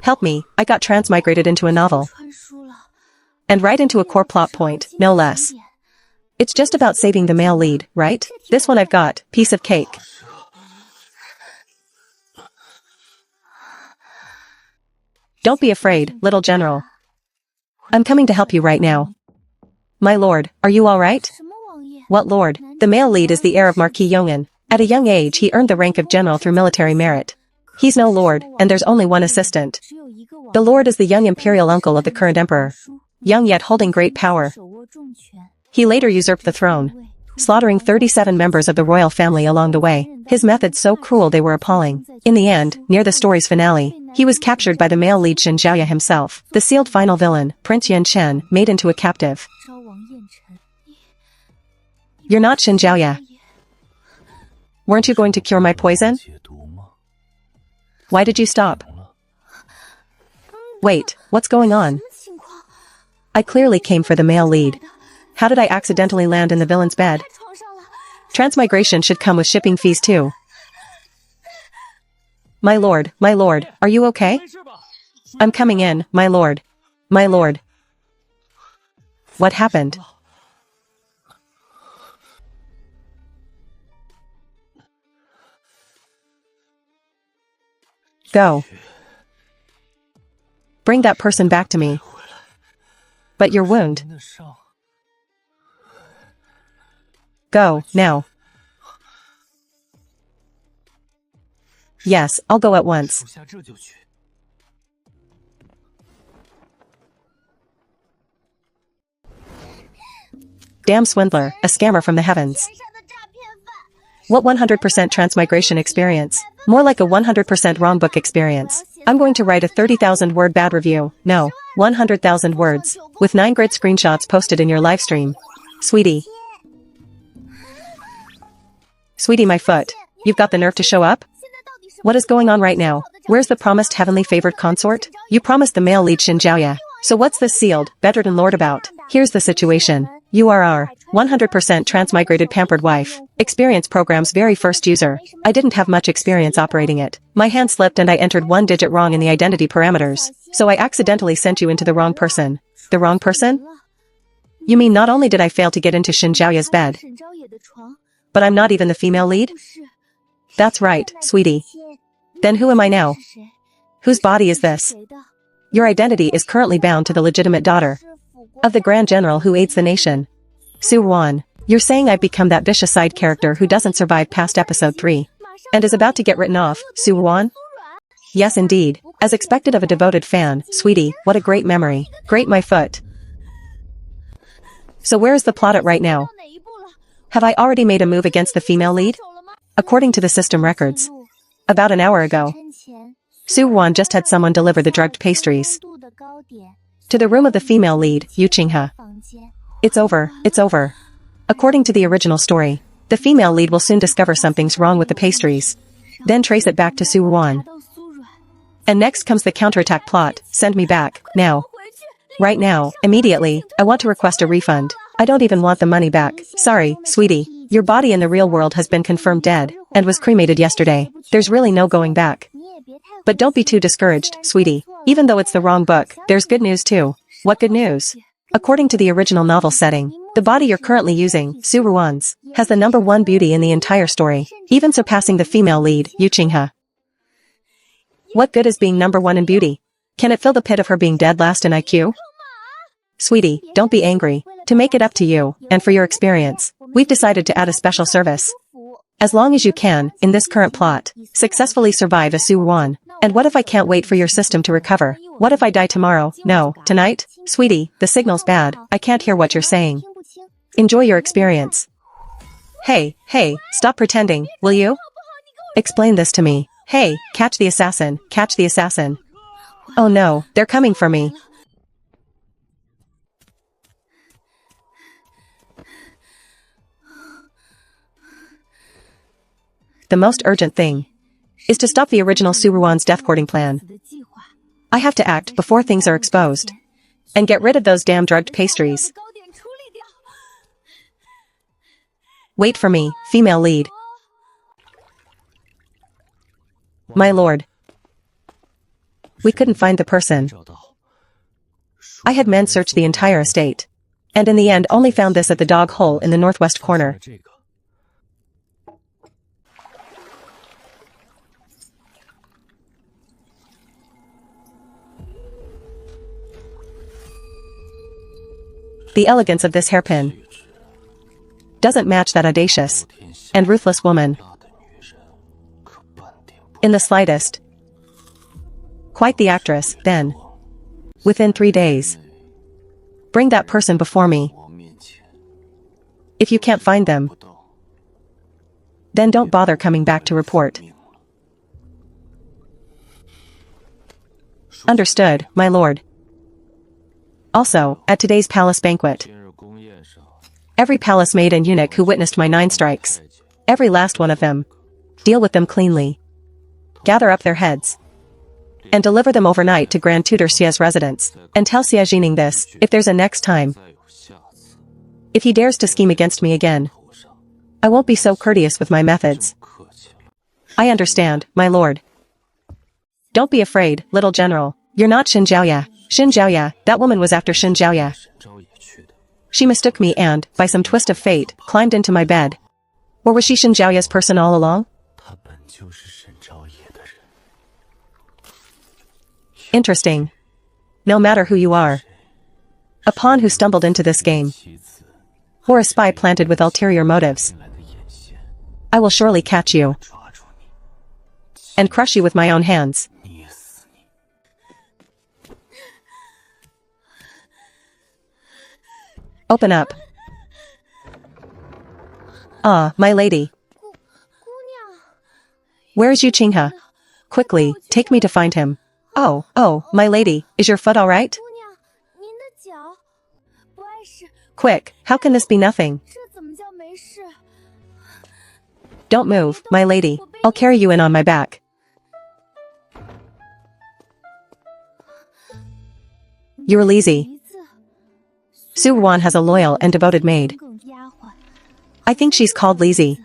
Help me, I got transmigrated into a novel. And right into a core plot point, no less. It's just about saving the male lead, right? This one I've got, piece of cake. Don't be afraid, little general. I'm coming to help you right now. My lord, are you all right? What lord? The male lead is the heir of Marquis Yongin. At a young age he earned the rank of general through military merit. He's no lord, and there's only one assistant. The lord is the young imperial uncle of the current emperor. Young yet holding great power. He later usurped the throne, slaughtering 37 members of the royal family along the way. His methods so cruel they were appalling. In the end, near the story's finale, he was captured by the male lead Xin Zhaoya himself. The sealed final villain, Prince Yan Chen, made into a captive. You're not Xin Zhaoya. Weren't you going to cure my poison? Why did you stop? Wait, what's going on? I clearly came for the male lead. How did I accidentally land in the villain's bed? Transmigration should come with shipping fees too. My lord, are you okay? I'm coming in, my lord. My lord. What happened? Go. Bring that person back to me. But your wound. Go, now. Yes, I'll go at once. Damn swindler, a scammer from the heavens. What 100% transmigration experience? More like a 100% wrong book experience. I'm going to write a 30,000 word bad review. No, 100,000 words. With 9 grid screenshots posted in your livestream. Sweetie. Sweetie, my foot. You've got the nerve to show up? What is going on right now? Where's the promised heavenly favored consort? You promised the male lead Xin Zhaoya. So what's this sealed, bedridden lord about? Here's the situation. You are our 100% transmigrated pampered wife. Experience program's very first user. I didn't have much experience operating it. My hand slipped and I entered one digit wrong in the identity parameters. So I accidentally sent you into the wrong person. The wrong person? You mean not only did I fail to get into Xin Zhaoya's bed, but I'm not even the female lead? That's right, sweetie. Then who am I now? Whose body is this? Your identity is currently bound to the legitimate daughter of the Grand General who aids the nation. Su Wan, you're saying I've become that vicious side character who doesn't survive past episode 3 and is about to get written off, Su Wan? Yes indeed, as expected of a devoted fan, sweetie, what a great memory. Great my foot. So where is the plot at right now? Have I already made a move against the female lead? According to the system records. About an hour ago. Su Wan just had someone deliver the drugged pastries to the room of the female lead, Yu Qinghe. It's over, it's over. According to the original story, the female lead will soon discover something's wrong with the pastries, then trace it back to Su Wan. And next comes the counterattack plot, send me back, now. Right now, immediately, I want to request a refund. I don't even want the money back. Sorry, sweetie. Your body in the real world has been confirmed dead, and was cremated yesterday. There's really no going back. But don't be too discouraged, sweetie. Even though it's the wrong book, there's good news too. What good news? According to the original novel setting, the body you're currently using, Su Ruan's, has the #1 beauty in the entire story, even surpassing the female lead, Yu Qinghe. What good is being #1 in beauty? Can it fill the pit of her being dead last in IQ? Sweetie, don't be angry. To make it up to you, and for your experience, we've decided to add a special service. As long as you can, in this current plot, successfully survive as Su Wan. And what if I can't wait for your system to recover? What if I die tomorrow? No, tonight? Sweetie, the signal's bad. I can't hear what you're saying. Enjoy your experience. Hey, stop pretending, will you? Explain this to me. Hey, catch the assassin, catch the assassin. Oh no, they're coming for me. The most urgent thing is to stop the original Su Ruan's death courting plan. I have to act before things are exposed. And get rid of those damn drugged pastries. Wait for me, female lead. My lord. We couldn't find the person. I had men search the entire estate. And in the end only found this at the dog hole in the northwest corner. The elegance of this hairpin doesn't match that audacious and ruthless woman in the slightest. Quite the actress, then. Within 3 days. Bring that person before me. If you can't find them, then don't bother coming back to report. Understood, my lord. Also, at today's palace banquet, every palace maid and eunuch who witnessed my 9 strikes, every last one of them, deal with them cleanly. Gather up their heads and deliver them overnight to Grand Tutor Xia's residence, and tell Xia Jining this, if there's a next time. If he dares to scheme against me again, I won't be so courteous with my methods. I understand, my lord. Don't be afraid, little general. You're not Xin Zhaoya. Xin Zhaoya, that woman was after Xin Zhaoya. She mistook me and, by some twist of fate, climbed into my bed. Or was she Xin Zhaoya's person all along? Interesting. No matter who you are. A pawn who stumbled into this game. Or a spy planted with ulterior motives. I will surely catch you. And crush you with my own hands. Open up. Ah, my lady. Where is Yu Qinghe? Quickly, take me to find him. Oh, my lady, is your foot all right? Quick, how can this be nothing? Don't move, my lady. I'll carry you in on my back. You're lazy. Su Wan has a loyal and devoted maid. I think she's called Lizzie.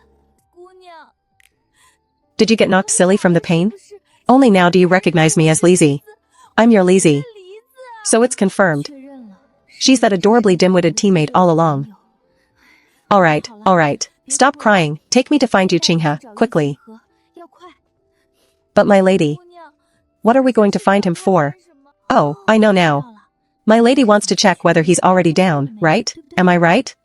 Did you get knocked silly from the pain? Only now do you recognize me as Lizzie. I'm your Lizzie. So it's confirmed. She's that adorably dim-witted teammate all along. Alright. Stop crying, take me to find Yu Qinghe, quickly. But my lady, what are we going to find him for? Oh, I know now. My lady wants to check whether he's already down, right? Am I right?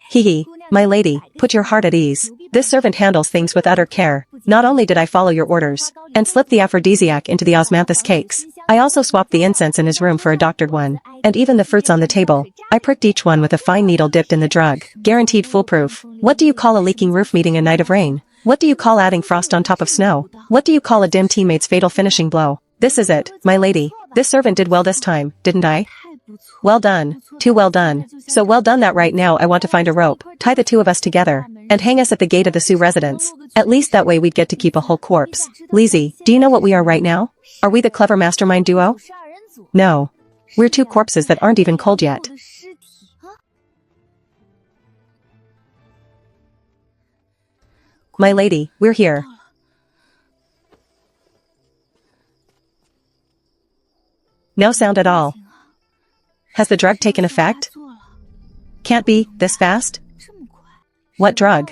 Hee. My lady, put your heart at ease. This servant handles things with utter care. Not only did I follow your orders, and slip the aphrodisiac into the osmanthus cakes, I also swapped the incense in his room for a doctored one. And even the fruits on the table, I pricked each one with a fine needle dipped in the drug. Guaranteed foolproof. What do you call a leaking roof meeting a night of rain? What do you call adding frost on top of snow? What do you call a dim teammate's fatal finishing blow? This is it, my lady. This servant did well this time, didn't I? Well done. Too well done. So well done that right now I want to find a rope, tie the two of us together, and hang us at the gate of the Su residence. At least that way we'd get to keep a whole corpse. Lizzie, do you know what we are right now? Are we the clever mastermind duo? No. We're 2 corpses that aren't even cold yet. My lady, we're here. No sound at all. Has the drug taken effect? Can't be, this fast? What drug?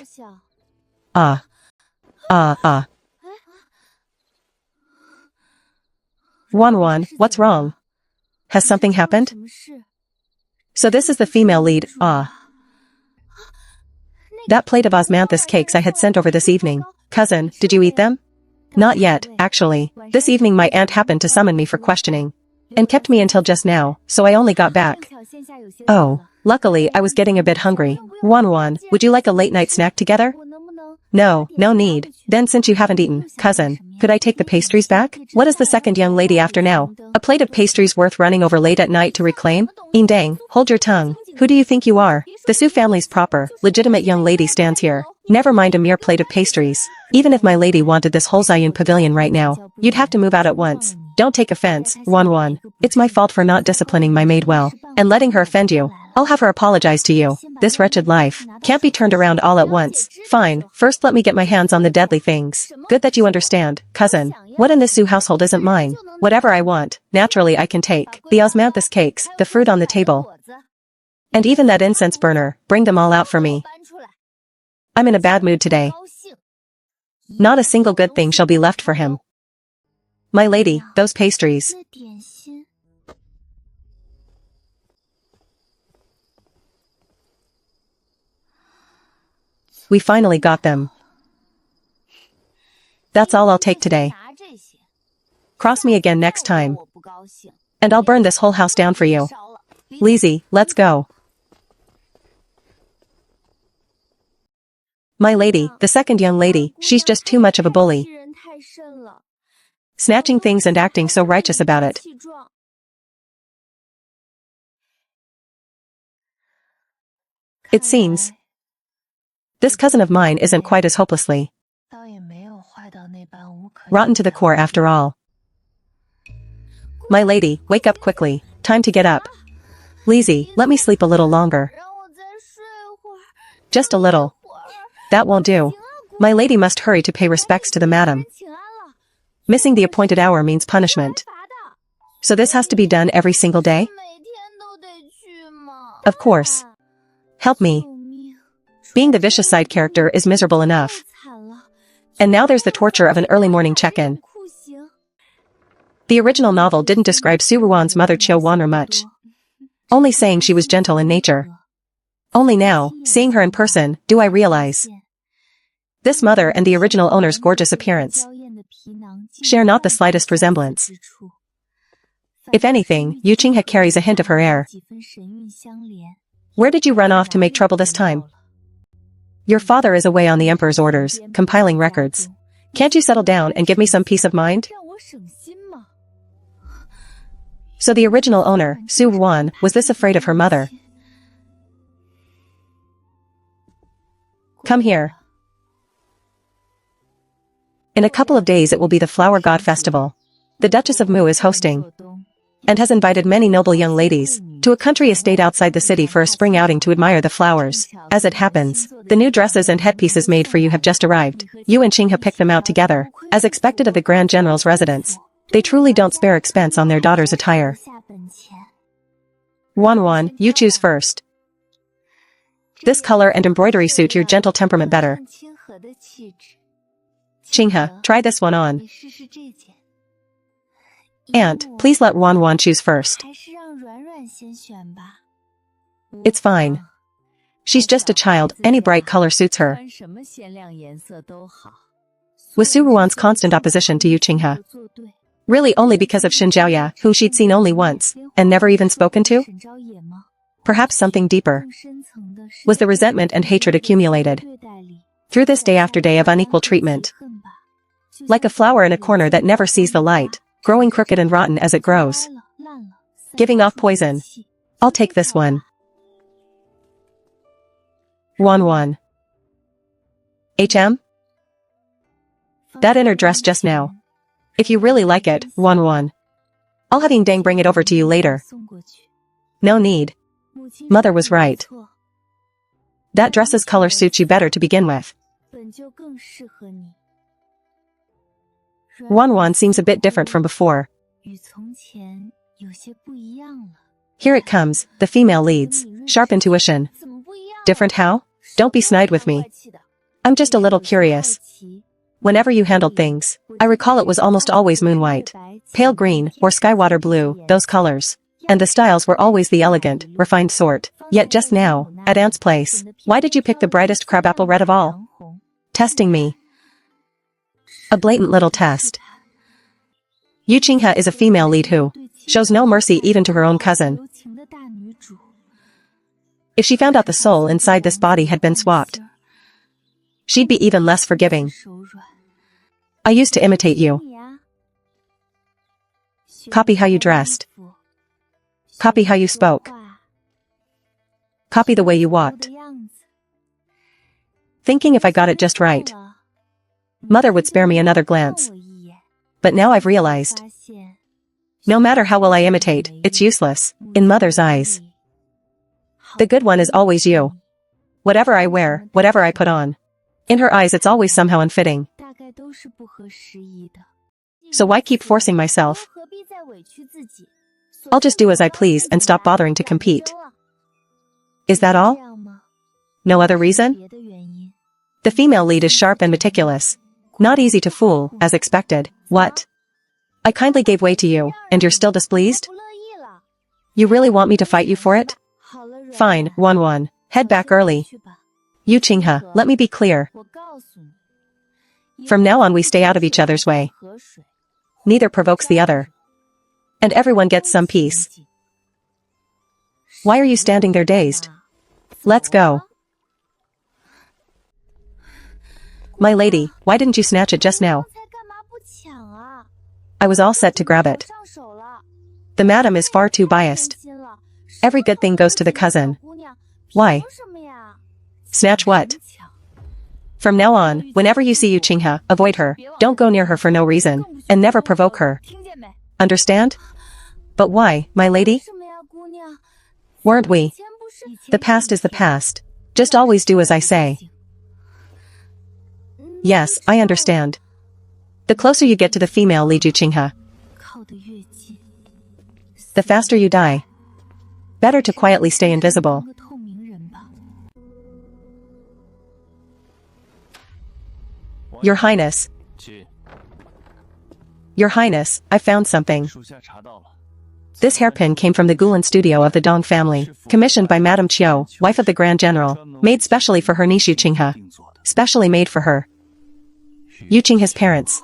Wan, what's wrong? Has something happened? So this is the female lead, That plate of osmanthus cakes I had sent over this evening. Cousin, did you eat them? Not yet, actually. This evening my aunt happened to summon me for questioning. And kept me until just now, so I only got back. Oh, luckily I was getting a bit hungry. Wan, would you like a late-night snack together? No need. Then since you haven't eaten, cousin, could I take the pastries back? What is the second young lady after now? A plate of pastries worth running over late at night to reclaim? Indang, hold your tongue. Who do you think you are? The Su family's proper, legitimate young lady stands here. Never mind a mere plate of pastries. Even if my lady wanted this whole Zayun pavilion right now, you'd have to move out at once. Don't take offense, Wan. It's my fault for not disciplining my maid well, and letting her offend you. I'll have her apologize to you. This wretched life can't be turned around all at once. Fine, first let me get my hands on the deadly things. Good that you understand, cousin. What in this Su household isn't mine? Whatever I want, naturally I can take. The osmanthus cakes, the fruit on the table. And even that incense burner, bring them all out for me. I'm in a bad mood today. Not a single good thing shall be left for him. My lady, those pastries. We finally got them. That's all I'll take today. Cross me again next time. And I'll burn this whole house down for you. Lizzie, let's go. My lady, the second young lady, she's just too much of a bully. Snatching things and acting so righteous about it. It seems this cousin of mine isn't quite as hopelessly rotten to the core after all. My lady, wake up quickly. Time to get up. Lizzie, let me sleep a little longer. Just a little. That won't do. My lady must hurry to pay respects to the madam. Missing the appointed hour means punishment. So this has to be done every single day? Of course. Help me. Being the vicious side character is miserable enough. And now there's the torture of an early morning check-in. The original novel didn't describe Su Ruan's mother Chiu Wan'er much. Only saying she was gentle in nature. Only now, seeing her in person, do I realize this mother and the original owner's gorgeous appearance share not the slightest resemblance. If anything, Yu Qinghe carries a hint of her air. Where did you run off to make trouble this time? Your father is away on the emperor's orders, compiling records. Can't you settle down and give me some peace of mind? So the original owner, Su Ruan, was this afraid of her mother? Come here. In a couple of days it will be the Flower God Festival. The Duchess of Mu is hosting, and has invited many noble young ladies to a country estate outside the city for a spring outing to admire the flowers. As it happens, the new dresses and headpieces made for you have just arrived. You and Qinghe picked them out together, as expected of the Grand General's residence. They truly don't spare expense on their daughter's attire. Wan, you choose first. This color and embroidery suit your gentle temperament better. Qinghe, try this one on. Aunt, please let Wan choose first. It's fine. She's just a child, any bright color suits her. Was Su Ruan's constant opposition to Yu Qinghe really only because of Xin Zhaoya, whom she'd seen only once, and never even spoken to? Perhaps something deeper was the resentment and hatred accumulated through this day after day of unequal treatment. Like a flower in a corner that never sees the light, growing crooked and rotten as it grows, giving off poison. I'll take this one. Wan. That inner dress just now. If you really like it, Wan. I'll have Yingdang bring it over to you later. No need. Mother was right. That dress's color suits you better to begin with. Wan seems a bit different from before. Here it comes, the female leads. Sharp intuition. Different how? Don't be snide with me. I'm just a little curious. Whenever you handled things, I recall it was almost always moon white, pale green, or skywater blue, those colors. And the styles were always the elegant, refined sort. Yet just now, at Aunt's place, why did you pick the brightest crabapple red of all? Testing me. A blatant little test. Yu Qinghe is a female lead who shows no mercy even to her own cousin. If she found out the soul inside this body had been swapped, she'd be even less forgiving. I used to imitate you. Copy how you dressed. Copy how you spoke. Copy the way you walked. Thinking if I got it just right, Mother would spare me another glance. But now I've realized No matter how well I imitate, it's useless, in mother's eyes. The good one is always you. Whatever I wear, whatever I put on. In her eyes it's always somehow unfitting. So why keep forcing myself? I'll just do as I please and stop bothering to compete. Is that all? No other reason? The female lead is sharp and meticulous. Not easy to fool, as expected. What? I kindly gave way to you, and you're still displeased? You really want me to fight you for it? Fine, 1-1. Head back early. Yu Qinghe, let me be clear. From now on we stay out of each other's way. Neither provokes the other. And everyone gets some peace. Why are you standing there dazed? Let's go. My lady, why didn't you snatch it just now? I was all set to grab it. The madam is far too biased. Every good thing goes to the cousin. Why? Snatch what? From now on, whenever you see Yu Qinghe, avoid her, don't go near her for no reason, and never provoke her. Understand? But why, my lady? Weren't we? The past is the past. Just always do as I say. Yes, I understand. The closer you get to the female lead Yu Qinghe, the faster you die. Better to quietly stay invisible. Your Highness. Your Highness, I found something. This hairpin came from the Gulan studio of the Dong family, commissioned by Madame Qiu, wife of the Grand General, made specially for her niece Yu Qinghe. Specially made for her. Yu Qinghe's parents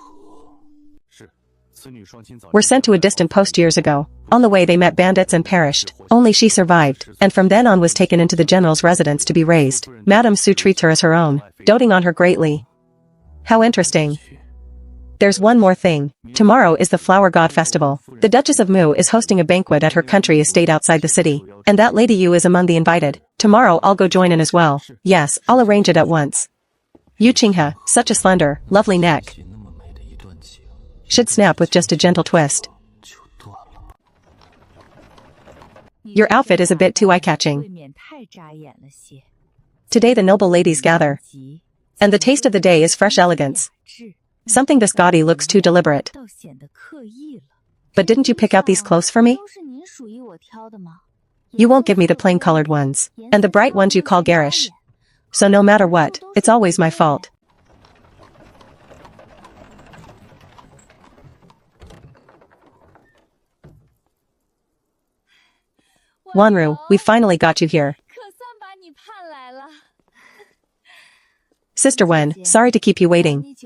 were sent to a distant post years ago. On the way they met bandits and perished. Only she survived, and from then on was taken into the general's residence to be raised. Madame Su treats her as her own, doting on her greatly. How interesting. There's one more thing. Tomorrow is the Flower God Festival. The Duchess of Mu is hosting a banquet at her country estate outside the city, and that Lady Yu is among the invited. Tomorrow I'll go join in as well. Yes, I'll arrange it at once. Yu Qinghe, such a slender, lovely neck. Should snap with just a gentle twist. Your outfit is a bit too eye-catching. Today the noble ladies gather. And the taste of the day is fresh elegance. Something this gaudy looks too deliberate. But didn't you pick out these clothes for me? You won't give me the plain-colored ones, and the bright ones you call garish. So no matter what, it's always my fault. Wanru, we finally got you here. Sister Wen, sorry to keep you waiting.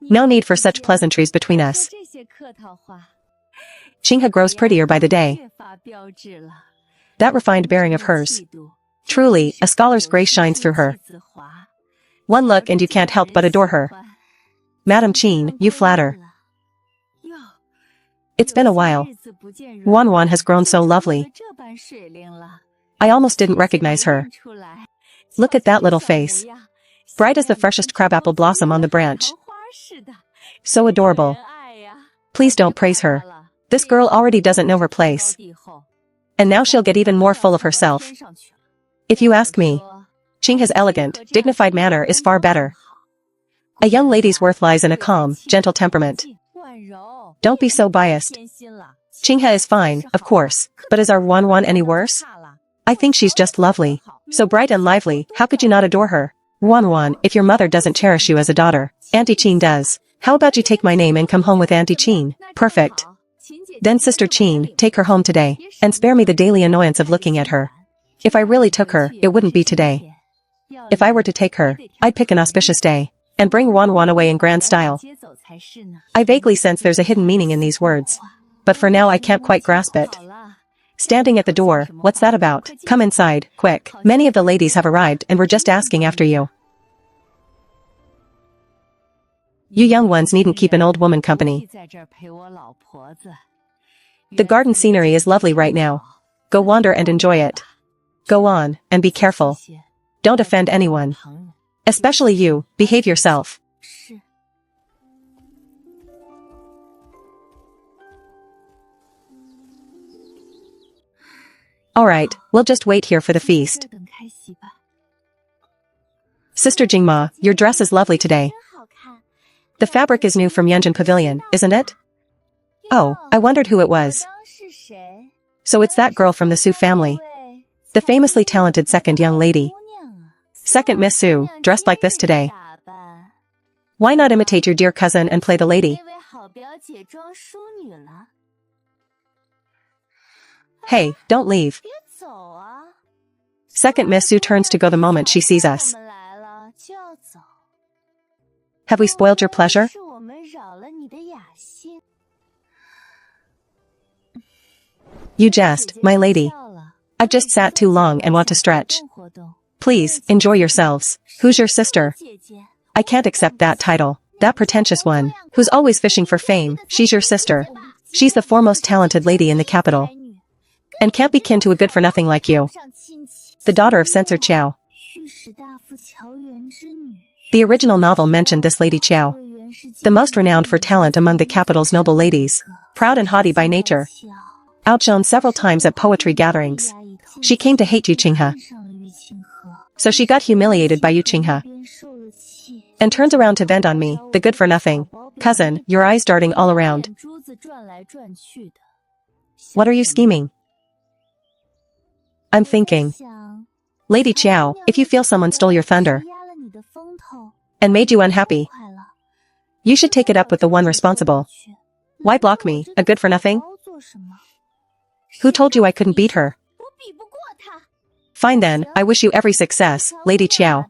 No need for such pleasantries between us. Qinghe grows prettier by the day. That refined bearing of hers. Truly, a scholar's grace shines through her. One look and you can't help but adore her. Madam Qin, you flatter. It's been a while. Wanwan has grown so lovely. I almost didn't recognize her. Look at that little face. Bright as the freshest crabapple blossom on the branch. So adorable. Please don't praise her. This girl already doesn't know her place. And now she'll get even more full of herself. If you ask me, Qinghe's elegant, dignified manner is far better. A young lady's worth lies in a calm, gentle temperament. Don't be so biased. Qinghe is fine, of course, but is our Wanwan any worse? I think she's just lovely. So bright and lively, how could you not adore her? Wanwan, if your mother doesn't cherish you as a daughter, Auntie Qin does. How about you take my name and come home with Auntie Qin? Perfect. Then Sister Qin, take her home today, and spare me the daily annoyance of looking at her. If I really took her, it wouldn't be today. If I were to take her, I'd pick an auspicious day, and bring Wanwan away in grand style. I vaguely sense there's a hidden meaning in these words. But for now I can't quite grasp it. Standing at the door, what's that about? Come inside, quick. Many of the ladies have arrived and we're just asking after you. You young ones needn't keep an old woman company. The garden scenery is lovely right now. Go wander and enjoy it. Go on, and be careful. Don't offend anyone. Especially you, behave yourself. Alright, we'll just wait here for the feast. Sister Jingma, your dress is lovely today. The fabric is new from Yunjin Pavilion, isn't it? Oh, I wondered who it was. So it's that girl from the Su family. The famously talented second young lady. Second Miss Su, dressed like this today. Why not imitate your dear cousin and play the lady? Hey, don't leave. Second Miss Su turns to go the moment she sees us. Have we spoiled your pleasure? You jest, my lady. I've just sat too long and want to stretch. Please, enjoy yourselves. Who's your sister? I can't accept that title. That pretentious one, who's always fishing for fame, she's your sister. She's the foremost talented lady in the capital. And can't be kin to a good-for-nothing like you. The daughter of Censor Qiao. The original novel mentioned this Lady Qiao. The most renowned for talent among the capital's noble ladies. Proud and haughty by nature. Outshone several times at poetry gatherings. She came to hate Yu Qinghe. So she got humiliated by Yu Qinghe. And turns around to vent on me, the good-for-nothing. Cousin, your eyes darting all around. What are you scheming? I'm thinking. Lady Qiao, if you feel someone stole your thunder and made you unhappy, you should take it up with the one responsible. Why block me, a good-for-nothing? Who told you I couldn't beat her? Fine then, I wish you every success, Lady Qiao.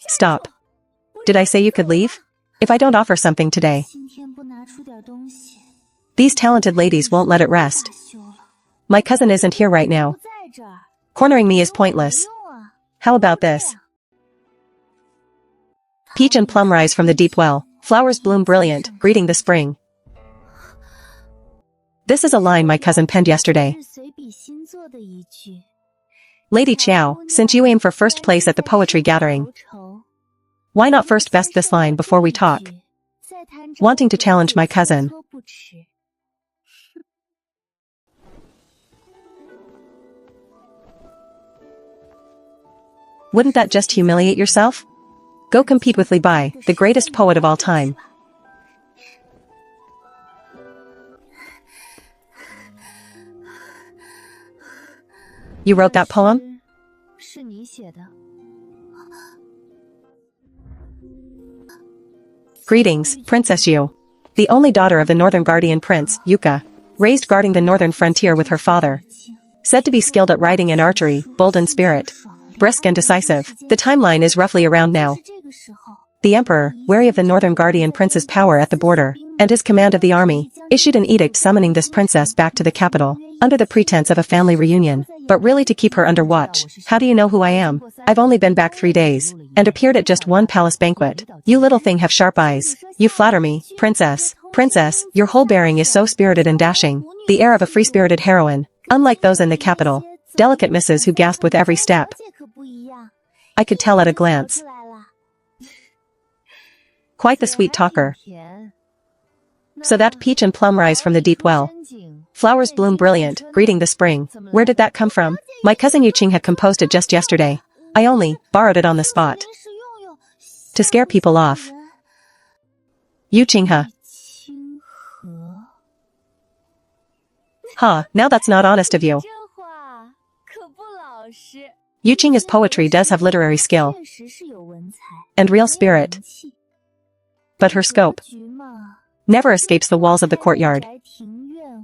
Stop. Did I say you could leave? If I don't offer something today, these talented ladies won't let it rest. My cousin isn't here right now. Cornering me is pointless. How about this? Peach and plum rise from the deep well. Flowers bloom brilliant, greeting the spring. This is a line my cousin penned yesterday. Lady Qiao, since you aim for first place at the poetry gathering, why not first best this line before we talk? Wanting to challenge my cousin. Wouldn't that just humiliate yourself? Go compete with Li Bai, the greatest poet of all time. You wrote that poem? Greetings, Princess Yu. The only daughter of the Northern Guardian Prince, Yuka. Raised guarding the northern frontier with her father. Said to be skilled at riding and archery, bold in spirit. Brisk and decisive. The timeline is roughly around now. The Emperor, wary of the Northern Guardian Prince's power at the border, and his command of the army, issued an edict summoning this princess back to the capital, under the pretense of a family reunion, but really to keep her under watch. How do you know who I am? I've only been back 3 days, and appeared at just one palace banquet. You little thing have sharp eyes. You flatter me, princess. Princess, your whole bearing is so spirited and dashing, the air of a free-spirited heroine, unlike those in the capital. Delicate misses who gasp with every step. I could tell at a glance. Quite the sweet talker. So that peach and plum rise from the deep well. Flowers bloom brilliant, greeting the spring. Where did that come from? My cousin Yu Qing had composed it just yesterday. I only borrowed it on the spot. To scare people off. Yu Qinghe. Ha, now that's not honest of you. Yu Qinghe's poetry does have literary skill. And real spirit. But her scope never escapes the walls of the courtyard.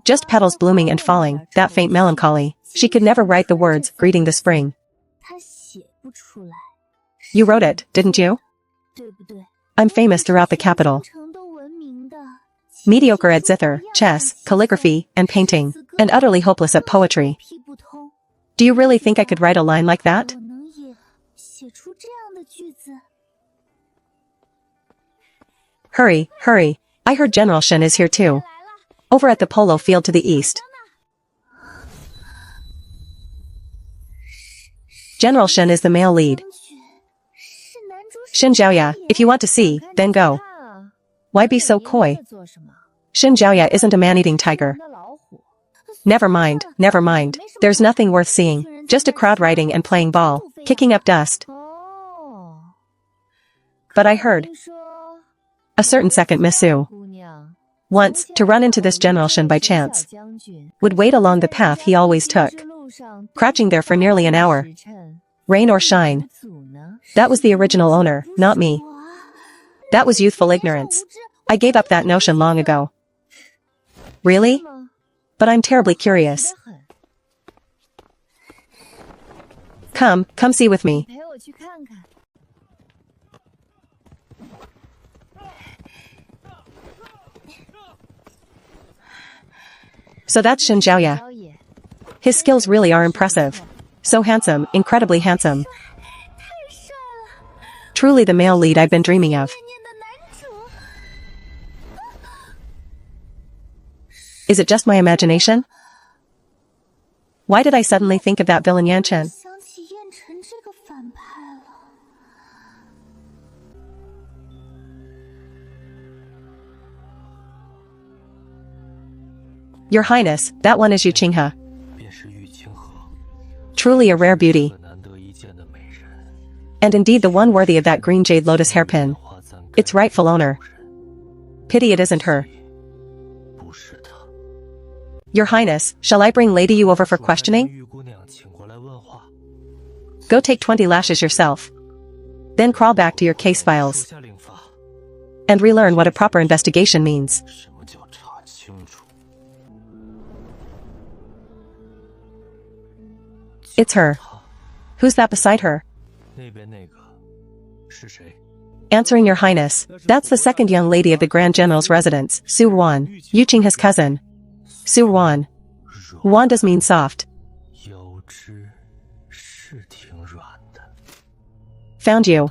Just petals blooming and falling, that faint melancholy. She could never write the words, greeting the spring. You wrote it, didn't you? I'm famous throughout the capital. Mediocre at zither, chess, calligraphy, and painting, and utterly hopeless at poetry. Do you really think I could write a line like that? Hurry, hurry. I heard General Shen is here too. Over at the polo field to the east. General Shen is the male lead. Shen Zhaoya, if you want to see, then go. Why be so coy? Shen Zhaoya isn't a man-eating tiger. Never mind, never mind. There's nothing worth seeing. Just a crowd riding and playing ball, kicking up dust. But I heard a certain second Miss Sue. Once, to run into this generalshin by chance. Would wait along the path he always took. Crouching there for nearly an hour. Rain or shine. That was the original owner, not me. That was youthful ignorance. I gave up that notion long ago. Really? But I'm terribly curious. Come see with me. So that's Shen Zhaoye. His skills really are impressive. So handsome, incredibly handsome. Truly the male lead I've been dreaming of. Is it just my imagination? Why did I suddenly think of that villain Yan Chen? Your Highness, that one is Yu Qinghe. Truly a rare beauty. And indeed the one worthy of that green jade lotus hairpin. Its rightful owner. Pity it isn't her. Your Highness, shall I bring Lady Yu over for questioning? Go take 20 lashes yourself. Then crawl back to your case files. And relearn what a proper investigation means. It's her. Who's that beside her? Answering Your Highness, that's the second young lady of the Grand General's residence, Su Wan, Yu Qinghe's cousin. Su Wan. Wan does mean soft. Found you.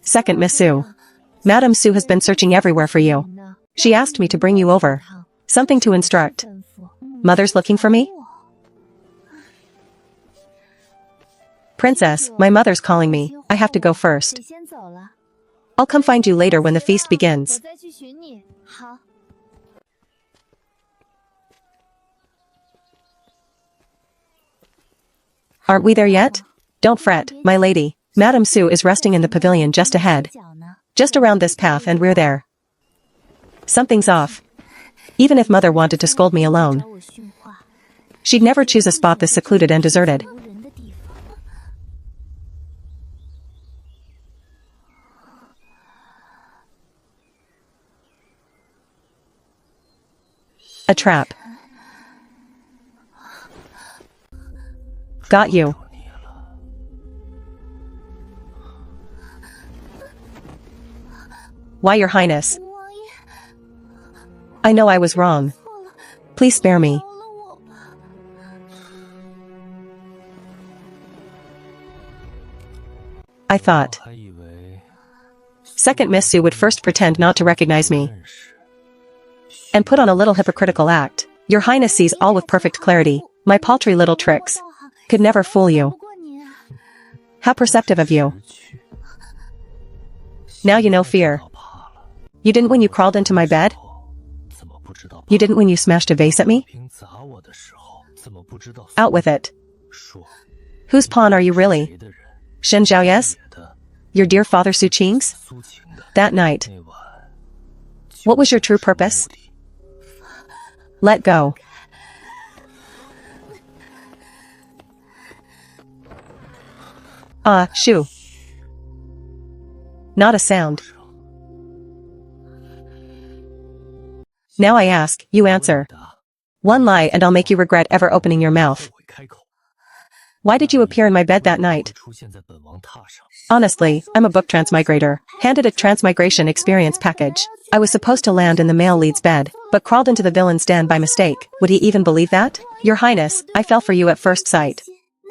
Second Miss Su. Madame Su has been searching everywhere for you. She asked me to bring you over. Something to instruct. Mother's looking for me? Princess, my mother's calling me. I have to go first. I'll come find you later when the feast begins. Aren't we there yet? Don't fret, my lady. Madame Su is resting in the pavilion just ahead. Just around this path and we're there. Something's off. Even if mother wanted to scold me alone, she'd never choose a spot this secluded and deserted. A trap. Got you. Why, Your Highness? I know I was wrong. Please spare me. I thought second Miss Su would first pretend not to recognize me and put on a little hypocritical act. Your Highness sees all with perfect clarity. My paltry little tricks could never fool you. How perceptive of you. Now you know fear. You didn't when you crawled into my bed? You didn't when you smashed a vase at me? Out with it. Whose pawn are you really? Shen Zhaoye's? Your dear father Su Qing's? That night. What was your true purpose? Let go. Shu. Not a sound. Now I ask, you answer. One lie and I'll make you regret ever opening your mouth. Why did you appear in my bed that night? Honestly, I'm a book transmigrator, handed a transmigration experience package. I was supposed to land in the male lead's bed, but crawled into the villain's den by mistake. Would he even believe that? Your Highness, I fell for you at first sight.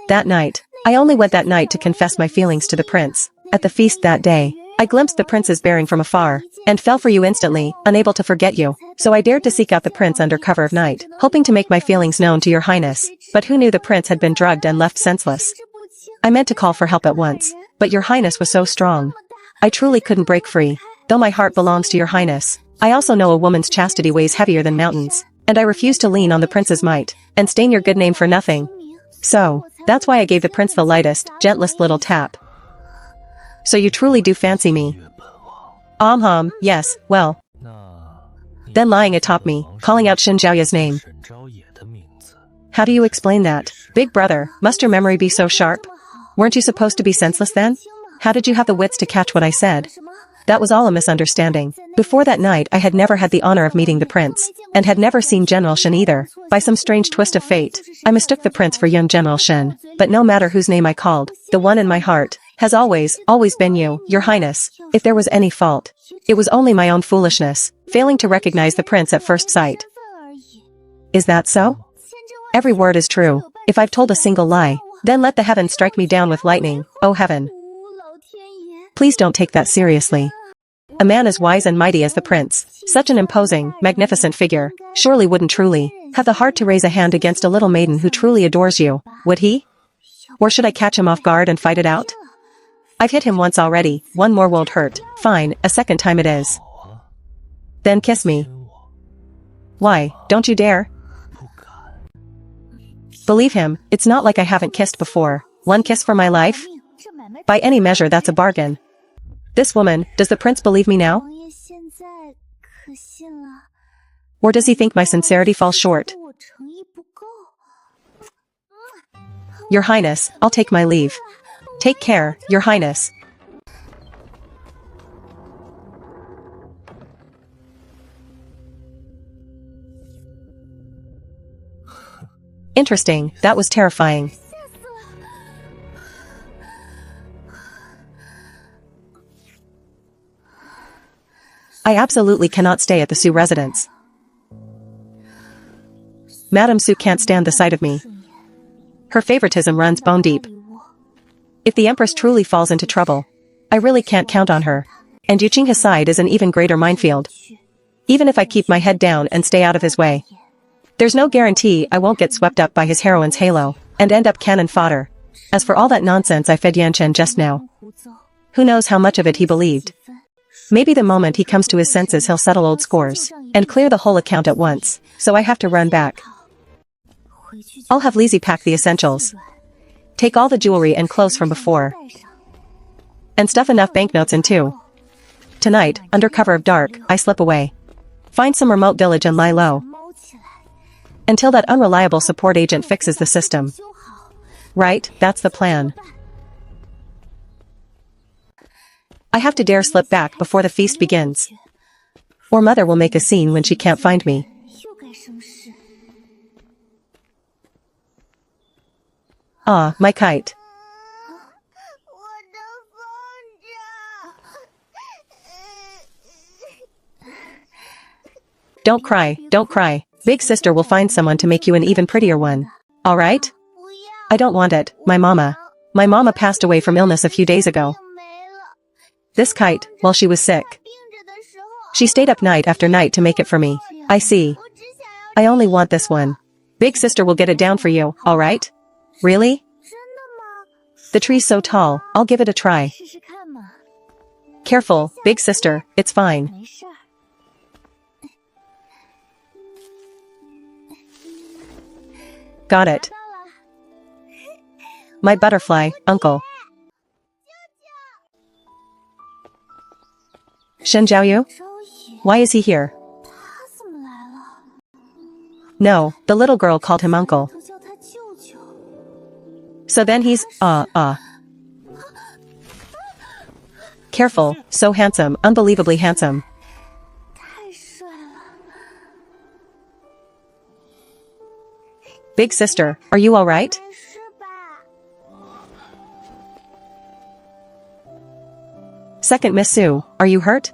That night. I only went that night to confess my feelings to the prince. At the feast that day, I glimpsed the prince's bearing from afar, and fell for you instantly, unable to forget you. So I dared to seek out the prince under cover of night, hoping to make my feelings known to your Highness. But who knew the prince had been drugged and left senseless? I meant to call for help at once, but your Highness was so strong. I truly couldn't break free. Though my heart belongs to your Highness, I also know a woman's chastity weighs heavier than mountains. And I refuse to lean on the prince's might and stain your good name for nothing. So, that's why I gave the prince the lightest, gentlest little tap. So you truly do fancy me? Yes, well. Then lying atop me, calling out Shen Zhaoya's name. How do you explain that? Big brother, must your memory be so sharp? Weren't you supposed to be senseless then? How did you have the wits to catch what I said? That was all a misunderstanding. Before that night I had never had the honor of meeting the prince, and had never seen General Shen either. By some strange twist of fate, I mistook the prince for young General Shen. But no matter whose name I called, the one in my heart has always been you, your highness. If there was any fault, it was only my own foolishness, failing to recognize the prince at first sight. Is that so? Every word is true. If I've told a single lie, then let the heavens strike me down with lightning, oh heaven. Please don't take that seriously. A man as wise and mighty as the prince, such an imposing, magnificent figure, surely wouldn't truly have the heart to raise a hand against a little maiden who truly adores you, would he? Or should I catch him off guard and fight it out? I've hit him once already, one more won't hurt. Fine, a second time it is. Then kiss me. Why, don't you dare? Believe him, it's not like I haven't kissed before. One kiss for my life? By any measure that's a bargain. This woman, does the prince believe me now? Or does he think my sincerity falls short? Your Highness, I'll take my leave. Take care, Your Highness. Interesting, that was terrifying. I absolutely cannot stay at the Su residence. Madame Su can't stand the sight of me. Her favoritism runs bone deep. If the Empress truly falls into trouble, I really can't count on her. And Yu Qinghe's side is an even greater minefield. Even if I keep my head down and stay out of his way, there's no guarantee I won't get swept up by his heroine's halo, and end up cannon fodder. As for all that nonsense I fed Yanchen just now, who knows how much of it he believed. Maybe the moment he comes to his senses he'll settle old scores, and clear the whole account at once, so I have to run back. I'll have Lizzie pack the essentials. Take all the jewelry and clothes from before. And stuff enough banknotes in too. Tonight, under cover of dark, I slip away. Find some remote village and lie low. Until that unreliable support agent fixes the system. Right, that's the plan. I have to dare slip back before the feast begins. Or Mother will make a scene when she can't find me. Ah, my kite. Don't cry, don't cry. Big sister will find someone to make you an even prettier one. Alright? I don't want it, my mama. My mama passed away from illness a few days ago. This kite, while she was sick. She stayed up night after night to make it for me. I see. I only want this one. Big sister will get it down for you, alright? Really? The tree's so tall, I'll give it a try. Careful, big sister, it's fine. Got it. My butterfly, uncle. Shen Zhaoyu? Why is he here? No, the little girl called him uncle. So then he's, Careful, so handsome, unbelievably handsome. Big sister, are you alright? Second Miss Su, are you hurt?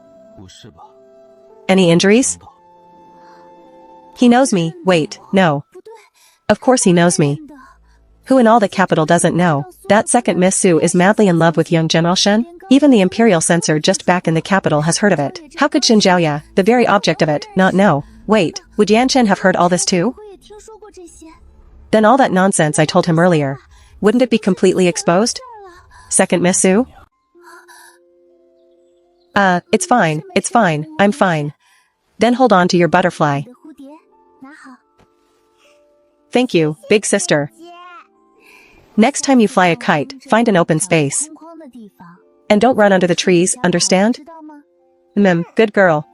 Any injuries? He knows me, wait, no. Of course he knows me. Who in all the capital doesn't know that second Miss Su is madly in love with young General Shen? Even the imperial censor just back in the capital has heard of it. How could Shen Zhaoya, the very object of it, not know? Wait, would Yanchen have heard all this too? Then all that nonsense I told him earlier, wouldn't it be completely exposed? Second Miss Su? It's fine, I'm fine. Then hold on to your butterfly. Thank you, big sister. Next time you fly a kite, find an open space. And don't run under the trees, understand? Good girl.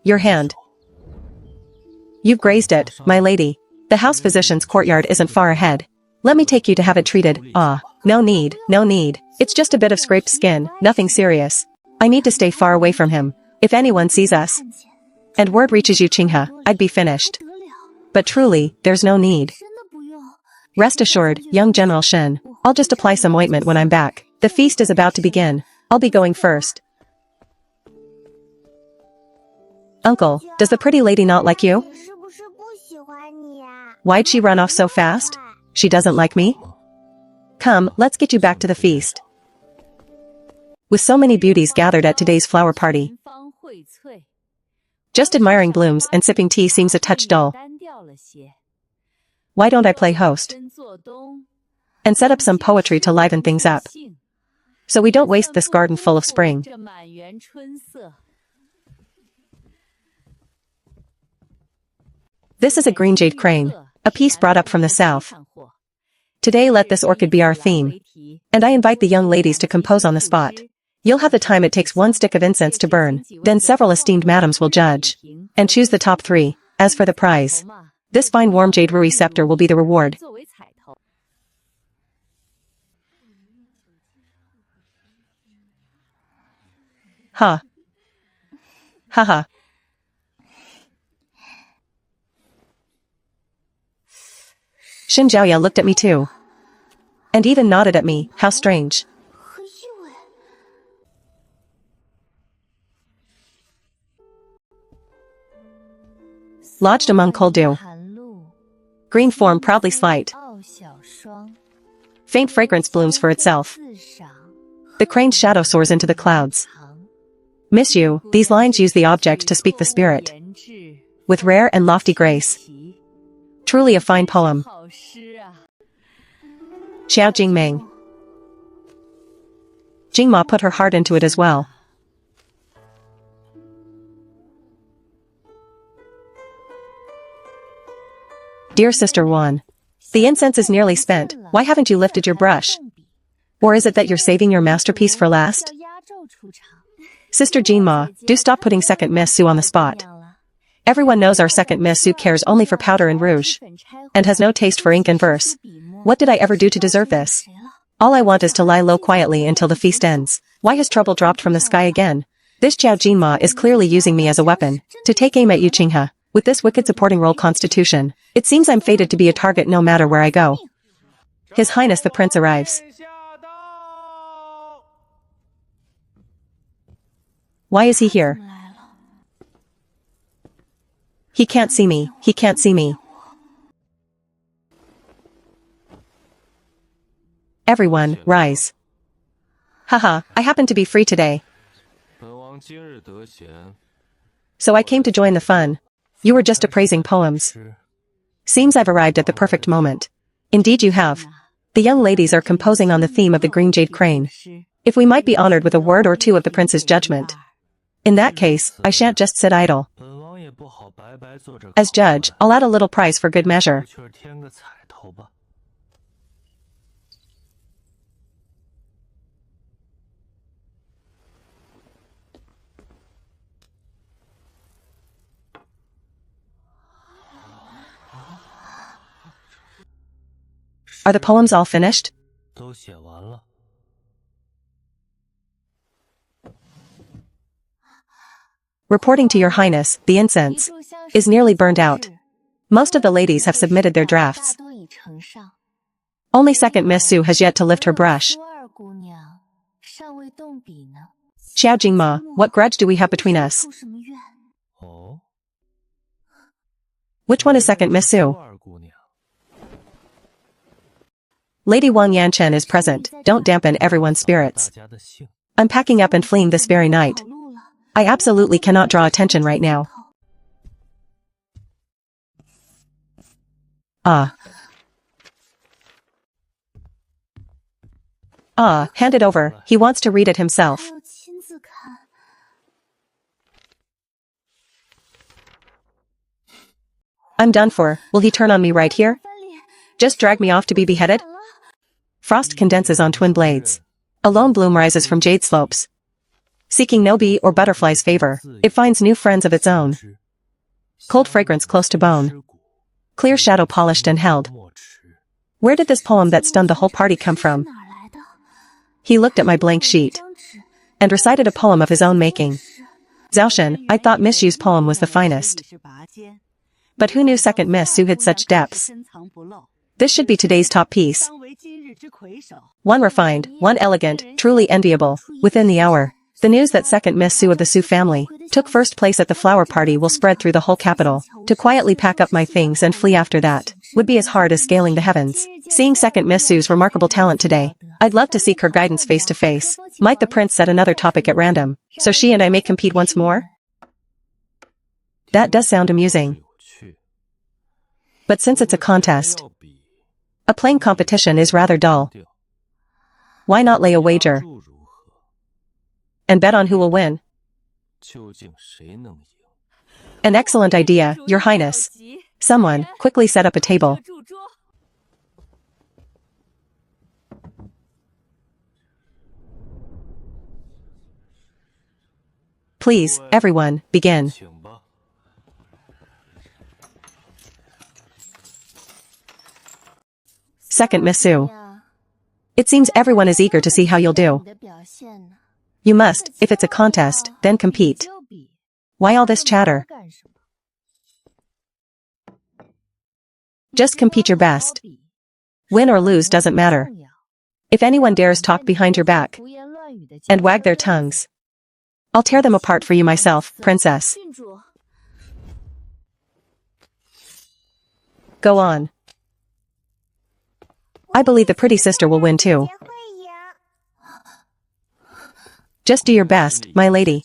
Your hand. You've grazed it, my lady. The house physician's courtyard isn't far ahead. Let me take you to have it treated. No need, no need. It's just a bit of scraped skin, nothing serious. I need to stay far away from him. If anyone sees us, and word reaches you Qinghe, I'd be finished. But truly, there's no need. Rest assured, young General Shen, I'll just apply some ointment when I'm back. The feast is about to begin. I'll be going first. Uncle, does the pretty lady not like you? Why'd she run off so fast? She doesn't like me? Come, let's get you back to the feast. With so many beauties gathered at today's flower party, just admiring blooms and sipping tea seems a touch dull. Why don't I play host? And set up some poetry to liven things up, so we don't waste this garden full of spring. This is a green jade crane, a piece brought up from the south. Today let this orchid be our theme, and I invite the young ladies to compose on the spot. You'll have the time it takes 1 stick of incense to burn, then several esteemed madams will judge, and choose the top 3. As for the prize, this fine warm jade rui scepter will be the reward. Ha. Ha ha. Xin Zhaoya looked at me too. And even nodded at me, how strange. Lodged among cold dew. Green form proudly slight. Faint fragrance blooms for itself. The crane's shadow soars into the clouds. Miss you, these lines use the object to speak the spirit. With rare and lofty grace. Truly a fine poem. Xiao Jingming. Jingma put her heart into it as well. Dear Sister Wan, the incense is nearly spent, why haven't you lifted your brush? Or is it that you're saving your masterpiece for last? Sister Jinma, do stop putting second Miss Su on the spot. Everyone knows our second Miss Su cares only for powder and rouge, and has no taste for ink and verse. What did I ever do to deserve this? All I want is to lie low quietly until the feast ends. Why has trouble dropped from the sky again? This Zhao Jinma is clearly using me as a weapon, to take aim at Yu Qinghe. With this wicked supporting role constitution, it seems I'm fated to be a target no matter where I go. His Highness the Prince arrives. Why is he here? He can't see me, he can't see me. Everyone, rise. Haha, I happen to be free today. So I came to join the fun. You were just appraising poems. Seems I've arrived at the perfect moment. Indeed you have. The young ladies are composing on the theme of the green jade crane. If we might be honored with a word or two of the prince's judgment. In that case, I shan't just sit idle. As judge, I'll add a little price for good measure. Are the poems all finished? Reporting to your highness, the incense is nearly burned out. Most of the ladies have submitted their drafts. Only second Miss Su has yet to lift her brush. Xiao Jingma, what grudge do we have between us? Which one is second Miss Su? Lady Wang Yanchen is present, don't dampen everyone's spirits. I'm packing up and fleeing this very night. I absolutely cannot draw attention right now. Hand it over, he wants to read it himself. I'm done for. Will he turn on me right here? Just drag me off to be beheaded? Frost condenses on twin blades. A lone bloom rises from jade slopes. Seeking no bee or butterfly's favor, it finds new friends of its own. Cold fragrance close to bone. Clear shadow polished and held. Where did this poem that stunned the whole party come from? He looked at my blank sheet and recited a poem of his own making. Zhaoshen, I thought Miss Yu's poem was the finest. But who knew second Miss Su had such depths? This should be today's top piece. One refined, one elegant, truly enviable, within the hour. The news that second Miss Su of the Su family took first place at the flower party will spread through the whole capital. To quietly pack up my things and flee after that would be as hard as scaling the heavens. Seeing second Miss Su's remarkable talent today, I'd love to seek her guidance face to face. Might the prince set another topic at random, so she and I may compete once more? That does sound amusing. But since it's a contest, a plain competition is rather dull. Why not lay a wager and bet on who will win? An excellent idea, Your Highness. Someone, quickly set up a table. Please, everyone, begin. Second Miss Su. It seems everyone is eager to see how you'll do. You must, if it's a contest, then compete. Why all this chatter? Just compete your best. Win or lose doesn't matter. If anyone dares talk behind your back and wag their tongues, I'll tear them apart for you myself, princess. Go on. I believe the pretty sister will win too. Just do your best, my lady.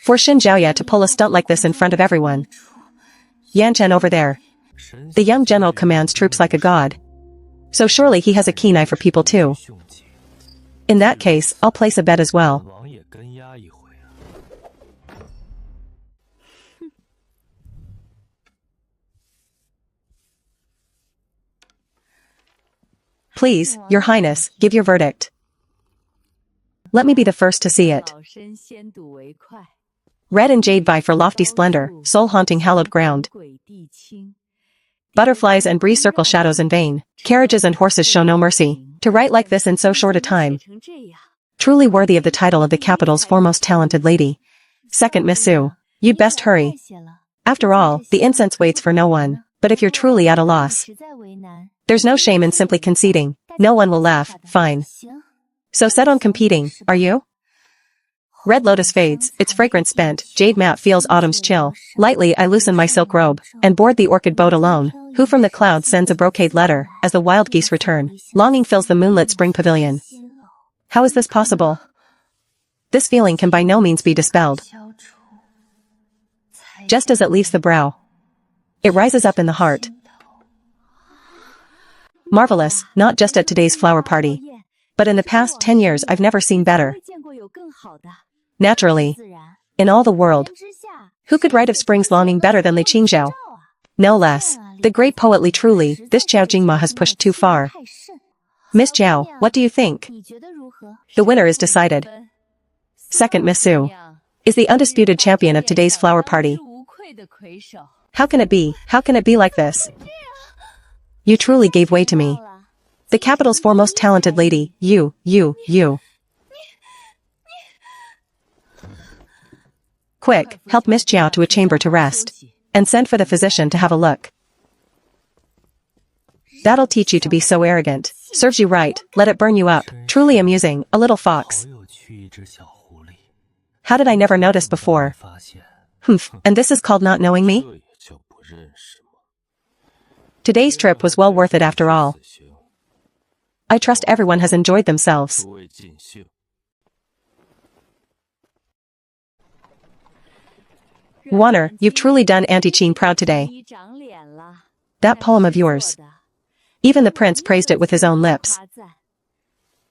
For Xin Zhaoye to pull a stunt like this in front of everyone. Yan Chen over there. The young general commands troops like a god. So surely he has a keen eye for people too. In that case, I'll place a bet as well. Please, Your Highness, give your verdict. Let me be the first to see it. Red and jade vie for lofty splendor, soul-haunting hallowed ground. Butterflies and breeze circle shadows in vain. Carriages and horses show no mercy. To write like this in so short a time. Truly worthy of the title of the capital's foremost talented lady. Second Miss Su, you'd best hurry. After all, the incense waits for no one. But if you're truly at a loss, there's no shame in simply conceding. No one will laugh, fine. So set on competing, are you? Red lotus fades, its fragrance spent, jade mat feels autumn's chill. Lightly I loosen my silk robe, and board the orchid boat alone. Who from the clouds sends a brocade letter, as the wild geese return? Longing fills the moonlit spring pavilion. How is this possible? This feeling can by no means be dispelled. Just as it leaves the brow, it rises up in the heart. Marvelous, not just at today's flower party, but in the past 10 years I've never seen better. Naturally, in all the world, who could write of spring's longing better than Li Qingzhao? No less. The great poet Li truly, this Zhao Jingma has pushed too far. Miss Zhao, what do you think? The winner is decided. Second Miss Su is the undisputed champion of today's flower party. How can it be? How can it be like this? You truly gave way to me. The capital's foremost talented lady, you. Quick, help Miss Zhao to a chamber to rest. And send for the physician to have a look. That'll teach you to be so arrogant. Serves you right, let it burn you up. Truly amusing, a little fox. How did I never notice before? Humph, and this is called not knowing me? Today's trip was well worth it after all. I trust everyone has enjoyed themselves. Warner, you've truly done Auntie Qin proud today. That poem of yours. Even the prince praised it with his own lips.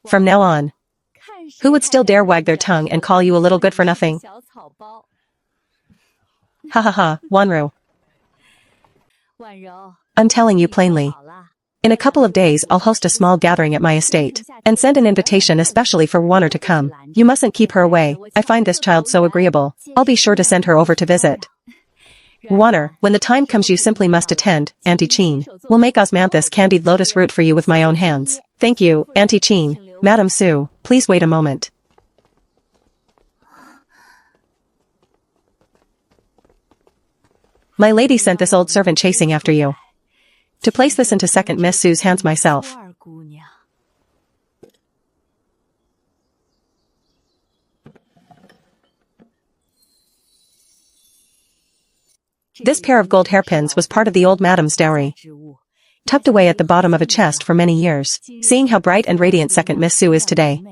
From now on, who would still dare wag their tongue and call you a little good for nothing? Ha ha ha, Wanru. I'm telling you plainly. In a couple of days I'll host a small gathering at my estate, and send an invitation especially for Warner to come. You mustn't keep her away, I find this child so agreeable. I'll be sure to send her over to visit. Warner, when the time comes you simply must attend, Auntie Chin. Will make osmanthus candied lotus root for you with my own hands. Thank you, Auntie Chin. Madam Su, please wait a moment. My lady sent this old servant chasing after you. To place this into second Miss Su's hands myself. This pair of gold hairpins was part of the old madam's dowry. Tucked away at the bottom of a chest for many years, seeing how bright and radiant second Miss Su is today.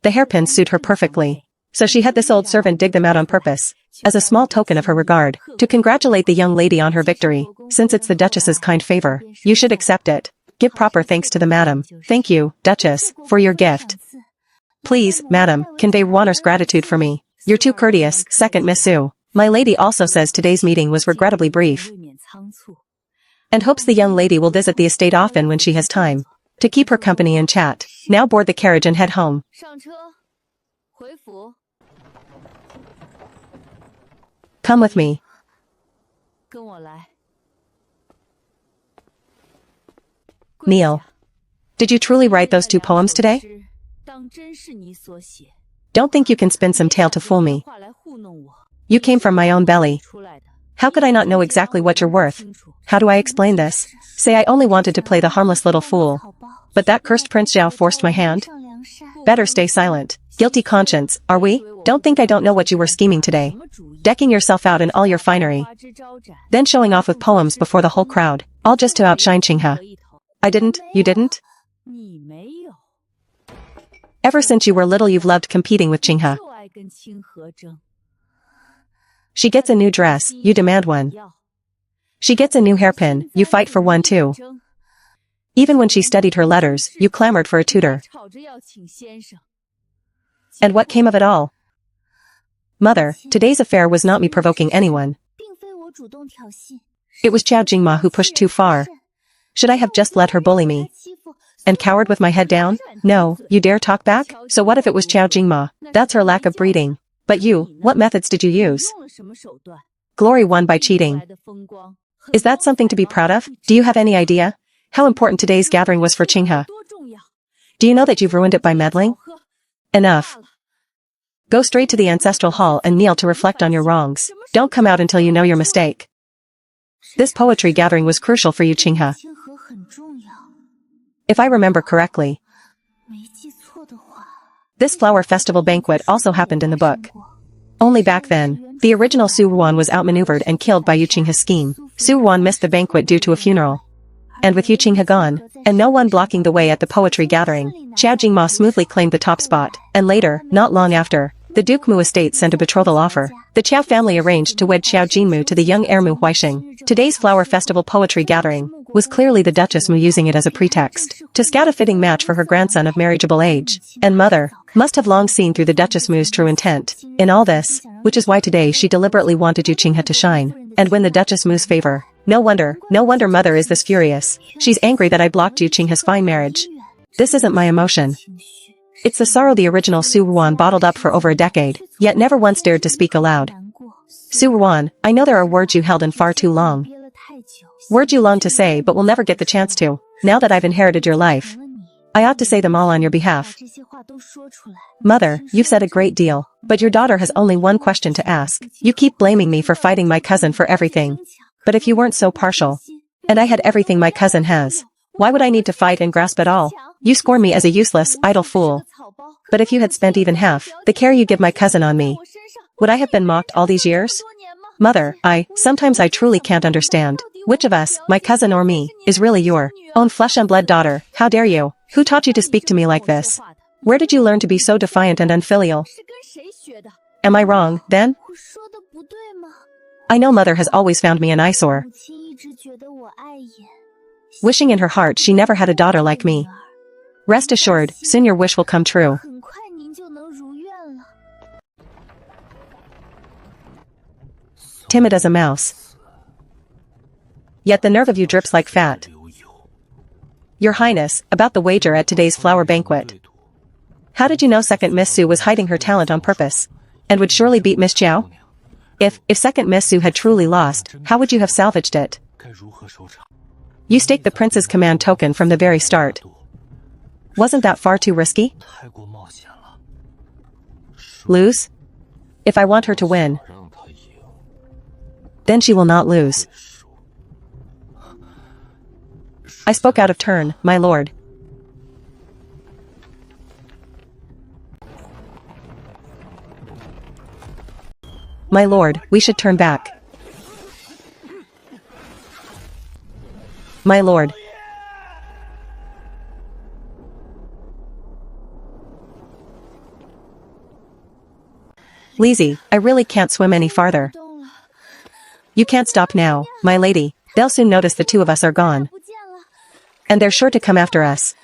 The hairpins suit her perfectly. So she had this old servant dig them out on purpose, as a small token of her regard, to congratulate the young lady on her victory. Since it's the Duchess's kind favor, you should accept it. Give proper thanks to the madam. Thank you, Duchess, for your gift. Please, madam, convey Warner's gratitude for me. You're too courteous, second Miss Su. My lady also says today's meeting was regrettably brief, and hopes the young lady will visit the estate often when she has time, to keep her company and chat. Now board the carriage and head home. Come with me. Neil, did you truly write those 2 poems today? Don't think you can spin some tale to fool me. You came from my own belly. How could I not know exactly what you're worth? How do I explain this? Say I only wanted to play the harmless little fool. But that cursed Prince Zhao forced my hand? Better stay silent. Guilty conscience, are we? Don't think I don't know what you were scheming today. Decking yourself out in all your finery. Then showing off with poems before the whole crowd, all just to outshine Qinghe. I didn't, you didn't? Ever since you were little you've loved competing with Qinghe. She gets a new dress, you demand one. She gets a new hairpin, you fight for one too. Even when she studied her letters, you clamored for a tutor. And what came of it all? Mother, today's affair was not me provoking anyone. It was Qiao Jingma who pushed too far. Should I have just let her bully me? And cowered with my head down? No, you dare talk back? So what if it was Qiao Jingma? That's her lack of breeding. But you, what methods did you use? Glory won by cheating. Is that something to be proud of? Do you have any idea how important today's gathering was for Qinghe? Do you know that you've ruined it by meddling? Enough. Go straight to the ancestral hall and kneel to reflect on your wrongs. Don't come out until you know your mistake. This poetry gathering was crucial for you, Qinghe. If I remember correctly. This flower festival banquet also happened in the book. Only back then, the original Su Ruan was outmaneuvered and killed by Yu Qinghe's scheme. Su Ruan missed the banquet due to a funeral. And with Yu Qinghe gone, and no one blocking the way at the poetry gathering, Qiao Jingma smoothly claimed the top spot, and later, not long after, the Duke Mu estate sent a betrothal offer. The Qiao family arranged to wed Qiao Jinmu to the young heir Mu Huixing. Today's flower festival poetry gathering was clearly the Duchess Mu using it as a pretext to scout a fitting match for her grandson of marriageable age. And mother must have long seen through the Duchess Mu's true intent in all this, which is why today she deliberately wanted Yu Qinghe to shine and win the Duchess Mu's favor. No wonder mother is this furious. She's angry that I blocked Yu Qinghe's fine marriage. This isn't my emotion. It's the sorrow the original Su Ruan bottled up for over a decade, yet never once dared to speak aloud. Su Ruan, I know there are words you held in far too long. Words you long to say but will never get the chance to. Now that I've inherited your life, I ought to say them all on your behalf. Mother, you've said a great deal, but your daughter has only one question to ask. You keep blaming me for fighting my cousin for everything. But if you weren't so partial, and I had everything my cousin has, why would I need to fight and grasp it all? You scorn me as a useless, idle fool. But if you had spent even half the care you give my cousin on me, would I have been mocked all these years? Mother, sometimes I truly can't understand. Which of us, my cousin or me, is really your own flesh and blood daughter? How dare you? Who taught you to speak to me like this? Where did you learn to be so defiant and unfilial? Am I wrong, then? I know mother has always found me an eyesore, wishing in her heart she never had a daughter like me. Rest assured, soon your wish will come true. Timid as a mouse. Yet the nerve of you drips like fat. Your Highness, about the wager at today's flower banquet. How did you know second Miss Su was hiding her talent on purpose? And would surely beat Miss Jiao? If second Miss Su had truly lost, how would you have salvaged it? You staked the prince's command token from the very start. Wasn't that far too risky? Lose? If I want her to win, then she will not lose. I spoke out of turn, my lord. My lord, we should turn back. My lord. Lizzie, I really can't swim any farther. You can't stop now, my lady. They'll soon notice the two of us are gone. And they're sure to come after us.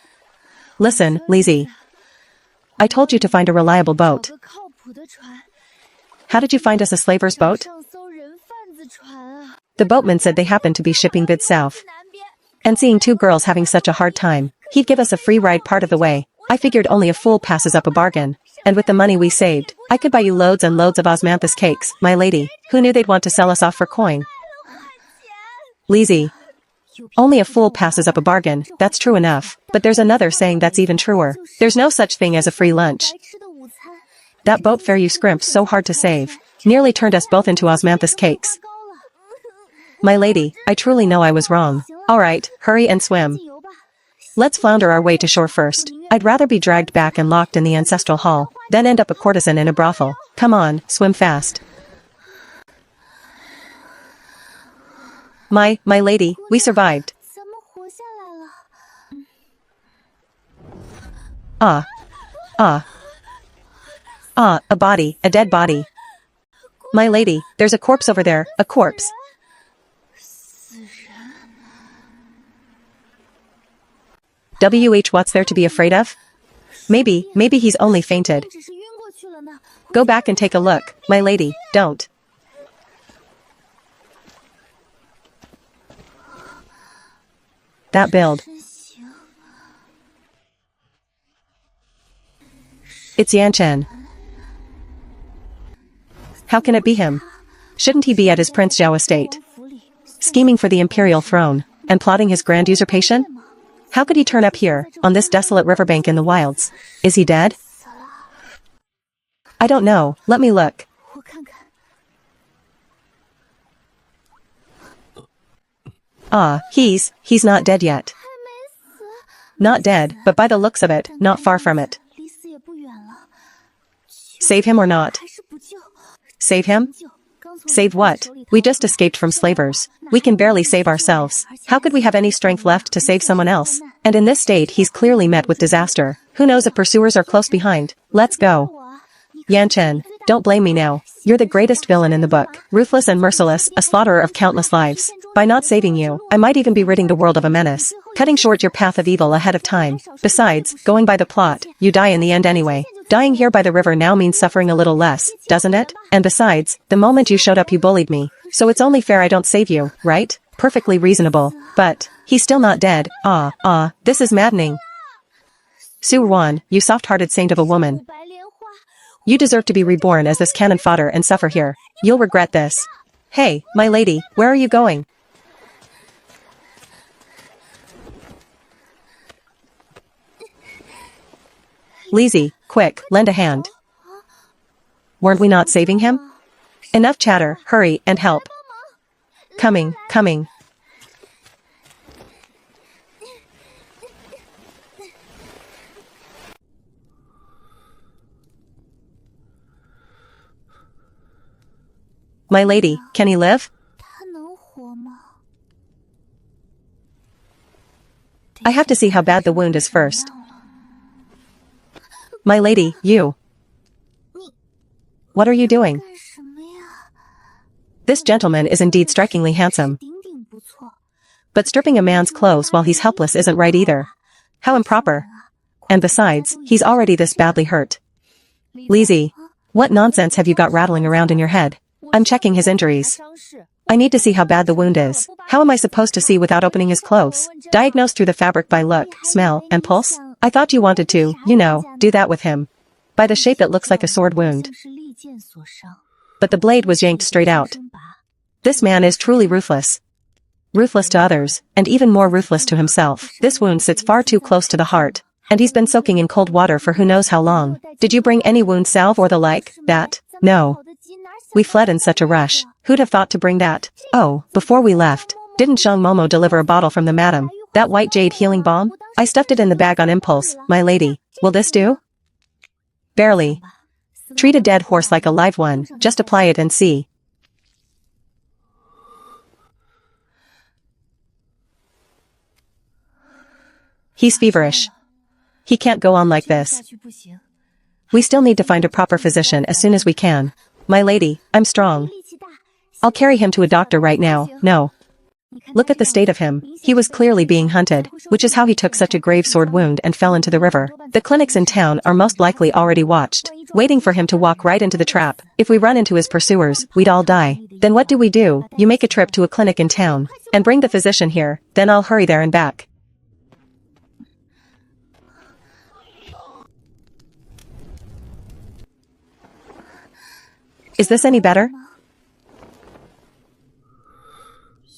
Listen, Lizzie. I told you to find a reliable boat. How did you find us a slaver's boat? The boatman said they happened to be shipping goods south. And seeing two girls having such a hard time, he'd give us a free ride part of the way. I figured only a fool passes up a bargain. And with the money we saved, I could buy you loads and loads of osmanthus cakes, my lady. Who knew they'd want to sell us off for coin? Lizzie. Only a fool passes up a bargain, that's true enough. But there's another saying that's even truer. There's no such thing as a free lunch. That boat fare you scrimped so hard to save nearly turned us both into osmanthus cakes. My lady, I truly know I was wrong. Alright, hurry and swim. Let's flounder our way to shore first. I'd rather be dragged back and locked in the ancestral hall, than end up a courtesan in a brothel. Come on, swim fast. My lady, we survived. A body, a dead body. My lady, there's a corpse over there, a corpse. What's there to be afraid of? Maybe he's only fainted. Go back and take a look, my lady, don't. That build. It's Yan Chen. How can it be him? Shouldn't he be at his Prince Zhao estate? Scheming for the imperial throne, and plotting his grand usurpation? How could he turn up here, on this desolate riverbank in the wilds? Is he dead? I don't know, let me look. He's not dead yet. Not dead, but by the looks of it, not far from it. Save him or not? Save him? Save what? We just escaped from slavers. We can barely save ourselves. How could we have any strength left to save someone else? And in this state he's clearly met with disaster. Who knows if pursuers are close behind? Let's go. Yan Chen, don't blame me now. You're the greatest villain in the book. Ruthless and merciless, a slaughterer of countless lives. By not saving you, I might even be ridding the world of a menace. Cutting short your path of evil ahead of time. Besides, going by the plot, you die in the end anyway. Dying here by the river now means suffering a little less, doesn't it? And besides, the moment you showed up you bullied me. So it's only fair I don't save you, right? Perfectly reasonable. But, he's still not dead. This is maddening. Su Wan, you soft-hearted saint of a woman. You deserve to be reborn as this cannon fodder and suffer here. You'll regret this. Hey, my lady, where are you going? Lizzie, quick, lend a hand. Weren't we not saving him? Enough chatter, hurry, and help. Coming. My lady, can he live? I have to see how bad the wound is first. My lady, you. What are you doing? This gentleman is indeed strikingly handsome. But stripping a man's clothes while he's helpless isn't right either. How improper. And besides, he's already this badly hurt. Lizzie, what nonsense have you got rattling around in your head? I'm checking his injuries. I need to see how bad the wound is. How am I supposed to see without opening his clothes? Diagnose through the fabric by look, smell, and pulse? I thought you wanted to, do that with him. By the shape it looks like a sword wound. But the blade was yanked straight out. This man is truly ruthless. Ruthless to others, and even more ruthless to himself. This wound sits far too close to the heart, and he's been soaking in cold water for who knows how long. Did you bring any wound salve or the like? That? No. We fled in such a rush. Who'd have thought to bring that? Oh, before we left, didn't Zhang Momo deliver a bottle from the madam? That white jade healing balm? I stuffed it in the bag on impulse, my lady. Will this do? Barely. Treat a dead horse like a live one, just apply it and see. He's feverish. He can't go on like this. We still need to find a proper physician as soon as we can. My lady, I'm strong. I'll carry him to a doctor right now. No. Look at the state of him. He was clearly being hunted, which is how he took such a grave sword wound and fell into the river. The clinics in town are most likely already watched, waiting for him to walk right into the trap. If we run into his pursuers, we'd all die. Then what do? You make a trip to a clinic in town, and bring the physician here, then I'll hurry there and back. Is this any better?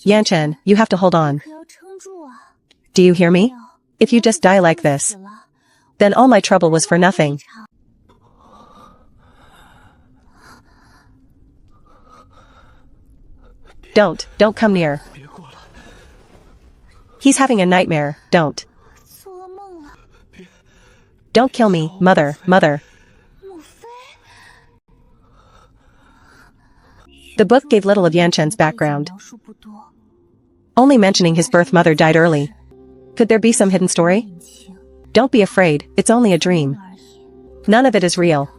Yanchen, you have to hold on. Do you hear me? If you just die like this, then all my trouble was for nothing. Don't come near. He's having a nightmare, don't kill me, mother. The book gave little of Yanchen's background, only mentioning his birth mother died early. Could there be some hidden story? Don't be afraid, it's only a dream. None of it is real.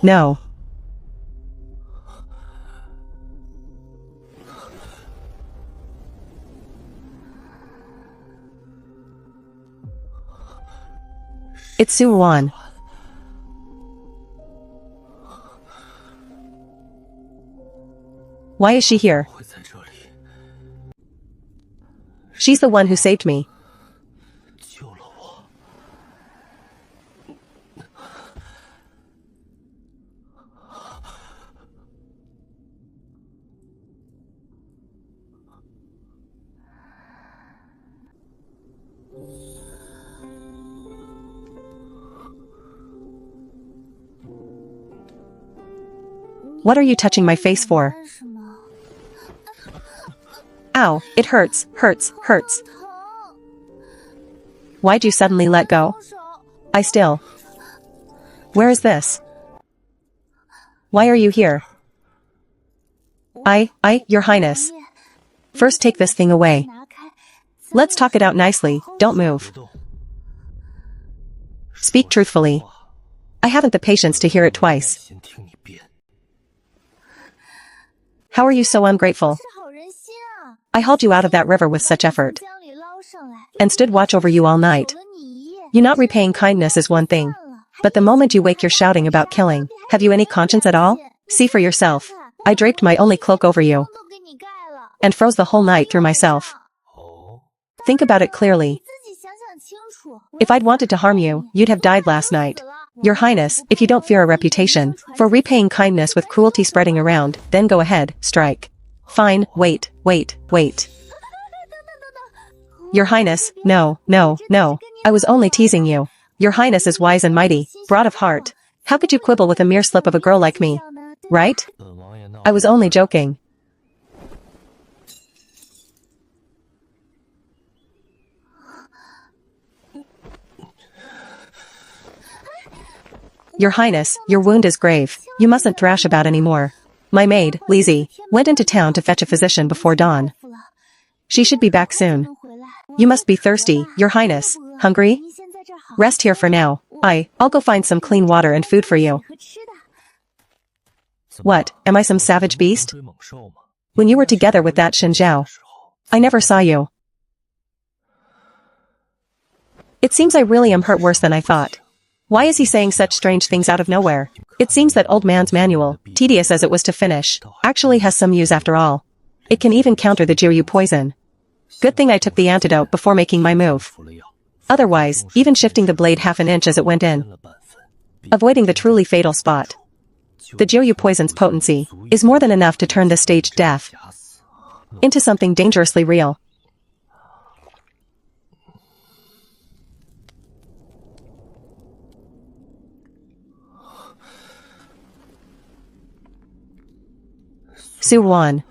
No. It's S1-3. Why is she here? She's the one who saved me. What are you touching my face for? Ow, it hurts. Why'd you suddenly let go? Where is this? Why are you here? Your Highness. First take this thing away. Let's talk it out nicely, don't move. Speak truthfully. I haven't the patience to hear it twice. How are you so ungrateful? I hauled you out of that river with such effort, and stood watch over you all night. You not repaying kindness is one thing, but the moment you wake you're shouting about killing. Have you any conscience at all? See for yourself. I draped my only cloak over you, and froze the whole night through myself. Think about it clearly. If I'd wanted to harm you, you'd have died last night. Your Highness, if you don't fear a reputation for repaying kindness with cruelty spreading around, then go ahead, strike. Fine, wait. Your Highness, no. I was only teasing you. Your Highness is wise and mighty, broad of heart. How could you quibble with a mere slip of a girl like me? Right? I was only joking. Your Highness, your wound is grave. You mustn't thrash about anymore. My maid, Lizzie, went into town to fetch a physician before dawn. She should be back soon. You must be thirsty, Your Highness. Hungry? Rest here for now. I'll go find some clean water and food for you. What, am I some savage beast? When you were together with that Shinjiao, I never saw you. It seems I really am hurt worse than I thought. Why is he saying such strange things out of nowhere? It seems that old man's manual, tedious as it was to finish, actually has some use after all. It can even counter the Jiryu poison. Good thing I took the antidote before making my move. Otherwise, even shifting the blade half an inch as it went in, avoiding the truly fatal spot. The Jiryu poison's potency is more than enough to turn this staged death into something dangerously real. S1.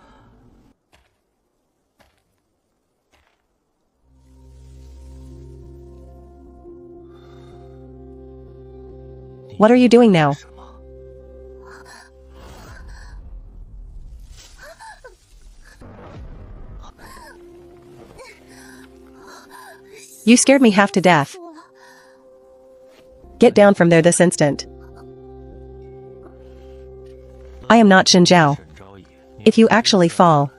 What are you doing now? You scared me half to death. Get down from there this instant. I am not Xinjiao. If you actually fall,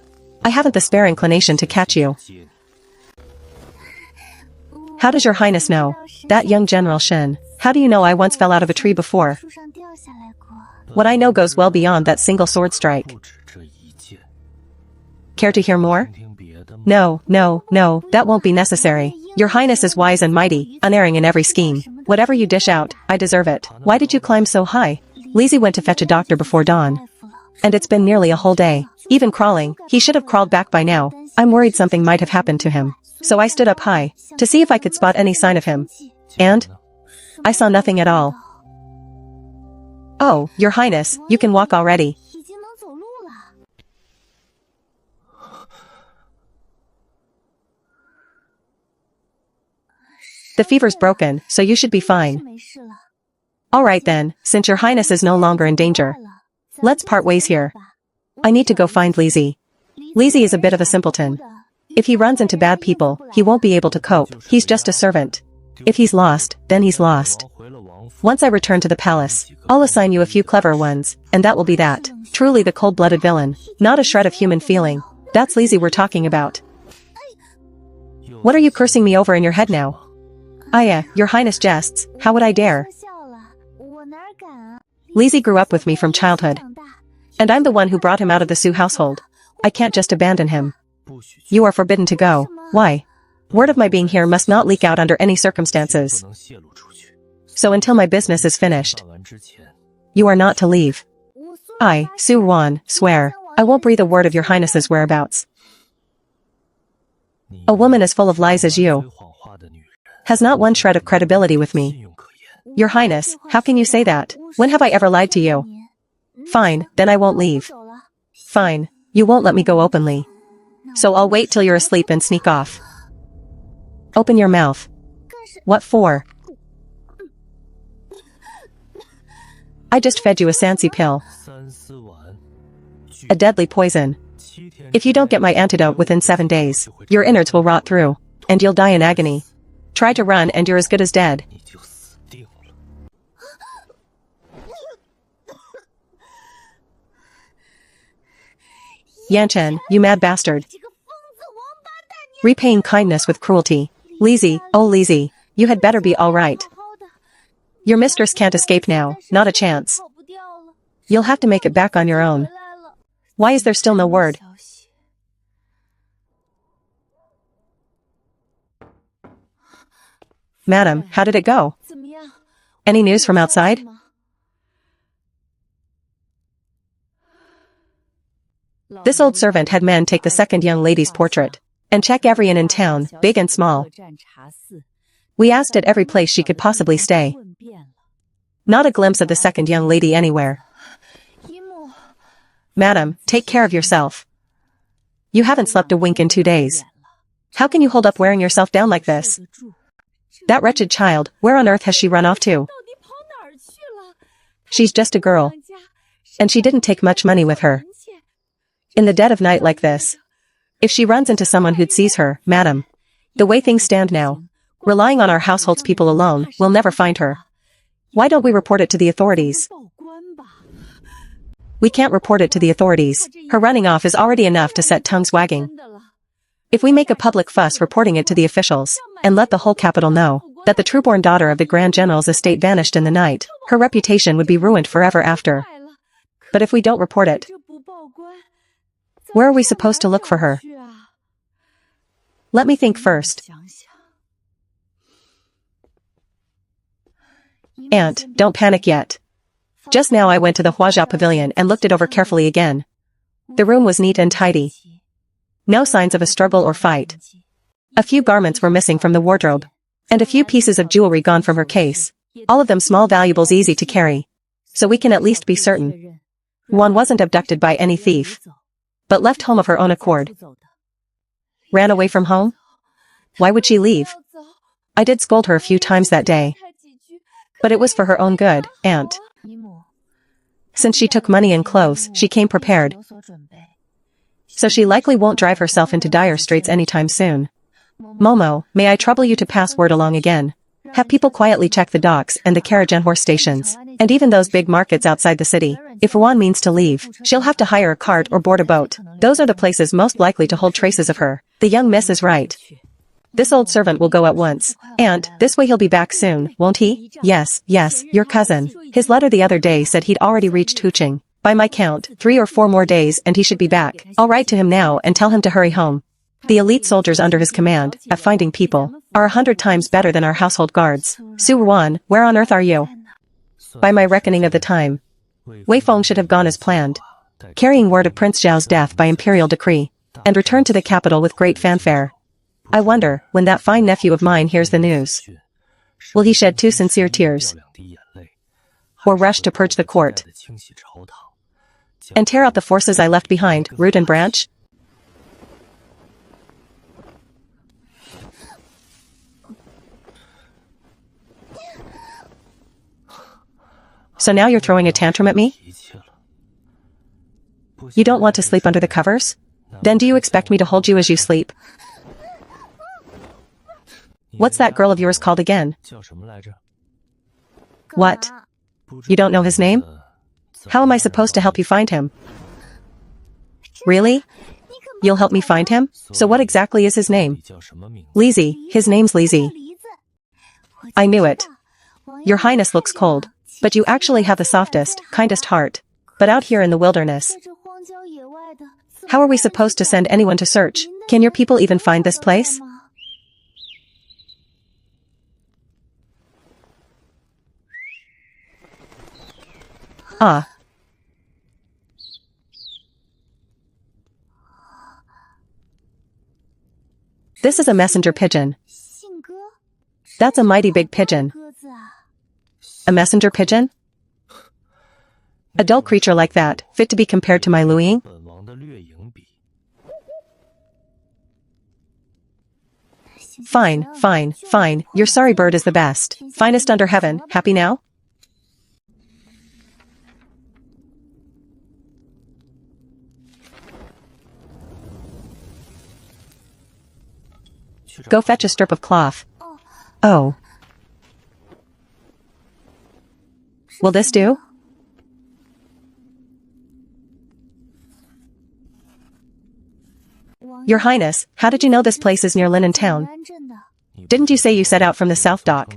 I haven't the spare inclination to catch you. How does your highness know? That young General Shen. How do you know I once fell out of a tree before? What I know goes well beyond that single sword strike. Care to hear more? No, that won't be necessary. Your highness is wise and mighty, unerring in every scheme. Whatever you dish out, I deserve it. Why did you climb so high? Lizzie went to fetch a doctor before dawn. And it's been nearly a whole day. Even crawling, he should have crawled back by now. I'm worried something might have happened to him. So I stood up high, to see if I could spot any sign of him. And? I saw nothing at all. Oh, your highness, you can walk already. The fever's broken, so you should be fine. Alright then, since your highness is no longer in danger. Let's part ways here. I need to go find Lizzie. Lizzie is a bit of a simpleton. If he runs into bad people, he won't be able to cope. He's just a servant. If he's lost, then he's lost. Once I return to the palace, I'll assign you a few clever ones, and that will be that. Truly the cold-blooded villain. Not a shred of human feeling. That's Lizzie we're talking about. What are you cursing me over in your head now? Your highness jests. How would I dare? Lizzie grew up with me from childhood. And I'm the one who brought him out of the Su household. I can't just abandon him. You are forbidden to go. Why? Word of my being here must not leak out under any circumstances. So until my business is finished, you are not to leave. I, Su-1, swear, I won't breathe a word of your highness's whereabouts. A woman as full of lies as you has not one shred of credibility with me. Your highness, how can you say that? When have I ever lied to you? Fine, then I won't leave. Fine, you won't let me go openly. So I'll wait till you're asleep and sneak off. Open your mouth. What for? I just fed you a Sansi pill. A deadly poison. If you don't get my antidote within 7 days, your innards will rot through, and you'll die in agony. Try to run and you're as good as dead. Yanchen, you mad bastard. Repaying kindness with cruelty. Lizzie, oh Lizzie, you had better be alright. Your mistress can't escape now, not a chance. You'll have to make it back on your own. Why is there still no word? Madam, how did it go? Any news from outside? This old servant had men take the second young lady's portrait and check every inn in town, big and small. We asked at every place she could possibly stay. Not a glimpse of the second young lady anywhere. Madam, take care of yourself. You haven't slept a wink in 2 days. How can you hold up wearing yourself down like this? That wretched child, where on earth has she run off to? She's just a girl. And she didn't take much money with her. In the dead of night like this, if she runs into someone who'd seize her, madam, the way things stand now, relying on our household's people alone, we'll never find her. Why don't we report it to the authorities? We can't report it to the authorities. Her running off is already enough to set tongues wagging. If we make a public fuss reporting it to the officials, and let the whole capital know, that the true-born daughter of the Grand General's estate vanished in the night, her reputation would be ruined forever after. But if we don't report it, where are we supposed to look for her? Let me think first. Aunt, don't panic yet. Just now I went to the Huajia Pavilion and looked it over carefully again. The room was neat and tidy. No signs of a struggle or fight. A few garments were missing from the wardrobe. And a few pieces of jewelry gone from her case. All of them small valuables easy to carry. So we can at least be certain. Juan wasn't abducted by any thief. But left home of her own accord. Ran away from home? Why would she leave? I did scold her a few times that day. But it was for her own good, Aunt. Since she took money and clothes, she came prepared. So she likely won't drive herself into dire straits anytime soon. Momo, may I trouble you to pass word along again? Have people quietly check the docks and the carriage and horse stations, and even those big markets outside the city. If Juan means to leave, she'll have to hire a cart or board a boat. Those are the places most likely to hold traces of her. The young miss is right. This old servant will go at once. Aunt, this way he'll be back soon, won't he? Yes, your cousin. His letter the other day said he'd already reached Huqing. By my count, 3 or 4 more days and he should be back. I'll write to him now and tell him to hurry home. The elite soldiers under his command, at finding people, are 100 times better than our household guards. Su Ruan, where on earth are you? By my reckoning of the time, Wei Feng should have gone as planned, carrying word of Prince Zhao's death by imperial decree, and returned to the capital with great fanfare. I wonder, when that fine nephew of mine hears the news, will he shed 2 sincere tears, or rush to purge the court, and tear out the forces I left behind, root and branch? So now you're throwing a tantrum at me? You don't want to sleep under the covers? Then do you expect me to hold you as you sleep? What's that girl of yours called again? What? You don't know his name? How am I supposed to help you find him? Really? You'll help me find him? So what exactly is his name? Lizzie, his name's Lizzie. I knew it. Your Highness looks cold. But you actually have the softest, kindest heart. But out here in the wilderness, how are we supposed to send anyone to search? Can your people even find this place? Ah. This is a messenger pigeon. That's a mighty big pigeon. A messenger pigeon? A dull creature like that, fit to be compared to my Luiying? Fine. Your sorry bird is the best. Finest under heaven, happy now? Go fetch a strip of cloth. Oh. Will this do? Your Highness, how did you know this place is near Linen Town? Didn't you say you set out from the South Dock?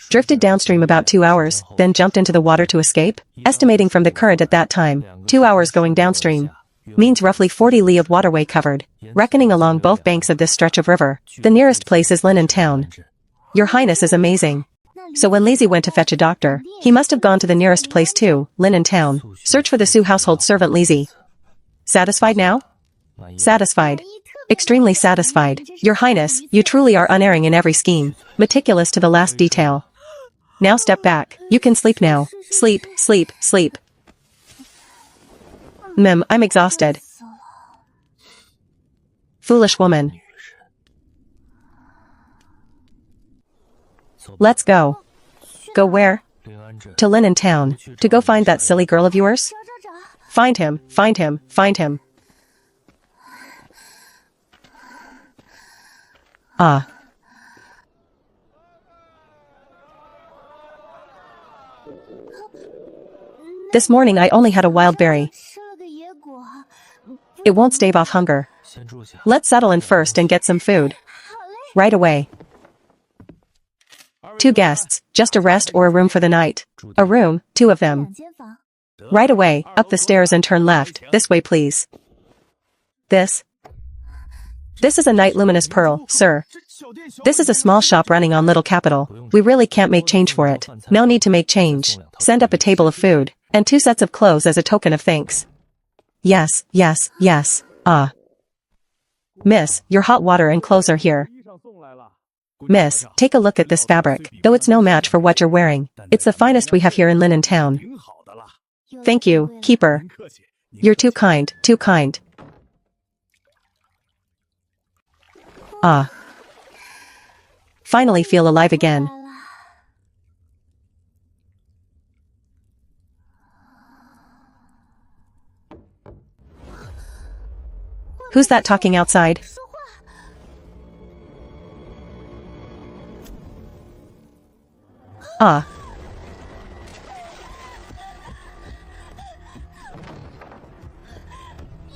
Drifted downstream about 2 hours, then jumped into the water to escape? Estimating from the current at that time, 2 hours going downstream means roughly 40 li of waterway covered, reckoning along both banks of this stretch of river. The nearest place is Linen Town. Your Highness is amazing. So when Lizzie went to fetch a doctor, he must have gone to the nearest place too, Linen Town. Search for the Su household servant Lizzie. Satisfied now? Satisfied. Extremely satisfied. Your Highness, you truly are unerring in every scheme, meticulous to the last detail. Now step back. You can sleep now. Sleep. I'm exhausted. Foolish woman. Let's go. Go where? To Linen Town. To go find that silly girl of yours? Find him. Ah. This morning I only had a wild berry. It won't stave off hunger. Let's settle in first and get some food. Right away. 2 guests, just a rest or a room for the night? A room, 2 of them. Right away, up the stairs and turn left, this way please. This is a night luminous pearl, sir. This is a small shop running on Little Capital. We really can't make change for it. No need to make change. Send up a table of food, and 2 sets of clothes as a token of thanks. Yes, yes, yes, Miss, your hot water and clothes are here. Miss, take a look at this fabric, though it's no match for what you're wearing. It's the finest we have here in Linen Town. Thank you, keeper. You're too kind, too kind. Finally feel alive again. Who's that talking outside?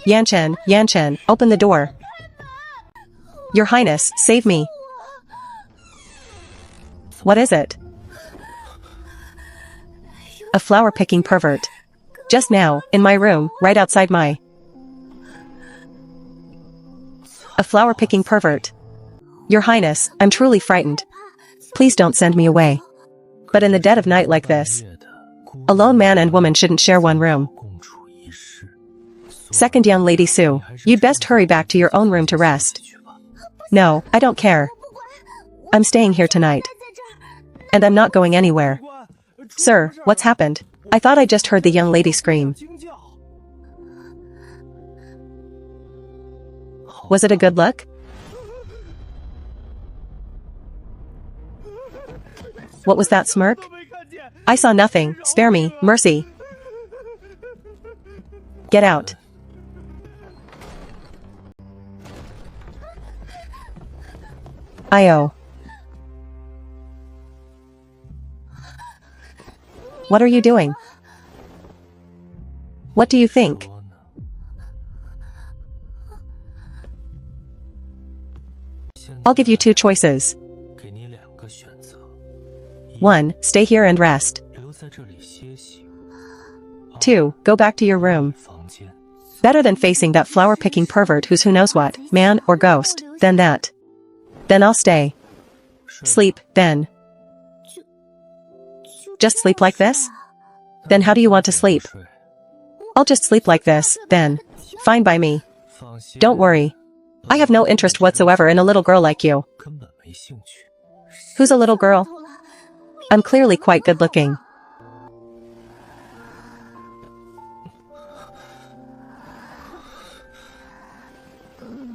Yanchen, open the door. Your Highness, save me. What is it? A flower-picking pervert. Just now, in my room, right outside my... A flower-picking pervert. Your Highness, I'm truly frightened. Please don't send me away. But in the dead of night like this, a lone man and woman shouldn't share one room. Second young lady Sue, you'd best hurry back to your own room to rest. No, I don't care. I'm staying here tonight. And I'm not going anywhere. Sir, what's happened? I thought I just heard the young lady scream. Was it a good look? What was that smirk? I saw nothing, spare me, mercy. Get out. Io. What are you doing? What do you think? I'll give you 2 choices. 1, stay here and rest. 2, go back to your room. Better than facing that flower-picking pervert who's who knows what, man or ghost, than that. Then I'll stay. Sleep, then. Just sleep like this? Then how do you want to sleep? I'll just sleep like this, then. Fine by me. Don't worry. I have no interest whatsoever in a little girl like you. Who's a little girl? I'm clearly quite good-looking.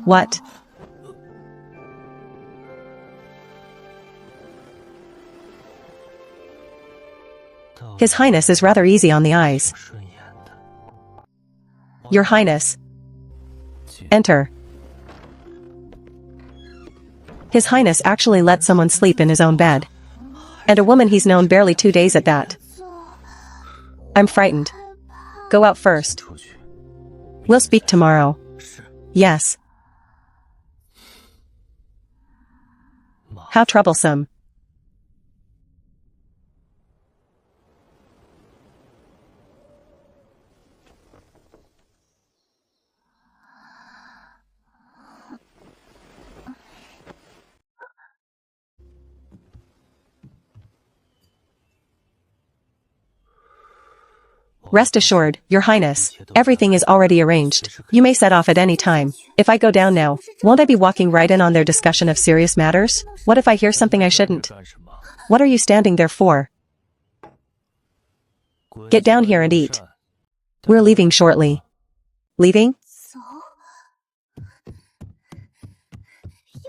What? His Highness is rather easy on the eyes. Your Highness. Enter. His Highness actually let someone sleep in his own bed. And a woman he's known barely 2 days at that. I'm frightened. Go out first. We'll speak tomorrow. Yes. How troublesome. Rest assured, Your Highness, everything is already arranged. You may set off at any time. If I go down now, won't I be walking right in on their discussion of serious matters? What if I hear something I shouldn't? What are you standing there for? Get down here and eat. We're leaving shortly. Leaving?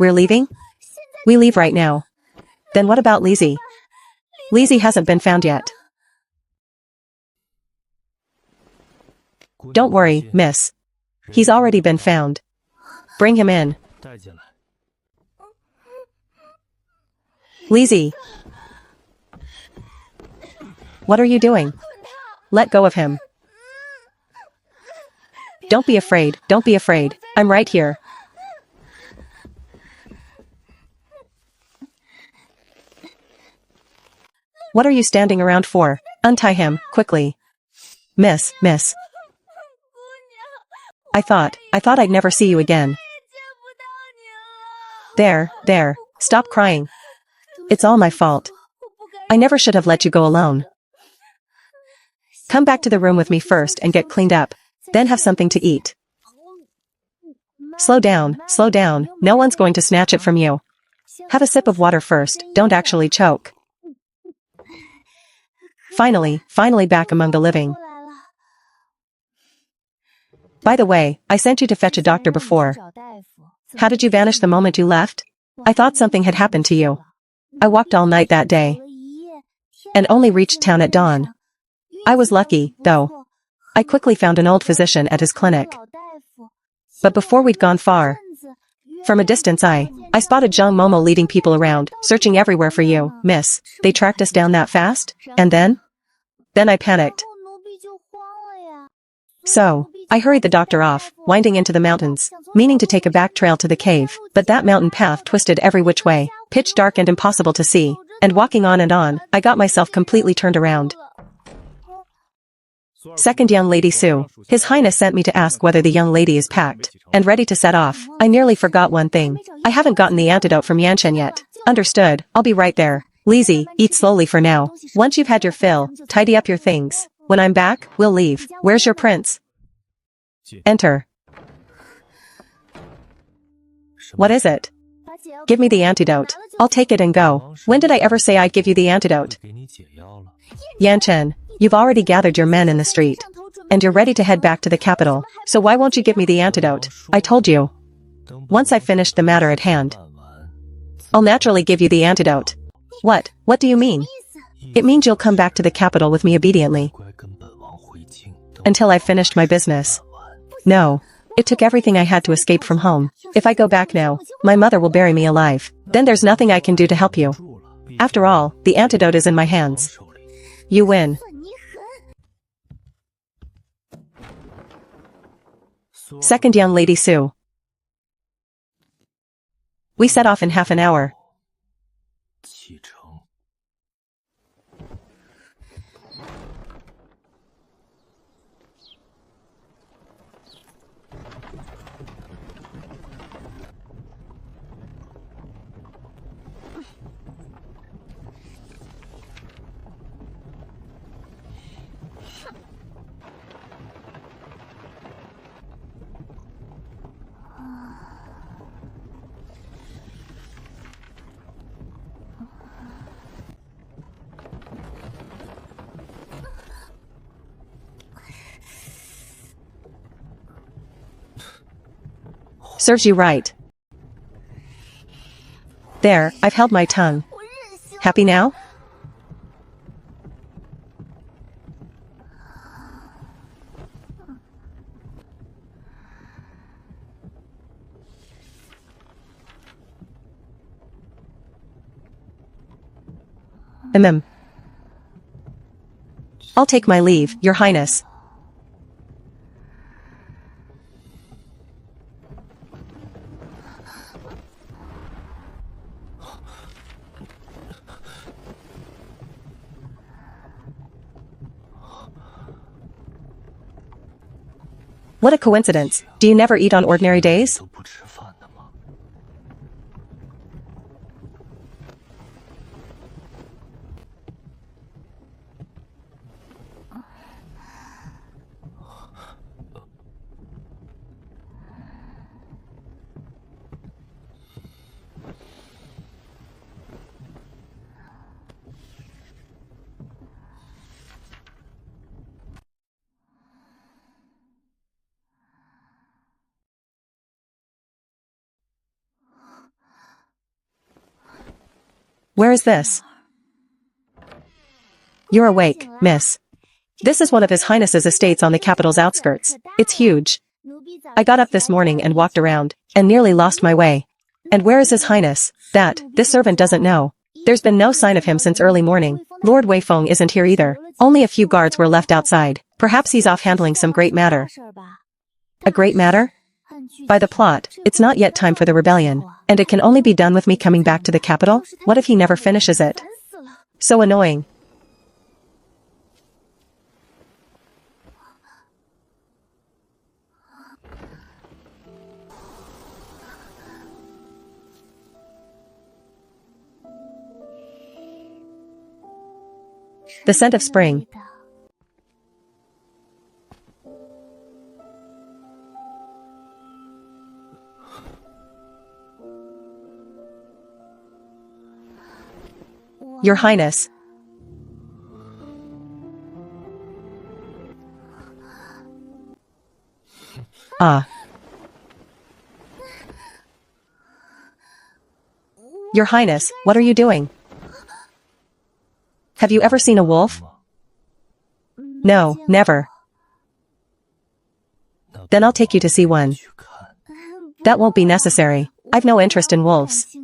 We're leaving? We leave right now. Then what about Lizzie? Lizzie hasn't been found yet. Don't worry, miss. He's already been found. Bring him in. Lizzie. What are you doing? Let go of him. Don't be afraid, don't be afraid. I'm right here. What are you standing around for? Untie him, quickly. Miss. I thought I'd never see you again. There, stop crying. It's all my fault. I never should have let you go alone. Come back to the room with me first and get cleaned up. Then have something to eat. Slow down, no one's going to snatch it from you. Have a sip of water first, don't actually choke. Finally back among the living. By the way, I sent you to fetch a doctor before. How did you vanish the moment you left? I thought something had happened to you. I walked all night that day. And only reached town at dawn. I was lucky, though. I quickly found an old physician at his clinic. But before we'd gone far, from a distance I spotted Zhang Momo leading people around, searching everywhere for you, miss. They tracked us down that fast? And then? Then I panicked. So, I hurried the doctor off, winding into the mountains, meaning to take a back trail to the cave, but that mountain path twisted every which way, pitch dark and impossible to see, and walking on and on, I got myself completely turned around. Second young lady Sue. His Highness sent me to ask whether the young lady is packed and ready to set off. I nearly forgot one thing. I haven't gotten the antidote from Yanchen yet. Understood, I'll be right there. Lizzie, eat slowly for now. Once you've had your fill, tidy up your things. When I'm back, we'll leave. Where's your prince? Enter. What is it? Give me the antidote. I'll take it and go. When did I ever say I'd give you the antidote? Yanchen, you've already gathered your men in the street. And you're ready to head back to the capital. So why won't you give me the antidote? I told you. Once I've finished the matter at hand, I'll naturally give you the antidote. What do you mean? It means you'll come back to the capital with me obediently. Until I've finished my business. No. It took everything I had to escape from home. If I go back now, my mother will bury me alive. Then there's nothing I can do to help you. After all, the antidote is in my hands. You win. Second young lady Sue. We set off in half an hour. Serves you right. There, I've held my tongue. Happy now? I'll take my leave, Your Highness. What a coincidence. Do you never eat on ordinary days? Where is this? You're awake, miss. This is one of His Highness's estates on the capital's outskirts. It's huge. I got up this morning and walked around, and nearly lost my way. And where is His Highness? This servant doesn't know. There's been no sign of him since early morning. Lord Weifeng isn't here either. Only a few guards were left outside. Perhaps he's off handling some great matter. A great matter? By the plot, it's not yet time for the rebellion, and it can only be done with me coming back to the capital? What if he never finishes it? So annoying. The scent of spring. Your Highness. Ah. Your Highness, what are you doing? Have you ever seen a wolf? No, never. Then I'll take you to see one. That won't be necessary. I've no interest in wolves.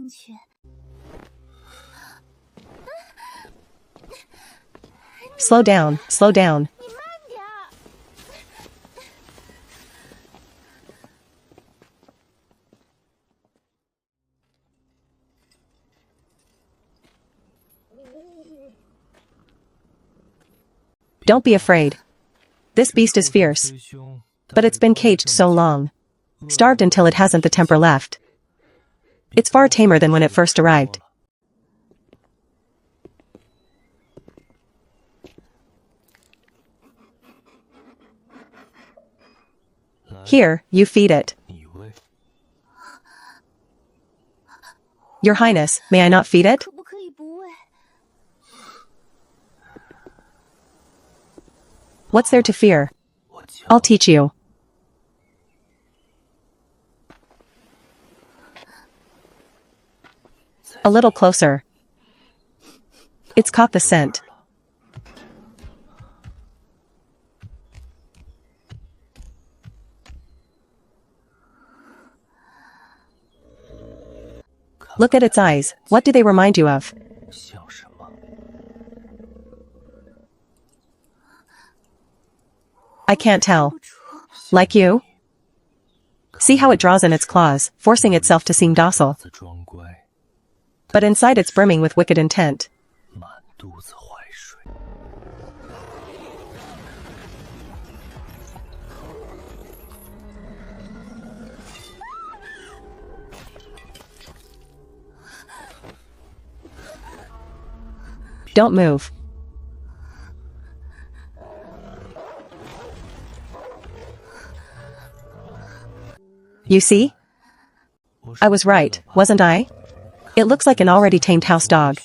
Slow down, slow down. Don't be afraid. This beast is fierce. But it's been caged so long. Starved until it hasn't the temper left. It's far tamer than when it first arrived. Here, you feed it. Your Highness, may I not feed it? What's there to fear? I'll teach you. A little closer. It's caught the scent. Look at its eyes. What do they remind you of? I can't tell. Like you? See how it draws in its claws, forcing itself to seem docile. But inside it's brimming with wicked intent. Don't move. You see? I was right, wasn't I? It looks like an already tamed house dog.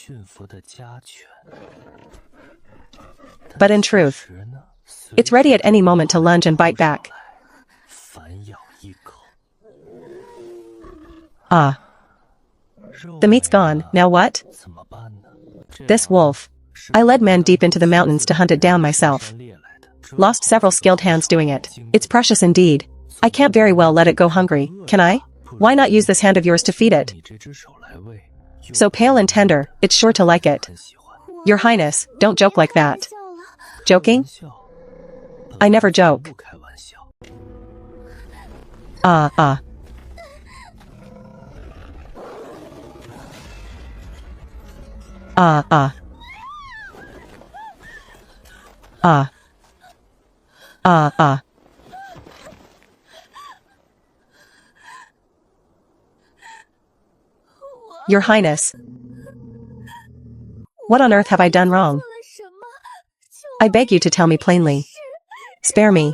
But in truth, it's ready at any moment to lunge and bite back. Ah. The meat's gone, now what? This wolf. I led men deep into the mountains to hunt it down myself. Lost several skilled hands doing it. It's precious indeed. I can't very well let it go hungry, can I? Why not use this hand of yours to feed it? So pale and tender, it's sure to like it. Your Highness, don't joke like that. Joking? I never joke. Ah. Your Highness. What on earth have I done wrong? I beg you to tell me plainly. Spare me.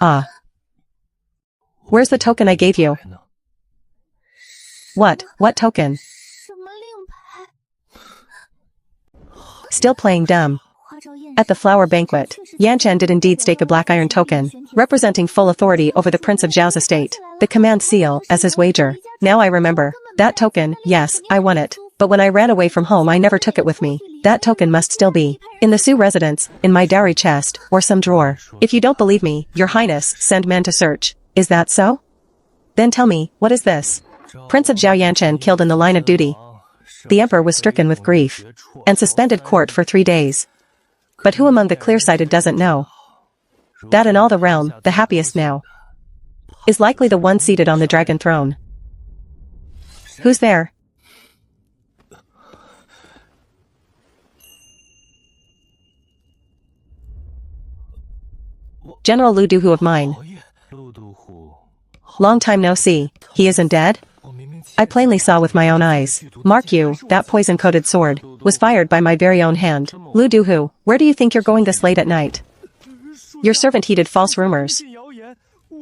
Ah. Where's the token I gave you? What token? Still playing dumb. At the flower banquet, Yanchen did indeed stake a black iron token, representing full authority over the Prince of Zhao's estate, the command seal, as his wager. Now I remember. That token, yes, I won it. But when I ran away from home I never took it with me. That token must still be in the Su residence, in my dowry chest, or some drawer. If you don't believe me, Your Highness, send men to search. Is that so? Then tell me, what is this? Prince of Zhao Yanchen killed in the line of duty. The emperor was stricken with grief and suspended court for 3 days. But who among the clear-sighted doesn't know that in all the realm, the happiest now is likely the one seated on the dragon throne? Who's there? General Lu Duhu of mine. Long time no see. He isn't dead? I plainly saw with my own eyes. Mark you, that poison-coated sword was fired by my very own hand. Lu Duhu, where do you think you're going this late at night? Your servant heeded false rumors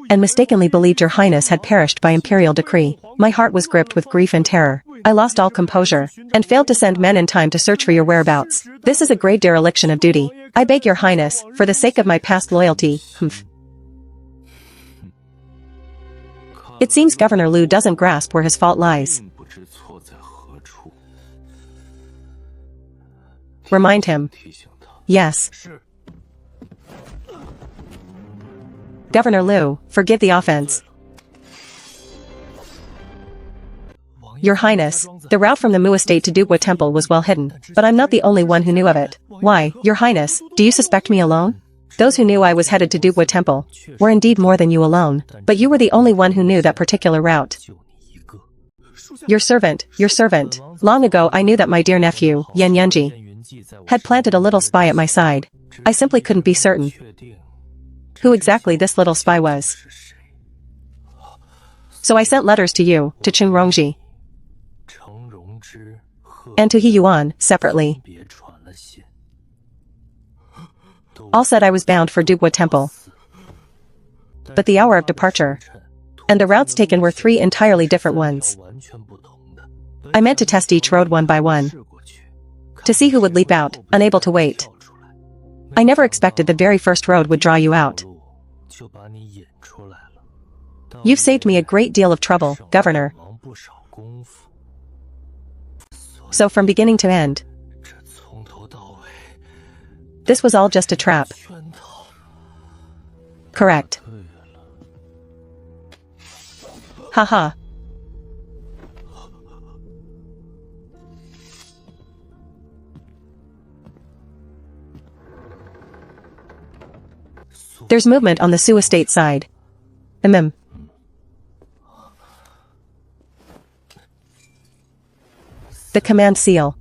and mistakenly believed your highness had perished by imperial decree. My heart was gripped with grief and terror. I lost all composure and failed to send men in time to search for your whereabouts. This is a grave dereliction of duty. I beg your highness, for the sake of my past loyalty, It seems Governor Lu doesn't grasp where his fault lies. Remind him. Yes. Governor Lu, forgive the offense. Your Highness, the route from the Mu estate to Dugwa Temple was well hidden, but I'm not the only one who knew of it. Why, Your Highness, do you suspect me alone? Those who knew I was headed to Dugwa Temple were indeed more than you alone, but you were the only one who knew that particular route. Your servant. Long ago I knew that my dear nephew, Yan Yanji, had planted a little spy at my side. I simply couldn't be certain who exactly this little spy was. So I sent letters to you, to Cheng Rongji, and to He Yuan, separately. All said I was bound for Dugwa Temple. But the hour of departure and the routes taken were three entirely different ones. I meant to test each road one by one, to see who would leap out, unable to wait. I never expected the very first road would draw you out. You've saved me a great deal of trouble, Governor. So from beginning to end, this was all just a trap. Correct. Haha. There's movement on the Su estate side. The command seal.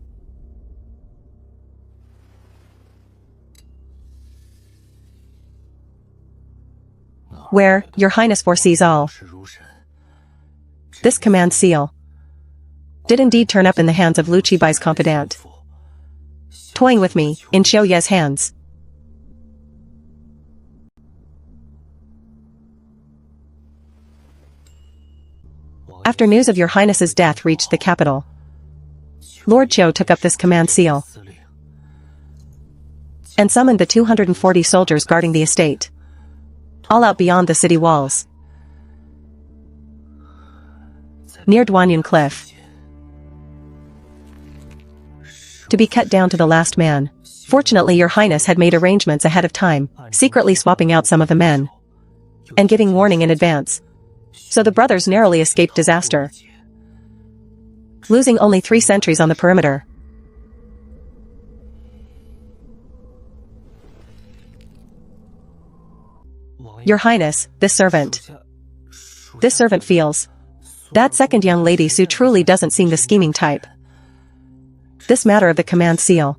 Where, Your Highness foresees all. This command seal did indeed turn up in the hands of Lu Qibai's confidant, toying with me, in Xiao Ye's hands. After news of Your Highness's death reached the capital, Lord Qiu took up this command seal and summoned the 240 soldiers guarding the estate, all out beyond the city walls, near Duanyun Cliff, to be cut down to the last man. Fortunately, Your Highness had made arrangements ahead of time, secretly swapping out some of the men and giving warning in advance. So the brothers narrowly escaped disaster, losing only 3 sentries on the perimeter. Your Highness, this servant feels. That second young lady Su truly doesn't seem the scheming type. This matter of the command seal,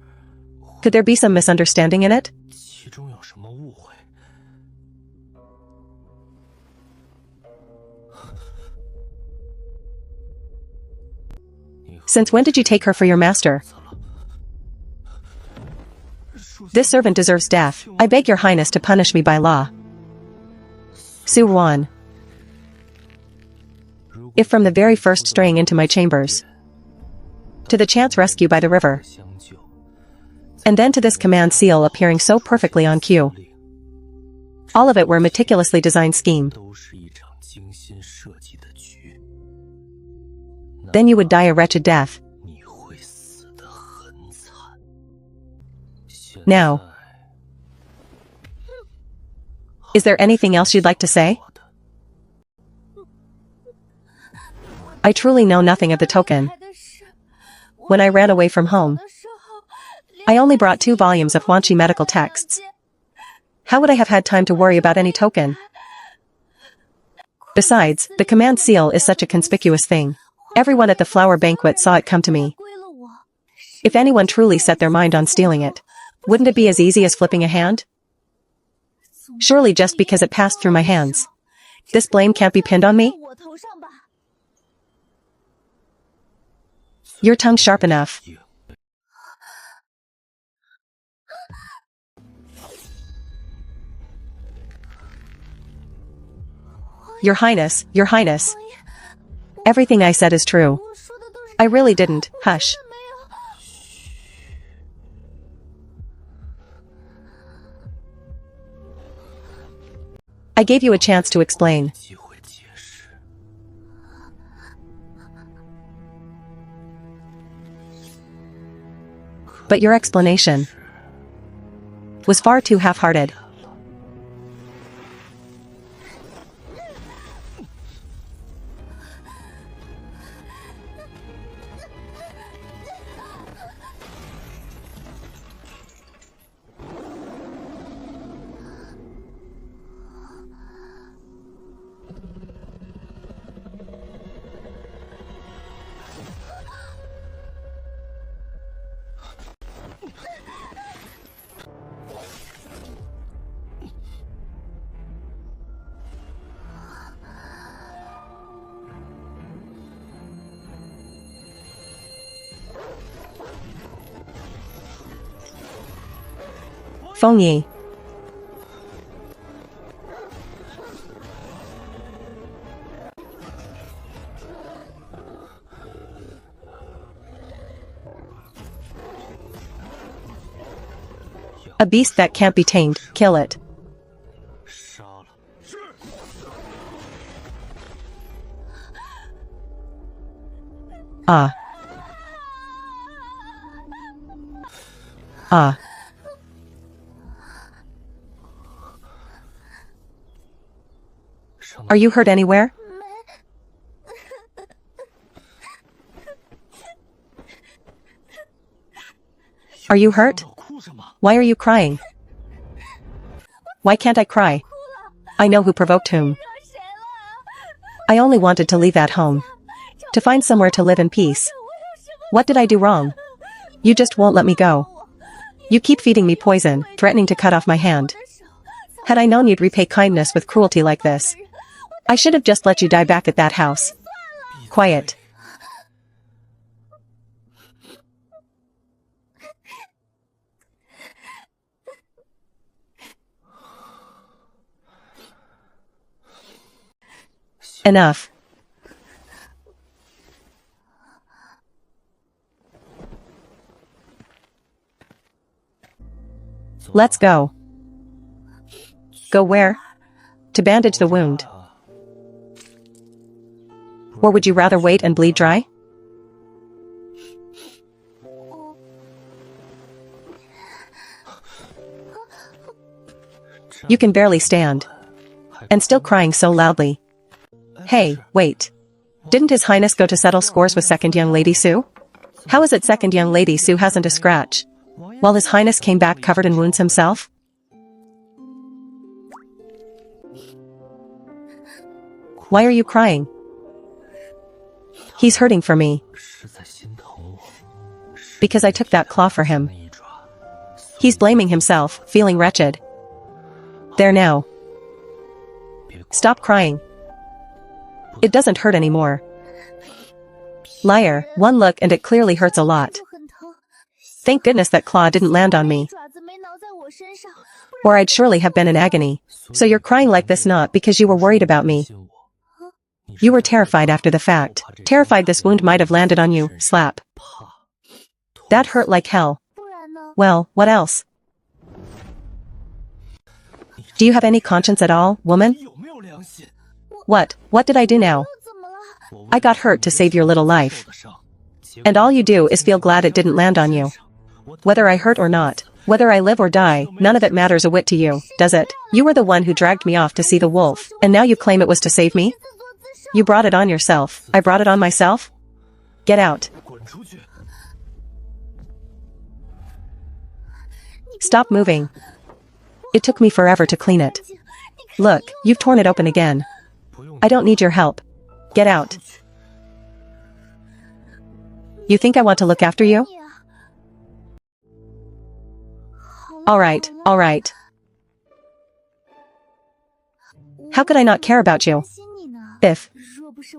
could there be some misunderstanding in it? Since when did you take her for your master? This servant deserves death. I beg Your Highness to punish me by law. Su Wan. If from the very first straying into my chambers, to the chance rescue by the river, and then to this command seal appearing so perfectly on cue, all of it were a meticulously designed scheme, then you would die a wretched death. Now, is there anything else you'd like to say? I truly know nothing of the token. When I ran away from home, I only brought 2 volumes of Huanqi medical texts. How would I have had time to worry about any token? Besides, the command seal is such a conspicuous thing. Everyone at the flower banquet saw it come to me. If anyone truly set their mind on stealing it, wouldn't it be as easy as flipping a hand? Surely just because it passed through my hands, this blame can't be pinned on me? Your tongue's sharp enough. Your Highness, Your Highness. Everything I said is true. I really didn't. Hush. I gave you a chance to explain. But your explanation was far too half-hearted. Feng Yi. A beast that can't be tamed, kill it. Ah. Ah. Are you hurt anywhere? Are you hurt? Why are you crying? Why can't I cry? I know who provoked whom. I only wanted to leave that home. To find somewhere to live in peace. What did I do wrong? You just won't let me go. You keep feeding me poison, threatening to cut off my hand. Had I known you'd repay kindness with cruelty like this, I should have just let you die back at that house. Quiet. Enough. Let's go. Go where? To bandage the wound. Or would you rather wait and bleed dry? You can barely stand. And still crying so loudly. Hey, wait. Didn't His Highness go to settle scores with second young Lady Sue? How is it second young Lady Sue hasn't a scratch, while His Highness came back covered in wounds himself? Why are you crying? He's hurting for me. Because I took that claw for him. He's blaming himself, feeling wretched. There now. Stop crying. It doesn't hurt anymore. Liar, one look and it clearly hurts a lot. Thank goodness that claw didn't land on me. Or I'd surely have been in agony. So you're crying like this not because you were worried about me. You were terrified after the fact. Terrified this wound might have landed on you. Slap. That hurt like hell. Well, what else? Do you have any conscience at all, woman? What did I do now? I got hurt to save your little life. And all you do is feel glad it didn't land on you. Whether I hurt or not, whether I live or die, none of it matters a whit to you, does it? You were the one who dragged me off to see the wolf, and now you claim it was to save me? You brought it on yourself. I brought it on myself? Get out. Stop moving. It took me forever to clean it. Look, you've torn it open again. I don't need your help. Get out. You think I want to look after you? All right, all right. How could I not care about you? If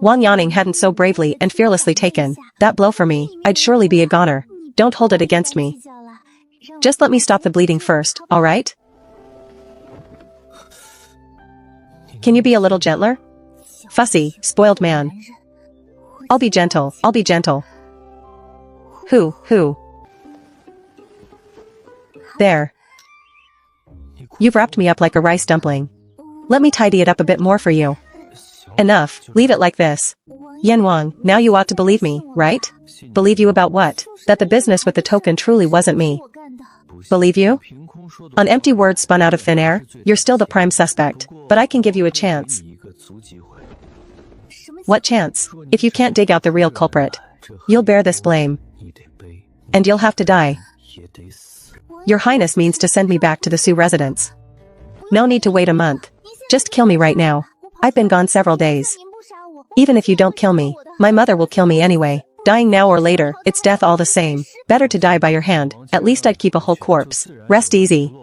Wang Yaning hadn't so bravely and fearlessly taken that blow for me, I'd surely be a goner. Don't hold it against me. Just let me stop the bleeding first, alright? Can you be a little gentler? Fussy, spoiled man. I'll be gentle, I'll be gentle. Who? There. You've wrapped me up like a rice dumpling. Let me tidy it up a bit more for you. Enough, leave it like this. Yan Wang, now you ought to believe me, right? Believe you about what? That the business with the token truly wasn't me. Believe you? On empty words spun out of thin air, you're still the prime suspect, but I can give you a chance. What chance? If you can't dig out the real culprit, you'll bear this blame. And you'll have to die. Your Highness means to send me back to the Sioux residence. No need to wait a month. Just kill me right now. I've been gone several days. Even if you don't kill me, my mother will kill me anyway. Dying now or later, it's death all the same. Better to die by your hand, at least I'd keep a whole corpse. Rest easy.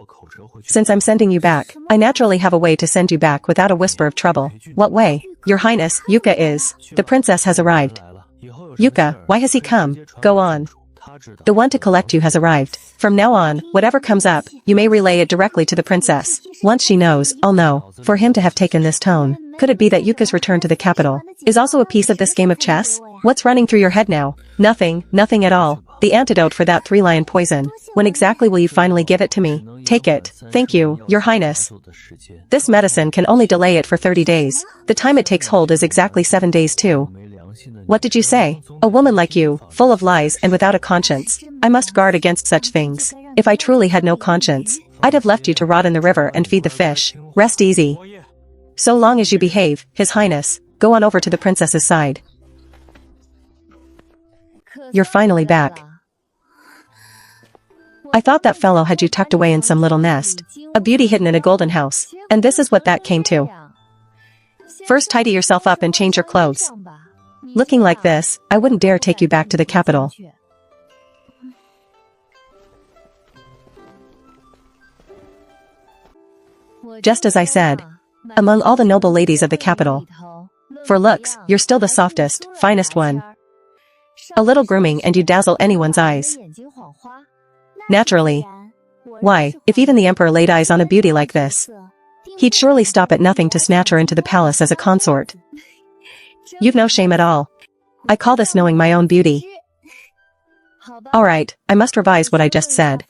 Since I'm sending you back, I naturally have a way to send you back without a whisper of trouble. What way? Your Highness, Yuka is. The princess has arrived. Yuka, why has he come? Go on. The one to collect you has arrived. From now on, whatever comes up, you may relay it directly to the princess. Once she knows, I'll know. For him to have taken this tone, could it be that Yuka's return to the capital is also a piece of this game of chess? What's running through your head now? Nothing at all. The antidote for that 3-lion poison. When exactly will you finally give it to me? Take it. Thank you, Your Highness. This medicine can only delay it for 30 days. The time it takes hold is exactly 7 days too. What did you say? A woman like you, full of lies and without a conscience. I must guard against such things. If I truly had no conscience, I'd have left you to rot in the river and feed the fish. Rest easy. So long as you behave, His Highness, go on over to the princess's side. You're finally back. I thought that fellow had you tucked away in some little nest. A beauty hidden in a golden house. And this is what that came to. First tidy yourself up and change your clothes. Looking like this, I wouldn't dare take you back to the capital. Just as I said. Among all the noble ladies of the capital. For looks, you're still the softest, finest one. A little grooming and you dazzle anyone's eyes. Naturally. Why, if even the emperor laid eyes on a beauty like this, he'd surely stop at nothing to snatch her into the palace as a consort. You've no shame at all. I call this knowing my own beauty. Alright, I must revise what I just said.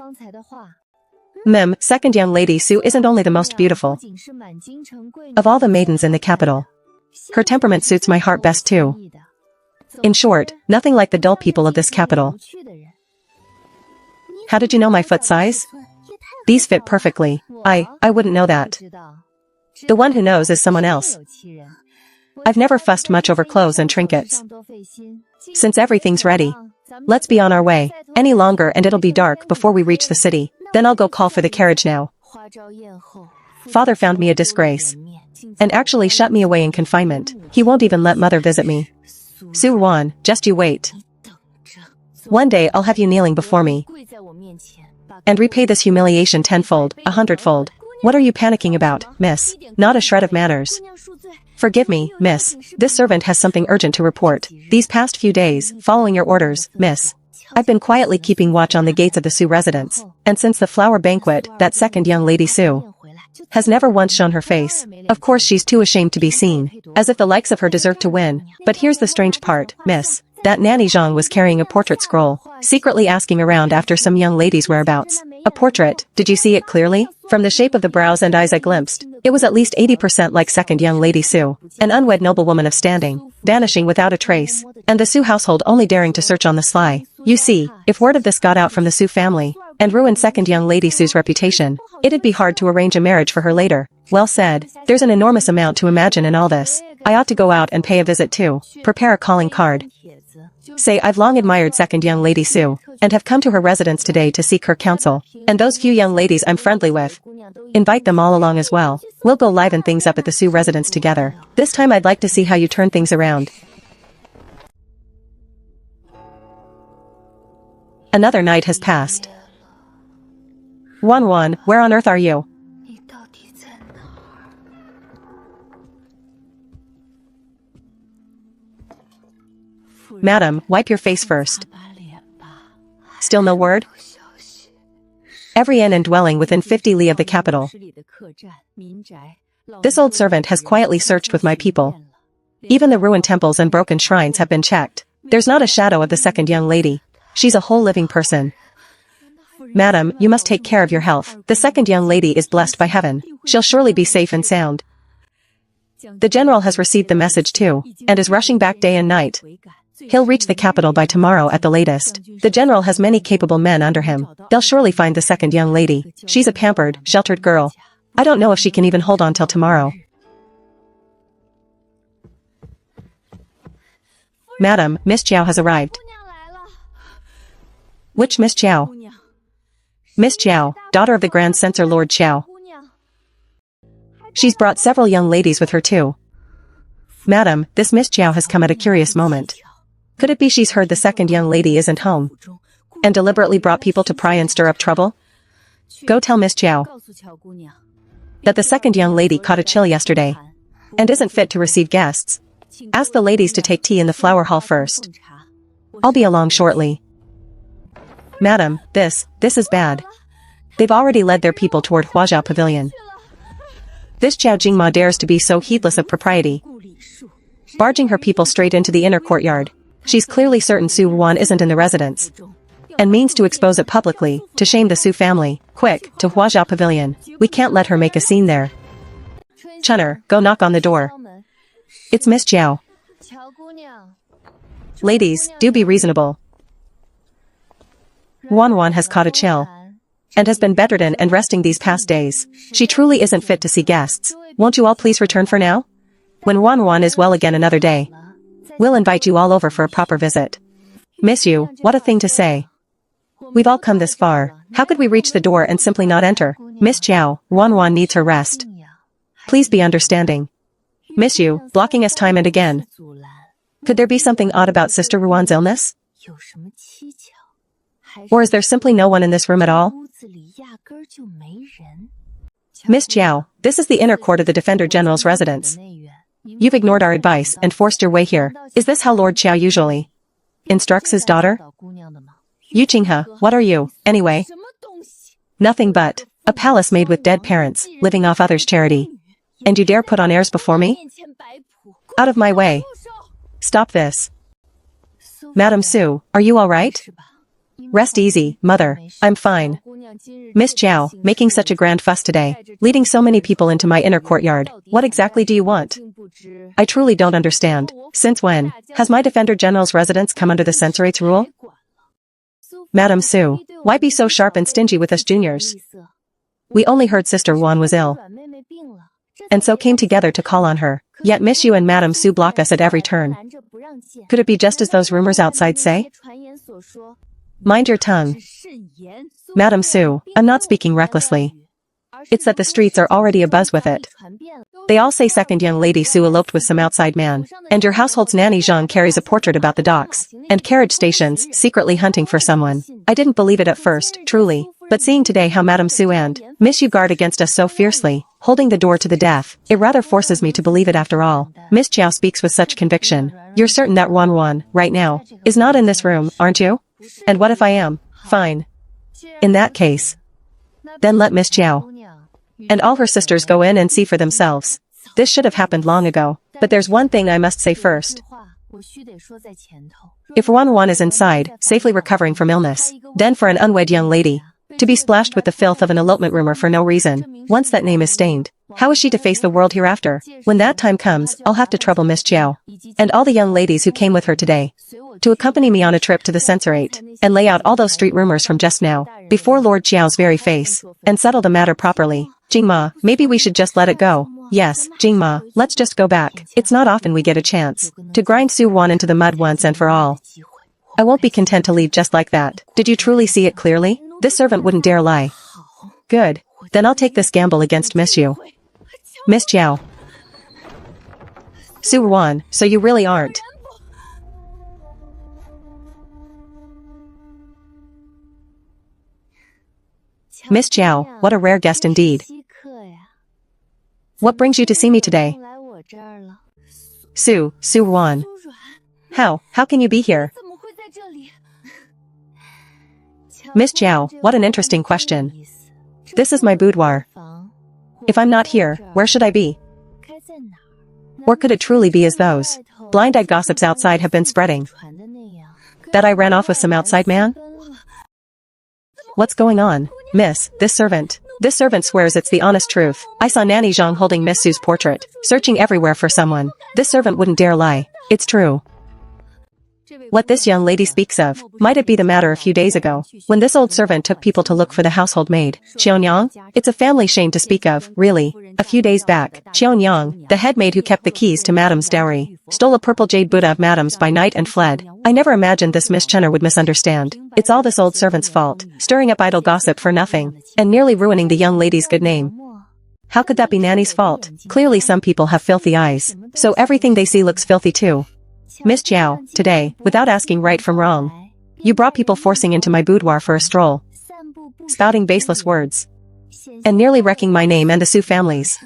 Second young lady Sue isn't only the most beautiful of all the maidens in the capital. Her temperament suits my heart best too. In short, nothing like the dull people of this capital. How did you know my foot size? These fit perfectly. I wouldn't know that. The one who knows is someone else. I've never fussed much over clothes and trinkets. Since everything's ready, let's be on our way. Any longer and it'll be dark before we reach the city. Then I'll go call for the carriage now. Father found me a disgrace. And actually shut me away in confinement. He won't even let mother visit me. Su Wan, just you wait. One day I'll have you kneeling before me. And repay this humiliation 10-fold, 100-fold. What are you panicking about, miss? Not a shred of manners. Forgive me, miss. This servant has something urgent to report. These past few days, following your orders, miss, I've been quietly keeping watch on the gates of the Sioux residence. And since the flower banquet, that second young lady Sue has never once shown her face. Of course she's too ashamed to be seen. As if the likes of her deserve to win. But here's the strange part, miss. That nanny Zhang was carrying a portrait scroll, secretly asking around after some young lady's whereabouts. A portrait, did you see it clearly? From the shape of the brows and eyes I glimpsed, it was at least 80% like second young lady Sue, an unwed noblewoman of standing, vanishing without a trace, and the Sue household only daring to search on the sly. You see, if word of this got out from the Sue family, and ruined second young lady Sue's reputation, it'd be hard to arrange a marriage for her later. Well said, there's an enormous amount to imagine in all this. I ought to go out and pay a visit too. Prepare a calling card. Say I've long admired second young lady Sue, and have come to her residence today to seek her counsel, and those few young ladies I'm friendly with. Invite them all along as well. We'll go liven things up at the Sue residence together. This time I'd like to see how you turn things around. Another night has passed. Wan, where on earth are you? Madam, wipe your face first. Still no word? Every inn and dwelling within 50 li of the capital. This old servant has quietly searched with my people. Even the ruined temples and broken shrines have been checked. There's not a shadow of the second young lady. She's a whole living person. Madam, you must take care of your health. The second young lady is blessed by heaven. She'll surely be safe and sound. The general has received the message too, and is rushing back day and night. He'll reach the capital by tomorrow at the latest. The general has many capable men under him. They'll surely find the second young lady. She's a pampered, sheltered girl. I don't know if she can even hold on till tomorrow. Madam, Miss Jiao has arrived. Which Miss Jiao? Miss Jiao, daughter of the Grand Censor Lord Xiao. She's brought several young ladies with her too. Madam, this Miss Jiao has come at a curious moment. Could it be she's heard the second young lady isn't home, and deliberately brought people to pry and stir up trouble? Go tell Miss Jiao that the second young lady caught a chill yesterday, and isn't fit to receive guests. Ask the ladies to take tea in the flower hall first. I'll be along shortly. Madam, this is bad. They've already led their people toward Huajiao Pavilion. This Zhao Jingma dares to be so heedless of propriety, barging her people straight into the inner courtyard. She's clearly certain Su Wan isn't in the residence, and means to expose it publicly, to shame the Su family. Quick, to Huajiao Pavilion. We can't let her make a scene there. Chunner, go knock on the door. It's Miss Jiao. Ladies, do be reasonable. Wan has caught a chill, and has been bedridden and resting these past days. She truly isn't fit to see guests. Won't you all please return for now? When Wan is well again another day, we'll invite you all over for a proper visit. Miss you, what a thing to say. We've all come this far. How could we reach the door and simply not enter? Miss Jiao, Wan needs her rest. Please be understanding. Miss you, blocking us time and again. Could there be something odd about Sister Ruan's illness? Or is there simply no one in this room at all? Miss Jiao, this is the inner court of the Defender General's residence. You've ignored our advice and forced your way here. Is this how Lord Xiao usually instructs his daughter? Yu Qinghe, what are you, anyway? Nothing but a palace made with dead parents, living off others' charity. And you dare put on airs before me? Out of my way. Stop this. Madam Su, are you all right? Rest easy, mother. I'm fine. Miss Jiao, making such a grand fuss today, leading so many people into my inner courtyard. What exactly do you want? I truly don't understand. Since when has my Defender General's residence come under the censorate's rule? Madam Su, why be so sharp and stingy with us juniors? We only heard Sister Wan was ill, and so came together to call on her. Yet Miss Yu and Madam Su block us at every turn. Could it be just as those rumors outside say? Mind your tongue. Madam Su, I'm not speaking recklessly. It's that the streets are already abuzz with it. They all say second young lady Su eloped with some outside man, and your household's nanny Zhang carries a portrait about the docks and carriage stations, secretly hunting for someone. I didn't believe it at first, truly, but seeing today how Madam Su and Miss Yu guard against us so fiercely, holding the door to the death, it rather forces me to believe it after all. Miss Jiao speaks with such conviction. You're certain that Wan, right now, is not in this room, aren't you? And what if I am? Fine. In that case, then let Miss Jiao and all her sisters go in and see for themselves. This should have happened long ago. But there's one thing I must say first. If Wan is inside, safely recovering from illness, then for an unwed young lady to be splashed with the filth of an elopement rumor for no reason, once that name is stained, how is she to face the world hereafter? When that time comes, I'll have to trouble Miss Jiao and all the young ladies who came with her today to accompany me on a trip to the censorate and lay out all those street rumors from just now before Lord Xiao's very face and settle the matter properly. Jingma, maybe we should just let it go. Yes, Jingma, let's just go back. It's not often we get a chance to grind Su Wan into the mud once and for all. I won't be content to leave just like that. Did you truly see it clearly? This servant wouldn't dare lie. Good. Then I'll take this gamble against Miss Yu. Miss Jiao. Su Wan, so you really aren't. Miss Jiao, what a rare guest indeed. What brings you to see me today? Su Wan. How can you be here? Miss Jiao, what an interesting question. This is my boudoir. If I'm not here, where should I be? Or could it truly be as those blind-eyed gossips outside have been spreading? That I ran off with some outside man? What's going on? Miss, this servant swears it's the honest truth. I saw Nanny Zhang holding Miss Su's portrait, searching everywhere for someone. This servant wouldn't dare lie. It's true. What this young lady speaks of, might it be the matter a few days ago, when this old servant took people to look for the household maid, Xiaonyang? It's a family shame to speak of, really. A few days back, Xiaonyang, the head maid who kept the keys to Madame's dowry, stole a purple jade Buddha of Madame's by night and fled. I never imagined this Miss Chenner would misunderstand. It's all this old servant's fault, stirring up idle gossip for nothing, and nearly ruining the young lady's good name. How could that be Nanny's fault? Clearly some people have filthy eyes, so everything they see looks filthy too. Miss Jiao, today, without asking right from wrong, you brought people forcing into my boudoir for a stroll, spouting baseless words, and nearly wrecking my name and the Su family's.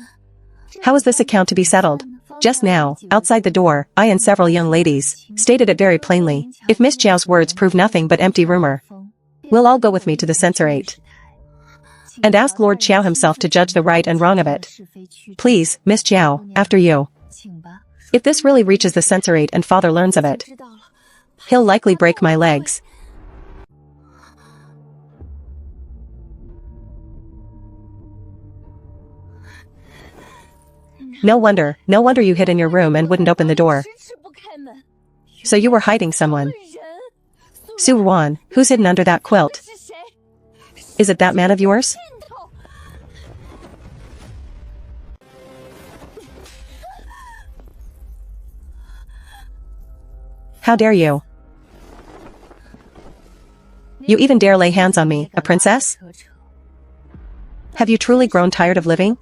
How is this account to be settled? Just now, outside the door, I and several young ladies stated it very plainly. If Miss Jiao's words prove nothing but empty rumor, we'll all go with me to the censorate and ask Lord Qiao himself to judge the right and wrong of it. Please, Miss Jiao, after you. If this really reaches the censorate and father learns of it, he'll likely break my legs. No wonder you hid in your room and wouldn't open the door. So you were hiding someone. Su Wan, who's hidden under that quilt? Is it that man of yours? How dare you? You even dare lay hands on me, a princess? Have you truly grown tired of living?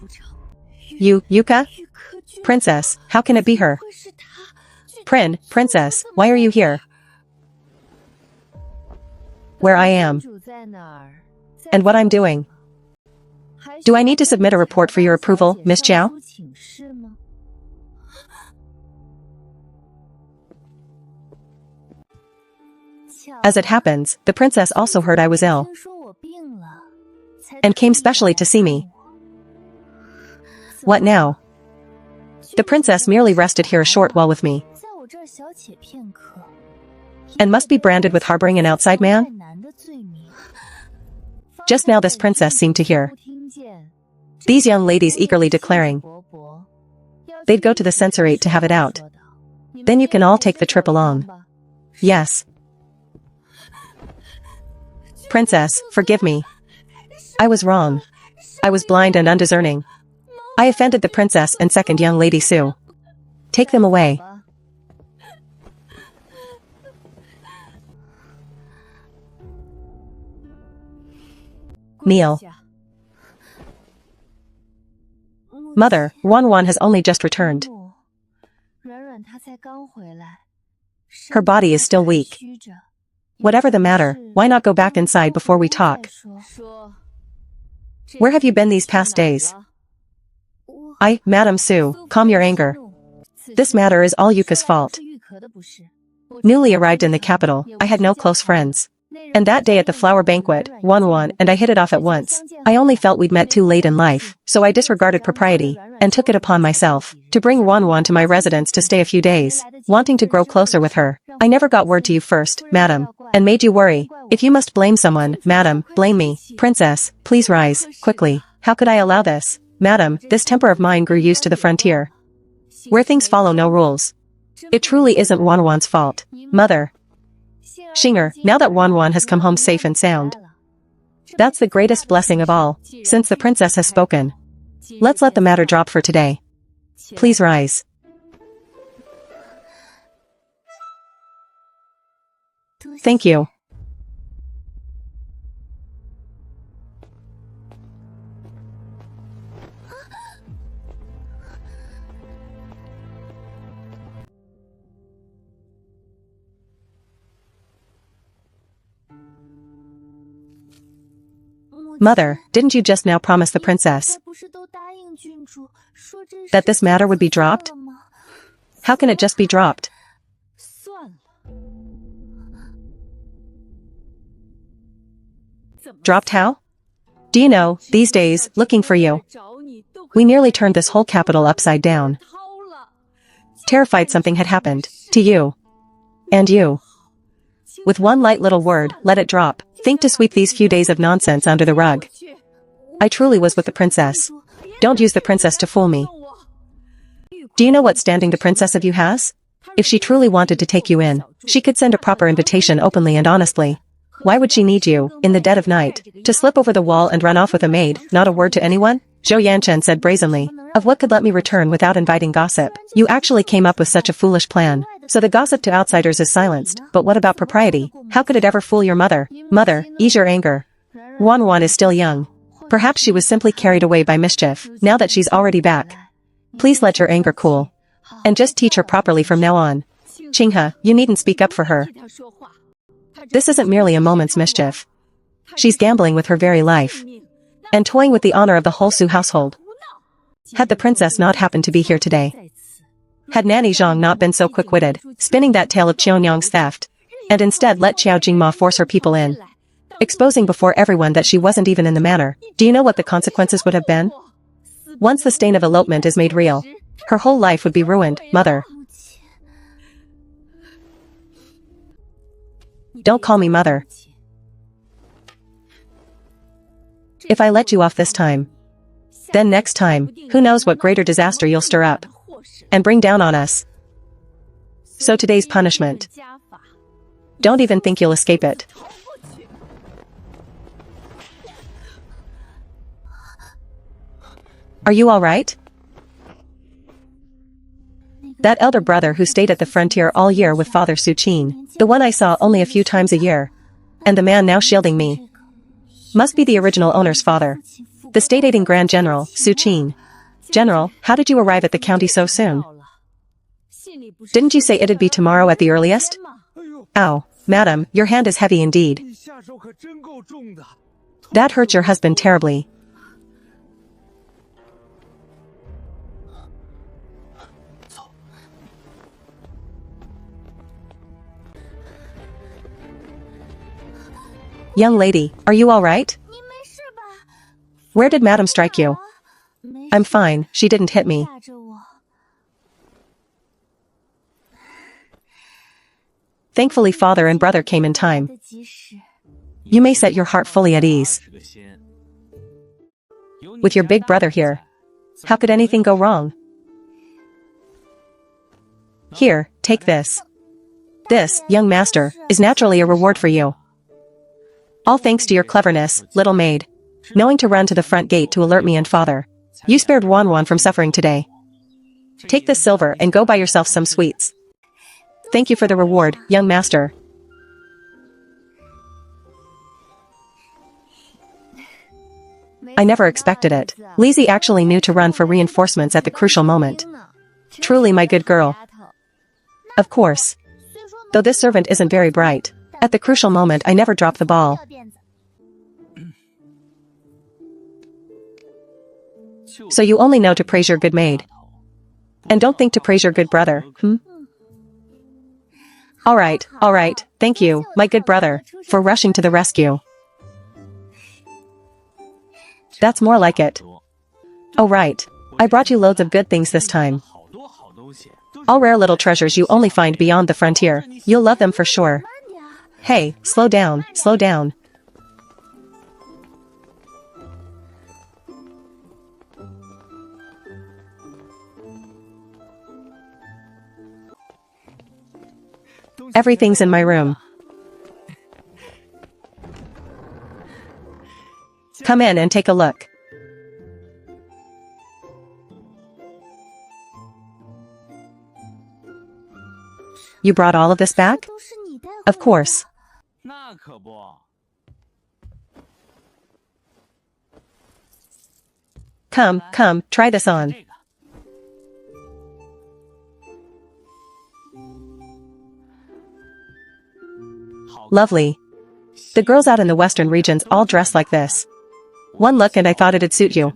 Yuka? Princess, how can it be her? Princess, why are you here? Where I am. And what I'm doing. Do I need to submit a report for your approval, Miss Jiao? As it happens, the princess also heard I was ill and came specially to see me. What now? The princess merely rested here a short while with me and must be branded with harboring an outside man? Just now this princess seemed to hear these young ladies eagerly declaring they'd go to the censorate to have it out. Then you can all take the trip along. Yes. Princess, forgive me. I was wrong. I was blind and undiscerning. I offended the princess and second young lady Su. Take them away. Kneel. Mother, Wan has only just returned. Her body is still weak. Whatever the matter, why not go back inside before we talk? Where have you been these past days? Madame Su, calm your anger. This matter is all Yuka's fault. Newly arrived in the capital, I had no close friends. And that day at the flower banquet, Wan and I hit it off at once. I only felt we'd met too late in life, so I disregarded propriety, and took it upon myself to bring Wan to my residence to stay a few days, wanting to grow closer with her. I never got word to you first, madam, and made you worry. If you must blame someone, madam, blame me. Princess, please rise, quickly. How could I allow this? Madam, this temper of mine grew used to the frontier, where things follow no rules. It truly isn't Wan's fault. Mother. Xinger, now that Wan has come home safe and sound, that's the greatest blessing of all, since the princess has spoken. Let's let the matter drop for today. Please rise. Thank you. Mother, didn't you just now promise the princess that this matter would be dropped? How can it just be dropped? Dropped how? Do you know, these days, looking for you. We nearly turned this whole capital upside down. Terrified something had happened. To you. And you. With one light little word, let it drop. Think to sweep these few days of nonsense under the rug. I truly was with the princess. Don't use the princess to fool me. Do you know what standing the princess of you has? If she truly wanted to take you in, she could send a proper invitation openly and honestly. Why would she need you, in the dead of night, to slip over the wall and run off with a maid, not a word to anyone? Zhou Yanchen said brazenly. Of what could let me return without inviting gossip? You actually came up with such a foolish plan. So the gossip to outsiders is silenced, but what about propriety? How could it ever fool your mother? Mother, ease your anger. Wan is still young. Perhaps she was simply carried away by mischief, now that she's already back. Please let your anger cool. And just teach her properly from now on. Qinghe, you needn't speak up for her. This isn't merely a moment's mischief. She's gambling with her very life. And toying with the honor of the whole Su household. Had the princess not happened to be here today. Had Nanny Zhang not been so quick-witted, spinning that tale of Qionyang's theft, and instead let Qiao Jingma force her people in, exposing before everyone that she wasn't even in the manor, do you know what the consequences would have been? Once the stain of elopement is made real, her whole life would be ruined, mother. Don't call me mother. If I let you off this time, then next time, who knows what greater disaster you'll stir up and bring down on us. So today's punishment. Don't even think you'll escape it. Are you all right? That elder brother who stayed at the frontier all year with Father Su Qin, the one I saw only a few times a year, and the man now shielding me, must be the original owner's father. The state-aiding Grand General, Su Qin. General, how did you arrive at the county so soon? Didn't you say it'd be tomorrow at the earliest? Ow, madam, your hand is heavy indeed. That hurts your husband terribly. Young lady, are you all right? Where did madam strike you? I'm fine, she didn't hit me. Thankfully father and brother came in time. You may set your heart fully at ease. With your big brother here, how could anything go wrong? Here, take this. This, young master, is naturally a reward for you. All thanks to your cleverness, little maid. Knowing to run to the front gate to alert me and father. You spared Wan from suffering today. Take this silver and go buy yourself some sweets. Thank you for the reward, young master. I never expected it. Lizzie actually knew to run for reinforcements at the crucial moment. Truly my good girl. Of course. Though this servant isn't very bright, at the crucial moment I never drop the ball. So you only know to praise your good maid. And don't think to praise your good brother, Alright, thank you, my good brother, for rushing to the rescue. That's more like it. Oh right, I brought you loads of good things this time. All rare little treasures you only find beyond the frontier, you'll love them for sure. Hey, slow down, slow down. Everything's in my room. Come in and take a look. You brought all of this back? Of course. Come, try this on. Lovely. The girls out in the western regions all dress like this. One look and I thought it'd suit you.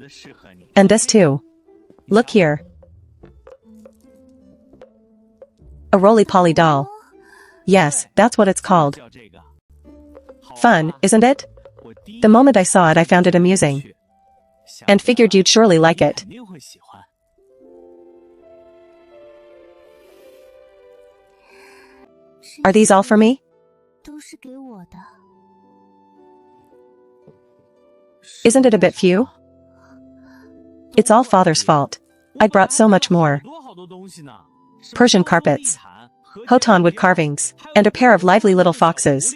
And this too. Look here. A roly-poly doll. Yes, that's what it's called. Fun, isn't it? The moment I saw it I found it amusing. And figured you'd surely like it. Are these all for me? Isn't it a bit few? It's all father's fault. I'd brought so much more. Persian carpets, Hotan wood carvings, and a pair of lively little foxes.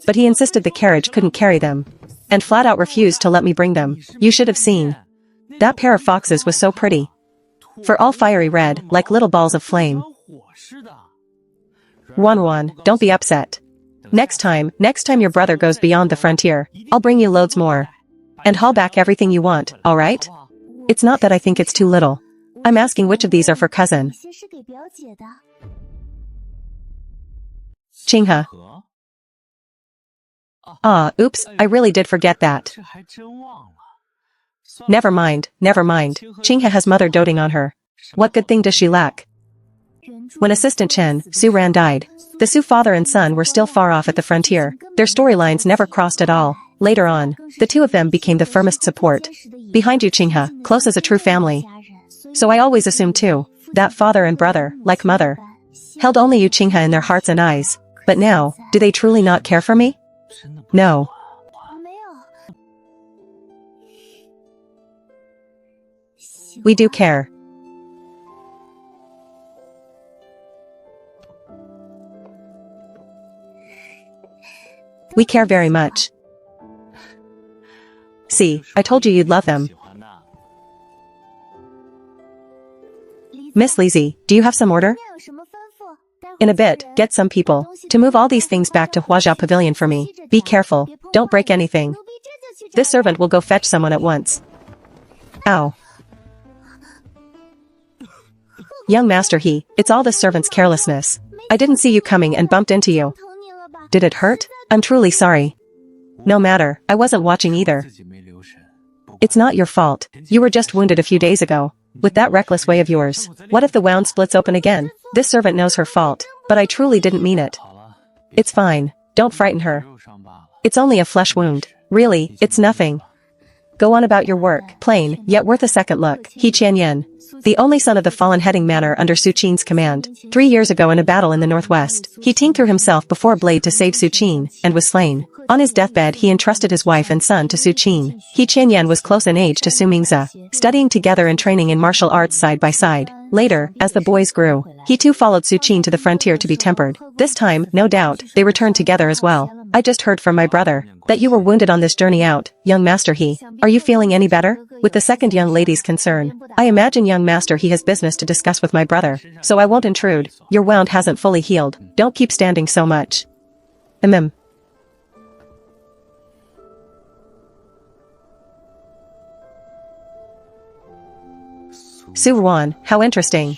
But he insisted the carriage couldn't carry them, and flat out refused to let me bring them. You should have seen. That pair of foxes was so pretty. For all fiery red, like little balls of flame. 1-1, don't be upset. Next time your brother goes beyond the frontier, I'll bring you loads more. And haul back everything you want, alright? It's not that I think it's too little. I'm asking which of these are for cousin. Qinghe. Ah, oops, I really did forget that. Never mind. Qinghe has mother doting on her. What good thing does she lack? When assistant Chen, Su-ran died, the Su father and son were still far off at the frontier. Their storylines never crossed at all. Later on, the two of them became the firmest support. Behind you Qinghe, close as a true family. So I always assumed too, that father and brother, like mother, held only you Qinghe in their hearts and eyes. But now, do they truly not care for me? No. We do care. We care very much. See, I told you you'd love them. Miss Lizzie, do you have some order? In a bit, get some people to move all these things back to Huajia Pavilion for me. Be careful, don't break anything. This servant will go fetch someone at once. Ow. Young master it's all the servant's carelessness. I didn't see you coming and bumped into you. Did it hurt? I'm truly sorry. No matter, I wasn't watching either. It's not your fault. You were just wounded a few days ago. With that reckless way of yours, what if the wound splits open again? This servant knows her fault, but I truly didn't mean it. It's fine. Don't frighten her. It's only a flesh wound. Really, it's nothing. Go on about your work. Plain, yet worth a second look. He Qianyan, the only son of the fallen heading manor under Su Qin's command. 3 years ago in a battle in the northwest, he Ting threw himself before a blade to save Su Qin, and was slain. On his deathbed he entrusted his wife and son to Su Qin. He Qianyan was close in age to Su Mingzi, studying together and training in martial arts side by side. Later, as the boys grew, he too followed Su Qin to the frontier to be tempered. This time, no doubt, they returned together as well. I just heard from my brother that you were wounded on this journey out, young master Are you feeling any better? With the second young lady's concern, I imagine young master has business to discuss with my brother, so I won't intrude. Your wound hasn't fully healed. Don't keep standing so much. Su-ran, how interesting.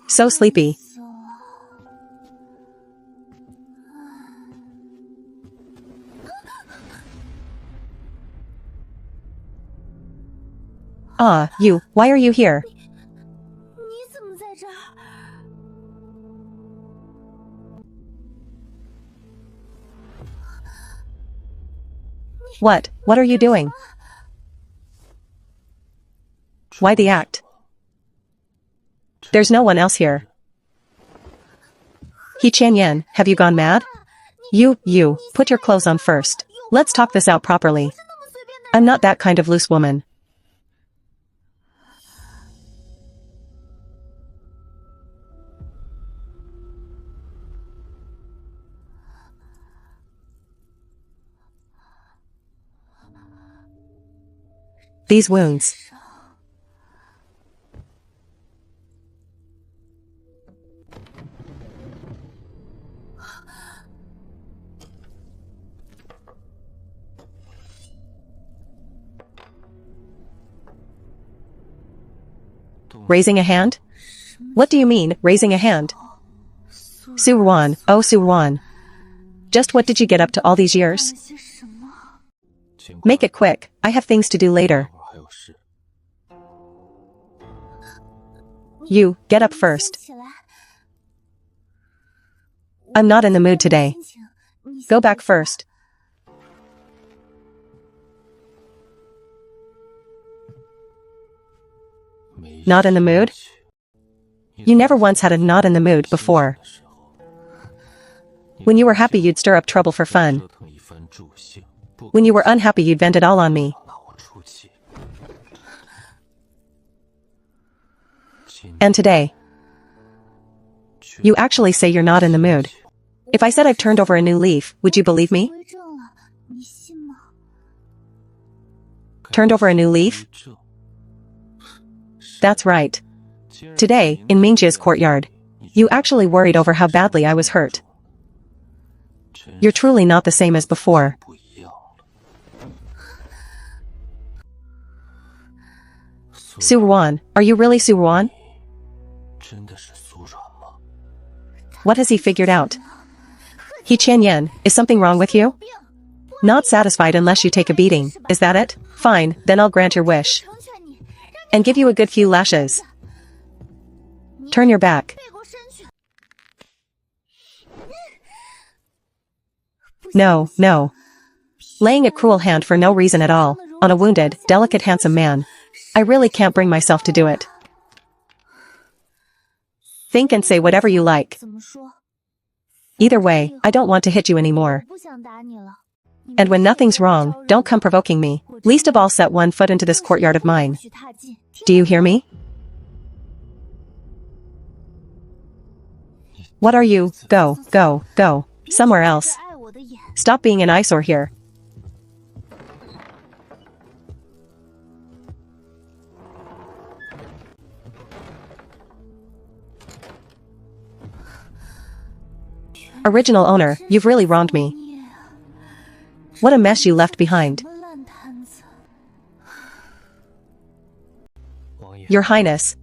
So sleepy. Ah, you, why are you here? What are you doing? Why the act? There's no one else here. He Qianyan, have you gone mad? You, put your clothes on first. Let's talk this out properly. I'm not that kind of loose woman. These wounds. Raising a hand? What do you mean, raising a hand? Su-ran, oh Su-ran. Just what did you get up to all these years? Make it quick, I have things to do later. You, get up first. I'm not in the mood today. Go back first. Not in the mood? You never once had a not in the mood before. When you were happy you'd stir up trouble for fun. When you were unhappy you'd vent it all on me. And today, you actually say you're not in the mood. If I said I've turned over a new leaf, would you believe me? Turned over a new leaf? That's right. Today, in Mingjia's courtyard, you actually worried over how badly I was hurt. You're truly not the same as before. Su-wan, are you really Su-wan? What has he figured out? He Qianyan, is something wrong with you? Not satisfied unless you take a beating, is that it? Fine, then I'll grant your wish. And give you a good few lashes. Turn your back. No, no. Laying a cruel hand for no reason at all, on a wounded, delicate handsome man. I really can't bring myself to do it. Think and say whatever you like. Either way, I don't want to hit you anymore. And when nothing's wrong, don't come provoking me. Least of all set one foot into this courtyard of mine. Do you hear me? What are you? Go, go, go. Somewhere else. Stop being an eyesore here. Original owner, you've really wronged me. What a mess you left behind. Your Highness.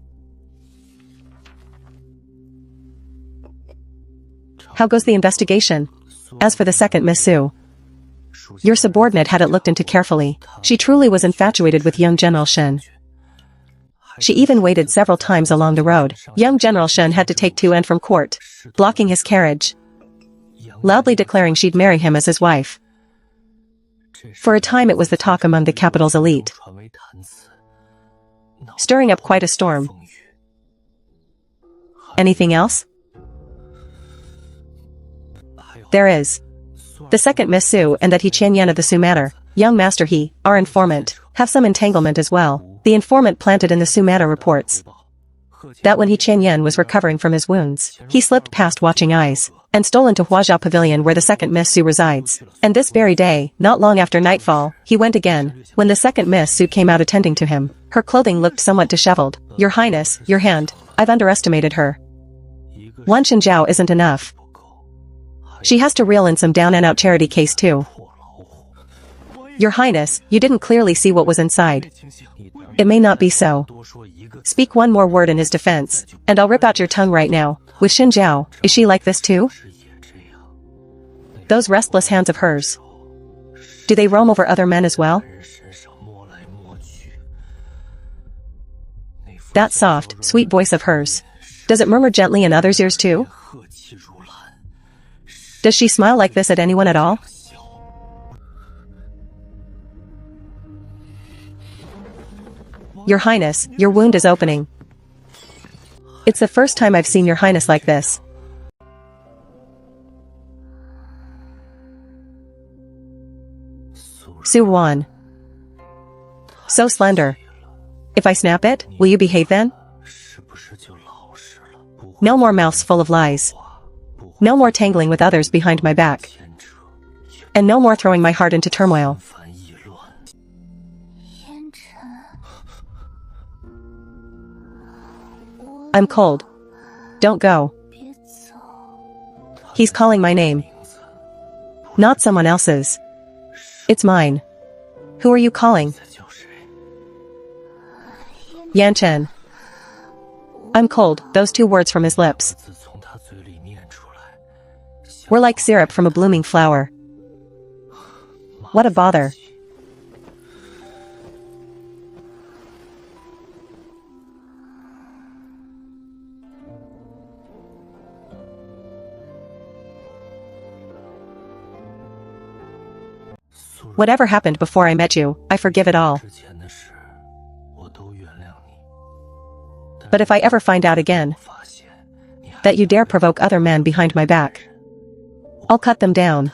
How goes the investigation? As for the second Miss Su, your subordinate had it looked into carefully. She truly was infatuated with young General Shen. She even waited several times along the road. Young General Shen had to take to and from court, blocking his carriage, loudly declaring she'd marry him as his wife. For a time it was the talk among the capital's elite, stirring up quite a storm. Anything else? There is. The second Miss Su and that he Qianyan of the Su Manor, young Master He, our informant, have some entanglement as well. The informant planted in the Su Manor reports that when he Qianyan was recovering from his wounds, he slipped past watching eyes and stole into Huajia Pavilion where the second Miss Su resides. And this very day, not long after nightfall, he went again. When the second Miss Su came out attending to him, her clothing looked somewhat disheveled. Your Highness, your hand. I've underestimated her. One Shenjiao isn't enough. She has to reel in some down-and-out charity case too. Your Highness, you didn't clearly see what was inside. It may not be so. Speak one more word in his defense, and I'll rip out your tongue right now. With Shenjiao, is she like this too? Those restless hands of hers. Do they roam over other men as well? That soft, sweet voice of hers. Does it murmur gently in others' ears too? Does she smile like this at anyone at all? Your Highness, your wound is opening. It's the first time I've seen your Highness like this. Su-wan. So slender. If I snap it, will you behave then? No more mouths full of lies. No more tangling with others behind my back. And no more throwing my heart into turmoil. I'm cold. Don't go. He's calling my name. Not someone else's. It's mine. Who are you calling? Yan Chen. I'm cold, those two words from his lips were like syrup from a blooming flower. What a bother. Whatever happened before I met you, I forgive it all. But if I ever find out again that you dare provoke other men behind my back, I'll cut them down.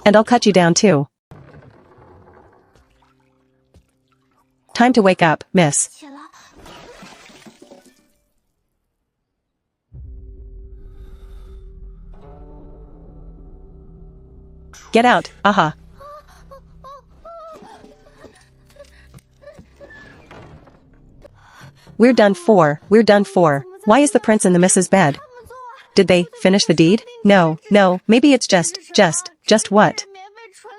And I'll cut you down too. Time to wake up, miss. Get out, aha. We're done for. Why is the prince in the miss's bed? Did they finish the deed? No, maybe it's just what?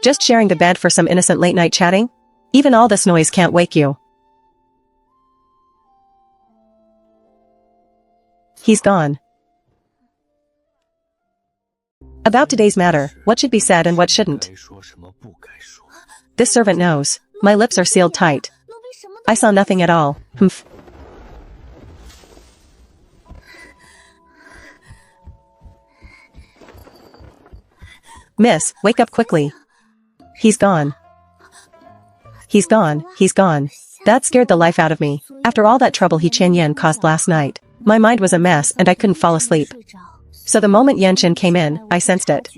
Just sharing the bed for some innocent late night chatting? Even all this noise can't wake you. He's gone. About today's matter, what should be said and what shouldn't? This servant knows. My lips are sealed tight. I saw nothing at all. Humph. Miss, wake up quickly. He's gone. He's gone. That scared the life out of me. After all that trouble Chen Yan caused last night, my mind was a mess and I couldn't fall asleep. So the moment Chen came in, I sensed it.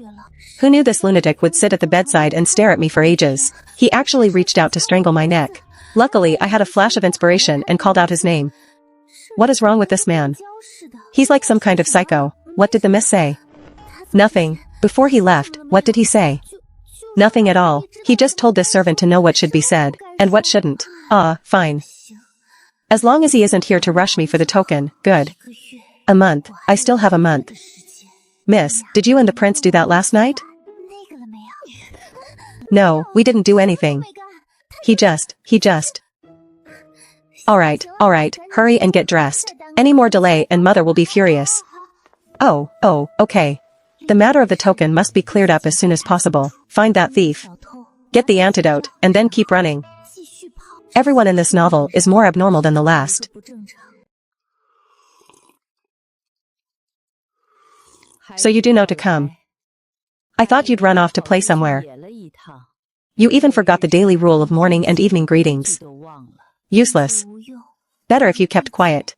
Who knew this lunatic would sit at the bedside and stare at me for ages? He actually reached out to strangle my neck. Luckily, I had a flash of inspiration and called out his name. What is wrong with this man? He's like some kind of psycho. What did the miss say? Nothing. Before he left, what did he say? Nothing at all. He just told this servant to know what should be said, and what shouldn't. Fine. As long as he isn't here to rush me for the token, good. A month. I still have a month. Miss, did you and the prince do that last night? No, we didn't do anything. He just. Alright, hurry and get dressed. Any more delay and mother will be furious. Oh, okay. The matter of the token must be cleared up as soon as possible. Find that thief. Get the antidote, and then keep running. Everyone in this novel is more abnormal than the last. So you do know to come. I thought you'd run off to play somewhere. You even forgot the daily rule of morning and evening greetings. Useless. Better if you kept quiet.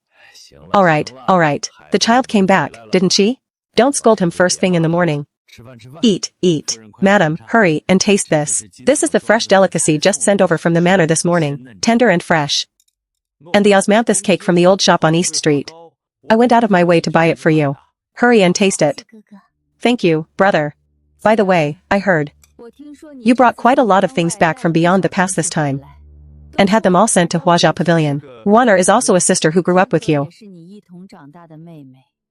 Alright. The child came back, didn't she? Don't scold him first thing in the morning. Eat. Madam, hurry and taste this. This is the fresh delicacy just sent over from the manor this morning, tender and fresh. And the osmanthus cake from the old shop on East Street. I went out of my way to buy it for you. Hurry and taste it. Thank you, brother. By the way, I heard you brought quite a lot of things back from beyond the past this time, and had them all sent to Huajia Pavilion. Wanner is also a sister who grew up with you.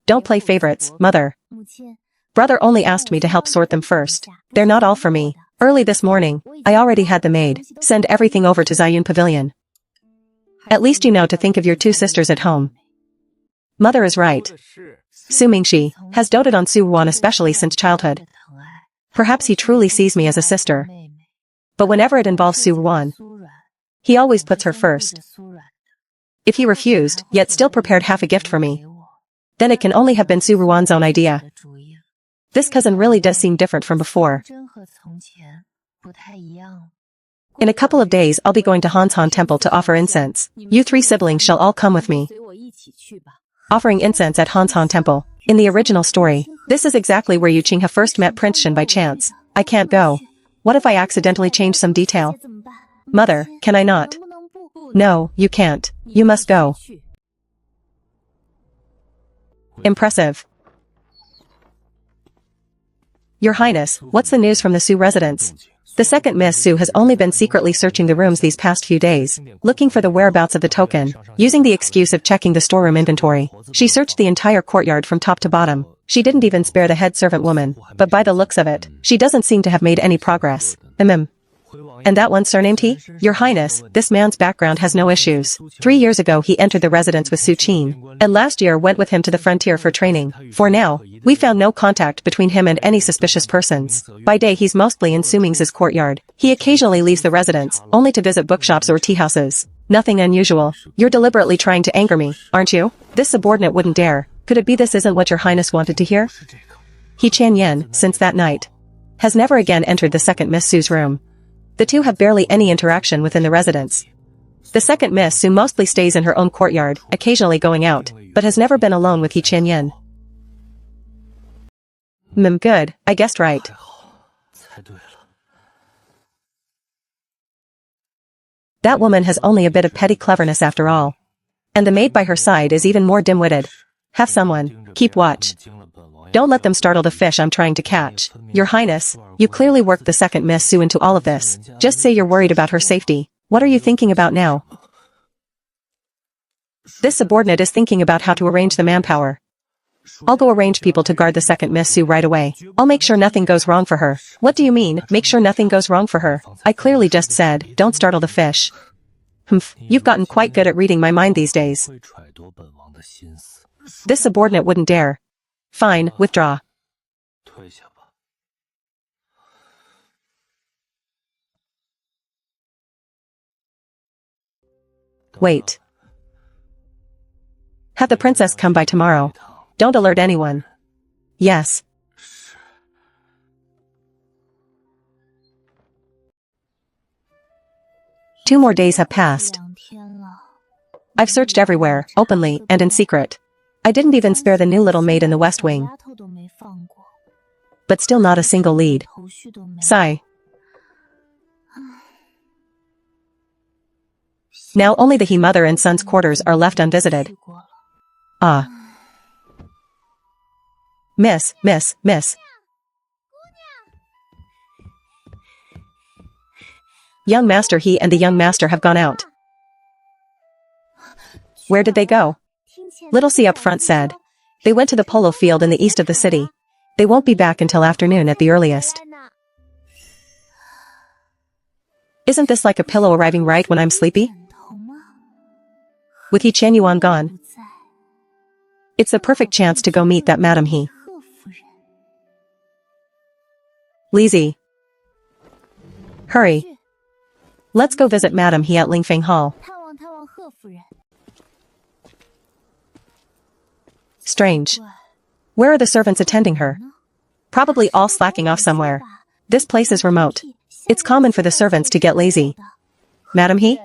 Don't play favorites, mother. Brother only asked me to help sort them first. They're not all for me. Early this morning, I already had the maid send everything over to Ziyun Pavilion. At least you know to think of your two sisters at home. Mother is right. Su Mingxi has doted on Su Wan especially since childhood. Perhaps he truly sees me as a sister. But whenever it involves Su Wan, he always puts her first. If he refused, yet still prepared half a gift for me, then it can only have been Su Ruan's own idea. This cousin really does seem different from before. In a couple of days I'll be going to Hanshan Temple to offer incense. You three siblings shall all come with me. Offering incense at Hanshan Temple. In the original story, this is exactly where Yu Qinghe first met Prince Shen by chance. I can't go. What if I accidentally change some detail? Mother, can I not? No, you can't. You must go. Impressive. Your Highness, what's the news from the Su residence? The second Miss Su has only been secretly searching the rooms these past few days, looking for the whereabouts of the token, using the excuse of checking the storeroom inventory. She searched the entire courtyard from top to bottom. She didn't even spare the head servant woman, but by the looks of it, she doesn't seem to have made any progress. And that one surnamed he? Your Highness, this man's background has no issues. 3 years ago he entered the residence with Su Qin, and last year went with him to the frontier for training. For now, we found no contact between him and any suspicious persons. By day he's mostly in Su Ming's courtyard. He occasionally leaves the residence, only to visit bookshops or tea houses. Nothing unusual. You're deliberately trying to anger me, aren't you? This subordinate wouldn't dare. Could it be this isn't what your Highness wanted to hear? Chen Yan, since that night, has never again entered the second Miss Su's room. The two have barely any interaction within the residence. The second Miss Su mostly stays in her own courtyard, occasionally going out, but has never been alone with He Qianyan. Good, I guessed right. That woman has only a bit of petty cleverness after all. And the maid by her side is even more dim-witted. Have someone keep watch. Don't let them startle the fish I'm trying to catch. Your Highness, you clearly worked the second Miss Su into all of this. Just say you're worried about her safety. What are you thinking about now? This subordinate is thinking about how to arrange the manpower. I'll go arrange people to guard the second Miss Su right away. I'll make sure nothing goes wrong for her. What do you mean, make sure nothing goes wrong for her? I clearly just said, don't startle the fish. Humph, you've gotten quite good at reading my mind these days. This subordinate wouldn't dare. Fine, withdraw. Wait. Have the princess come by tomorrow. Don't alert anyone. Yes. Two more days have passed. I've searched everywhere, openly and in secret. I didn't even spare the new little maid in the West Wing. But still not a single lead. Sigh. Now only the He mother and son's quarters are left unvisited. Ah. Miss. Young master He and the young master have gone out. Where did they go? Little C up front said. They went to the polo field in the east of the city. They won't be back until afternoon at the earliest. Isn't this like a pillow arriving right when I'm sleepy? With He Qianyuan gone, it's the perfect chance to go meet that Madam He. Lizzie. Hurry. Let's go visit Madam He at Lingfeng Hall. Strange. Where are the servants attending her? Probably all slacking off somewhere. This place is remote. It's common for the servants to get lazy. Madam He?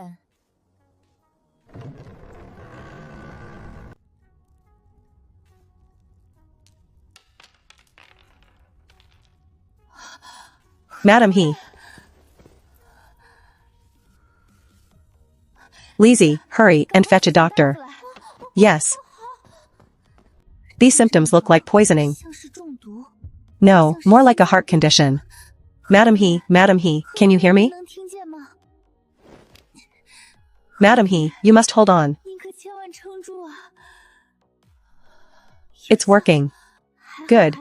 Madam He. Lizzie, hurry and fetch a doctor. Yes. These symptoms look like poisoning. No, more like a heart condition. Madam He, can you hear me? Madam He, you must hold on. It's working. Good.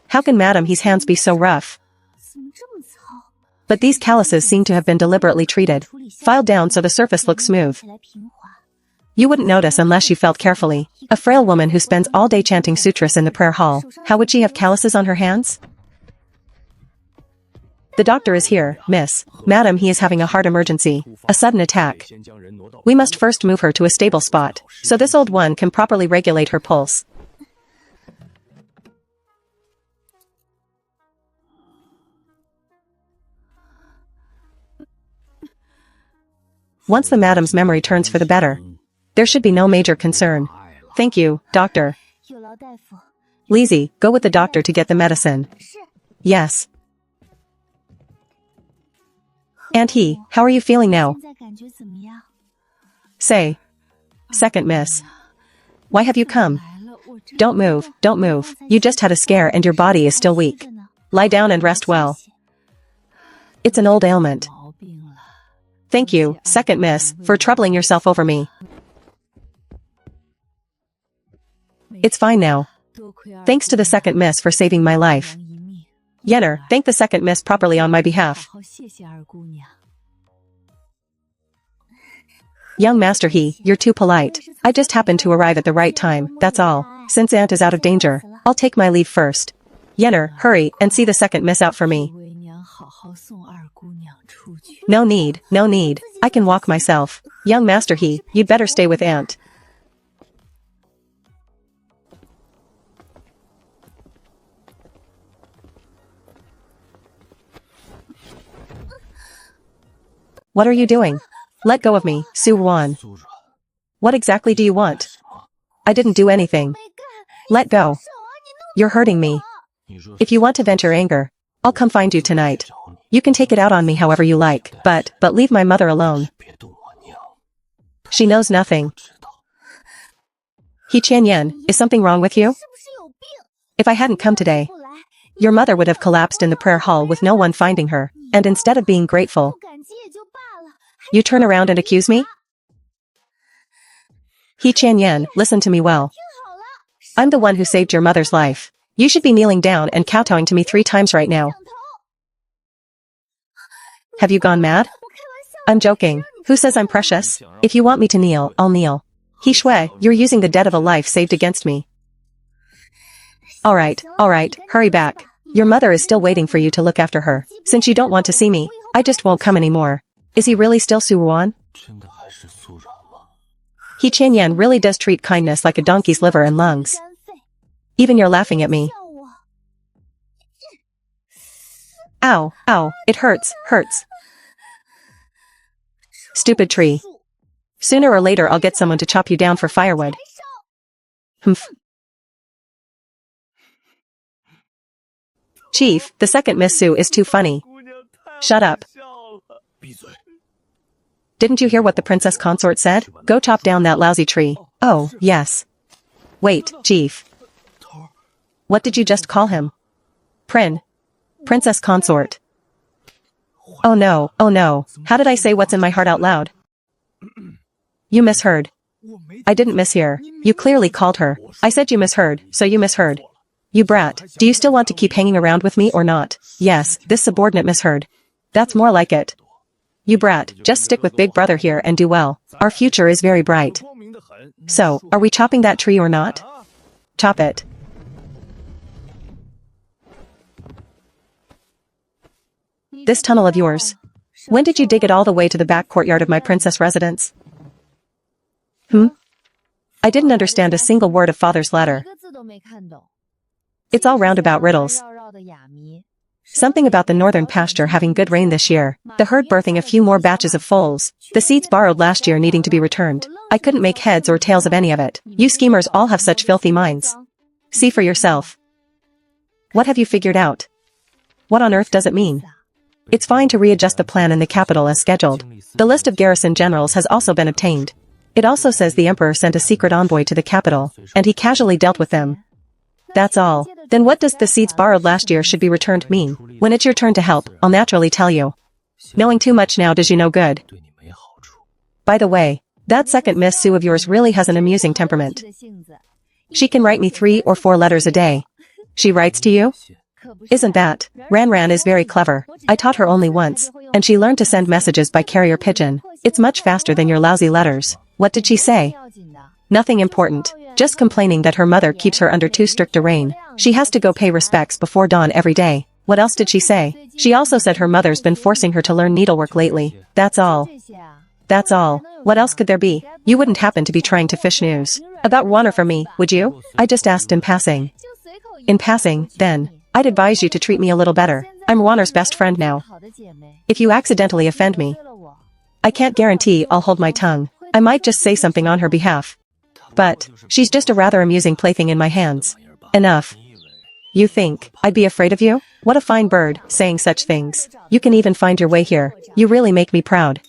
How can Madam He's hands be so rough? But these calluses seem to have been deliberately treated, filed down so the surface looks smooth. You wouldn't notice unless you felt carefully. A frail woman who spends all day chanting sutras in the prayer hall, how would she have calluses on her hands? The doctor is here, miss. Madam He is having a heart emergency, a sudden attack. We must first move her to a stable spot, so this old one can properly regulate her pulse. Once the madam's memory turns for the better, there should be no major concern. Thank you, doctor. Lizzie, go with the doctor to get the medicine. Yes. Aunt He, how are you feeling now? Say. Second Miss. Why have you come? Don't move. You just had a scare and your body is still weak. Lie down and rest well. It's an old ailment. Thank you, Second Miss, for troubling yourself over me. It's fine now. Thanks to the Second Miss for saving my life. Yenner, thank the Second Miss properly on my behalf. Young Master He, you're too polite. I just happened to arrive at the right time, that's all. Since Aunt is out of danger, I'll take my leave first. Yenner, hurry and see the Second Miss out for me. No need. I can walk myself. Young Master He, you'd better stay with Aunt. What are you doing? Let go of me, Su-wan. What exactly do you want? I didn't do anything. Let go. You're hurting me. If you want to vent your anger, I'll come find you tonight. You can take it out on me however you like, but leave my mother alone. She knows nothing. He Qianyan, is something wrong with you? If I hadn't come today, your mother would have collapsed in the prayer hall with no one finding her, and instead of being grateful, you turn around and accuse me? He Qianyan, listen to me well. I'm the one who saved your mother's life. You should be kneeling down and kowtowing to me 3 times right now. Have you gone mad? I'm joking. Who says I'm precious? If you want me to kneel, I'll kneel. He Shui, you're using the debt of a life saved against me. Alright, hurry back. Your mother is still waiting for you to look after her. Since you don't want to see me, I just won't come anymore. Is he really still Su-wan? He Qianyan really does treat kindness like a donkey's liver and lungs. Even you're laughing at me. Ow, it hurts. Stupid tree. Sooner or later I'll get someone to chop you down for firewood. Humph. Chief, the second Miss Su is too funny. Shut up. Didn't you hear what the princess consort said? Go chop down that lousy tree. Oh, yes. Wait, Chief. What did you just call him? Princess consort. Oh no. How did I say what's in my heart out loud? You misheard. I didn't mishear. You clearly called her. I said you misheard, so you misheard. You brat, do you still want to keep hanging around with me or not? Yes, this subordinate misheard. That's more like it. You brat, just stick with Big Brother here and do well. Our future is very bright. So, are we chopping that tree or not? Chop it. This tunnel of yours. When did you dig it all the way to the back courtyard of my princess residence? I didn't understand a single word of father's letter. It's all roundabout riddles. Something about the northern pasture having good rain this year, the herd birthing a few more batches of foals, the seeds borrowed last year needing to be returned. I couldn't make heads or tails of any of it. You schemers all have such filthy minds. See for yourself. What have you figured out? What on earth does it mean? It's fine to readjust the plan in the capital as scheduled. The list of garrison generals has also been obtained. It also says the emperor sent a secret envoy to the capital, and he casually dealt with them. That's all. Then what does the seeds borrowed last year should be returned mean? When it's your turn to help, I'll naturally tell you. Knowing too much now does you no good. By the way, that second Miss Su of yours really has an amusing temperament. She can write me 3 or 4 letters a day. She writes to you? Isn't that? Ran is very clever. I taught her only once, and she learned to send messages by carrier pigeon. It's much faster than your lousy letters. What did she say? Nothing important. Just complaining that her mother keeps her under too strict a rein. She has to go pay respects before dawn every day. What else did she say? She also said her mother's been forcing her to learn needlework lately. That's all. That's all. What else could there be? You wouldn't happen to be trying to fish news about Warner for me, would you? I just asked in passing. In passing, then. I'd advise you to treat me a little better. I'm Warner's best friend now. If you accidentally offend me, I can't guarantee I'll hold my tongue. I might just say something on her behalf. But, she's just a rather amusing plaything in my hands. Enough. You think I'd be afraid of you? What a fine bird, saying such things. You can even find your way here. You really make me proud.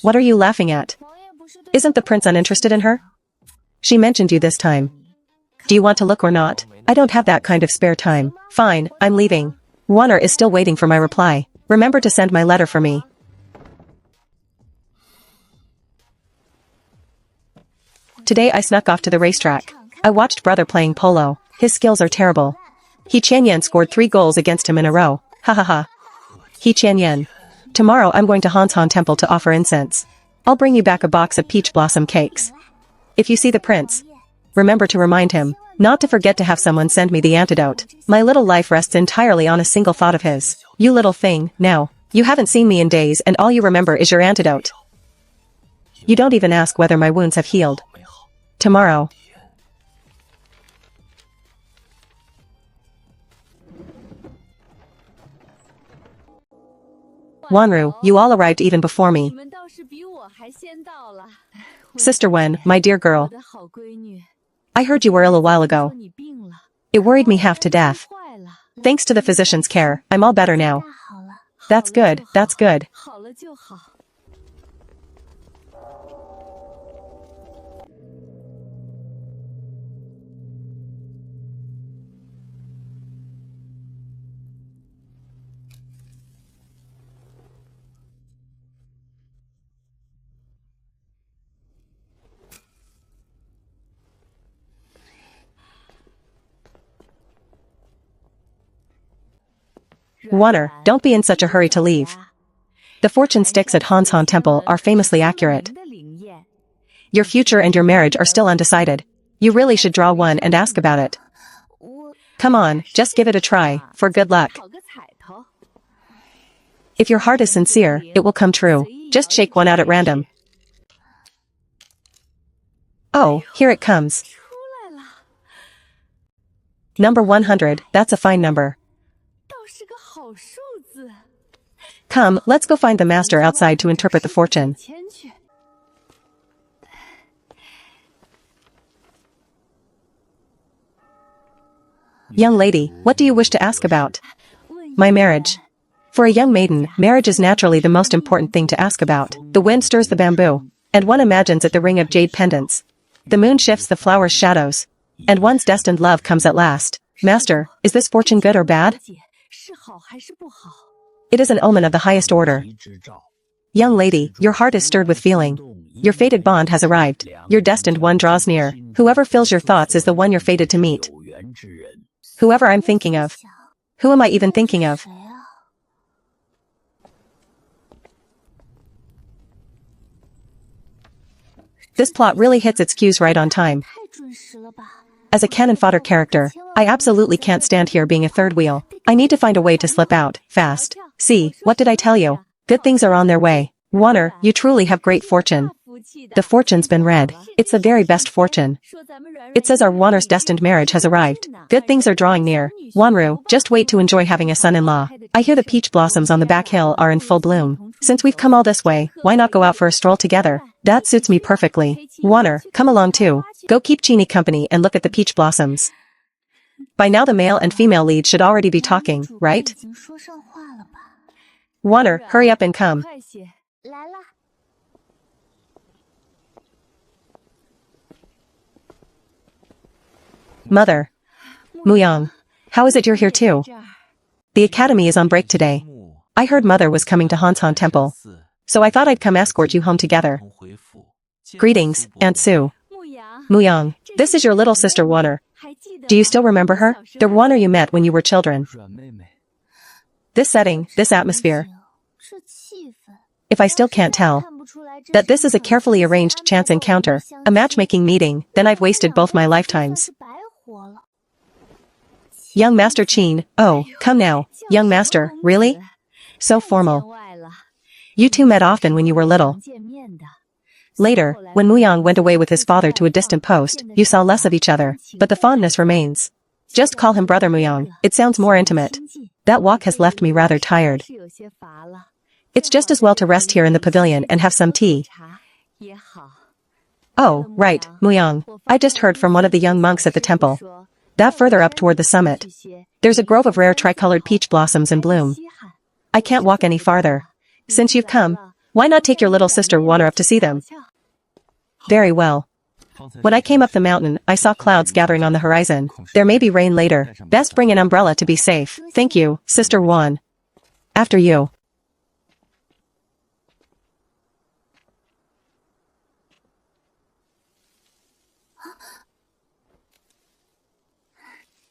What are you laughing at? Isn't the prince uninterested in her? She mentioned you this time. Do you want to look or not? I don't have that kind of spare time. Fine, I'm leaving. Warner is still waiting for my reply. Remember to send my letter for me. Today I snuck off to the racetrack. I watched brother playing polo. His skills are terrible. He Qianyan scored 3 goals against him in a row. Ha ha ha. He Qianyan. Tomorrow I'm going to Hanshan Temple to offer incense. I'll bring you back a box of peach blossom cakes. If you see the prince, remember to remind him not to forget to have someone send me the antidote. My little life rests entirely on a single thought of his. You little thing, now. You haven't seen me in days and all you remember is your antidote. You don't even ask whether my wounds have healed. Tomorrow. Wanru, you all arrived even before me. Sister Wen, my dear girl. I heard you were ill a while ago. It worried me half to death. Thanks to the physician's care, I'm all better now. That's good, that's good. Wanner, don't be in such a hurry to leave. The fortune sticks at Hansan Temple are famously accurate. Your future and your marriage are still undecided. You really should draw one and ask about it. Come on, just give it a try, for good luck. If your heart is sincere, it will come true. Just shake one out at random. Oh, here it comes. Number 100, that's a fine number. Come, let's go find the master outside to interpret the fortune. Young lady, what do you wish to ask about? My marriage. For a young maiden, marriage is naturally the most important thing to ask about. The wind stirs the bamboo, and one imagines it the ring of jade pendants. The moon shifts the flower's shadows, and one's destined love comes at last. Master, is this fortune good or bad? It is an omen of the highest order. Young lady, your heart is stirred with feeling. Your fated bond has arrived. Your destined one draws near. Whoever fills your thoughts is the one you're fated to meet. Whoever I'm thinking of. Who am I even thinking of? This plot really hits its cues right on time. As a cannon fodder character, I absolutely can't stand here being a third wheel. I need to find a way to slip out, fast. See, what did I tell you? Good things are on their way. Wanner, you truly have great fortune. The fortune's been read. It's the very best fortune. It says our Wanner's destined marriage has arrived. Good things are drawing near. Wanru, just wait to enjoy having a son-in-law. I hear the peach blossoms on the back hill are in full bloom. Since we've come all this way, why not go out for a stroll together? That suits me perfectly. Wanner, come along too. Go keep Chini company and look at the peach blossoms. By now the male and female lead should already be talking, right? Wanner, hurry up and come. Mother. Muyang. How is it you're here too? The academy is on break today. I heard Mother was coming to Hansan Temple, so I thought I'd come escort you home together. Greetings, Aunt Sue. Muyang, this is your little sister Wanner. Do you still remember her? The Wanner you met when you were children. This setting, this atmosphere. If I still can't tell that this is a carefully arranged chance encounter, a matchmaking meeting, then I've wasted both my lifetimes. Young Master Qin, oh, come now. Young Master, really? So formal. You two met often when you were little. Later, when Muyang went away with his father to a distant post, you saw less of each other, but the fondness remains. Just call him Brother Muyang, it sounds more intimate. That walk has left me rather tired. It's just as well to rest here in the pavilion and have some tea. Oh, right, Muyang. I just heard from one of the young monks at the temple. That further up toward the summit. There's a grove of rare tricolored peach blossoms in bloom. I can't walk any farther. Since you've come, why not take your little sister Wanner up to see them? Very well. When I came up the mountain, I saw clouds gathering on the horizon. There may be rain later. Best bring an umbrella to be safe. Thank you, Sister Wan. After you.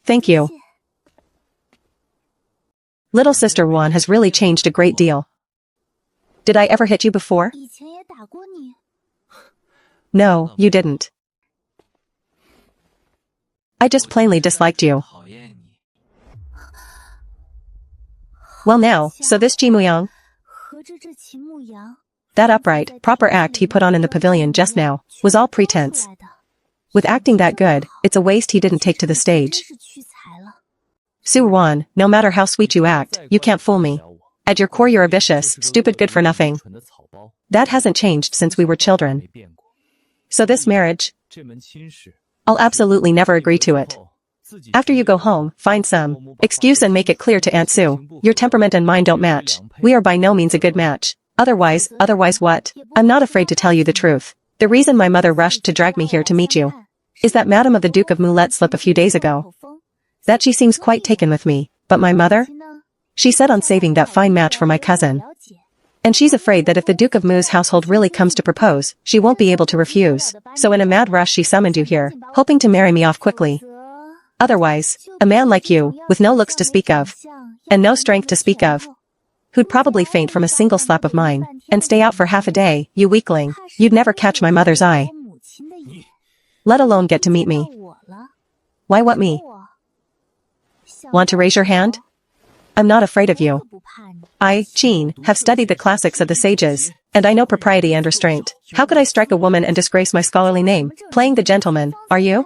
Thank you. Little Sister Wan has really changed a great deal. Did I ever hit you before? No, you didn't. I just plainly disliked you. Well now, so this Ji Muyang? That upright, proper act he put on in the pavilion just now, was all pretense. With acting that good, it's a waste he didn't take to the stage. Su Wan, no matter how sweet you act, you can't fool me. At your core you're a vicious, stupid good-for-nothing. That hasn't changed since we were children. So this marriage? I'll absolutely never agree to it. After you go home, find some excuse and make it clear to Aunt Sue. Your temperament and mine don't match. We are by no means a good match. Otherwise what? I'm not afraid to tell you the truth. The reason my mother rushed to drag me here to meet you is that Madame of the Duke of Mu let slip a few days ago that she seems quite taken with me. But my mother? She set on saving that fine match for my cousin. And she's afraid that if the Duke of Mu's household really comes to propose, she won't be able to refuse. So in a mad rush she summoned you here, hoping to marry me off quickly. Otherwise, a man like you, with no looks to speak of, and no strength to speak of, who'd probably faint from a single slap of mine, and stay out for half a day, you weakling, you'd never catch my mother's eye. Let alone get to meet me. Why what me? Want to raise your hand? I'm not afraid of you. I, Qin, have studied the classics of the sages, and I know propriety and restraint. How could I strike a woman and disgrace my scholarly name? Playing the gentleman, are you?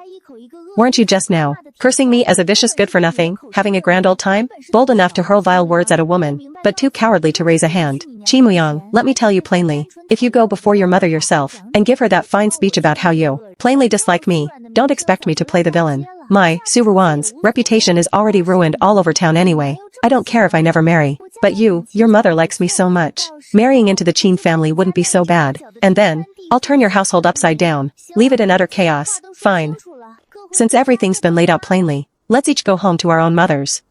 Weren't you just now cursing me as a vicious good-for-nothing, having a grand old time? Bold enough to hurl vile words at a woman, but too cowardly to raise a hand. Qi Muyang, let me tell you plainly, if you go before your mother yourself, and give her that fine speech about how you plainly dislike me, don't expect me to play the villain. My, Su Ruan's, reputation is already ruined all over town anyway. I don't care if I never marry. But you, your mother likes me so much. Marrying into the Qin family wouldn't be so bad. And then, I'll turn your household upside down. Leave it in utter chaos. Fine. Since everything's been laid out plainly, let's each go home to our own mothers.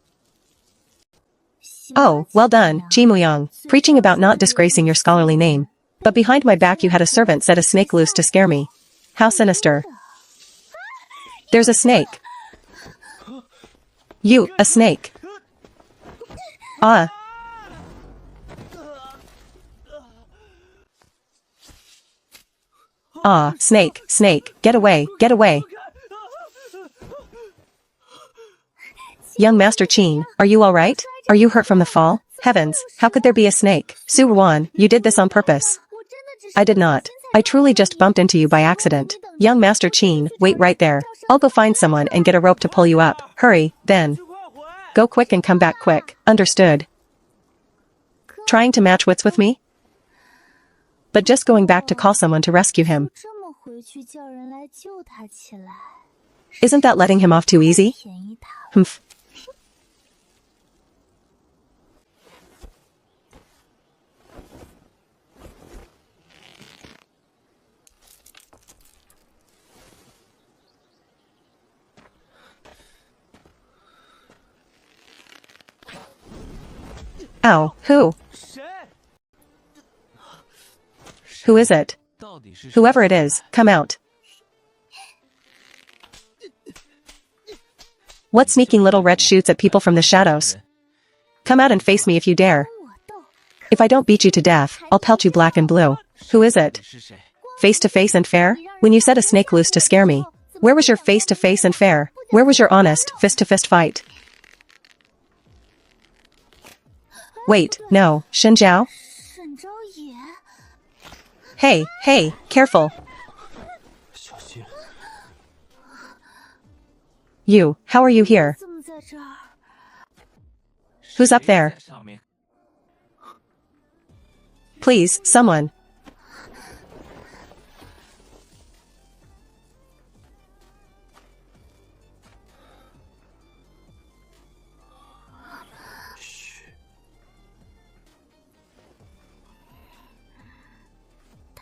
Oh, well done, Qi Muyang, preaching about not disgracing your scholarly name. But behind my back you had a servant set a snake loose to scare me. How sinister. There's a snake. You, a snake. Ah. Ah, snake, snake, get away, get away. Young Master Qin, are you all right? Are you hurt from the fall? Heavens, how could there be a snake? Su Ruan, you did this on purpose. I did not. I truly just bumped into you by accident. Young Master Qin, wait right there. I'll go find someone and get a rope to pull you up. Hurry, then. Go quick and come back quick. Understood. Trying to match wits with me? But just going back to call someone to rescue him. Isn't that letting him off too easy? Humph. Ow, who? Who is it? Whoever it is, come out. What sneaking little wretch shoots at people from the shadows? Come out and face me if you dare. If I don't beat you to death, I'll pelt you black and blue. Who is it? Face to face and fair? When you set a snake loose to scare me, where was your face to face and fair? Where was your honest, fist to fist fight? Wait, no, Shen Zhao? Hey, hey, careful. You, how are you here? Who's up there? Please, someone.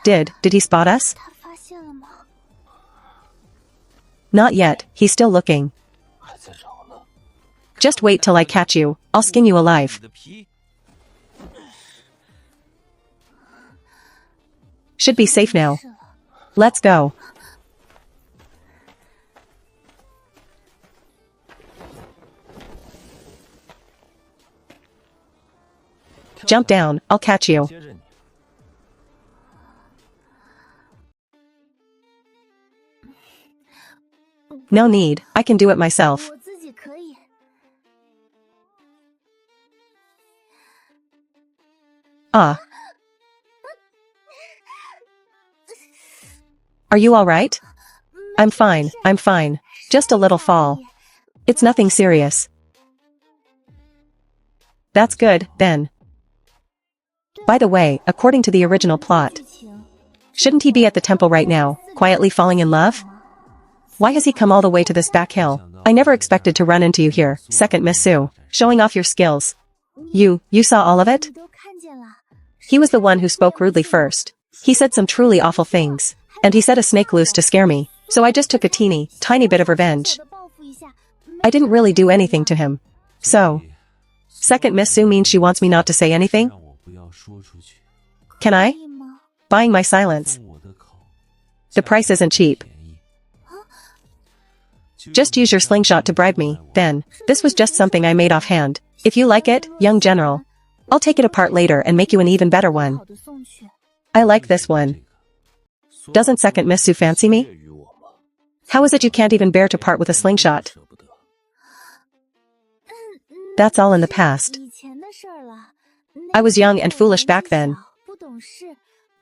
Did he spot us? Not yet, he's still looking. Just wait till I catch you, I'll skin you alive. Should be safe now. Let's go. Jump down, I'll catch you. No need, I can do it myself. Ah. Are you alright? I'm fine, I'm fine. Just a little fall. It's nothing serious. That's good, then. By the way, according to the original plot, shouldn't he be at the temple right now, quietly falling in love? Why has he come all the way to this back hill? I never expected to run into you here, second Miss Sue, showing off your skills. You saw all of it? He was the one who spoke rudely first. He said some truly awful things. And he set a snake loose to scare me, so I just took a tiny bit of revenge. I didn't really do anything to him. So, second Miss Sue means she wants me not to say anything? Can I? Buying my silence. The price isn't cheap. Just use your slingshot to bribe me, then. This was just something I made offhand. If you like it, young general, I'll take it apart later and make you an even better one. I like this one. Doesn't second Miss Sue fancy me? How is it you can't even bear to part with a slingshot? That's all in the past. I was young and foolish back then.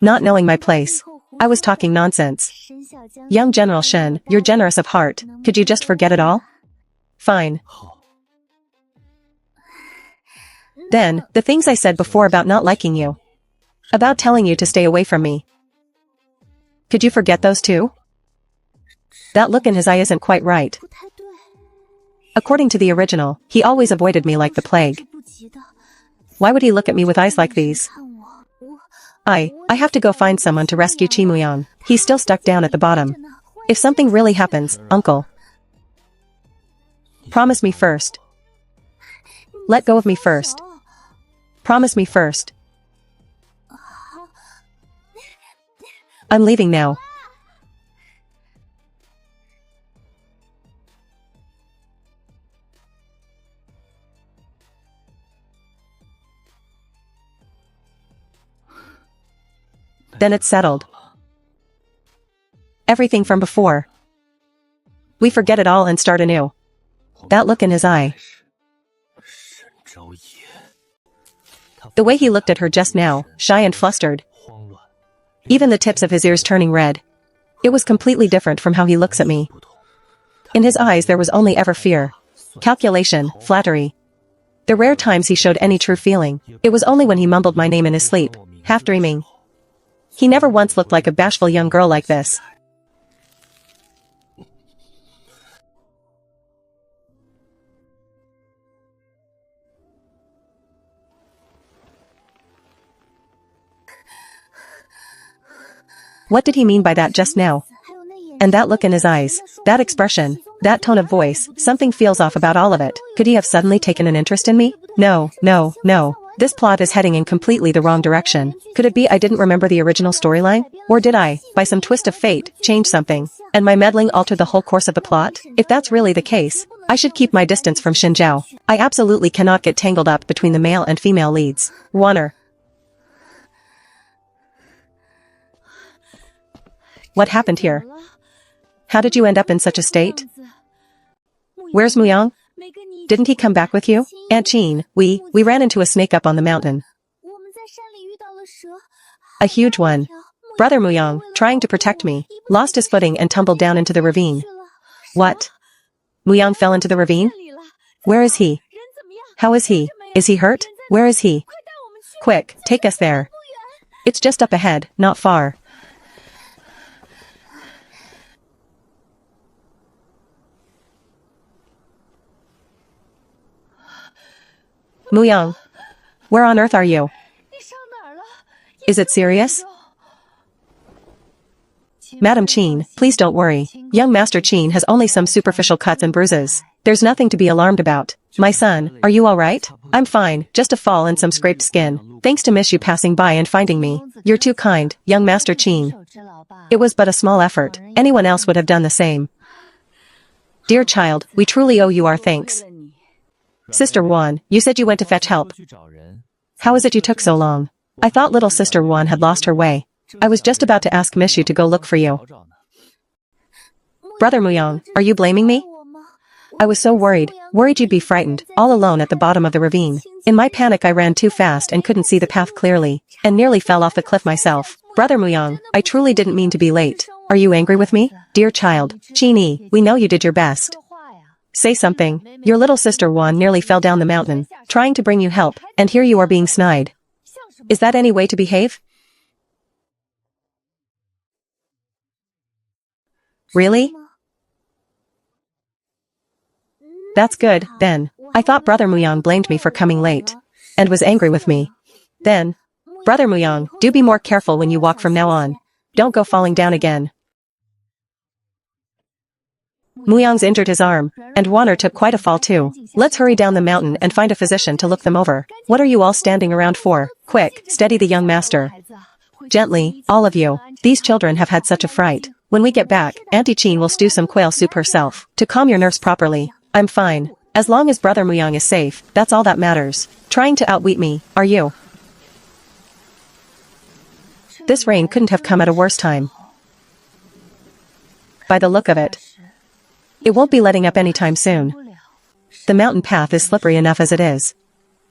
Not knowing my place. I was talking nonsense. Young General Shen, you're generous of heart. Could you just forget it all? Fine. Then, the things I said before about not liking you. About telling you to stay away from me. Could you forget those too? That look in his eye isn't quite right. According to the original, he always avoided me like the plague. Why would he look at me with eyes like these? I have to go find someone to rescue Chi Muyang. He's still stuck down at the bottom. If something really happens, uncle. Promise me first. Let go of me first. Promise me first. I'm leaving now. Then it's settled. Everything from before. We forget it all and start anew. That look in his eye. The way he looked at her just now, shy and flustered. Even the tips of his ears turning red. It was completely different from how he looks at me. In his eyes there was only ever fear. Calculation, flattery. The rare times he showed any true feeling, it was only when he mumbled my name in his sleep, half dreaming. He never once looked like a bashful young girl like this. What did he mean by that just now? And that look in his eyes, that expression, that tone of voice, something feels off about all of it. Could he have suddenly taken an interest in me? No. This plot is heading in completely the wrong direction. Could it be I didn't remember the original storyline? Or did I, by some twist of fate, change something? And my meddling altered the whole course of the plot? If that's really the case, I should keep my distance from Xinjiao. I absolutely cannot get tangled up between the male and female leads. Warner. What happened here? How did you end up in such a state? Where's Muyang? Didn't he come back with you? Aunt Jean, we ran into a snake up on the mountain. A huge one. Brother Muyang, trying to protect me, lost his footing and tumbled down into the ravine. What? Muyang fell into the ravine? Where is he? How is he? Is he hurt? Where is he? Quick, take us there. It's just up ahead, not far. Muyang, where on earth are you? Is it serious? Madam Qin, please don't worry. Young Master Qin has only some superficial cuts and bruises. There's nothing to be alarmed about. My son, are you all right? I'm fine, just a fall and some scraped skin. Thanks to miss you passing by and finding me. You're too kind, young Master Qin. It was but a small effort. Anyone else would have done the same. Dear child, we truly owe you our thanks. Sister Wan, you said you went to fetch help. How is it you took so long? I thought little Sister Wan had lost her way. I was just about to ask Miss Yu to go look for you. Brother Muyang, are you blaming me? I was so worried you'd be frightened, all alone at the bottom of the ravine. In my panic I ran too fast and couldn't see the path clearly, and nearly fell off the cliff myself. Brother Muyang, I truly didn't mean to be late. Are you angry with me? Dear child, Qin, we know you did your best. Say something. Your little sister Wan nearly fell down the mountain, trying to bring you help, and here you are being snide. Is that any way to behave? Really? That's good, then. I thought Brother Muyang blamed me for coming late. And was angry with me. Then. Brother Muyang, do be more careful when you walk from now on. Don't go falling down again. Muyang's injured his arm, and Wanner took quite a fall too. Let's hurry down the mountain and find a physician to look them over. What are you all standing around for? Quick, steady the young master. Gently, all of you. These children have had such a fright. When we get back, Auntie Chin will stew some quail soup herself. To calm your nerves properly. I'm fine. As long as Brother Muyang is safe, that's all that matters. Trying to outwit me, are you? This rain couldn't have come at a worse time. By the look of it. It won't be letting up anytime soon. The mountain path is slippery enough as it is.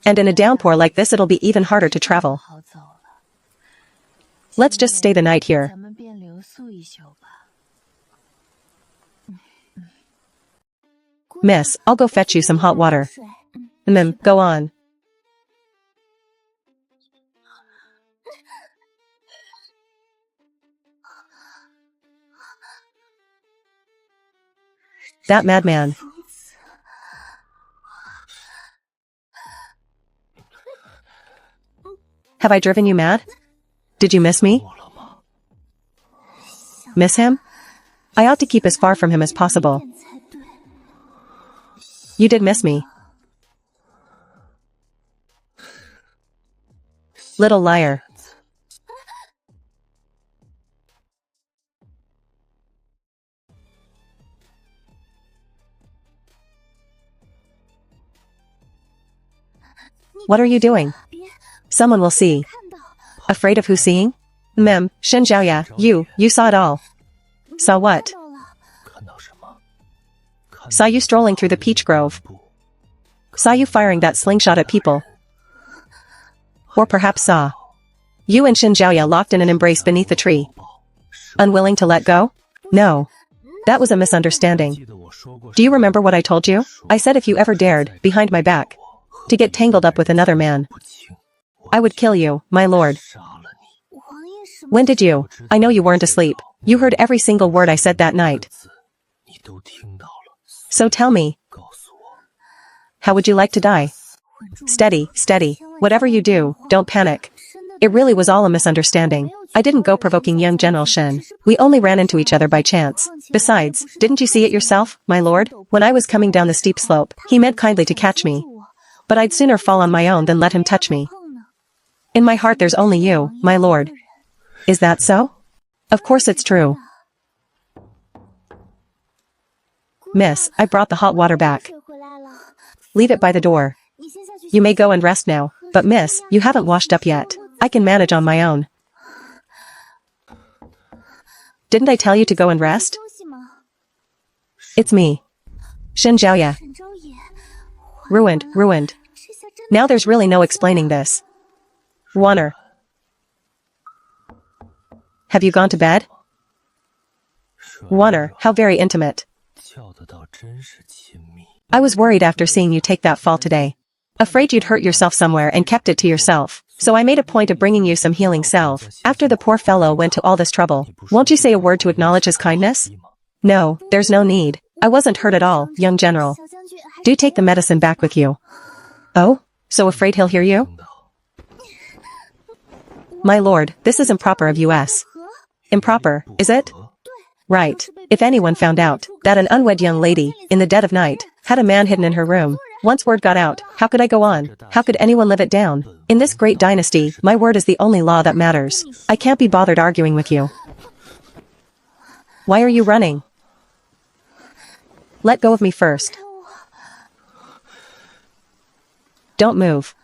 And in a downpour like this it'll be even harder to travel. Let's just stay the night here. Miss, I'll go fetch you some hot water. Go on. That madman. Have I driven you mad? Did you miss me? Miss him? I ought to keep as far from him as possible. You did miss me. Little liar. What are you doing? Someone will see. Afraid of who seeing? Shen Zhaoya, you saw it all. Saw what? Saw you strolling through the peach grove. Saw you firing that slingshot at people. Or perhaps saw you and Shen Zhaoya locked in an embrace beneath the tree. Unwilling to let go? No. That was a misunderstanding. Do you remember what I told you? I said if you ever dared, behind my back, to get tangled up with another man, I would kill you, my lord. When did you? I know you weren't asleep. You heard every single word I said that night. So tell me, how would you like to die? Steady, steady. Whatever you do, don't panic. It really was all a misunderstanding. I didn't go provoking young General Shen. We only ran into each other by chance. Besides, didn't you see it yourself, my lord? When I was coming down the steep slope, he meant kindly to catch me. But I'd sooner fall on my own than let him touch me. In my heart there's only you, my lord. Is that so? Of course it's true. Miss, I brought the hot water back. Leave it by the door. You may go and rest now, but miss, you haven't washed up yet. I can manage on my own. Didn't I tell you to go and rest? It's me. Shen Zhaoya. Ruined. Now there's really no explaining this. Wanner. Have you gone to bed? Wanner, how very intimate. I was worried after seeing you take that fall today. Afraid you'd hurt yourself somewhere and kept it to yourself. So I made a point of bringing you some healing salve. After the poor fellow went to all this trouble, won't you say a word to acknowledge his kindness? No, there's no need. I wasn't hurt at all, young general. Do take the medicine back with you. Oh? So afraid he'll hear you? My lord, this is improper of us. Improper, is it? Right. If anyone found out that an unwed young lady, in the dead of night, had a man hidden in her room, once word got out, how could I go on? How could anyone live it down? In this great dynasty, my word is the only law that matters. I can't be bothered arguing with you. Why are you running? Let go of me first. Don't move.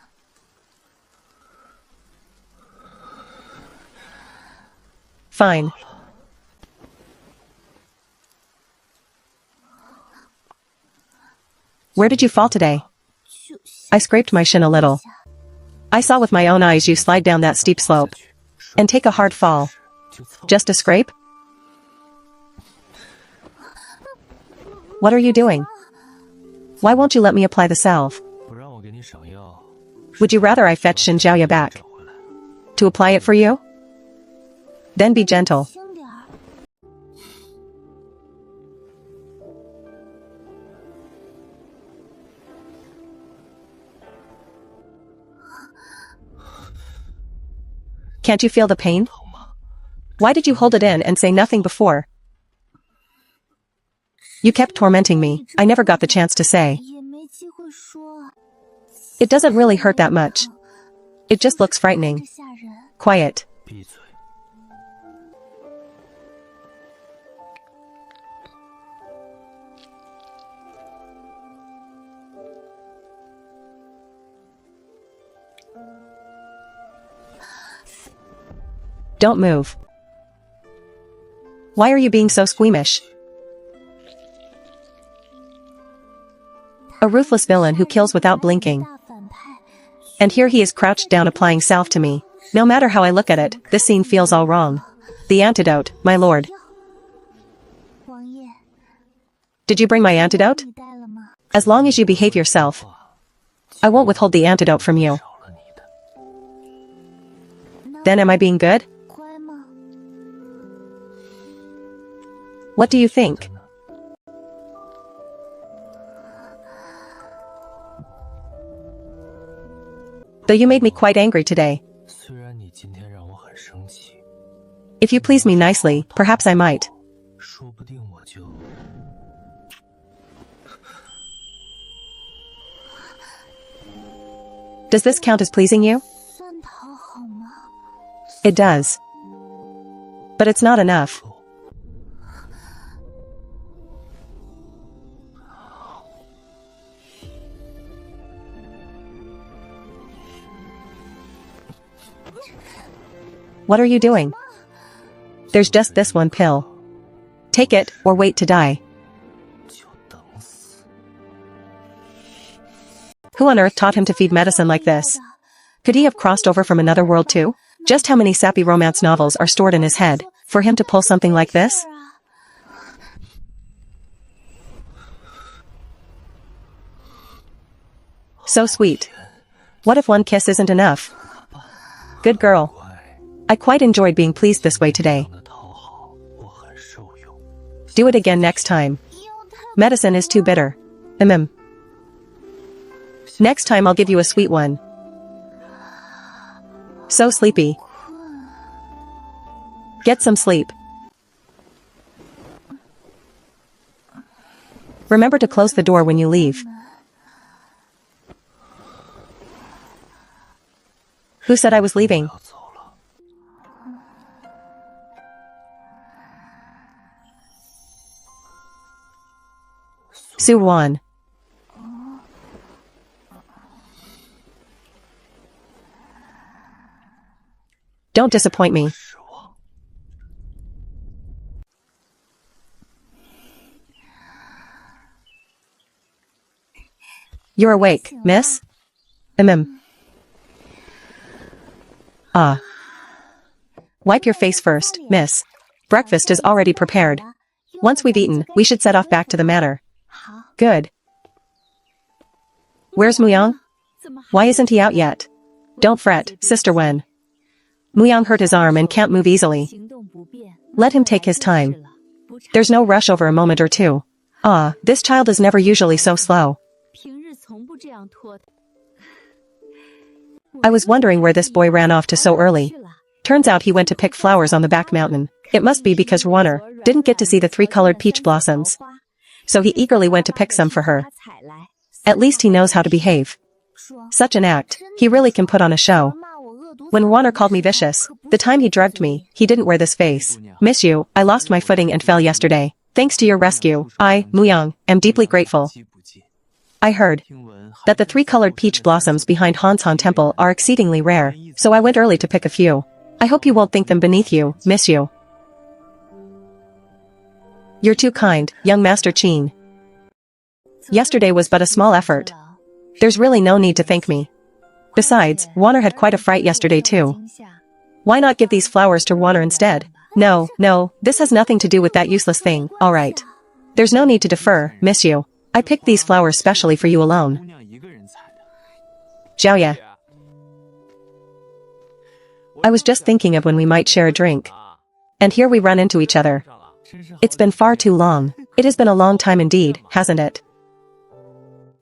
Fine. Where did you fall today? I scraped my shin a little. I saw with my own eyes you slide down that steep slope. And take a hard fall. Just a scrape? What are you doing? Why won't you let me apply the salve? Would you rather I fetch Shen Zhaoya back? To apply it for you? Then be gentle. Can't you feel the pain? Why did you hold it in and say nothing before? You kept tormenting me. I never got the chance to say. It doesn't really hurt that much. It just looks frightening. Quiet. Don't move. Why are you being so squeamish? A ruthless villain who kills without blinking. And here he is crouched down applying salve to me. No matter how I look at it, this scene feels all wrong. The antidote, my lord. Did you bring my antidote? As long as you behave yourself, I won't withhold the antidote from you. Then am I being good? What do you think? Though you made me quite angry today. If you please me nicely, perhaps I might. Does this count as pleasing you? It does. But it's not enough. What are you doing? There's just this one pill. Take it, or wait to die. Who on earth taught him to feed medicine like this? Could he have crossed over from another world too? Just how many sappy romance novels are stored in his head, for him to pull something like this? So sweet. What if one kiss isn't enough? Good girl. I quite enjoyed being pleased this way today. Do it again next time. Medicine is too bitter. Next time I'll give you a sweet one. So sleepy. Get some sleep. Remember to close the door when you leave. Who said I was leaving? S1. Don't disappoint me. You're awake, miss? Wipe your face first, miss. Breakfast is already prepared. Once we've eaten, we should set off back to the manor. Good. Where's Muyang? Why isn't he out yet? Don't fret, Sister Wen. Muyang hurt his arm and can't move easily. Let him take his time. There's no rush over a moment or two. This child is never usually so slow. I was wondering where this boy ran off to so early. Turns out he went to pick flowers on the back mountain. It must be because Warner didn't get to see the 3-colored peach blossoms. So he eagerly went to pick some for her. At least he knows how to behave. Such an act, he really can put on a show. When Warner called me vicious, the time he drugged me, he didn't wear this face. Miss you, I lost my footing and fell yesterday. Thanks to your rescue, I, Muyang, am deeply grateful. I heard that the 3-colored peach blossoms behind Hansan Temple are exceedingly rare, so I went early to pick a few. I hope you won't think them beneath you, miss you. You're too kind, young Master Qin. Yesterday was but a small effort. There's really no need to thank me. Besides, Warner had quite a fright yesterday too. Why not give these flowers to Warner instead? No, this has nothing to do with that useless thing, alright. There's no need to defer, miss you. I picked these flowers specially for you alone. Xiaoya. I was just thinking of when we might share a drink. And here we run into each other. It's been far too long. It has been a long time indeed, hasn't it?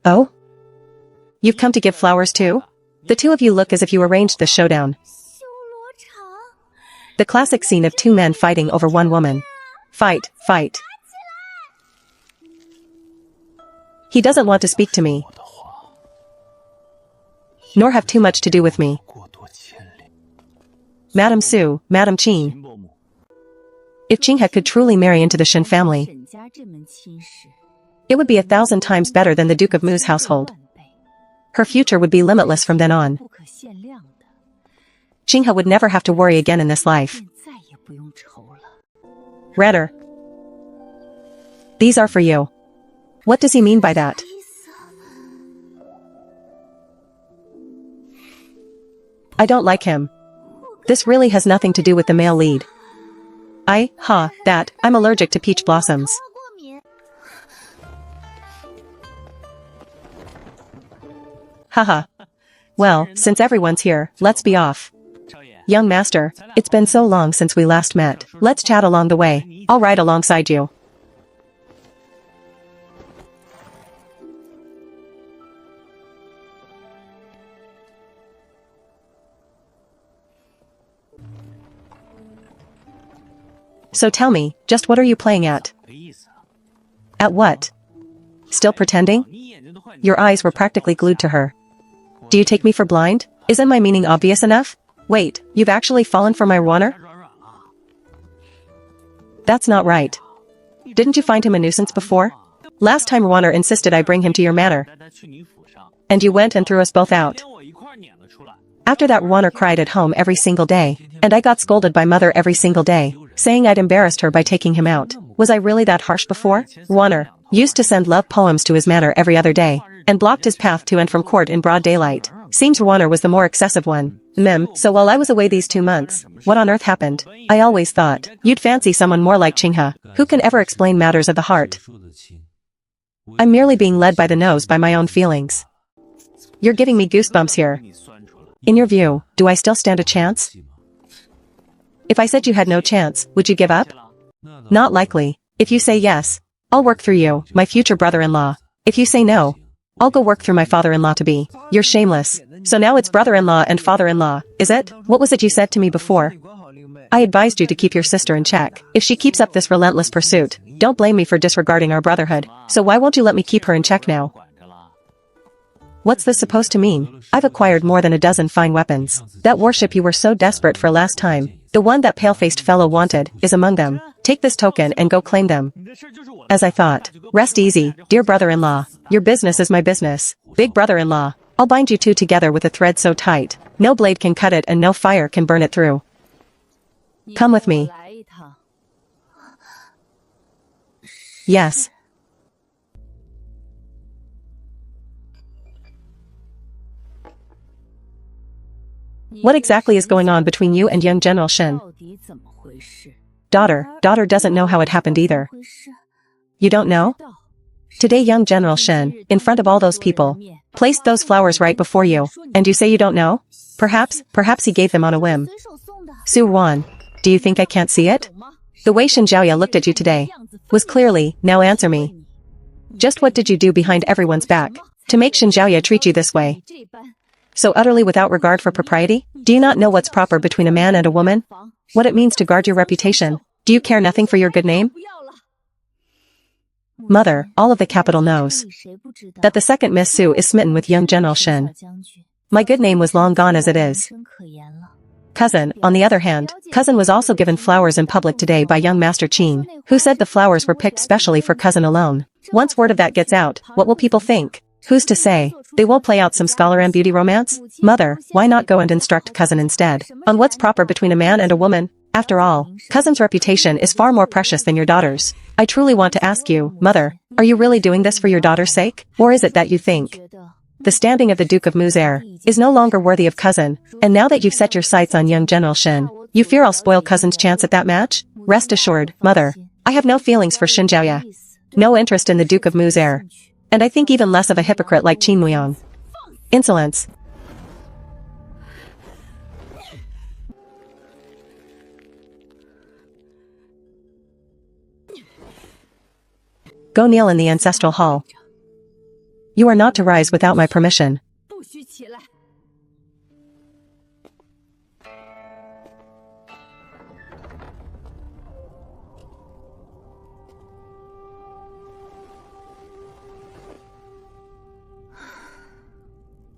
Oh? You've come to give flowers too? The two of you look as if you arranged the showdown. The classic scene of two men fighting over one woman. Fight, fight. He doesn't want to speak to me, nor have too much to do with me. Madame Su, Madame Qin. If Qinghe could truly marry into the Shen family, it would be 1,000 times better than the Duke of Mu's household. Her future would be limitless from then on. Qinghe would never have to worry again in this life. Redder. These are for you. What does he mean by that? I don't like him. This really has nothing to do with the male lead. I'm allergic to peach blossoms. Haha. Well, since everyone's here, let's be off. Young master, it's been so long since we last met. Let's chat along the way. I'll ride alongside you. So tell me, just what are you playing at? At what? Still pretending? Your eyes were practically glued to her. Do you take me for blind? Isn't my meaning obvious enough? Wait, you've actually fallen for my Warner? That's not right. Didn't you find him a nuisance before? Last time Warner insisted I bring him to your manor. And you went and threw us both out. After that, Warner cried at home every single day, and I got scolded by mother every single day, saying I'd embarrassed her by taking him out. Was I really that harsh before? Warner used to send love poems to his manor every other day, and blocked his path to and from court in broad daylight. Seems Warner was the more excessive one. So while I was away these 2 months, what on earth happened? I always thought you'd fancy someone more like Qinghe, who can ever explain matters of the heart. I'm merely being led by the nose by my own feelings. You're giving me goosebumps here. In your view, do I still stand a chance? If I said you had no chance, would you give up? Not likely. If you say yes, I'll work through you, my future brother-in-law. If you say no, I'll go work through my father-in-law-to-be. You're shameless. So now it's brother-in-law and father-in-law, is it? What was it you said to me before? I advised you to keep your sister in check. If she keeps up this relentless pursuit, don't blame me for disregarding our brotherhood. So why won't you let me keep her in check now? What's this supposed to mean? I've acquired more than a dozen fine weapons. That warship you were so desperate for last time, the one that pale-faced fellow wanted, is among them. Take this token and go claim them. As I thought. Rest easy, dear brother-in-law. Your business is my business. Big brother-in-law. I'll bind you two together with a thread so tight, no blade can cut it and no fire can burn it through. Come with me. Yes. What exactly is going on between you and young General Shen? Daughter doesn't know how it happened either. You don't know? Today young General Shen, in front of all those people, placed those flowers right before you, and you say you don't know? Perhaps he gave them on a whim. Su Wan, do you think I can't see it? The way Shen Zhaoya looked at you today was clearly, now answer me. Just what did you do behind everyone's back to make Shen Zhaoya treat you this way? So utterly without regard for propriety? Do you not know what's proper between a man and a woman? What it means to guard your reputation? Do you care nothing for your good name? Mother, all of the capital knows that the second Miss Su is smitten with young General Shen. My good name was long gone as it is. Cousin, on the other hand, cousin was also given flowers in public today by young Master Qin, who said the flowers were picked specially for cousin alone. Once word of that gets out, what will people think? Who's to say they won't play out some scholar and beauty romance? Mother, why not go and instruct cousin instead on what's proper between a man and a woman? After all, cousin's reputation is far more precious than your daughter's. I truly want to ask you, Mother, are you really doing this for your daughter's sake? Or is it that you think the standing of the Duke of Mu's heir is no longer worthy of cousin, and now that you've set your sights on young General Shen, you fear I'll spoil cousin's chance at that match? Rest assured, Mother, I have no feelings for Shen Zhaoya, no interest in the Duke of Mu's heir, and I think even less of a hypocrite like Qin Muyang. Insolence. Go kneel in the ancestral hall. You are not to rise without my permission.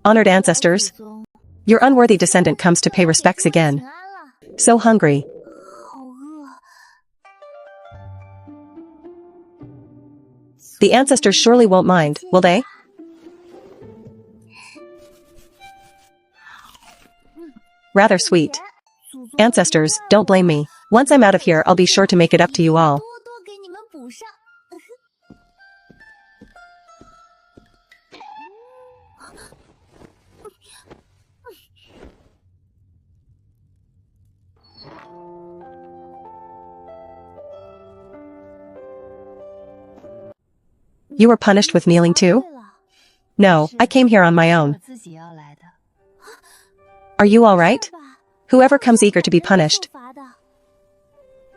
Honored ancestors, your unworthy descendant comes to pay respects again. So hungry. The ancestors surely won't mind, will they? Rather sweet. Ancestors, don't blame me. Once I'm out of here, I'll be sure to make it up to you all. You were punished with kneeling too? No, I came here on my own. Are you all right? Whoever comes eager to be punished.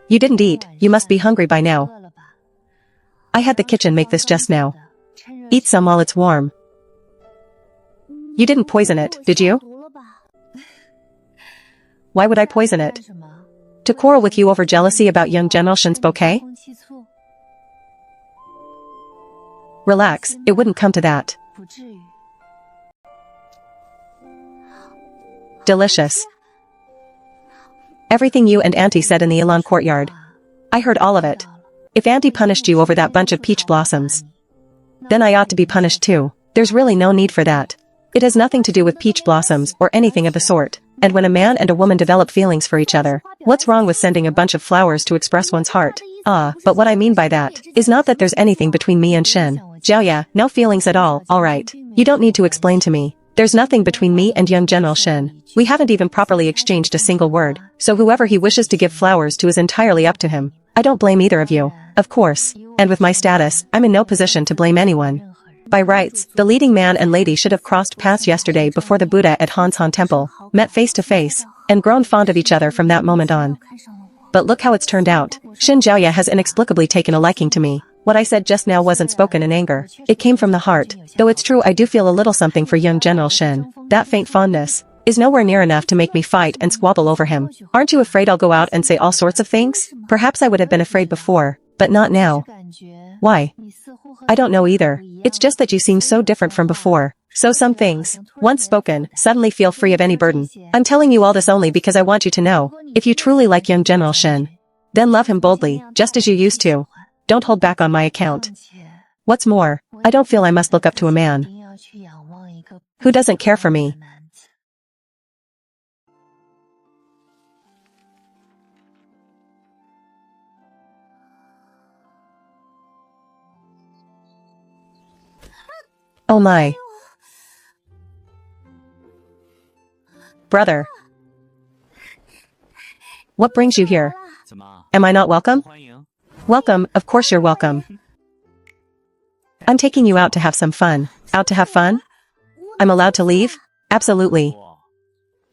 You didn't eat, you must be hungry by now. I had the kitchen make this just now. Eat some while it's warm. You didn't poison it, did you? Why would I poison it? To quarrel with you over jealousy about young General Shen's bouquet? Relax, it wouldn't come to that. Delicious. Everything you and Auntie said in the Elon courtyard. I heard all of it. If Auntie punished you over that bunch of peach blossoms, then I ought to be punished too. There's really no need for that. It has nothing to do with peach blossoms or anything of the sort. And when a man and a woman develop feelings for each other, what's wrong with sending a bunch of flowers to express one's heart? But what I mean by that is not that there's anything between me and Shen. Jiaoya, no feelings at all right. You don't need to explain to me. There's nothing between me and young General Shen. We haven't even properly exchanged a single word, so whoever he wishes to give flowers to is entirely up to him. I don't blame either of you, of course, and with my status, I'm in no position to blame anyone. By rights, the leading man and lady should have crossed paths yesterday before the Buddha at Hansan Temple, met face to face, and grown fond of each other from that moment on. But look how it's turned out. Shin Jiaoya has inexplicably taken a liking to me. What I said just now wasn't spoken in anger. It came from the heart. Though it's true I do feel a little something for young General Shen. That faint fondness is nowhere near enough to make me fight and squabble over him. Aren't you afraid I'll go out and say all sorts of things? Perhaps I would have been afraid before, but not now. Why? I don't know either. It's just that you seem so different from before. So some things, once spoken, suddenly feel free of any burden. I'm telling you all this only because I want you to know, if you truly like young General Shen, then love him boldly, just as you used to. Don't hold back on my account. What's more, I don't feel I must look up to a man who doesn't care for me. Oh my. Brother. What brings you here? Am I not welcome? Welcome, of course you're welcome. I'm taking you out to have some fun. Out to have fun? I'm allowed to leave? Absolutely.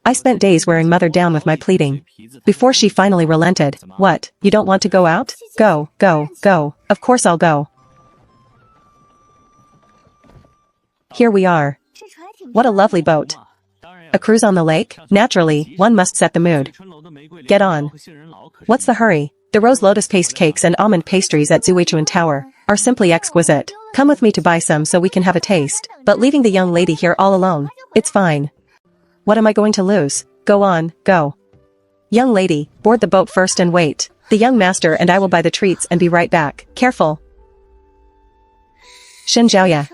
I spent days wearing Mother down with my pleading. Before she finally relented. What, you don't want to go out? Go, go, go. Of course I'll go. Here we are. What a lovely boat. A cruise on the lake? Naturally, one must set the mood. Get on. What's the hurry? The rose lotus paste cakes and almond pastries at Zuichuan Tower are simply exquisite. Come with me to buy some so we can have a taste. But leaving the young lady here all alone, it's fine. What am I going to lose? Go on, go. Young lady, board the boat first and wait. The young master and I will buy the treats and be right back. Careful. Shin Jiaoya.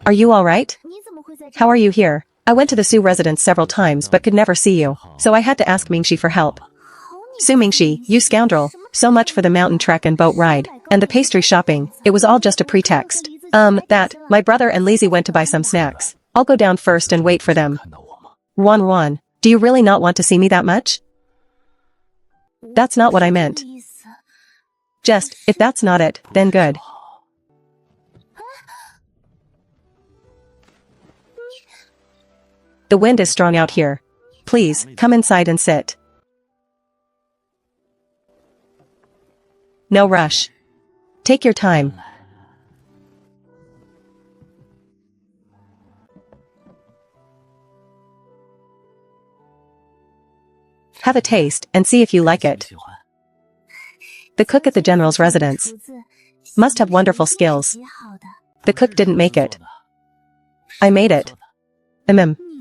Are you all right? How are you here? I went to the Su residence several times but could never see you, so I had to ask Mingxi for help. Su Mingxi, you scoundrel. So much for the mountain trek and boat ride, and the pastry shopping. It was all just a pretext. My brother and Lizzie went to buy some snacks. I'll go down first and wait for them. Ruan, do you really not want to see me that much? That's not what I meant. Just, if that's not it, then good. The wind is strong out here. Please, come inside and sit. No rush. Take your time. Have a taste and see if you like it. The cook at the general's residence must have wonderful skills. The cook didn't make it. I made it.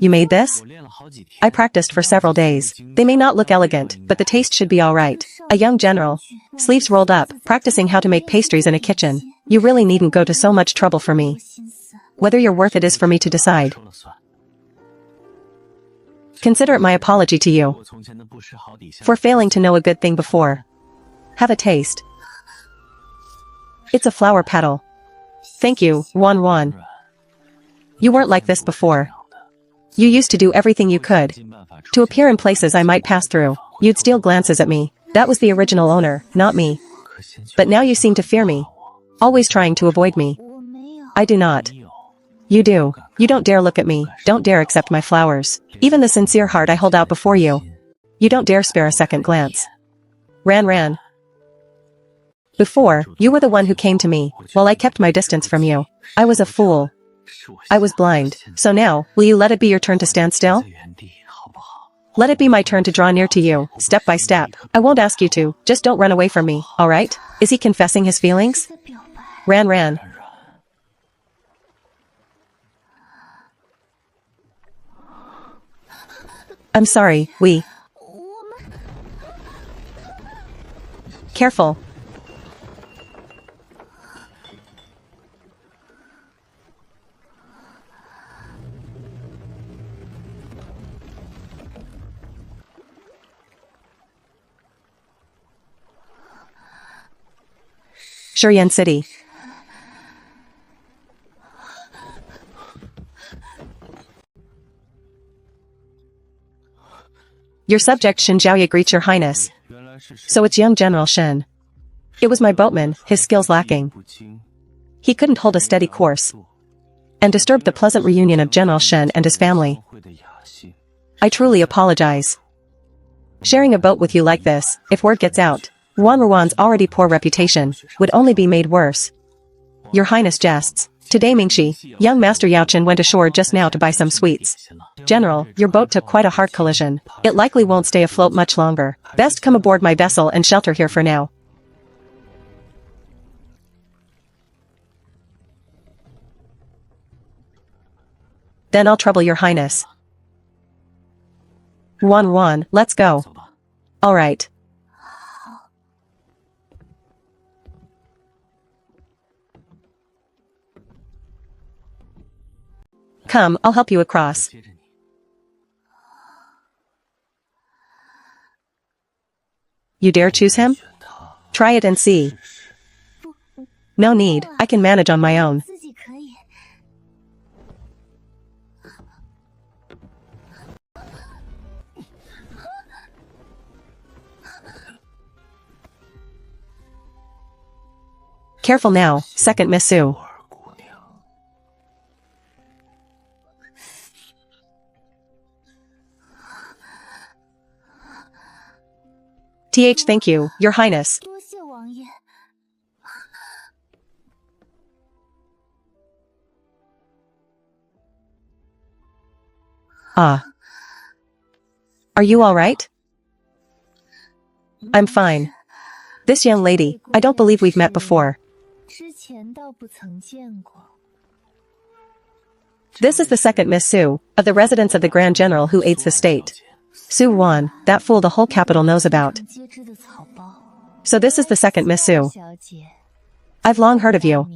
You made this? I practiced for several days. They may not look elegant, but the taste should be alright. A young general, sleeves rolled up, practicing how to make pastries in a kitchen. You really needn't go to so much trouble for me. Whether you're worth it is for me to decide. Consider it my apology to you for failing to know a good thing before. Have a taste. It's a flower petal. Thank you, S1-3. You weren't like this before. You used to do everything you could to appear in places I might pass through. You'd steal glances at me. That was the original owner, not me. But now you seem to fear me, always trying to avoid me. I do not. You do. You don't dare look at me, don't dare accept my flowers. Even the sincere heart I hold out before you. You don't dare spare a second glance. Ran. Before, you were the one who came to me, while I kept my distance from you. I was a fool. I was blind. So now, will you let it be your turn to stand still? Let it be my turn to draw near to you, step by step. I won't ask you to, just don't run away from me, alright? Is he confessing his feelings? Ran. I'm sorry, Careful. Shurian City. Your subject Shen Zhaoye greets your highness. So it's young General Shen. It was my boatman, his skills lacking. He couldn't hold a steady course, and disturbed the pleasant reunion of General Shen and his family. I truly apologize. Sharing a boat with you like this, if word gets out, Wanruan's already poor reputation would only be made worse. Your highness jests. Today Mingxi, young Master Yao Chen went ashore just now to buy some sweets. General, your boat took quite a hard collision. It likely won't stay afloat much longer. Best come aboard my vessel and shelter here for now. Then I'll trouble your highness. S1-3, let's go. Alright. Come, I'll help you across. You dare choose him? Try it and see. No need, I can manage on my own. Careful now, second Miss Su. Thank you, your highness. Ah. Are you alright? I'm fine. This young lady, I don't believe we've met before. This is the second Miss Su, of the residence of the Grand General who aids the state. S1, that fool the whole capital knows about. So this is the second Miss Su. I've long heard of you.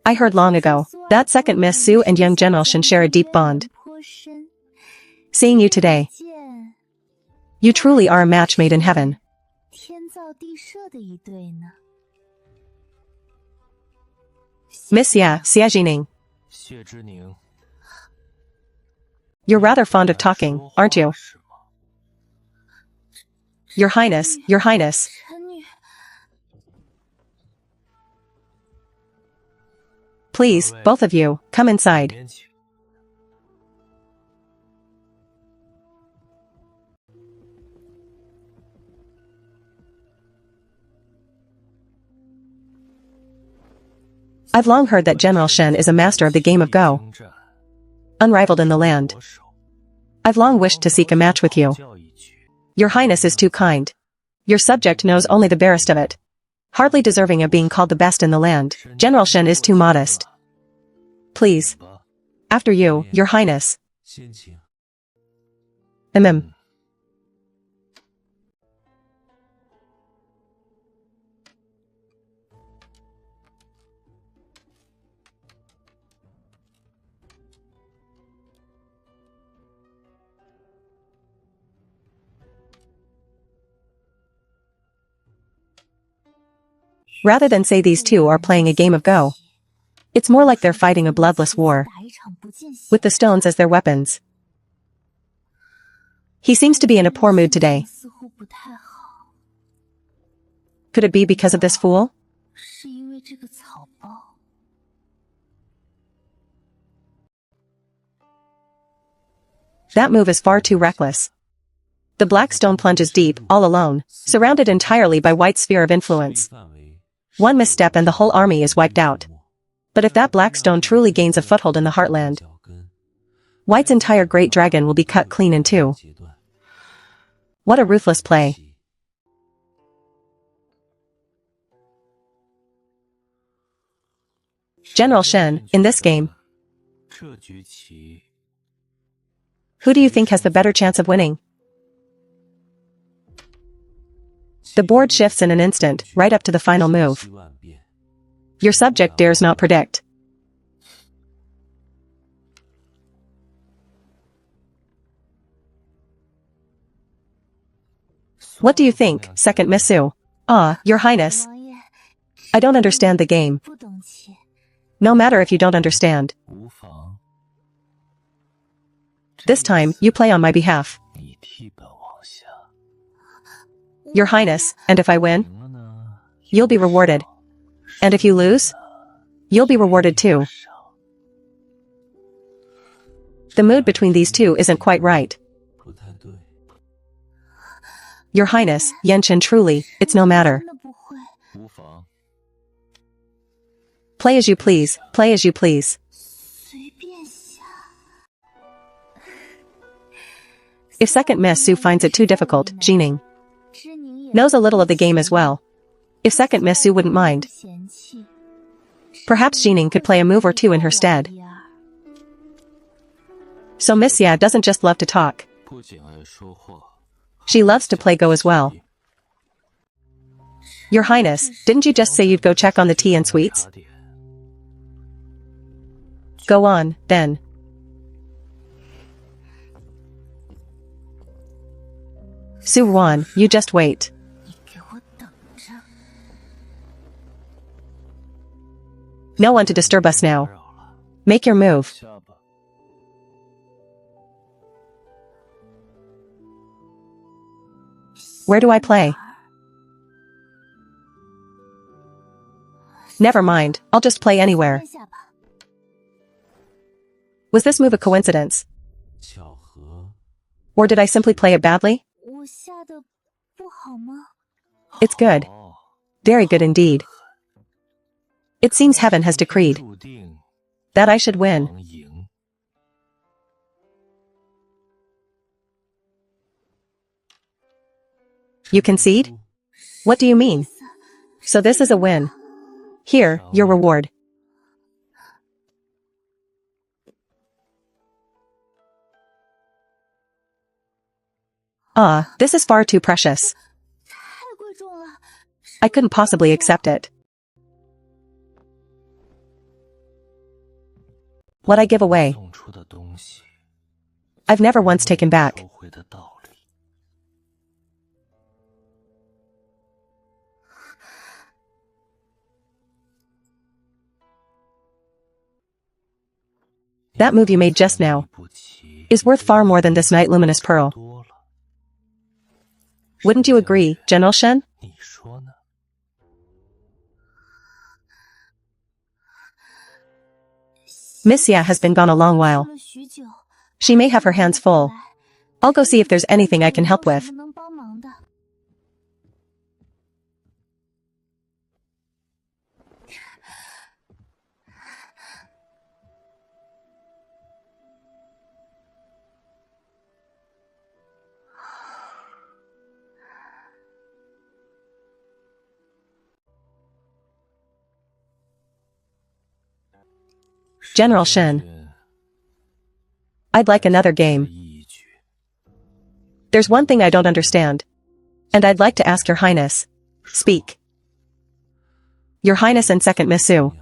I heard long ago, that second Miss Su and young General Shen share a deep bond. Seeing you today, you truly are a match made in heaven. Miss Xia Jining. You're rather fond of talking, aren't you? Your highness, your highness. Please, both of you, come inside. I've long heard that General Shen is a master of the game of Go, unrivaled in the land. I've long wished to seek a match with you. Your Highness is too kind. Your subject knows only the barest of it. Hardly deserving of being called the best in the land. General Shen is too modest. Please. After you, Your Highness. Mm. Rather than say these two are playing a game of Go, it's more like they're fighting a bloodless war, with the stones as their weapons. He seems to be in a poor mood today. Could it be because of this fool? That move is far too reckless. The black stone plunges deep, all alone, surrounded entirely by White's sphere of influence. One misstep and the whole army is wiped out. But if that black stone truly gains a foothold in the heartland, White's entire great dragon will be cut clean in two. What a ruthless play. General Shen, in this game, who do you think has the better chance of winning? The board shifts in an instant, right up to the final move. Your subject dares not predict. What do you think, second Miss Su? Ah, Your Highness. I don't understand the game. No matter if you don't understand. This time, you play on my behalf. Your Highness, and if I win, you'll be rewarded. And if you lose, you'll be rewarded too. The mood between these two isn't quite right. Your Highness, Yenchen, truly, it's no matter. Play as you please, play as you please. If second Miss Su finds it too difficult, Jining knows a little of the game as well. If second Miss Su wouldn't mind, perhaps Jining could play a move or two in her stead. So Miss Ya doesn't just love to talk. She loves to play Go as well. Your Highness, didn't you just say you'd go check on the tea and sweets? Go on, then. Su Wan, you just wait. No one to disturb us now. Make your move. Where do I play? Never mind, I'll just play anywhere. Was this move a coincidence? Or did I simply play it badly? It's good. Very good indeed. It seems heaven has decreed that I should win. You concede? What do you mean? So this is a win. Here, your reward. Ah, this is far too precious. I couldn't possibly accept it. What I give away, I've never once taken back. That move you made just now is worth far more than this night luminous pearl. Wouldn't you agree, General Shen? Miss Ya has been gone a long while. She may have her hands full. I'll go see if there's anything I can help with. General Shen. I'd like another game. There's one thing I don't understand. And I'd like to ask Your Highness. Speak. Your Highness and Second Miss Su.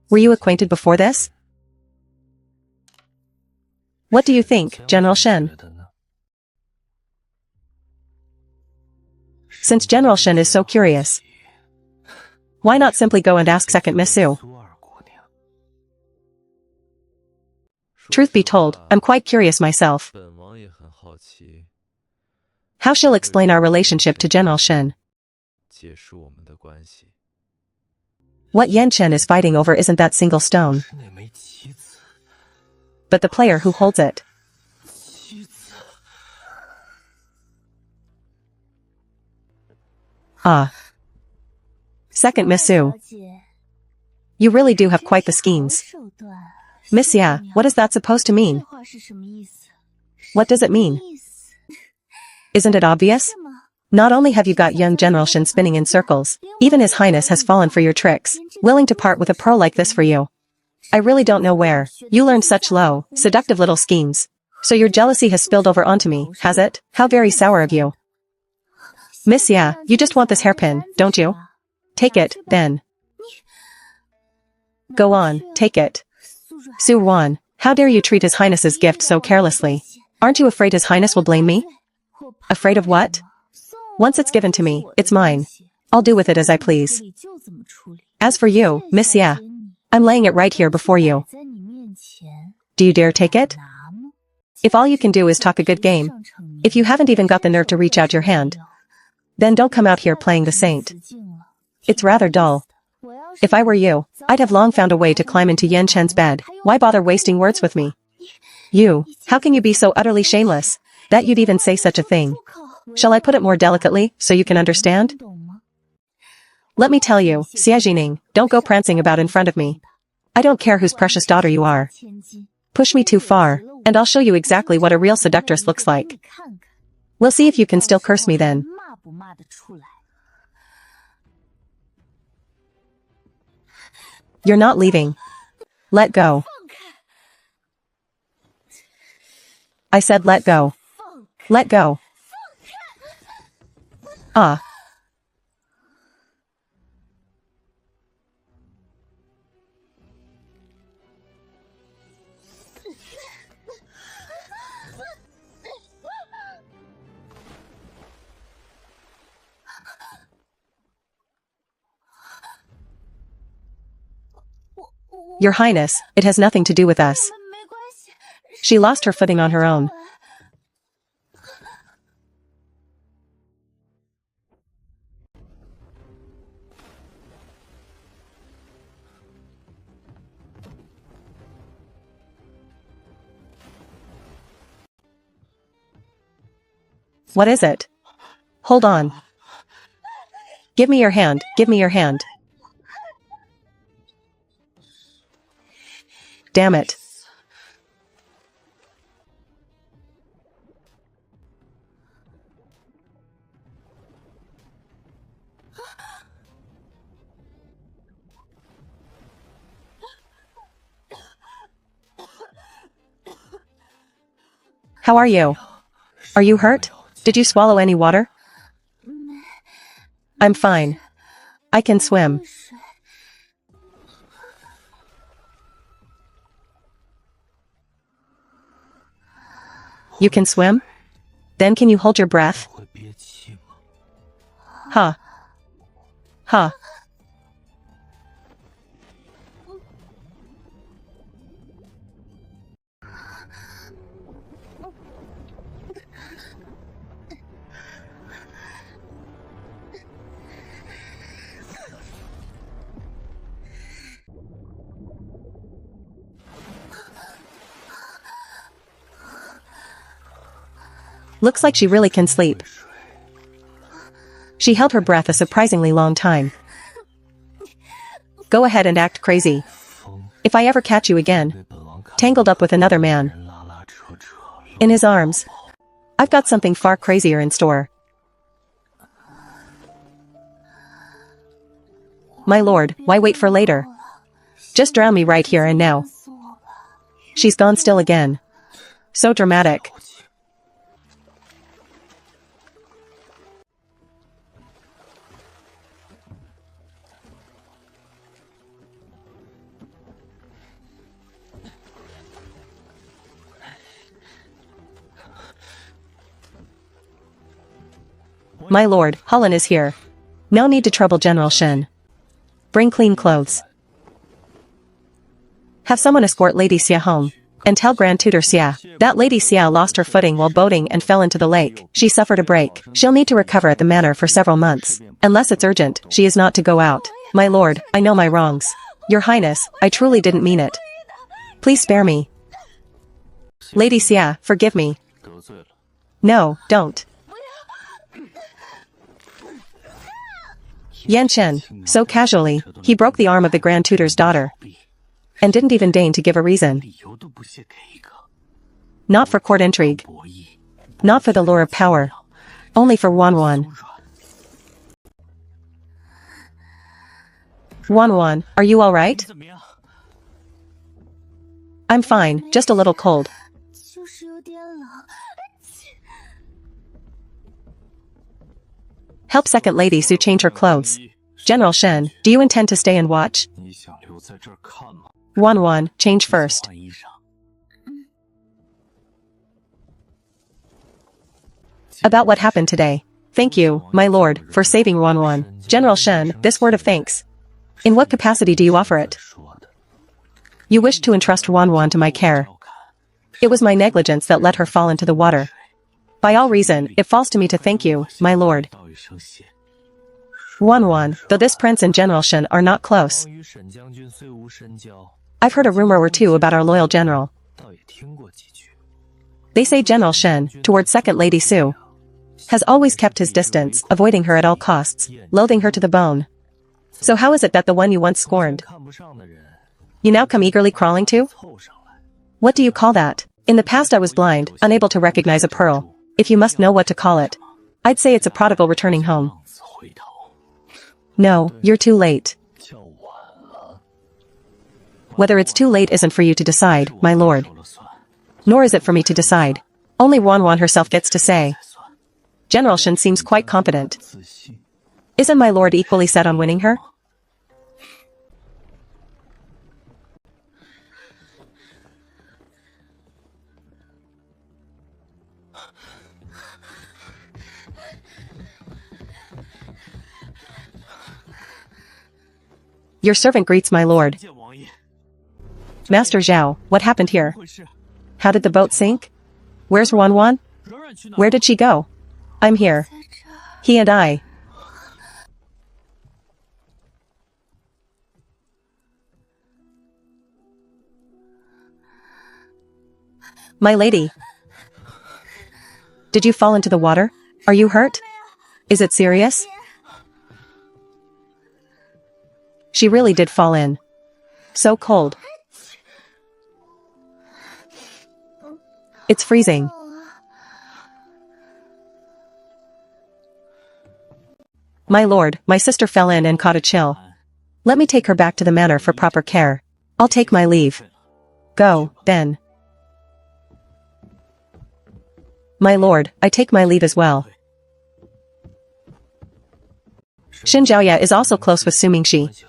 Were you acquainted before this? What do you think, General Shen? Since General Shen is so curious, why not simply go and ask Second Miss Su? Truth be told, I'm quite curious myself. How she'll explain our relationship to General Shen. What Yan Chen is fighting over isn't that single stone, but the player who holds it. Ah. Second Miss Su. You really do have quite the schemes. Miss Ya, what is that supposed to mean? What does it mean? Isn't it obvious? Not only have you got young General Shen spinning in circles, even His Highness has fallen for your tricks, willing to part with a pearl like this for you. I really don't know where you learned such low, seductive little schemes. So your jealousy has spilled over onto me, has it? How very sour of you. Miss Ya, you just want this hairpin, don't you? Take it, then. Go on, take it. Su Wan, how dare you treat His Highness's gift so carelessly? Aren't you afraid His Highness will blame me? Afraid of what? Once it's given to me, it's mine. I'll do with it as I please. As for you, Miss Ya, I'm laying it right here before you. Do you dare take it? If all you can do is talk a good game, if you haven't even got the nerve to reach out your hand, then don't come out here playing the saint. It's rather dull. If I were you, I'd have long found a way to climb into Yan Chen's bed. Why bother wasting words with me? You, how can you be so utterly shameless that you'd even say such a thing? Shall I put it more delicately, so you can understand? Let me tell you, Xie Jining, don't go prancing about in front of me. I don't care whose precious daughter you are. Push me too far, and I'll show you exactly what a real seductress looks like. We'll see if you can still curse me then. You're not leaving. Let go. I said let go. Let go. Ah. Your Highness, it has nothing to do with us. She lost her footing on her own. What is it? Hold on. Give me your hand, give me your hand. Damn it. How are you? Are you hurt? Did you swallow any water? I'm fine. I can swim. You can swim? Then can you hold your breath? Huh. Huh. Looks like she really can sleep. She held her breath a surprisingly long time. Go ahead and act crazy. If I ever catch you again, tangled up with another man, in his arms, I've got something far crazier in store. My lord, why wait for later? Just drown me right here and now. She's gone still again. So dramatic. My lord, Holland is here. No need to trouble General Shen. Bring clean clothes. Have someone escort Lady Xia home. And tell Grand Tutor Xia that Lady Xia lost her footing while boating and fell into the lake. She suffered a break. She'll need to recover at the manor for several months. Unless it's urgent, she is not to go out. My lord, I know my wrongs. Your Highness, I truly didn't mean it. Please spare me. Lady Xia, forgive me. No, don't. Yan Shen, so casually, he broke the arm of the Grand Tutor's daughter. And didn't even deign to give a reason. Not for court intrigue. Not for the lure of power. Only for Wan. Wan, are you alright? I'm fine, just a little cold. Help Second Lady Su change her clothes. General Shen, do you intend to stay and watch? Wan, change first. About what happened today. Thank you, my lord, for saving Wan. General Shen, this word of thanks. In what capacity do you offer it? You wished to entrust Wan to my care. It was my negligence that let her fall into the water. By all reason, it falls to me to thank you, my lord. Wan, though this prince and General Shen are not close. I've heard a rumor or two about our loyal general. They say General Shen, towards Second Lady Su, has always kept his distance, avoiding her at all costs, loathing her to the bone. So how is it that the one you once scorned, you now come eagerly crawling to? What do you call that? In the past I was blind, unable to recognize a pearl. If you must know what to call it, I'd say it's a prodigal returning home. No, you're too late. Whether it's too late isn't for you to decide, my lord. Nor is it for me to decide. Only Wan herself gets to say. General Shen seems quite confident. Isn't my lord equally set on winning her? Your servant greets my lord. Master Zhao, what happened here? How did the boat sink? Where's Wan? Where did she go? I'm here. He and I. My lady. Did you fall into the water? Are you hurt? Is it serious? She really did fall in. So cold. It's freezing. My lord, my sister fell in and caught a chill. Let me take her back to the manor for proper care. I'll take my leave. Go, then. My lord, I take my leave as well. Xin Zhaoya is also close with Su Mingxi.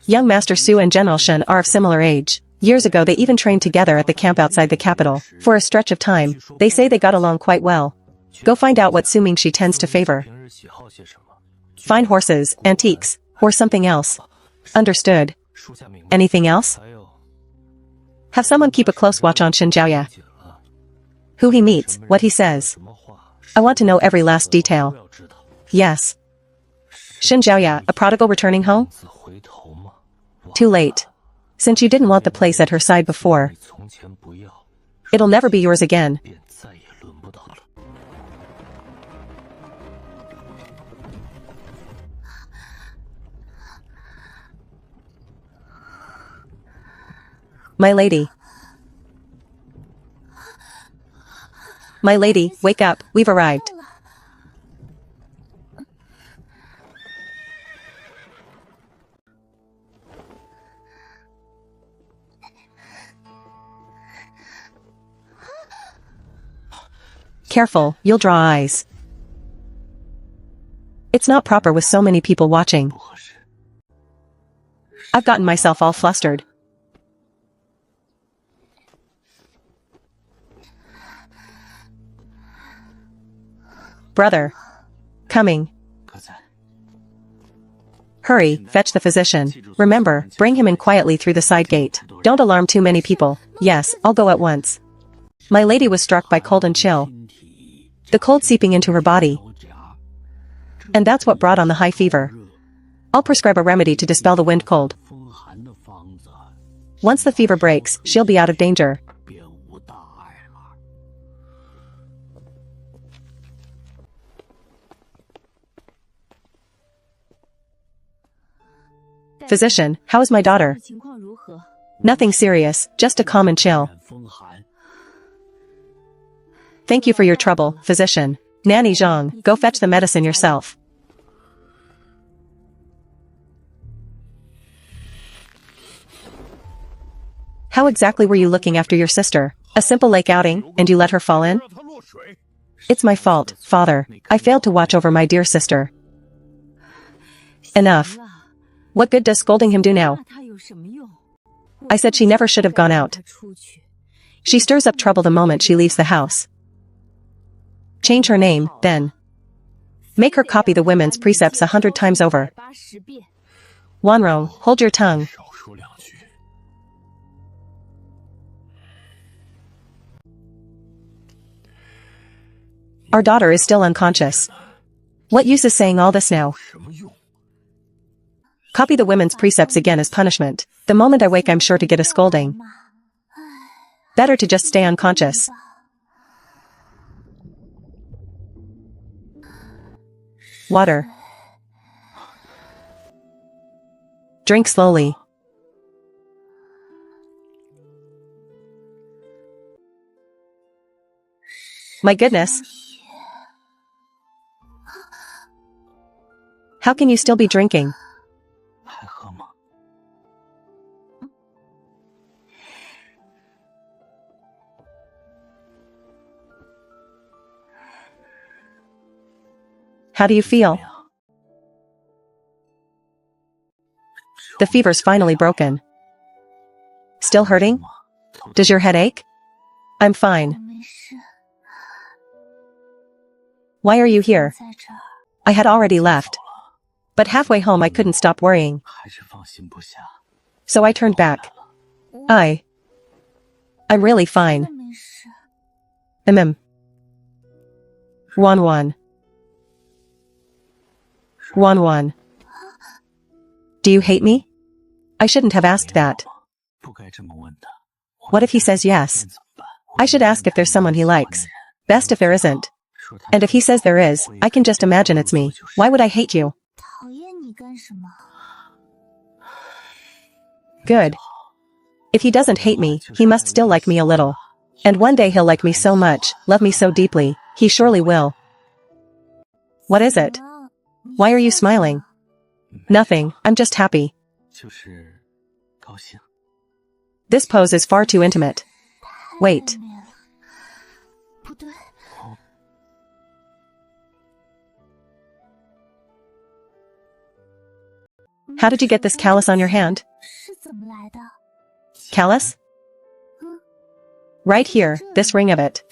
Young Master Su and General Shen are of similar age. Years ago they even trained together at the camp outside the capital. For a stretch of time, they say they got along quite well. Go find out what Su Mingxi tends to favor. Fine horses, antiques, or something else. Understood. Anything else? Have someone keep a close watch on Xin Zhaoya. Who he meets, what he says. I want to know every last detail. Yes. Xin Zhaoya, a prodigal returning home? Too late. Since you didn't want the place at her side before, it'll never be yours again. My lady. My lady, wake up, we've arrived. Careful, you'll draw eyes. It's not proper with so many people watching. I've gotten myself all flustered. Brother. Coming. Hurry, fetch the physician. Remember, bring him in quietly through the side gate. Don't alarm too many people. Yes, I'll go at once. My lady was struck by cold and chill. The cold seeping into her body. And that's what brought on the high fever. I'll prescribe a remedy to dispel the wind cold. Once the fever breaks, she'll be out of danger. Physician, how is my daughter? Nothing serious, just a calm and chill. Thank you for your trouble, physician. Nanny Zhang, go fetch the medicine yourself. How exactly were you looking after your sister? A simple lake outing, and you let her fall in? It's my fault, father. I failed to watch over my dear sister. Enough. What good does scolding him do now? I said she never should have gone out. She stirs up trouble the moment she leaves the house. Change her name, then. Make her copy the women's precepts 100 times over. Wanrong, hold your tongue. Our daughter is still unconscious. What use is saying all this now? Copy the women's precepts again as punishment. The moment I wake I'm sure to get a scolding. Better to just stay unconscious. Water. Drink slowly. My goodness. How can you still be drinking? How do you feel? The fever's finally broken. Still hurting? Does your head ache? I'm fine. Why are you here? I had already left. But halfway home I couldn't stop worrying. So I turned back. I'm really fine. Wan. Wan. Do you hate me? I shouldn't have asked that. What if he says yes? I should ask if there's someone he likes. Best if there isn't. And if he says there is, I can just imagine it's me. Why would I hate you? Good. If he doesn't hate me, he must still like me a little. And one day he'll like me so much, love me so deeply, he surely will. What is it? Why are you smiling? Nothing, I'm just happy. This pose is far too intimate. Wait. How did you get this callus on your hand? Callus? Right here, this ring of it.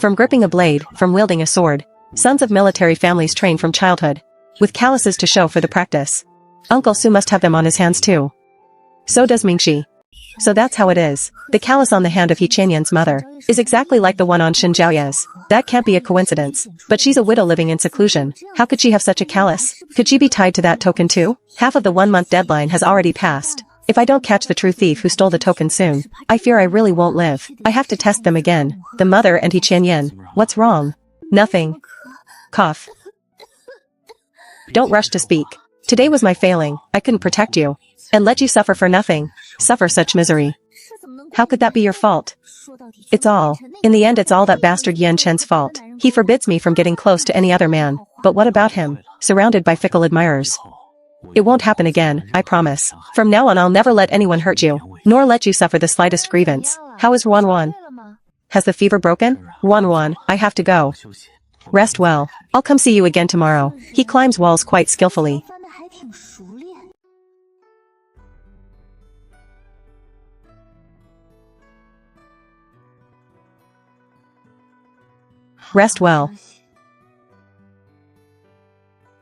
From gripping a blade, from wielding a sword, sons of military families train from childhood, with calluses to show for the practice. Uncle Su must have them on his hands too. So does Mingxi. So that's how it is. The callus on the hand of He Qianyan's mother is exactly like the one on Shin Zhaoye's. That can't be a coincidence. But she's a widow living in seclusion. How could she have such a callus? Could she be tied to that token too? Half of the 1-month deadline has already passed. If I don't catch the true thief who stole the token soon, I fear I really won't live. I have to test them again. The mother and He Qianyan. What's wrong? Nothing. Cough. Don't rush to speak. Today was my failing. I couldn't protect you. And let you suffer for nothing. Suffer such misery. How could that be your fault? It's all. In the end it's all that bastard Yan Chen's fault. He forbids me from getting close to any other man. But what about him? Surrounded by fickle admirers. It won't happen again, I promise. From now on I'll never let anyone hurt you, nor let you suffer the slightest grievance. How is Wan? Has the fever broken? Wan, I have to go. Rest well. I'll come see you again tomorrow. He climbs walls quite skillfully. Rest well.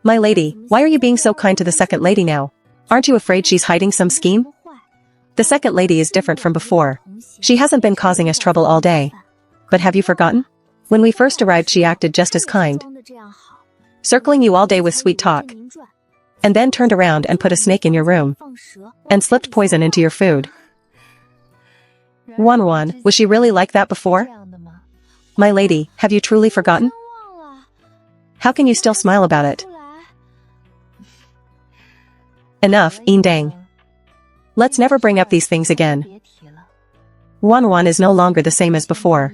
My lady, why are you being so kind to the second lady now? Aren't you afraid she's hiding some scheme? The second lady is different from before. She hasn't been causing us trouble all day. But have you forgotten? When we first arrived she acted just as kind. Circling you all day with sweet talk. And then turned around and put a snake in your room. And slipped poison into your food. Wan, was she really like that before? My lady, have you truly forgotten? How can you still smile about it? Enough, Indang. Let's never bring up these things again. Wan is no longer the same as before.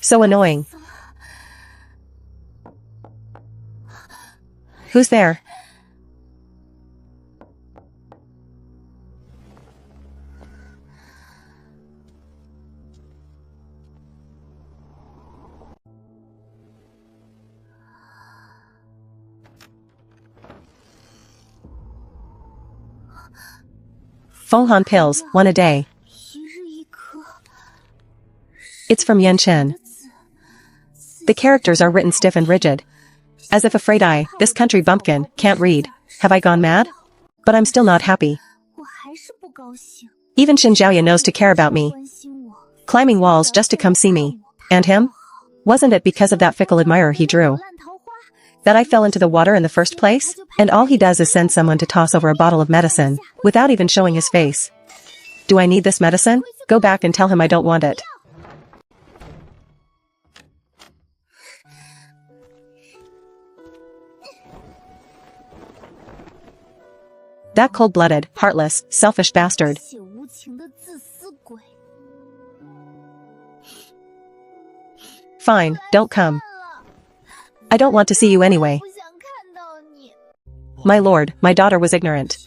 So annoying. Who's there? Fenghan pills, 1 a day. It's from Yan Chen. The characters are written stiff and rigid. As if afraid I, this country bumpkin, can't read. Have I gone mad? But I'm still not happy. Even Xin Zhaoya knows to care about me. Climbing walls just to come see me. And him? Wasn't it because of that fickle admirer he drew that I fell into the water in the first place? And all he does is send someone to toss over a bottle of medicine, without even showing his face. Do I need this medicine? Go back and tell him I don't want it. That cold-blooded, heartless, selfish bastard. Fine, don't come. I don't want to see you anyway. My lord, my daughter was ignorant.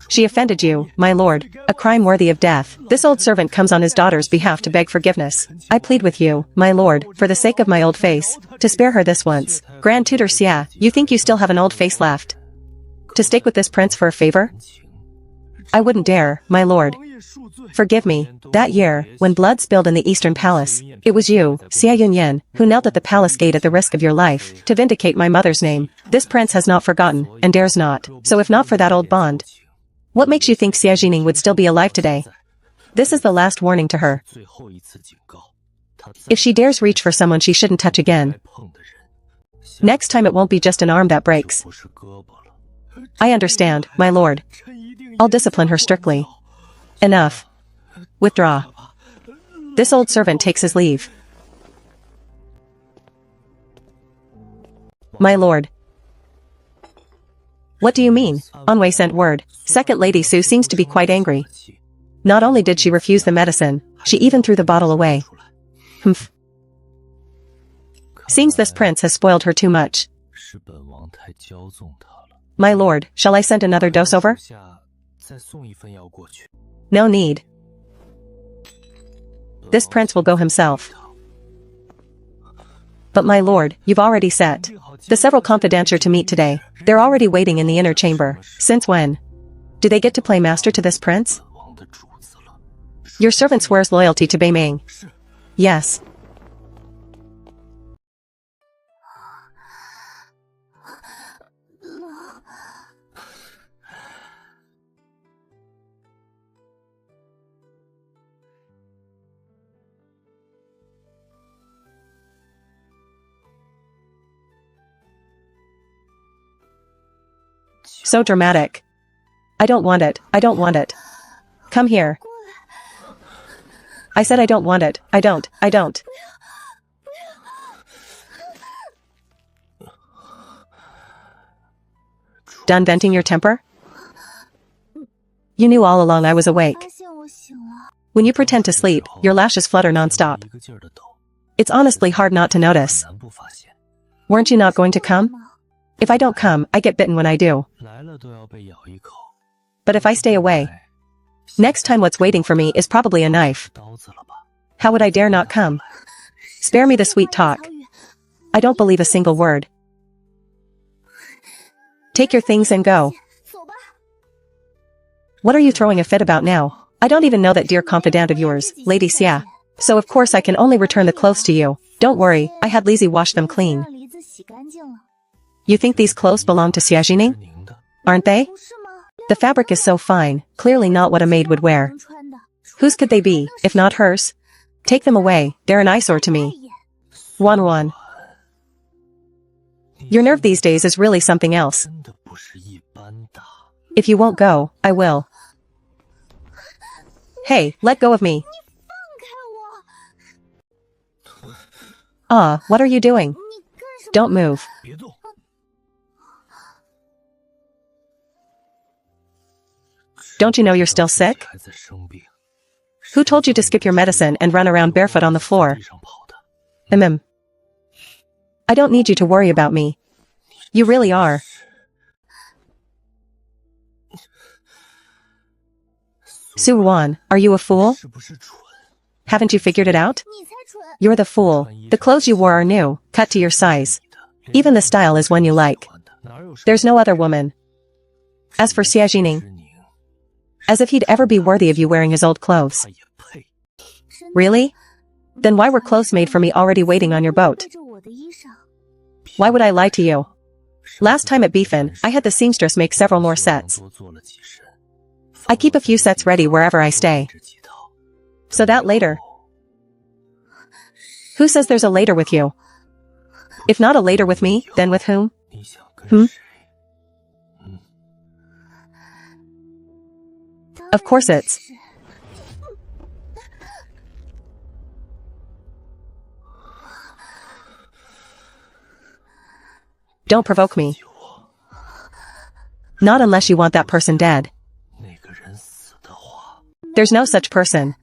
She offended you, my lord, a crime worthy of death. This old servant comes on his daughter's behalf to beg forgiveness. I plead with you, my lord, for the sake of my old face, to spare her this once. Grand Tutor Xia, you think you still have an old face left? To stake with this prince for a favor? I wouldn't dare, my lord. Forgive me, that year, when blood spilled in the Eastern Palace, it was you, Xia Yunyan, who knelt at the palace gate at the risk of your life, to vindicate my mother's name. This prince has not forgotten, and dares not. So if not for that old bond, what makes you think Xia Jining would still be alive today? This is the last warning to her. If she dares reach for someone she shouldn't touch again, next time it won't be just an arm that breaks. I understand, my lord. I'll discipline her strictly. Enough. Withdraw. This old servant takes his leave. My lord. What do you mean? Anwei sent word. Second Lady Su seems to be quite angry. Not only did she refuse the medicine, she even threw the bottle away. Humph. Seems this prince has spoiled her too much. My lord, shall I send another dose over? No need. This prince will go himself. But my lord, you've already set the several confidential to meet today. They're already waiting in the inner chamber. Since when? Do they get to play master to this prince? Your servant swears loyalty to Beiming. Yes. So dramatic. I don't want it. I don't want it. Come here. I said I don't want it. I don't. Done venting your temper? You knew all along I was awake. When you pretend to sleep, your lashes flutter nonstop. It's honestly hard not to notice. Weren't you not going to come? If I don't come, I get bitten when I do. But if I stay away, next time what's waiting for me is probably a knife. How would I dare not come? Spare me the sweet talk. I don't believe a single word. Take your things and go. What are you throwing a fit about now? I don't even know that dear confidant of yours, Lady Xia. So of course I can only return the clothes to you. Don't worry, I had Lizzie wash them clean. You think these clothes belong to Xia Jining? Aren't they? The fabric is so fine, clearly not what a maid would wear. Whose could they be, if not hers? Take them away, they're an eyesore to me. 1-1. Your nerve these days is really something else. If you won't go, I will. Hey, let go of me. Ah, what are you doing? Don't move. Don't you know you're still sick? Who told you to skip your medicine and run around barefoot on the floor? I don't need you to worry about me. You really are. Su-wan, are you a fool? Haven't you figured it out? You're the fool. The clothes you wore are new, cut to your size. Even the style is one you like. There's no other woman. As for Xia Jining, as if he'd ever be worthy of you wearing his old clothes. Really? Then why were clothes made for me already waiting on your boat? Why would I lie to you? Last time at Beefin, I had the seamstress make several more sets. I keep a few sets ready wherever I stay. So that later. Who says there's a later with you? If not a later with me, then with whom? Of course it's. Don't provoke me. Not unless you want that person dead. There's no such person.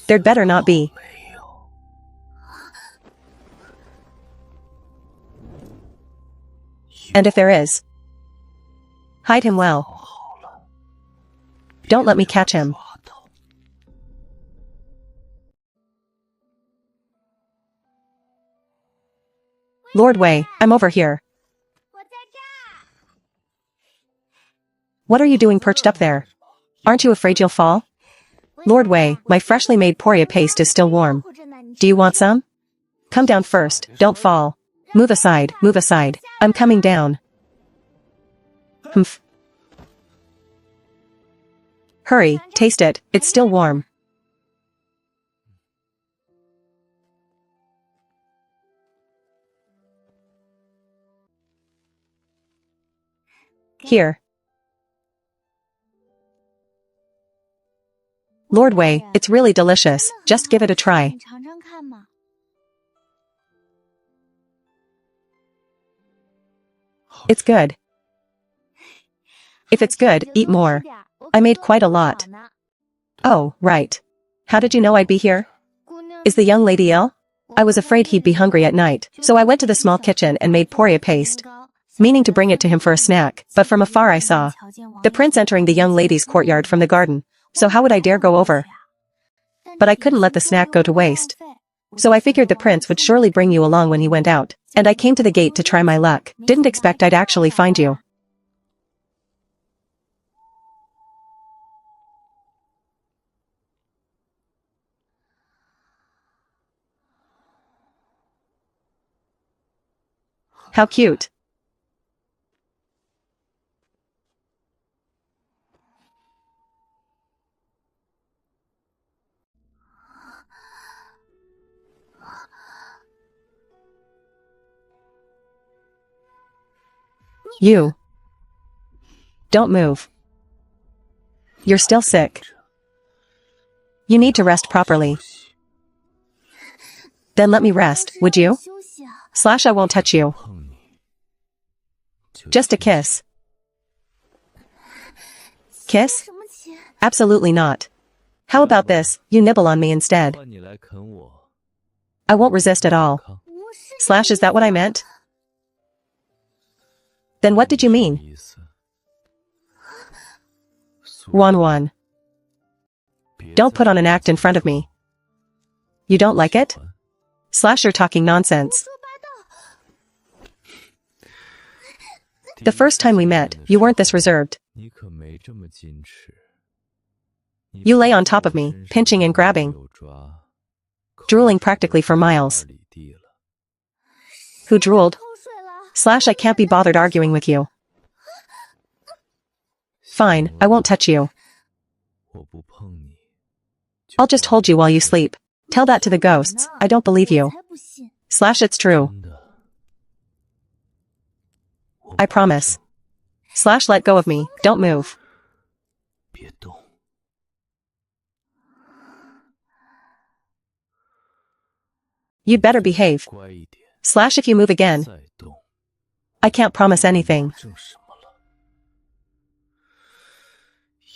There'd better not be. And if there is, hide him well. Don't let me catch him. Lord Wei, I'm over here. What are you doing perched up there? Aren't you afraid you'll fall? Lord Wei, my freshly made poria paste is still warm. Do you want some? Come down first, don't fall. Move aside, move aside. I'm coming down. Humph. Hurry, taste it, it's still warm. Here. Lord Wei, it's really delicious, just give it a try. It's good. If it's good, eat more. I made quite a lot. Oh, right. How did you know I'd be here? Is the young lady ill? I was afraid he'd be hungry at night, so I went to the small kitchen and made poria paste, meaning to bring it to him for a snack, but from afar I saw the prince entering the young lady's courtyard from the garden, so how would I dare go over? But I couldn't let the snack go to waste. So I figured the prince would surely bring you along when he went out, and I came to the gate to try my luck. Didn't expect I'd actually find you. How cute. You. Don't move. You're still sick. You need to rest properly. Then let me rest, would you? / I won't touch you. Just a kiss. Kiss? Absolutely not. How about this, you nibble on me instead. I won't resist at all. Slash, is that what I meant? Then what did you mean? 1-1. Don't put on an act in front of me. You don't like it? Slash, you're talking nonsense. The first time we met, you weren't this reserved. You lay on top of me, pinching and grabbing, drooling practically for miles. Who drooled? Slash, I can't be bothered arguing with you. Fine, I won't touch you. I'll just hold you while you sleep. Tell that to the ghosts, I don't believe you. Slash, it's true. I promise. Slash, let go of me, don't move. You'd better behave. Slash, if you move again, I can't promise anything.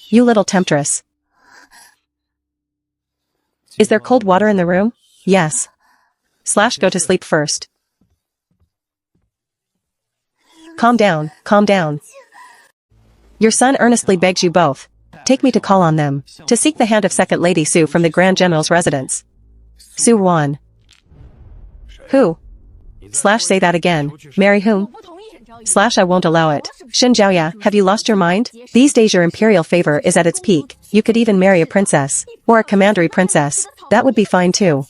You little temptress. Is there cold water in the room? Yes. Slash, go to sleep first. Calm down, calm down. Your son earnestly begs you both. Take me to call on them, to seek the hand of Second Lady Su from the Grand General's residence. Su-1. Who? Slash, say that again. Marry whom? Slash, I won't allow it. Shin Jiaoya, have you lost your mind? These days your imperial favor is at its peak. You could even marry a princess. Or a commandery princess. That would be fine too.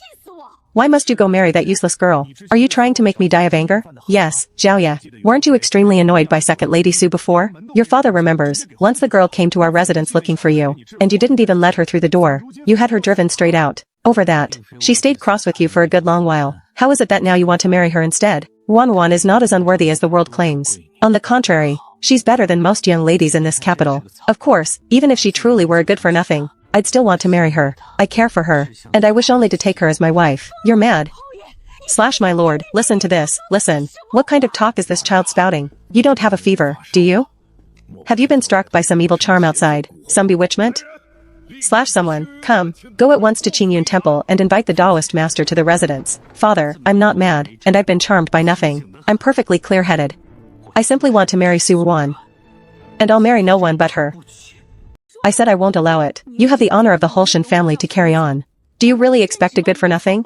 Why must you go marry that useless girl? Are you trying to make me die of anger? Yes, Jiaoya. Weren't you extremely annoyed by Second Lady Su before? Your father remembers, once the girl came to our residence looking for you, and you didn't even let her through the door. You had her driven straight out. Over that, she stayed cross with you for a good long while. How is it that now you want to marry her instead? 1-1 is not as unworthy as the world claims. On the contrary, she's better than most young ladies in this capital. Of course, even if she truly were a good-for-nothing, I'd still want to marry her. I care for her, and I wish only to take her as my wife. You're mad. Slash, my lord, listen to this, listen. What kind of talk is this child spouting? You don't have a fever, do you? Have you been struck by some evil charm outside? Some bewitchment? Slash, someone, come, go at once to Qingyun Temple and invite the Taoist master to the residence. Father, I'm not mad, and I've been charmed by nothing. I'm perfectly clear-headed. I simply want to marry Su-1. And I'll marry no one but her. I said I won't allow it. You have the honor of the whole Shin family to carry on. Do you really expect a good-for-nothing?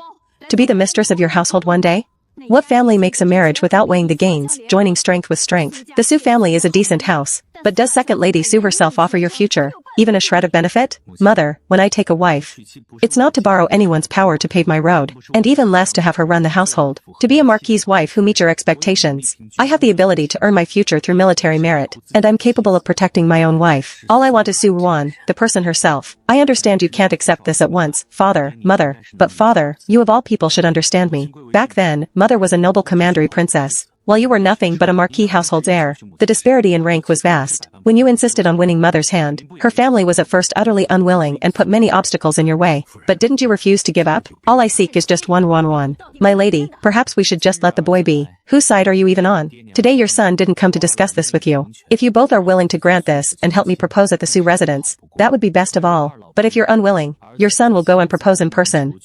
To be the mistress of your household one day? What family makes a marriage without weighing the gains, joining strength with strength? The Su family is a decent house, but does Second Lady Su herself offer your future even a shred of benefit? Mother, when I take a wife, it's not to borrow anyone's power to pave my road, and even less to have her run the household. To be a marquis's wife who meets your expectations. I have the ability to earn my future through military merit, and I'm capable of protecting my own wife. All I want is Su-1, the person herself. I understand you can't accept this at once, father, mother, but father, you of all people should understand me. Back then, mother was a noble commandery princess. While you were nothing but a marquis household's heir, the disparity in rank was vast. When you insisted on winning mother's hand, her family was at first utterly unwilling and put many obstacles in your way. But didn't you refuse to give up? All I seek is just 1-1-1. My lady, perhaps we should just let the boy be. Whose side are you even on? Today your son didn't come to discuss this with you. If you both are willing to grant this and help me propose at the Su residence, that would be best of all. But if you're unwilling, your son will go and propose in person.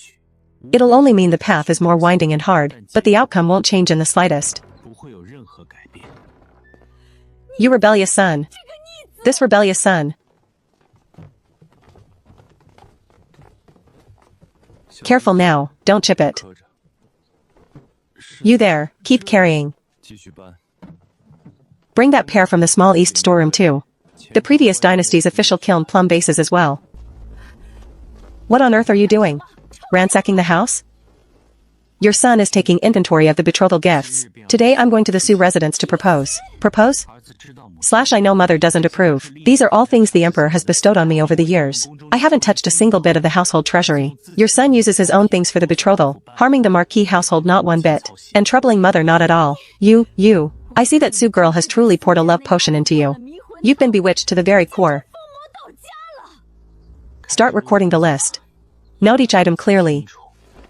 It'll only mean the path is more winding and hard, but the outcome won't change in the slightest. You rebellious son. This rebellious son. Careful now, don't chip it. You there, keep carrying. Bring that pair from the small east storeroom too. The previous dynasty's official kiln plum vases as well. What on earth are you doing? Ransacking the house? Your son is taking inventory of the betrothal gifts. Today I'm going to the Su residence to propose. Propose? Slash, I know mother doesn't approve. These are all things the emperor has bestowed on me over the years. I haven't touched a single bit of the household treasury. Your son uses his own things for the betrothal, harming the marquis household not one bit, and troubling mother not at all. You. I see that Su girl has truly poured a love potion into you. You've been bewitched to the very core. Start recording the list. Note each item clearly.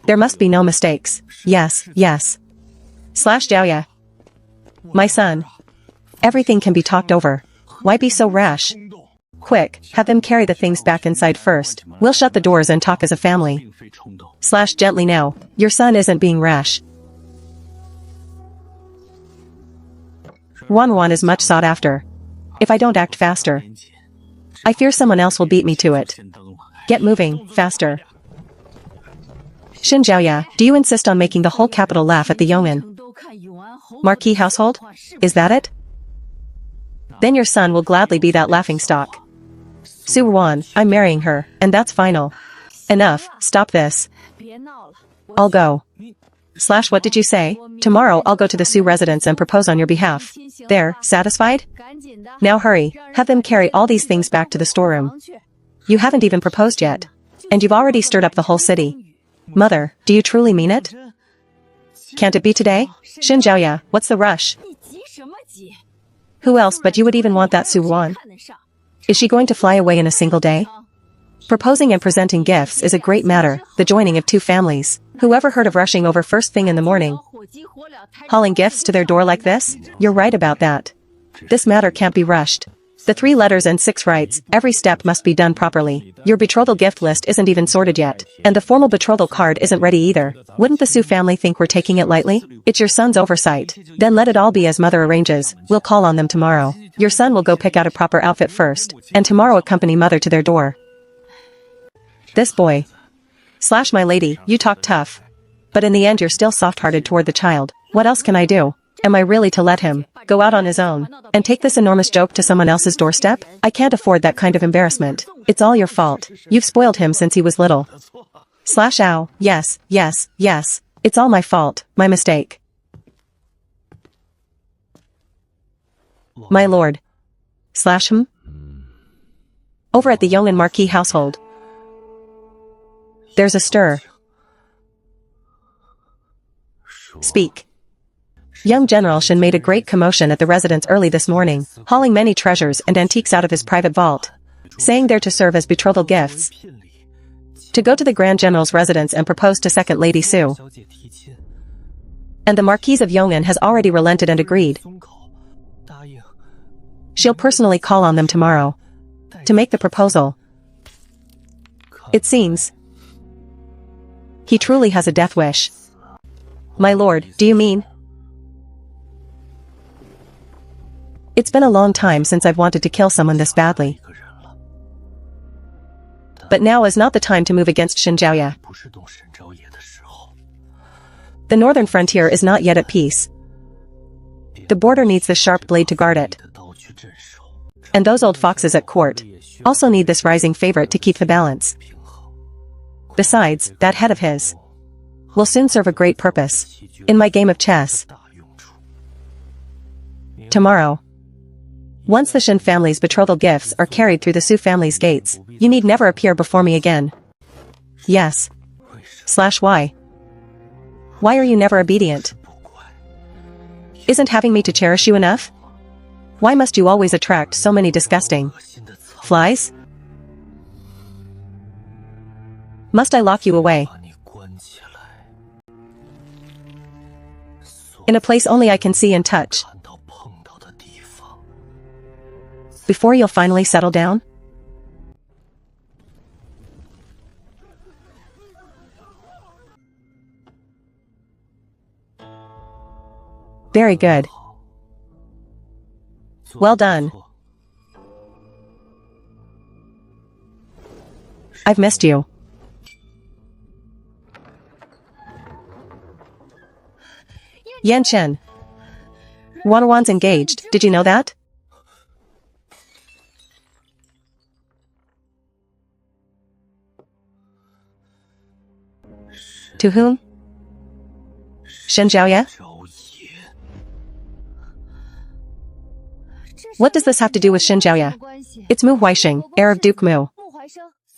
There must be no mistakes. Yes. Slash Jiaoya. My son. Everything can be talked over. Why be so rash? Quick, have them carry the things back inside first. We'll shut the doors and talk as a family. Slash gently now. Your son isn't being rash. 1-1 is much sought after. If I don't act faster, I fear someone else will beat me to it. Get moving, faster. Xin Zhaoya, do you insist on making the whole capital laugh at the Yong'an Marquis household? Is that it? Then your son will gladly be that laughingstock. Su Wan, I'm marrying her, and that's final. Enough, stop this. I'll go. Slash what did you say? Tomorrow I'll go to the Su residence and propose on your behalf. There, satisfied? Now hurry, have them carry all these things back to the storeroom. You haven't even proposed yet. And you've already stirred up the whole city. Mother, do you truly mean it? Can't it be today? Xin Zhaoya, what's the rush? Who else but you would even want that Su Wan? Is she going to fly away in a single day? Proposing and presenting gifts is a great matter, the joining of two families. Whoever heard of rushing over first thing in the morning? Hauling gifts to their door like this? You're right about that. This matter can't be rushed. The 3 letters and 6 rights, every step must be done properly. Your betrothal gift list isn't even sorted yet, and the formal betrothal card isn't ready either. Wouldn't the Su family think we're taking it lightly? It's your son's oversight. Then let it all be as mother arranges. We'll call on them tomorrow. Your son will go pick out a proper outfit first, and tomorrow accompany mother to their door. This boy. Slash my lady, you talk tough. But in the end you're still soft-hearted toward the child. What else can I do? Am I really to let him go out on his own and take this enormous joke to someone else's doorstep? I can't afford that kind of embarrassment. It's all your fault. You've spoiled him since he was little. Slash ow, yes, yes, yes. It's all my fault, my mistake. My lord. Slash him? Over at the Yong'an Marquis household. There's a stir. Speak. Young General Shen made a great commotion at the residence early this morning, hauling many treasures and antiques out of his private vault, saying they're to serve as betrothal gifts. To go to the Grand General's residence and propose to Second Lady Su. And the Marquise of Yong'an has already relented and agreed. She'll personally call on them tomorrow to make the proposal. It seems he truly has a death wish. My lord, do you mean? It's been a long time since I've wanted to kill someone this badly. But now is not the time to move against Xin Zhaoya. The northern frontier is not yet at peace. The border needs this sharp blade to guard it. And those old foxes at court also need this rising favorite to keep the balance. Besides, that head of his will soon serve a great purpose in my game of chess. Tomorrow, once the Shen family's betrothal gifts are carried through the Su family's gates, you need never appear before me again. Yes. Slash why? Why are you never obedient? Isn't having me to cherish you enough? Why must you always attract so many disgusting flies? Must I lock you away in a place only I can see and touch before you'll finally settle down? Very good. Well done. I've missed you. Yan Chen. Wanwan's engaged, did you know that? To whom? Shen Zhaoya? What does this have to do with Shen Zhaoya? It's Mu Huaixing, heir of Duke Mu.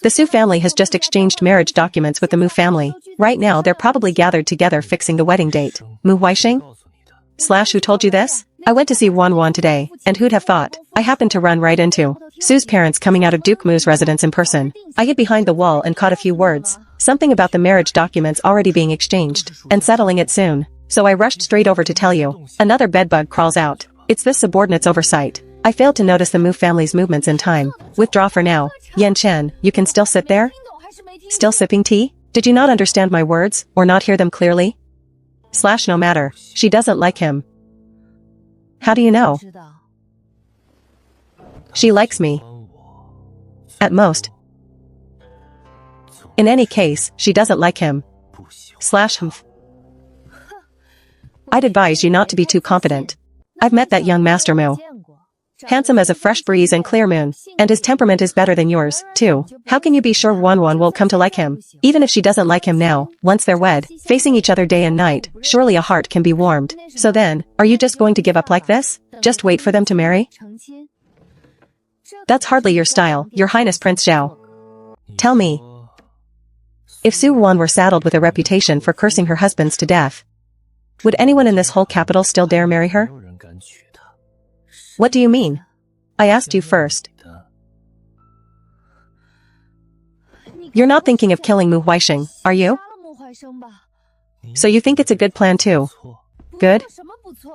The Su family has just exchanged marriage documents with the Mu family. Right now they're probably gathered together fixing the wedding date. Mu Huaixing? Slash who told you this? I went to see Wan today, and who'd have thought? I happened to run right into Su's parents coming out of Duke Mu's residence in person. I hid behind the wall and caught a few words. Something about the marriage documents already being exchanged, and settling it soon. So I rushed straight over to tell you. Another bedbug crawls out. It's this subordinate's oversight. I failed to notice the Mu family's movements in time. Withdraw for now. Yan Chen, you can still sit there? Still sipping tea? Did you not understand my words, or not hear them clearly? / no matter, she doesn't like him. How do you know? She likes me. At most. In any case, she doesn't like him. / I'd advise you not to be too confident. I've met that young Master Mu. Handsome as a fresh breeze and clear moon, and his temperament is better than yours, too. How can you be sure Wanwan will come to like him? Even if she doesn't like him now, once they're wed, facing each other day and night, surely a heart can be warmed. So then, are you just going to give up like this? Just wait for them to marry? That's hardly your style, Your Highness Prince Zhao. Tell me. If Su Wan were saddled with a reputation for cursing her husbands to death, would anyone in this whole capital still dare marry her? What do you mean? I asked you first. You're not thinking of killing Mu Huaixing, are you? So you think it's a good plan too? Good?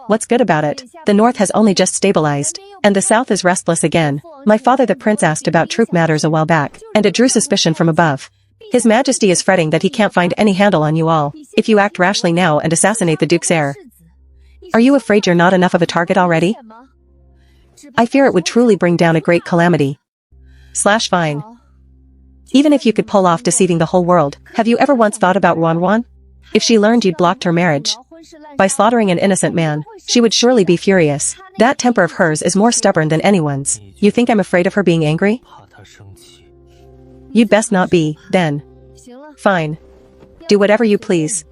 What's good about it? The north has only just stabilized, and the south is restless again. My father the prince asked about troop matters a while back, and it drew suspicion from above. His Majesty is fretting that he can't find any handle on you all, if you act rashly now and assassinate the Duke's heir. Are you afraid you're not enough of a target already? I fear it would truly bring down a great calamity. / fine. Even if you could pull off deceiving the whole world, have you ever once thought about Wanwan? If she learned you'd blocked her marriage by slaughtering an innocent man, she would surely be furious. That temper of hers is more stubborn than anyone's. You think I'm afraid of her being angry? You'd best not be, then. Fine. Do whatever you please.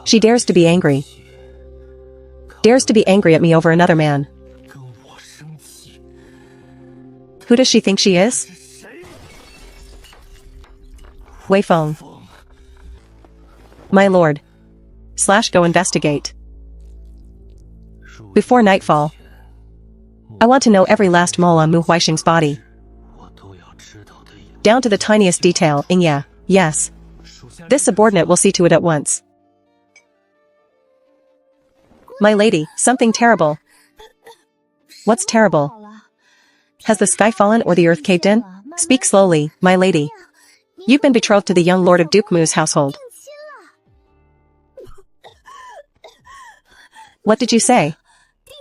She dares to be angry. Dares to be angry at me over another man. Who does she think she is? Wei Feng. My lord. / go investigate. Before nightfall. I want to know every last mole on Mu Huaixing's body. Down to the tiniest detail, Ingya. Yes. This subordinate will see to it at once. My lady, something terrible. What's terrible? Has the sky fallen or the earth caved in? Speak slowly, my lady. You've been betrothed to the young lord of Duke Mu's household. What did you say?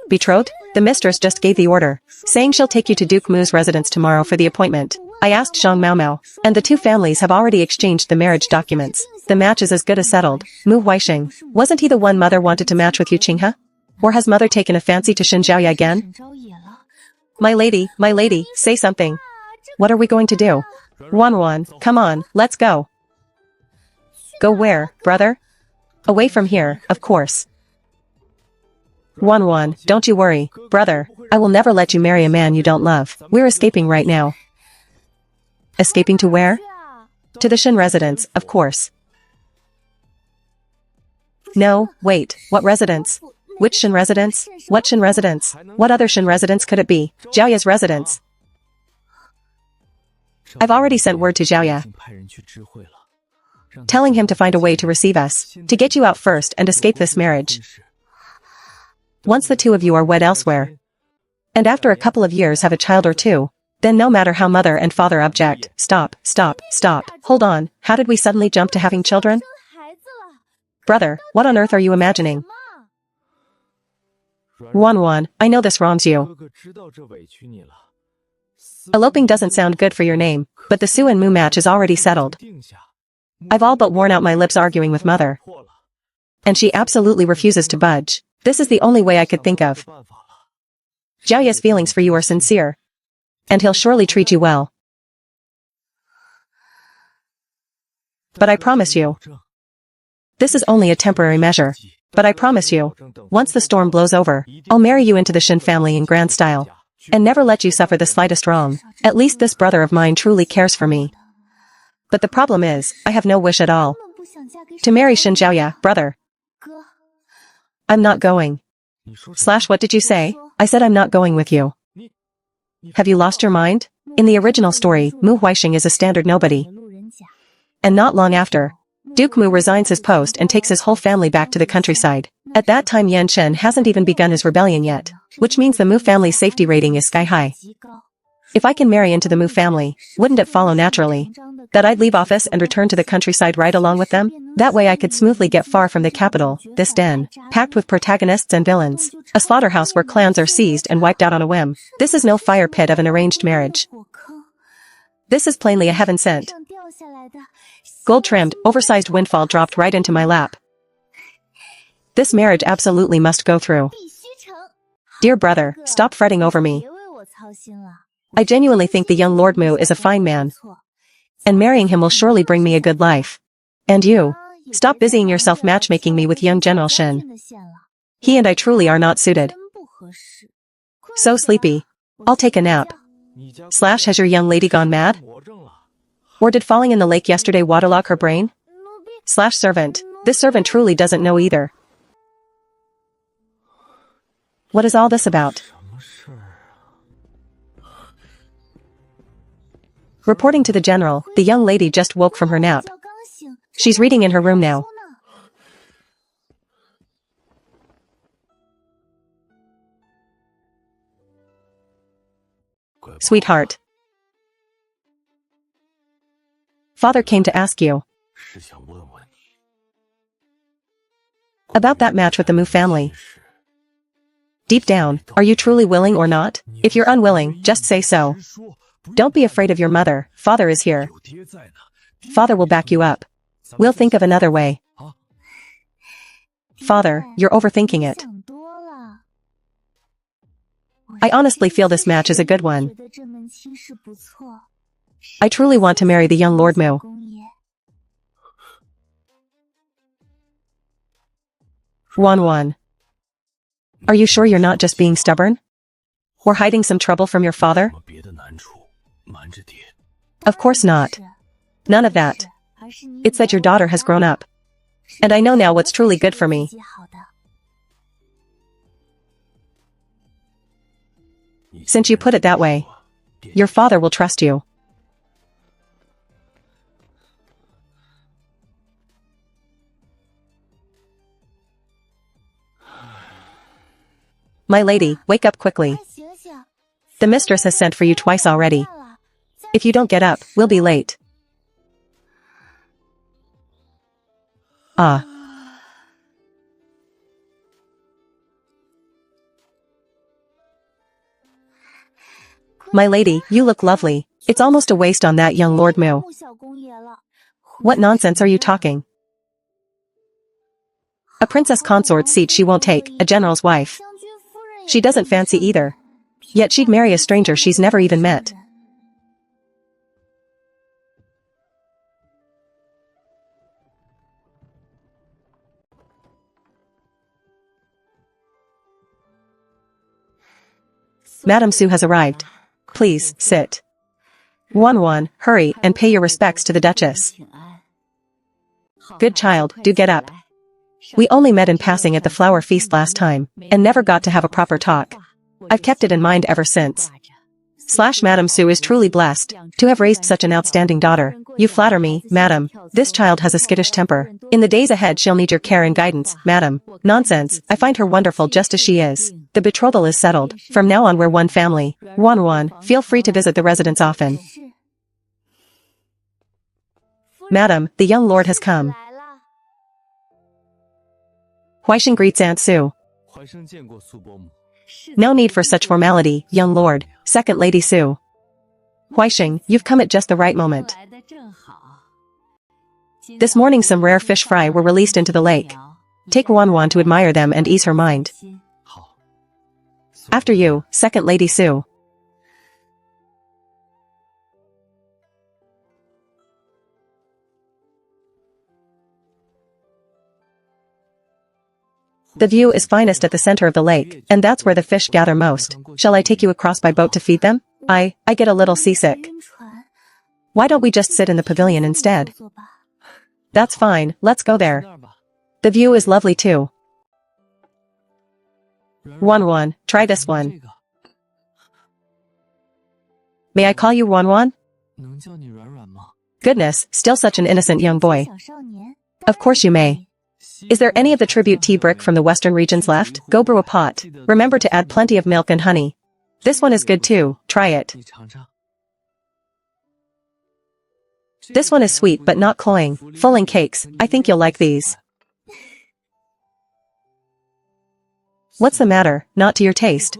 Betrothed? The mistress just gave the order, saying she'll take you to Duke Mu's residence tomorrow for the appointment. I asked Zhang Maomao, and the two families have already exchanged the marriage documents. The match is as good as settled. Mu Huaixing, wasn't he the one mother wanted to match with Yu Qinghe? Or has mother taken a fancy to Shen Zhaoya again? My lady, say something. What are we going to do? Wanwan, come on, let's go. Go where, brother? Away from here, of course. Wanwan, don't you worry, brother. I will never let you marry a man you don't love. We're escaping right now. Escaping to where? To the Shen residence, of course. No, wait, what residence? Which Shen residence? What Shen residence? What other Shen residence could it be? Zhaoya's residence. I've already sent word to Zhaoya, telling him to find a way to receive us, to get you out first and escape this marriage. Once the two of you are wed elsewhere, and after a couple of years have a child or two, then no matter how mother and father object, stop. Hold on, how did we suddenly jump to having children? Brother, what on earth are you imagining? Wanwan, I know this wrongs you. Eloping doesn't sound good for your name, but the Su and Mu match is already settled. I've all but worn out my lips arguing with mother. And she absolutely refuses to budge. This is the only way I could think of. Zhaoya's feelings for you are sincere, and he'll surely treat you well. But I promise you, this is only a temporary measure. But I promise you, once the storm blows over, I'll marry you into the Shen family in grand style, and never let you suffer the slightest wrong. At least this brother of mine truly cares for me. But the problem is, I have no wish at all to marry Shen Zhaoya, brother. I'm not going. / what did you say? I said I'm not going with you. Have you lost your mind? In the original story, Mu Huaixing is a standard nobody. And not long after, Duke Mu resigns his post and takes his whole family back to the countryside. At that time Yan Shen hasn't even begun his rebellion yet, which means the Mu family's safety rating is sky high. If I can marry into the Mu family, wouldn't it follow naturally that I'd leave office and return to the countryside right along with them? That way I could smoothly get far from the capital, this den, packed with protagonists and villains. A slaughterhouse where clans are seized and wiped out on a whim. This is no fire pit of an arranged marriage. This is plainly a heaven sent. Gold-trimmed, oversized windfall dropped right into my lap. This marriage absolutely must go through. Dear brother, stop fretting over me. I genuinely think the young Lord Mu is a fine man. And marrying him will surely bring me a good life. And you, stop busying yourself matchmaking me with young General Shen. He and I truly are not suited. So sleepy. I'll take a nap. / has your young lady gone mad? Or did falling in the lake yesterday waterlog her brain? / servant. This servant truly doesn't know either. What is all this about? Reporting to the general, the young lady just woke from her nap. She's reading in her room now. Sweetheart. Father came to ask you about that match with the Mu family. Deep down, are you truly willing or not? If you're unwilling, just say so. Don't be afraid of your mother, father is here. Father will back you up. We'll think of another way. Father, you're overthinking it. I honestly feel this match is a good one. I truly want to marry the young Lord Mu. Wan. Are you sure you're not just being stubborn? Or hiding some trouble from your father? Of course not. None of that. It's that your daughter has grown up. And I know now what's truly good for me. Since you put it that way, your father will trust you. My lady, wake up quickly. The mistress has sent for you twice already. If you don't get up, we'll be late. Ah. My lady, you look lovely. It's almost a waste on that young Lord Mu. What nonsense are you talking? A princess consort's seat she won't take, a general's wife. She doesn't fancy either. Yet she'd marry a stranger she's never even met. Madame Su has arrived. Please, sit. Wan, hurry and pay your respects to the Duchess. Good child, do get up. We only met in passing at the flower feast last time, and never got to have a proper talk. I've kept it in mind ever since. / Madame Su is truly blessed to have raised such an outstanding daughter. You flatter me, madam. This child has a skittish temper. In the days ahead she'll need your care and guidance, madam. Nonsense, I find her wonderful just as she is. The betrothal is settled. From now on we're one family. Wan, feel free to visit the residence often. Madam, the young lord has come. Huaisheng greets Aunt Su. No need for such formality, young lord. Second Lady Su. Huaisheng, you've come at just the right moment. This morning some rare fish fry were released into the lake. Take Wan to admire them and ease her mind. After you, Second Lady Su. The view is finest at the center of the lake, and that's where the fish gather most. Shall I take you across by boat to feed them? I get a little seasick. Why don't we just sit in the pavilion instead? That's fine, let's go there. The view is lovely too. Wan, try this one. May I call you Wan? Goodness, still such an innocent young boy. Of course you may. Is there any of the tribute tea brick from the western regions left? Go brew a pot. Remember to add plenty of milk and honey. This one is good too, try it. This one is sweet but not cloying, full in cakes, I think you'll like these. What's the matter, not to your taste?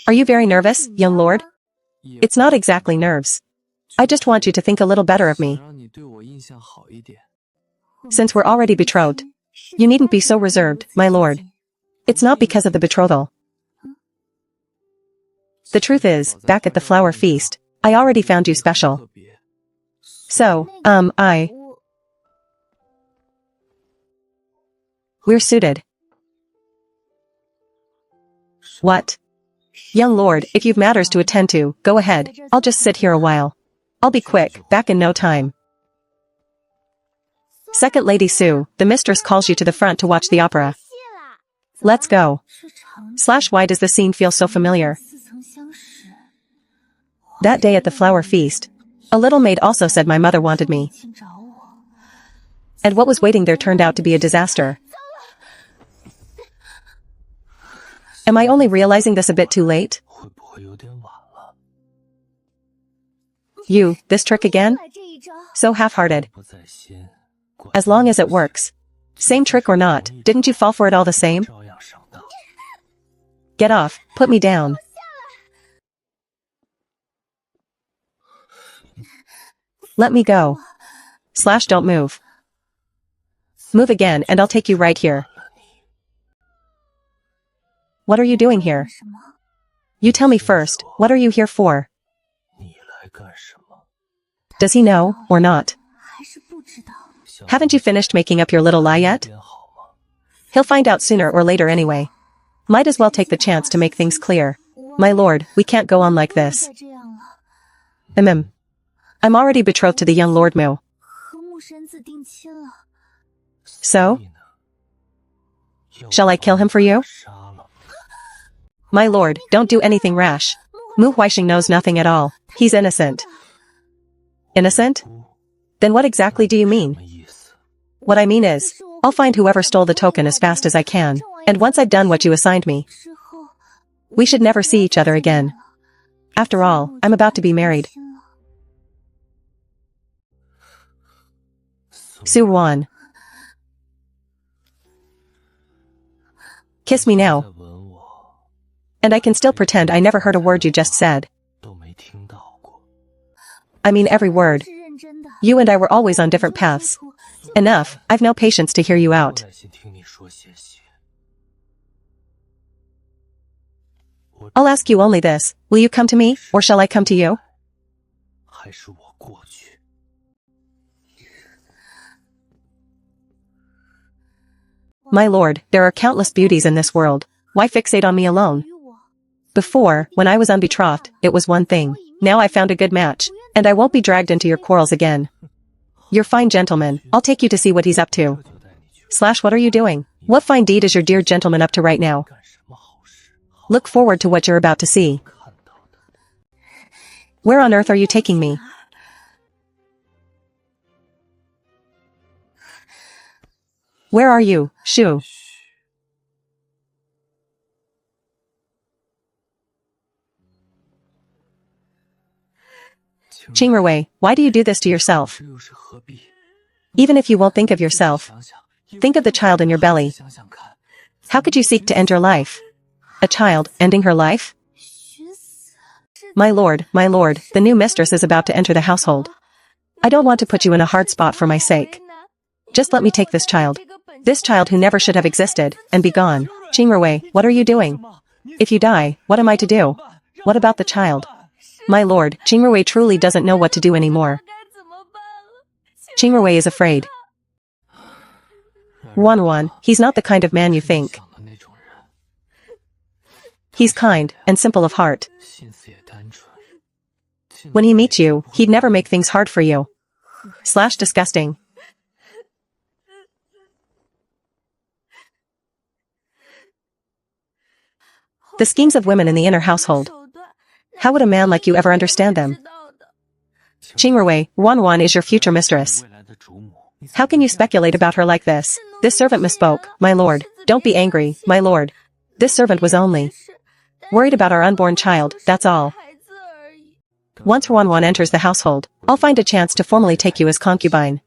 Are you very nervous, young lord? It's not exactly nerves. I just want you to think a little better of me. Since we're already betrothed, you needn't be so reserved, my lord. It's not because of the betrothal. The truth is, back at the flower feast, I already found you special. So, we're suited. What? Young lord, if you've matters to attend to, go ahead, I'll just sit here a while. I'll be quick, back in no time. Second Lady Sue, the mistress calls you to the front to watch the opera. Let's go. Why does the scene feel so familiar? That day at the flower feast, a little maid also said my mother wanted me. And what was waiting there turned out to be a disaster. Am I only realizing this a bit too late? You, this trick again? So half-hearted. As long as it works. Same trick or not, didn't you fall for it all the same? Get off, put me down. Let me go. Don't move. Move again and I'll take you right here. What are you doing here? You tell me first, what are you here for? Does he know, or not? Haven't you finished making up your little lie yet? He'll find out sooner or later anyway. Might as well take the chance to make things clear. My lord, we can't go on like this. I'm already betrothed to the young Lord Mu. So? Shall I kill him for you? My lord, don't do anything rash. Mu Huixing knows nothing at all. He's innocent. Innocent? Then what exactly do you mean? What I mean is, I'll find whoever stole the token as fast as I can, and once I've done what you assigned me, we should never see each other again. After all, I'm about to be married. Su-wan. Kiss me now. And I can still pretend I never heard a word you just said. I mean every word. You and I were always on different paths. Enough, I've no patience to hear you out. I'll ask you only this, will you come to me, or shall I come to you? My lord, there are countless beauties in this world. Why fixate on me alone? Before, when I was unbetrothed, it was one thing. Now I found a good match, and I won't be dragged into your quarrels again. You're fine gentleman, I'll take you to see what he's up to. What are you doing? What fine deed is your dear gentleman up to right now? Look forward to what you're about to see. Where on earth are you taking me? Where are you, Shu? Qingruwei, why do you do this to yourself? Even if you won't think of yourself, think of the child in your belly. How could you seek to end your life? A child, ending her life? My lord, the new mistress is about to enter the household. I don't want to put you in a hard spot for my sake. Just let me take this child who never should have existed, and be gone. Qingruwei, what are you doing? If you die, what am I to do? What about the child? My lord, Qingruwei truly doesn't know what to do anymore. Qingruwei is afraid. Wan, he's not the kind of man you think. He's kind, and simple of heart. When he meets you, he'd never make things hard for you. Disgusting. The schemes of women in the inner household. How would a man like you ever understand them? Qingruwei, Wan is your future mistress. How can you speculate about her like this? This servant misspoke, my lord. Don't be angry, my lord. This servant was only worried about our unborn child, that's all. Once S1-3 enters the household, I'll find a chance to formally take you as concubine.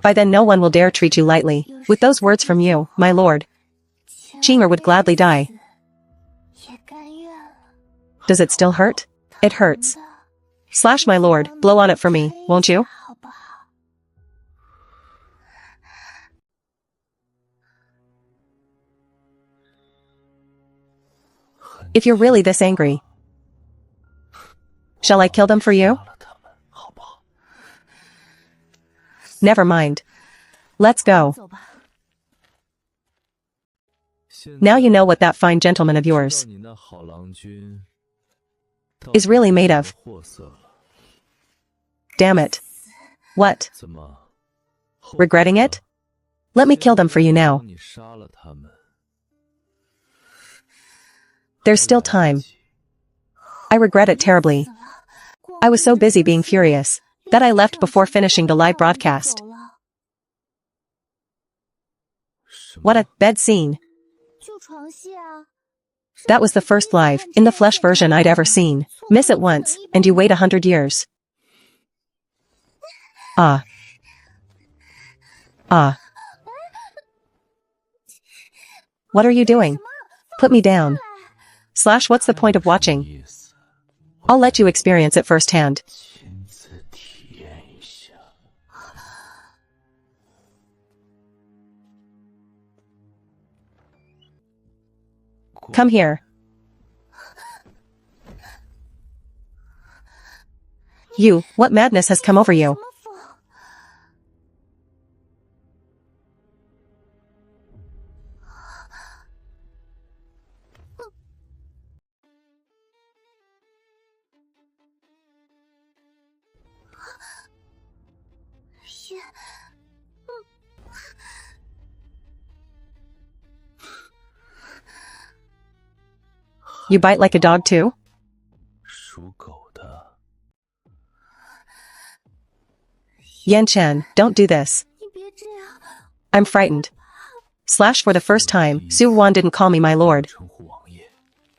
By then no one will dare treat you lightly. With those words from you, my lord, Chimer would gladly die. Does it still hurt? It hurts. Slash my lord, blow on it for me, won't you? If you're really this angry, shall I kill them for you? Never mind. Let's go. Now you know what that fine gentleman of yours is really made of. Damn it. What? Regretting it? Let me kill them for you now. There's still time. I regret it terribly. I was so busy being furious that I left before finishing the live broadcast. What a bed scene. That was the first live, in the flesh version I'd ever seen. Miss it once, and you wait 100 years. Ah. Ah. What are you doing? Put me down. Slash, what's the point of watching? I'll let you experience it firsthand. Come here. You, what madness has come over you? You bite like a dog too? Yan Chen, don't do this. I'm frightened. Slash, for the first time, S1-3 didn't call me my lord,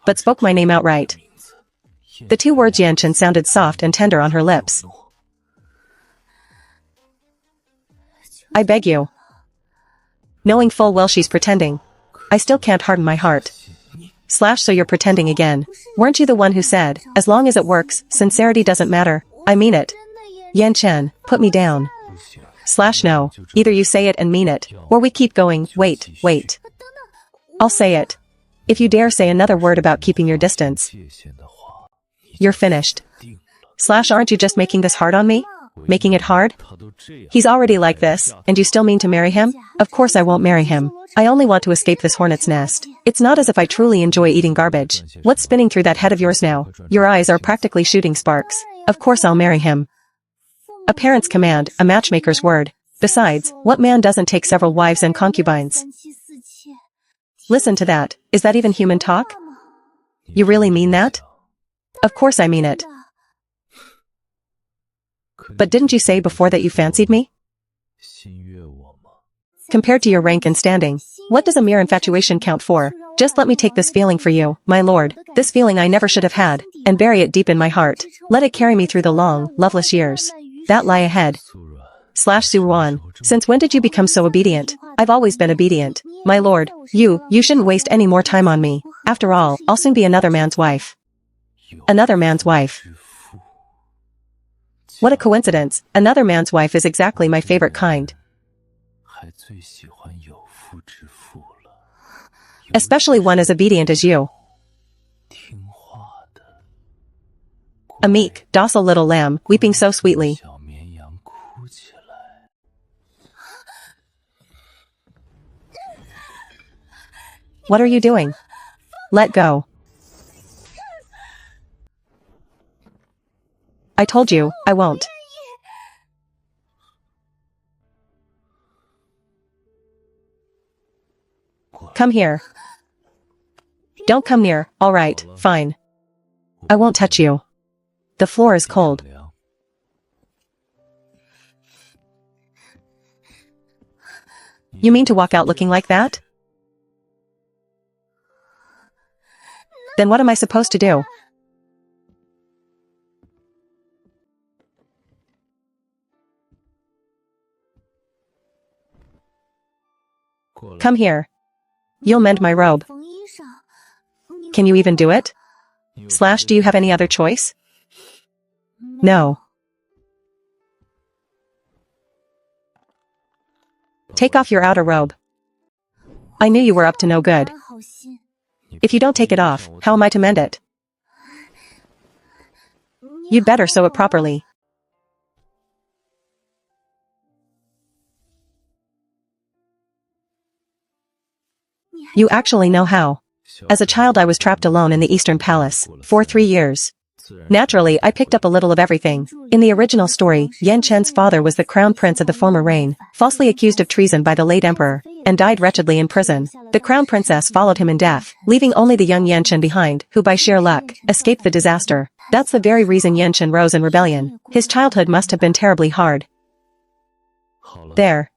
but spoke my name outright. The two words Yan Chen sounded soft and tender on her lips. I beg you. Knowing full well she's pretending, I still can't harden my heart. Slash, so you're pretending again. Weren't you the one who said, as long as it works, sincerity doesn't matter? I mean it. Yan Chen, put me down. Slash, no. Either you say it and mean it, or we keep going. Wait. I'll say it. If you dare say another word about keeping your distance, you're finished. Slash, aren't you just making this hard on me? Making it hard? He's already like this, and you still mean to marry him? Of course I won't marry him. I only want to escape this hornet's nest. It's not as if I truly enjoy eating garbage. What's spinning through that head of yours now? Your eyes are practically shooting sparks. Of course I'll marry him. A parent's command, a matchmaker's word. Besides, what man doesn't take several wives and concubines? Listen to that. Is that even human talk? You really mean that? Of course I mean it. But didn't you say before that you fancied me? Compared to your rank and standing, what does a mere infatuation count for? Just let me take this feeling for you, my lord, this feeling I never should have had, and bury it deep in my heart. Let it carry me through the long, loveless years that lie ahead. Slash, S1-3, since when did you become so obedient? I've always been obedient. My lord, you shouldn't waste any more time on me. After all, I'll soon be another man's wife. Another man's wife. What a coincidence. Another man's wife is exactly my favorite kind. Especially one as obedient as you. A meek, docile little lamb, weeping so sweetly. What are you doing? Let go. I told you, I won't. Come here. Don't come near, alright, fine. I won't touch you. The floor is cold. You mean to walk out looking like that? Then what am I supposed to do? Come here. You'll mend my robe. Can you even do it? / do you have any other choice? No. Take off your outer robe. I knew you were up to no good. If you don't take it off, how am I to mend it? You'd better sew it properly. You actually know how. As a child I was trapped alone in the Eastern Palace for 3 years. Naturally, I picked up a little of everything. In the original story, Yan Chen's father was the crown prince of the former reign, falsely accused of treason by the late emperor, and died wretchedly in prison. The crown princess followed him in death, leaving only the young Yan Chen behind, who by sheer luck, escaped the disaster. That's the very reason Yan Chen rose in rebellion. His childhood must have been terribly hard. There.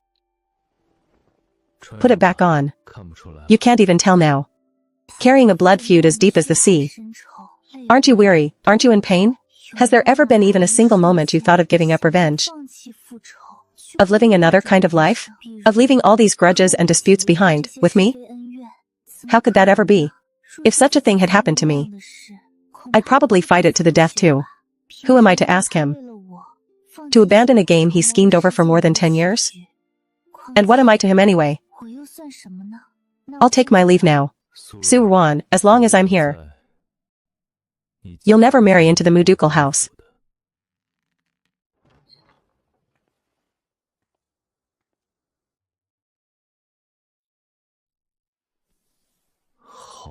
Put it back on. You can't even tell now. Carrying a blood feud as deep as the sea. Aren't you weary? Aren't you in pain? Has there ever been even a single moment you thought of giving up revenge? Of living another kind of life? Of leaving all these grudges and disputes behind, with me? How could that ever be? If such a thing had happened to me, I'd probably fight it to the death too. Who am I to ask him? To abandon a game he schemed over for more than 10 years? And what am I to him anyway? I'll take my leave now. Su-1, as long as I'm here. You'll never marry into the Muducal house.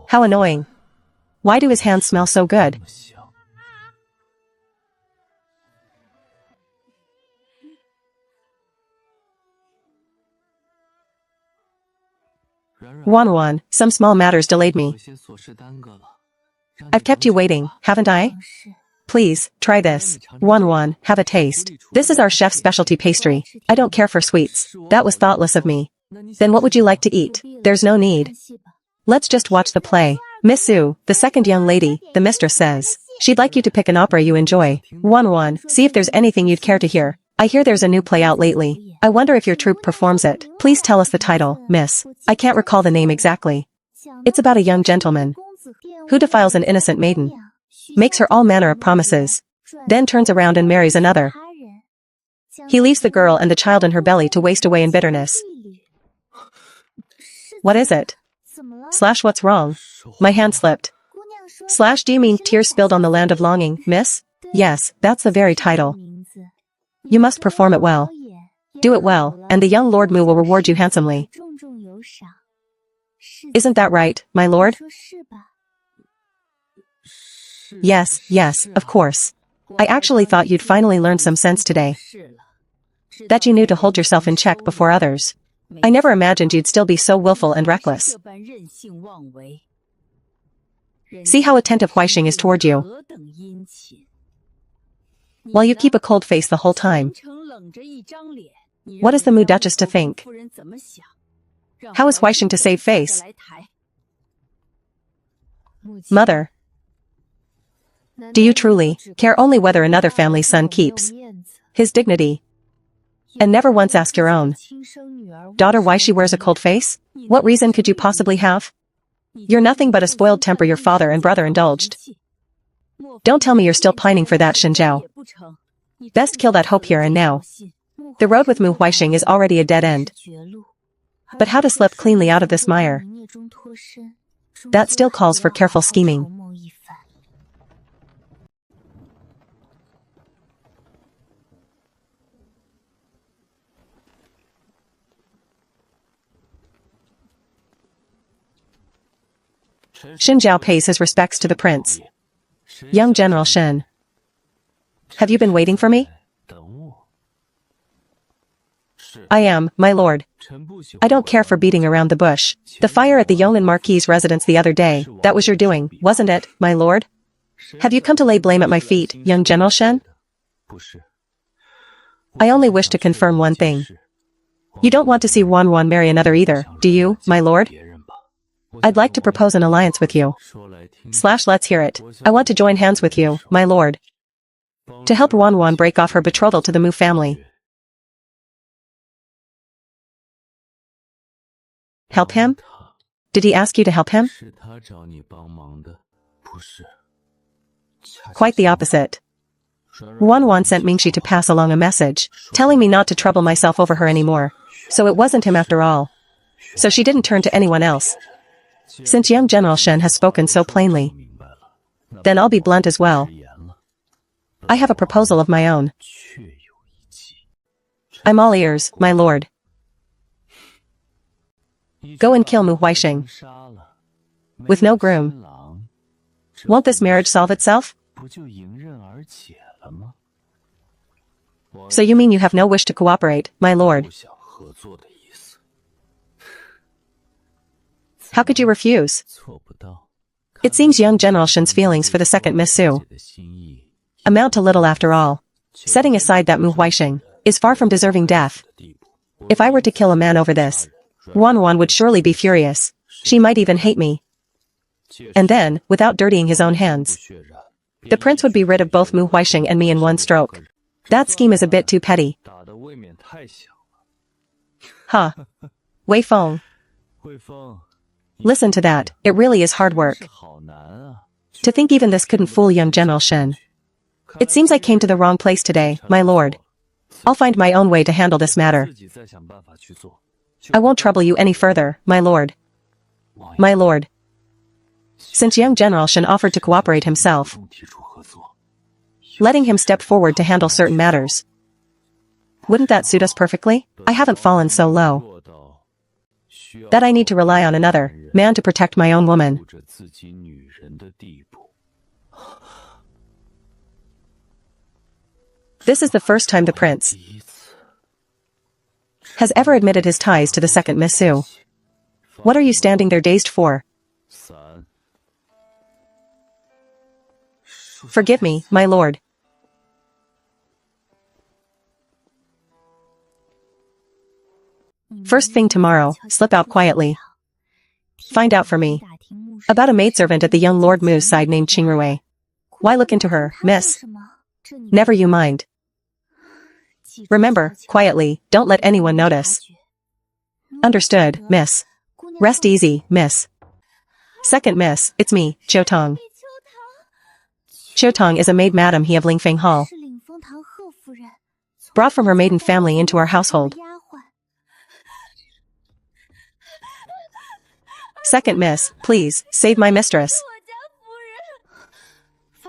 How annoying. Why do his hands smell so good? Wan, some small matters delayed me. I've kept you waiting, haven't I? Please, try this. Wan, have a taste. This is our chef's specialty pastry. I don't care for sweets. That was thoughtless of me. Then what would you like to eat? There's no need. Let's just watch the play. Miss Su, the second young lady, the mistress says. She'd like you to pick an opera you enjoy. Wan, see if there's anything you'd care to hear. I hear there's a new play out lately. I wonder if your troupe performs it. Please tell us the title, miss. I can't recall the name exactly. It's about a young gentleman who defiles an innocent maiden, makes her all manner of promises, then turns around and marries another. He leaves the girl and the child in her belly to waste away in bitterness. What is it? / what's wrong? My hand slipped. / do you mean tears spilled on the land of longing, miss? Yes, that's the very title. You must perform it well. Do it well, and the young Lord Mu will reward you handsomely. Isn't that right, my lord? Yes, of course. I actually thought you'd finally learned some sense today. That you knew to hold yourself in check before others. I never imagined you'd still be so willful and reckless. See how attentive Huixing is toward you. While you keep a cold face the whole time. What is the Mu Duchess to think? How is Huixing to save face? Mother. Do you truly care only whether another family's son keeps his dignity, and never once ask your own daughter why she wears a cold face? What reason could you possibly have? You're nothing but a spoiled temper your father and brother indulged. Don't tell me you're still pining for that, Shenjiao. Best kill that hope here and now. The road with Mu Huixing is already a dead end. But how to slip cleanly out of this mire? That still calls for careful scheming. Shenjiao pays his respects to the prince. Young General Shen. Have you been waiting for me? I am, my lord. I don't care for beating around the bush. The fire at the Yongnan Marquis' residence the other day, that was your doing, wasn't it, my lord? Have you come to lay blame at my feet, young General Shen? I only wish to confirm one thing. You don't want to see Wan marry another either, do you, my lord? I'd like to propose an alliance with you. / let's hear it. I want to join hands with you, my lord. To help Wan break off her betrothal to the Mu family. Help him? Did he ask you to help him? Quite the opposite. Wan sent Mingxi to pass along a message, telling me not to trouble myself over her anymore. So it wasn't him after all. So she didn't turn to anyone else. Since young General Shen has spoken so plainly, then I'll be blunt as well. I have a proposal of my own. I'm all ears, my lord. Go and kill Mu Huaixing. With no groom. Won't this marriage solve itself? So you mean you have no wish to cooperate, my lord? How could you refuse? It seems young General Shen's feelings for the second Miss Su amount to little after all. Setting aside that Mu Huaixing is far from deserving death. If I were to kill a man over this, Wan would surely be furious. She might even hate me. And then, without dirtying his own hands, the prince would be rid of both Mu Huaixing and me in one stroke. That scheme is a bit too petty. Huh. Wei Feng. Listen to that, it really is hard work. To think even this couldn't fool young General Shen. It seems I came to the wrong place today, my lord. I'll find my own way to handle this matter. I won't trouble you any further, my lord. My lord. Since young General Shen offered to cooperate himself, letting him step forward to handle certain matters, wouldn't that suit us perfectly? I haven't fallen so low that I need to rely on another man to protect my own woman. This is the first time the prince has ever admitted his ties to the second Miss Su. What are you standing there dazed for? Forgive me, my lord. First thing tomorrow, slip out quietly. Find out for me about a maidservant at the young Lord Mu's side named Qingrui. Why look into her, miss? Never you mind. Remember, quietly, don't let anyone notice. Understood, miss. Rest easy, miss. Second miss, it's me, Qiu Tong. Qiu Tong is a maid madam he of Lingfeng Hall, brought from her maiden family into our household. Second miss, please, save my mistress.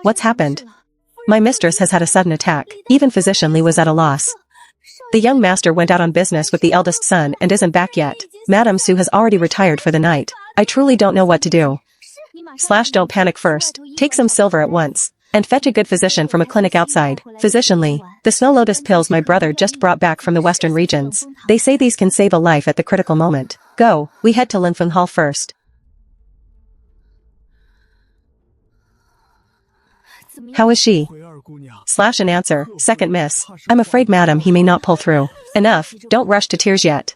What's happened? My mistress has had a sudden attack. Even physician Li was at a loss. The young master went out on business with the eldest son and isn't back yet. Madame Su has already retired for the night. I truly don't know what to do. / don't panic first. Take some silver at once. And fetch a good physician from a clinic outside. Physician Li, the snow lotus pills my brother just brought back from the western regions. They say these can save a life at the critical moment. Go, we head to Linfeng Hall first. How is she? / an answer, second miss. I'm afraid madam he may not pull through. Enough, don't rush to tears yet.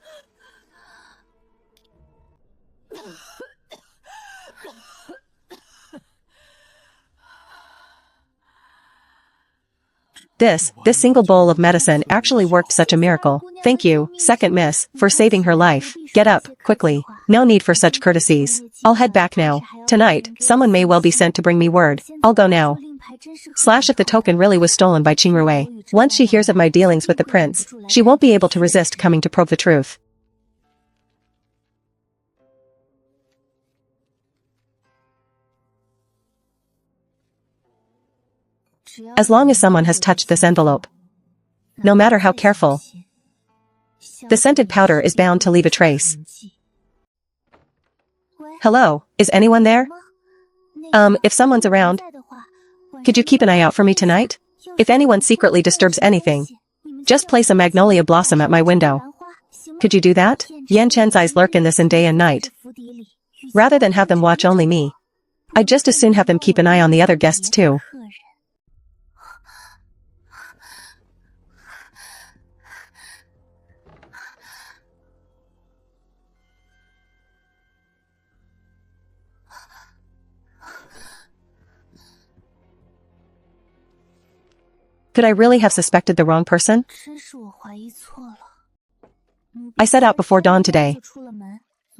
This single bowl of medicine actually worked such a miracle. Thank you, second miss, for saving her life. Get up, quickly. No need for such courtesies. I'll head back now. Tonight, someone may well be sent to bring me word. I'll go now. / if the token really was stolen by Qingrui, once she hears of my dealings with the prince, she won't be able to resist coming to probe the truth. As long as someone has touched this envelope, no matter how careful, the scented powder is bound to leave a trace. Hello, is anyone there? If someone's around, could you keep an eye out for me tonight? If anyone secretly disturbs anything, just place a magnolia blossom at my window. Could you do that? Yan Chen's eyes lurk in this in day and night. Rather than have them watch only me, I'd just as soon have them keep an eye on the other guests too. Could I really have suspected the wrong person? I set out before dawn today,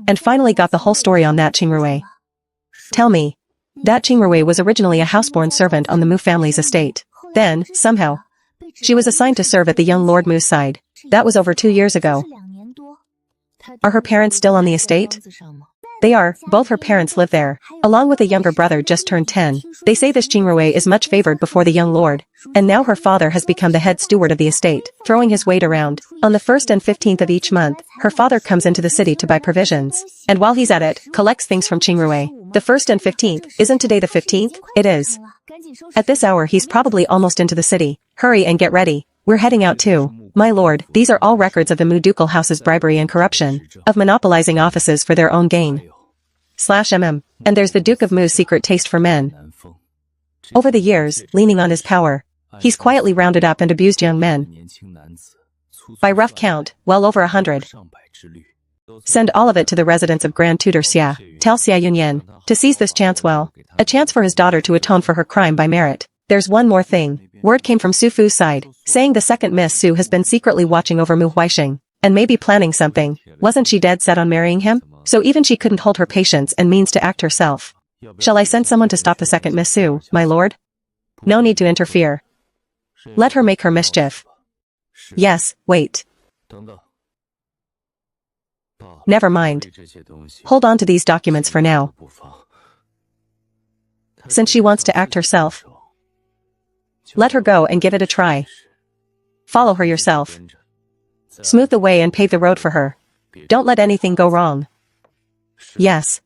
and finally got the whole story on that Qingrui. Tell me. That Qingrui was originally a houseborn servant on the Mu family's estate. Then, somehow, she was assigned to serve at the young Lord Mu's side. That was over 2 years ago. Are her parents still on the estate? They are. Both her parents live there, along with a younger brother just turned 10. They say this Qingrui is much favored before the young lord, and now her father has become the head steward of the estate, throwing his weight around. On the 1st and 15th of each month, her father comes into the city to buy provisions, and while he's at it, collects things from Qingrui. The 1st and 15th, isn't today the 15th? It is. At this hour he's probably almost into the city. Hurry and get ready. We're heading out too. My lord, these are all records of the Mu ducal house's bribery and corruption, of monopolizing offices for their own gain. /mm. And there's the Duke of Mu's secret taste for men. Over the years, leaning on his power, he's quietly rounded up and abused young men. By rough count, well over 100. Send all of it to the residence of Grand Tutor Xia. Tell Xia Yunyan to seize this chance well. A chance for his daughter to atone for her crime by merit. There's one more thing. Word came from Su Fu's side, saying the second Miss Su has been secretly watching over Mu Huixing, and maybe planning something. Wasn't she dead set on marrying him? So even she couldn't hold her patience and means to act herself. Shall I send someone to stop the second Miss Su, my lord? No need to interfere. Let her make her mischief. Yes, wait. Never mind. Hold on to these documents for now. Since she wants to act herself, let her go and give it a try. Follow her yourself. Smooth the way and pave the road for her. Don't let anything go wrong. Yes.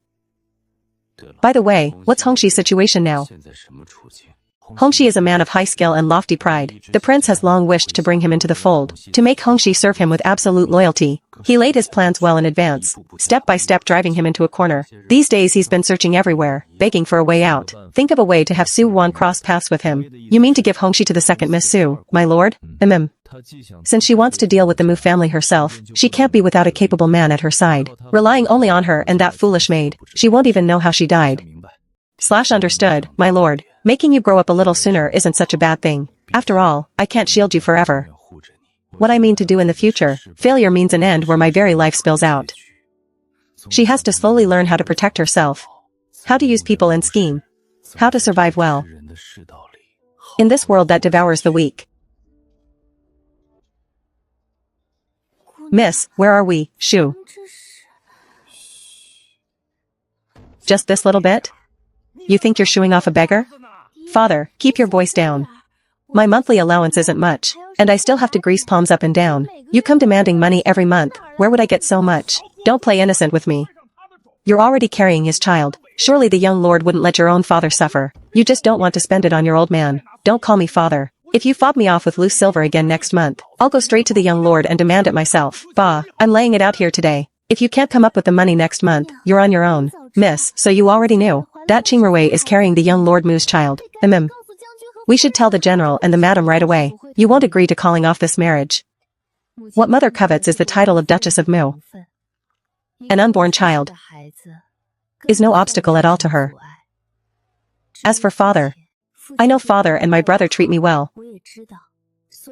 By the way, what's Hongxi's situation now? Hongxi is a man of high skill and lofty pride. The prince has long wished to bring him into the fold, to make Hongxi serve him with absolute loyalty. He laid his plans well in advance, step by step driving him into a corner. These days he's been searching everywhere, begging for a way out. Think of a way to have Su Wan cross paths with him. You mean to give Hongxi to the second Miss Su, my lord? Since she wants to deal with the Mu family herself, she can't be without a capable man at her side. Relying only on her and that foolish maid, she won't even know how she died. Understood, my lord. Making you grow up a little sooner isn't such a bad thing. After all, I can't shield you forever. What I mean to do in the future, failure means an end where my very life spills out. She has to slowly learn how to protect herself, how to use people and scheme, how to survive well in this world that devours the weak. Miss, where are we, Shu? Just this little bit? You think you're shooing off a beggar? Father, keep your voice down. My monthly allowance isn't much, and I still have to grease palms up and down. You come demanding money every month. Where would I get so much? Don't play innocent with me. You're already carrying his child. Surely the young lord wouldn't let your own father suffer. You just don't want to spend it on your old man. Don't call me father. If you fob me off with loose silver again next month, I'll go straight to the young lord and demand it myself. Bah, I'm laying it out here today. If you can't come up with the money next month, you're on your own. Miss, so you already knew. That Qingrui is carrying the young Lord Mu's child. We should tell the general and the madam right away. You won't agree to calling off this marriage. What mother covets is the title of Duchess of Mu. An unborn child is no obstacle at all to her. As for father, I know father and my brother treat me well,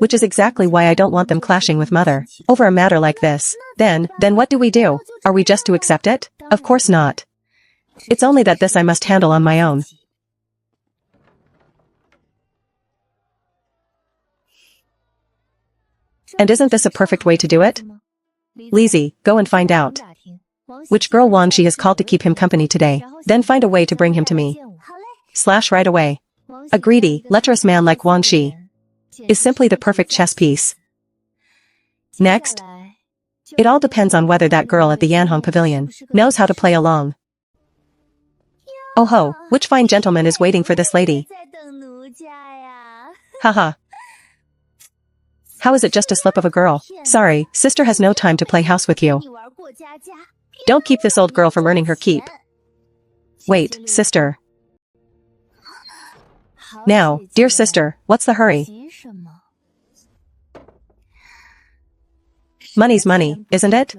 which is exactly why I don't want them clashing with mother over a matter like this. Then what do we do? Are we just to accept it? Of course not. It's only that this I must handle on my own. And isn't this a perfect way to do it? Lizzie, go and find out which girl Wang Shi has called to keep him company today. Then find a way to bring him to me. Right away. A greedy, lecherous man like Wang Shi is simply the perfect chess piece. Next, it all depends on whether that girl at the Yanhong Pavilion knows how to play along. Oh ho, which fine gentleman is waiting for this lady? Haha. How is it just a slip of a girl? Sorry, sister has no time to play house with you. Don't keep this old girl from earning her keep. Wait, sister. Now, dear sister, what's the hurry? Money's money, isn't it?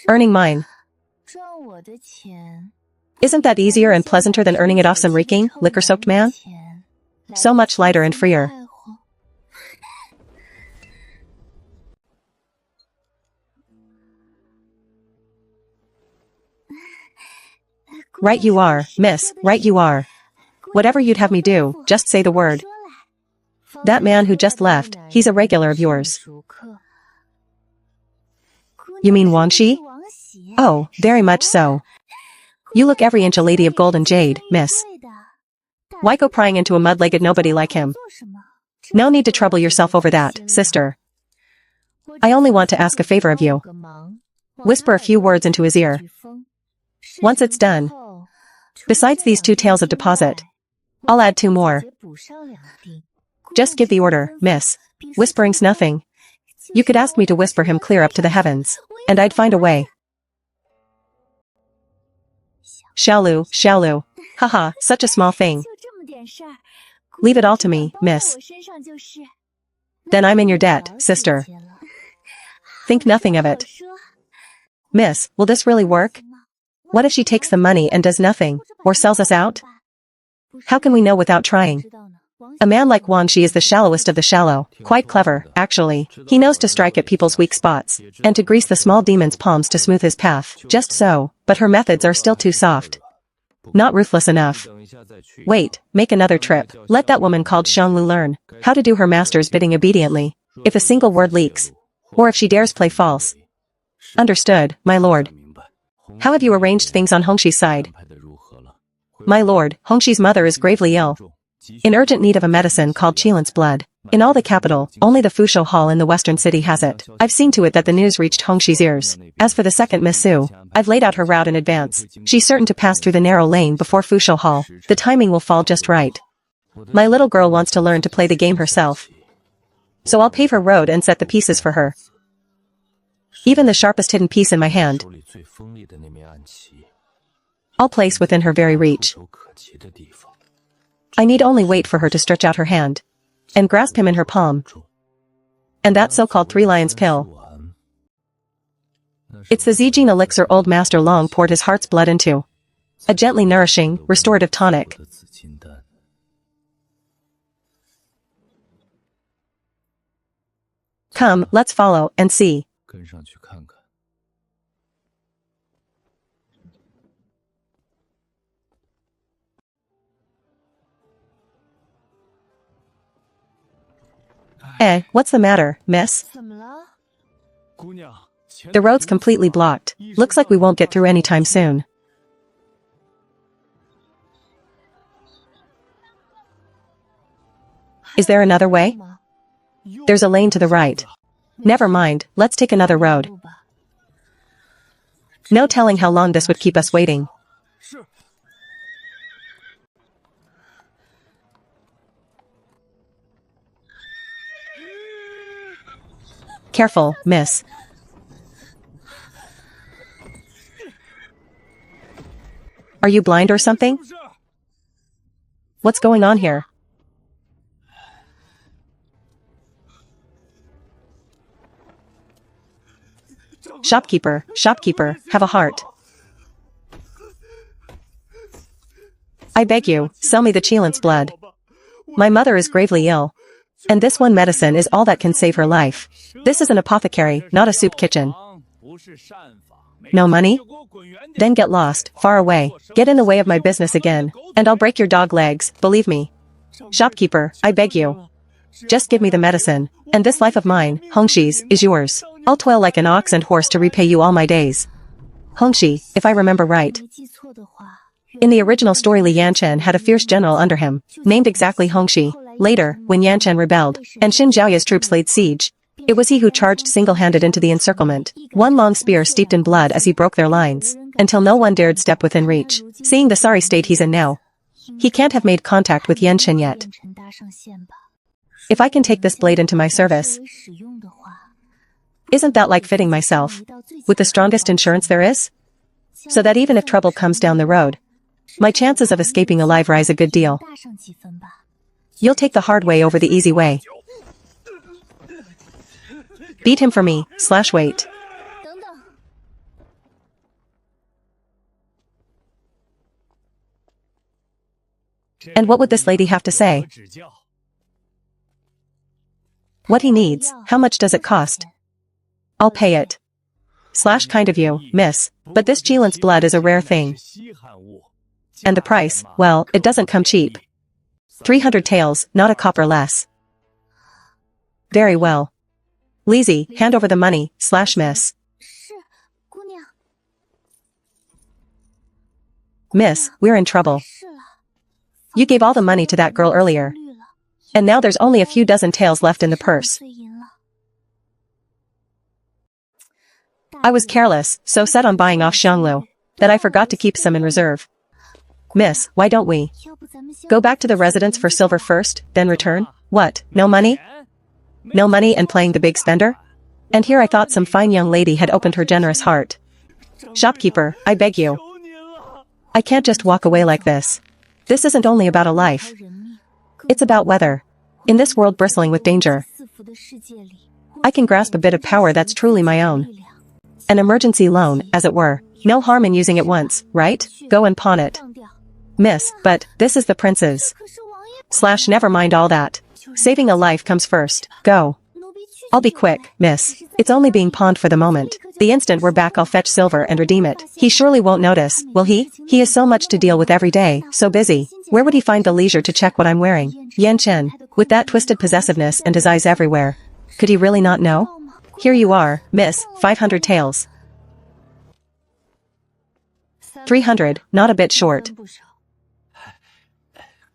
Earning mine. Isn't that easier and pleasanter than earning it off some reeking, liquor-soaked man? So much lighter and freer. Right you are, miss, right you are. Whatever you'd have me do, just say the word. That man who just left, he's a regular of yours. You mean Wang Shi? Oh, very much so. You look every inch a lady of gold and jade, miss. Why go prying into a mud-legged nobody like him? No need to trouble yourself over that, sister. I only want to ask a favor of you. Whisper a few words into his ear. Once it's done. Besides these 2 tales of deposit, I'll add 2 more. Just give the order, miss. Whispering's nothing. You could ask me to whisper him clear up to the heavens, and I'd find a way. Xiaolu. Haha, such a small thing. Leave it all to me, miss. Then I'm in your debt, sister. Think nothing of it. Miss, will this really work? What if she takes the money and does nothing, or sells us out? How can we know without trying? A man like Wang Shi is the shallowest of the shallow, quite clever, actually. He knows to strike at people's weak spots, and to grease the small demon's palms to smooth his path, just so, but her methods are still too soft. Not ruthless enough. Wait, make another trip. Let that woman called Xianglu learn how to do her master's bidding obediently, if a single word leaks, or if she dares play false. Understood, my lord. How have you arranged things on Hongshi's side? My lord, Hongshi's mother is gravely ill. In urgent need of a medicine called Qilance blood. In all the capital, only the Fusho Hall in the western city has it. I've seen to it that the news reached Hongshi's ears. As for the second Miss Su, I've laid out her route in advance. She's certain to pass through the narrow lane before Fusho Hall. The timing will fall just right. My little girl wants to learn to play the game herself. So I'll pave her road and set the pieces for her. Even the sharpest hidden piece in my hand, I'll place within her very reach. I need only wait for her to stretch out her hand and grasp him in her palm. And that so-called 3 lions pill. It's the Zijin elixir old master Long poured his heart's blood into. A gently nourishing, restorative tonic. Come, let's follow and see. What's the matter, miss? The road's completely blocked. Looks like we won't get through anytime soon. Is there another way? There's a lane to the right. Never mind, let's take another road. No telling how long this would keep us waiting. Careful, miss. Are you blind or something? What's going on here? Shopkeeper, have a heart. I beg you, sell me the Qilance blood. My mother is gravely ill. And this one medicine is all that can save her life. This is an apothecary, not a soup kitchen. No money? Then get lost, far away, get in the way of my business again, and I'll break your dog legs, believe me. Shopkeeper, I beg you. Just give me the medicine, and this life of mine, Hongshi's, is yours. I'll toil like an ox and horse to repay you all my days. Hongshi, if I remember right. In the original story Li Yanchen had a fierce general under him, named exactly Hongshi. Later, when Yanchen rebelled, and Xin Zhaoya's troops laid siege, it was he who charged single-handed into the encirclement, one long spear steeped in blood as he broke their lines, until no one dared step within reach. Seeing the sorry state he's in now, he can't have made contact with Yanchen yet. If I can take this blade into my service, isn't that like fitting myself with the strongest insurance there is? So that even if trouble comes down the road, my chances of escaping alive rise a good deal. You'll take the hard way over the easy way. Beat him for me, /wait. And what would this lady have to say? What he needs, how much does it cost? I'll pay it. Slash kind of you, miss, but this Jilin's blood is a rare thing. And the price, well, it doesn't come cheap. 300 taels, not a copper less. Very well. Lizzie, hand over the money, slash miss. Miss, we're in trouble. You gave all the money to that girl earlier. And now there's only a few dozen taels left in the purse. I was careless, so set on buying off Xianglu, that I forgot to keep some in reserve. Miss, why don't we go back to the residence for silver first, then return? What, no money? No money and playing the big spender? And here I thought some fine young lady had opened her generous heart. Shopkeeper, I beg you. I can't just walk away like this. This isn't only about a life. It's about weather. In this world bristling with danger, I can grasp a bit of power that's truly my own. An emergency loan, as it were. No harm in using it once, right? Go and pawn it. Miss, but this is the prince's. Slash never mind all that. Saving a life comes first. Go. I'll be quick, miss. It's only being pawned for the moment. The instant we're back I'll fetch silver and redeem it. He surely won't notice, will he? He has so much to deal with every day, so busy. Where would he find the leisure to check what I'm wearing? Yan Chen, with that twisted possessiveness and his eyes everywhere. Could he really not know? Here you are, miss, 500 taels. 300, not a bit short.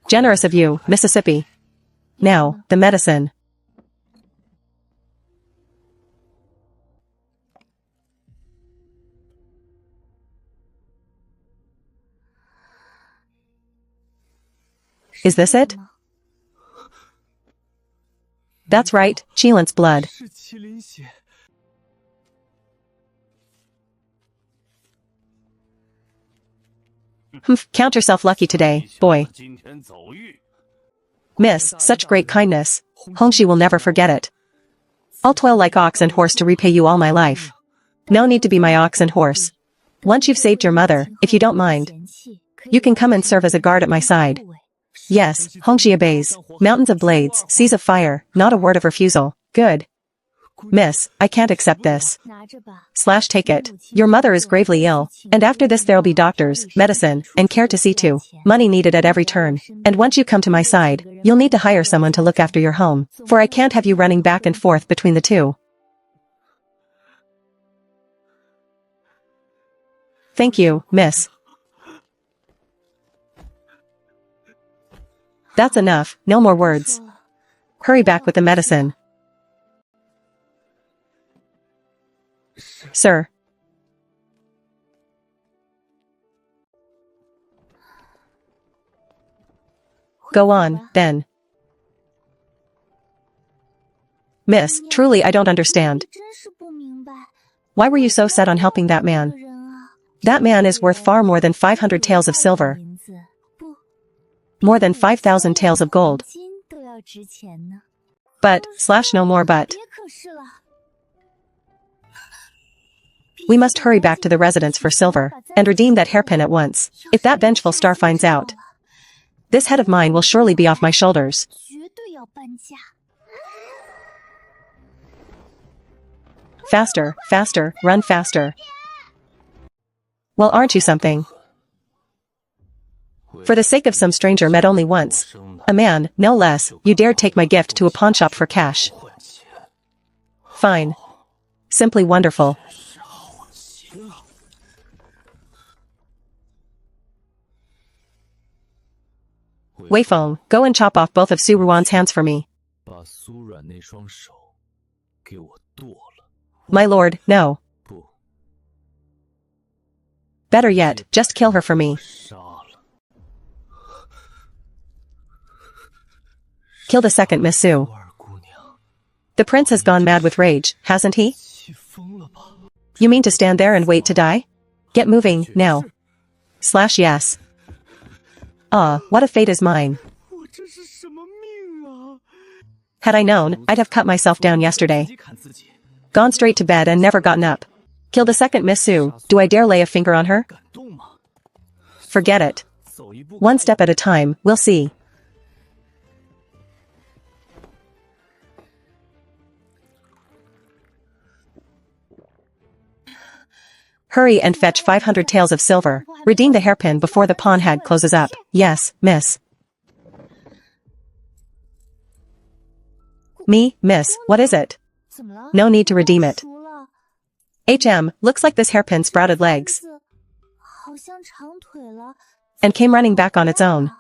Generous of you, Mississippi. Now, the medicine. Is this it? That's right, Qilin's blood. Humph, count yourself lucky today, boy. Miss, such great kindness. Hongxi will never forget it. I'll toil like ox and horse to repay you all my life. No need to be my ox and horse. Once you've saved your mother, if you don't mind, you can come and serve as a guard at my side. Yes, Hongxi obeys. Mountains of blades, seas of fire, not a word of refusal. Good. Miss, I can't accept this. Slash take it. Your mother is gravely ill, and after this there'll be doctors, medicine, and care to see to. Money needed at every turn. And once you come to my side, you'll need to hire someone to look after your home, for I can't have you running back and forth between the two. Thank you, miss. That's enough, no more words. Hurry back with the medicine. Sir. Go on, then. Miss, truly I don't understand. Why were you so set on helping that man? That man is worth far more than 500 taels of silver. More than 5,000 taels of gold. But, slash no more but. We must hurry back to the residence for silver, and redeem that hairpin at once. If that vengeful star finds out, this head of mine will surely be off my shoulders. Faster, faster, run faster. Well, aren't you something? For the sake of some stranger met only once, a man, no less, you dared take my gift to a pawnshop for cash. Fine. Simply wonderful. Wei Feng, go and chop off both of Su Ruan's hands for me. My lord, no. Better yet, just kill her for me. Kill the second Miss Su. The prince has gone mad with rage, hasn't he? You mean to stand there and wait to die? Get moving, now. Slash yes. Ah, what a fate is mine. Had I known, I'd have cut myself down yesterday. Gone straight to bed and never gotten up. Kill the second Miss Su, do I dare lay a finger on her? Forget it. One step at a time, we'll see. Hurry and fetch 500 taels of silver. Redeem the hairpin before the pawn hag closes up. Yes, miss. Me, miss, what is it? No need to redeem it. Looks like this hairpin sprouted legs and came running back on its own.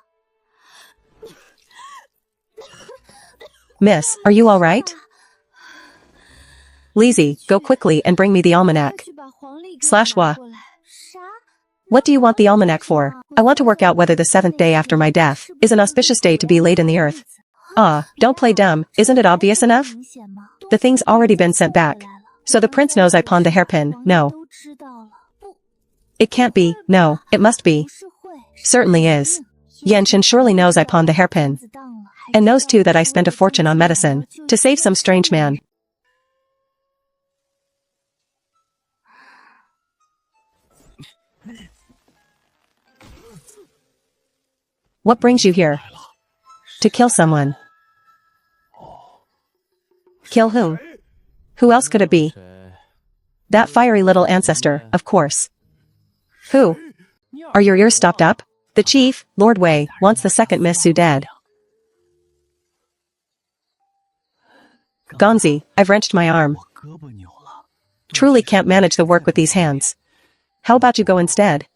Miss, are you all right? Lizzie, go quickly and bring me the almanac. /wa. What do you want the almanac for? I want to work out whether the 7th day after my death is an auspicious day to be laid in the earth. Don't play dumb, isn't it obvious enough? The thing's already been sent back. So the prince knows I pawned the hairpin, no. It can't be, no, it must be. Certainly is. Yenshin surely knows I pawned the hairpin. And knows too that I spent a fortune on medicine to save some strange man. What brings you here? To kill someone. Kill whom? Who else could it be? That fiery little ancestor, of course. Who? Are your ears stopped up? The chief, Lord Wei, wants the second Miss Su dead. Gonzi, I've wrenched my arm. Truly can't manage the work with these hands. How about you go instead?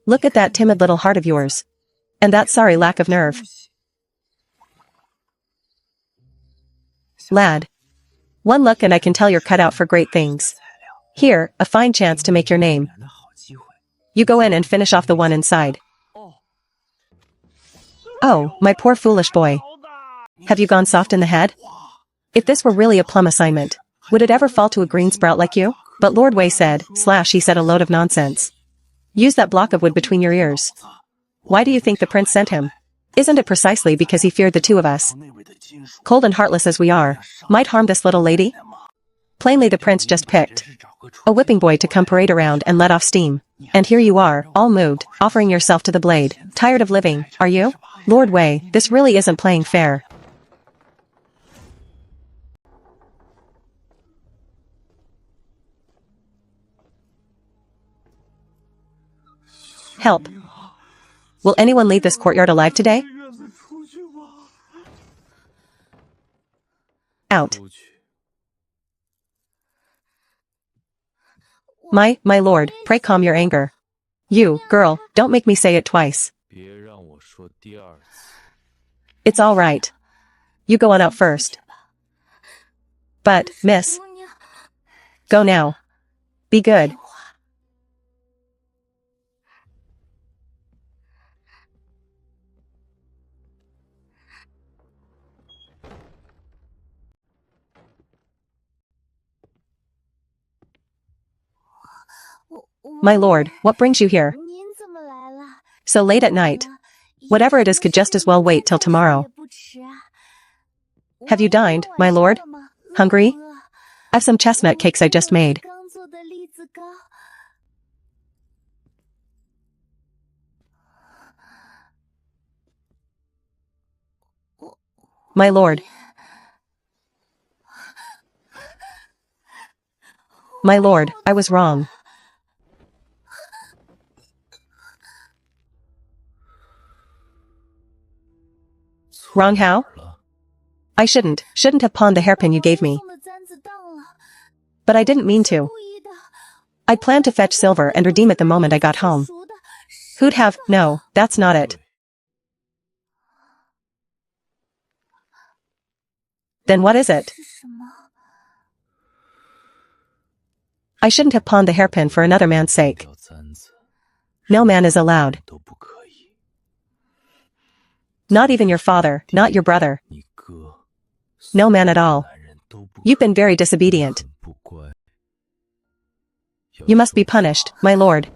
Look at that timid little heart of yours. And that sorry lack of nerve. Lad. One look and I can tell you're cut out for great things. Here, a fine chance to make your name. You go in and finish off the one inside. Oh, my poor foolish boy. Have you gone soft in the head? If this were really a plum assignment, would it ever fall to a green sprout like you? But Lord Wei said, he said a load of nonsense. Use that block of wood between your ears. Why do you think the prince sent him? Isn't it precisely because he feared the two of us, cold and heartless as we are, might harm this little lady? Plainly the prince just picked a whipping boy to come parade around and let off steam. And here you are, all moved, offering yourself to the blade. Tired of living, are you? Lord Wei, this really isn't playing fair. Help. Will anyone leave this courtyard alive today? Out. My lord, pray calm your anger. You, girl, don't make me say it twice. It's all right. You go on out first. But, miss. Go now. Be good. My lord, what brings you here? So late at night. Whatever it is could just as well wait till tomorrow. Have you dined, my lord? Hungry? I've some chestnut cakes I just made. My lord. My lord, I was wrong. Wrong how? I shouldn't have pawned the hairpin you gave me. But I didn't mean to. I planned to fetch silver and redeem it the moment I got home. Who'd have? No, that's not it. Then what is it? I shouldn't have pawned the hairpin for another man's sake. No man is allowed. Not even your father, not your brother. No man at all. You've been very disobedient. You must be punished, my lord.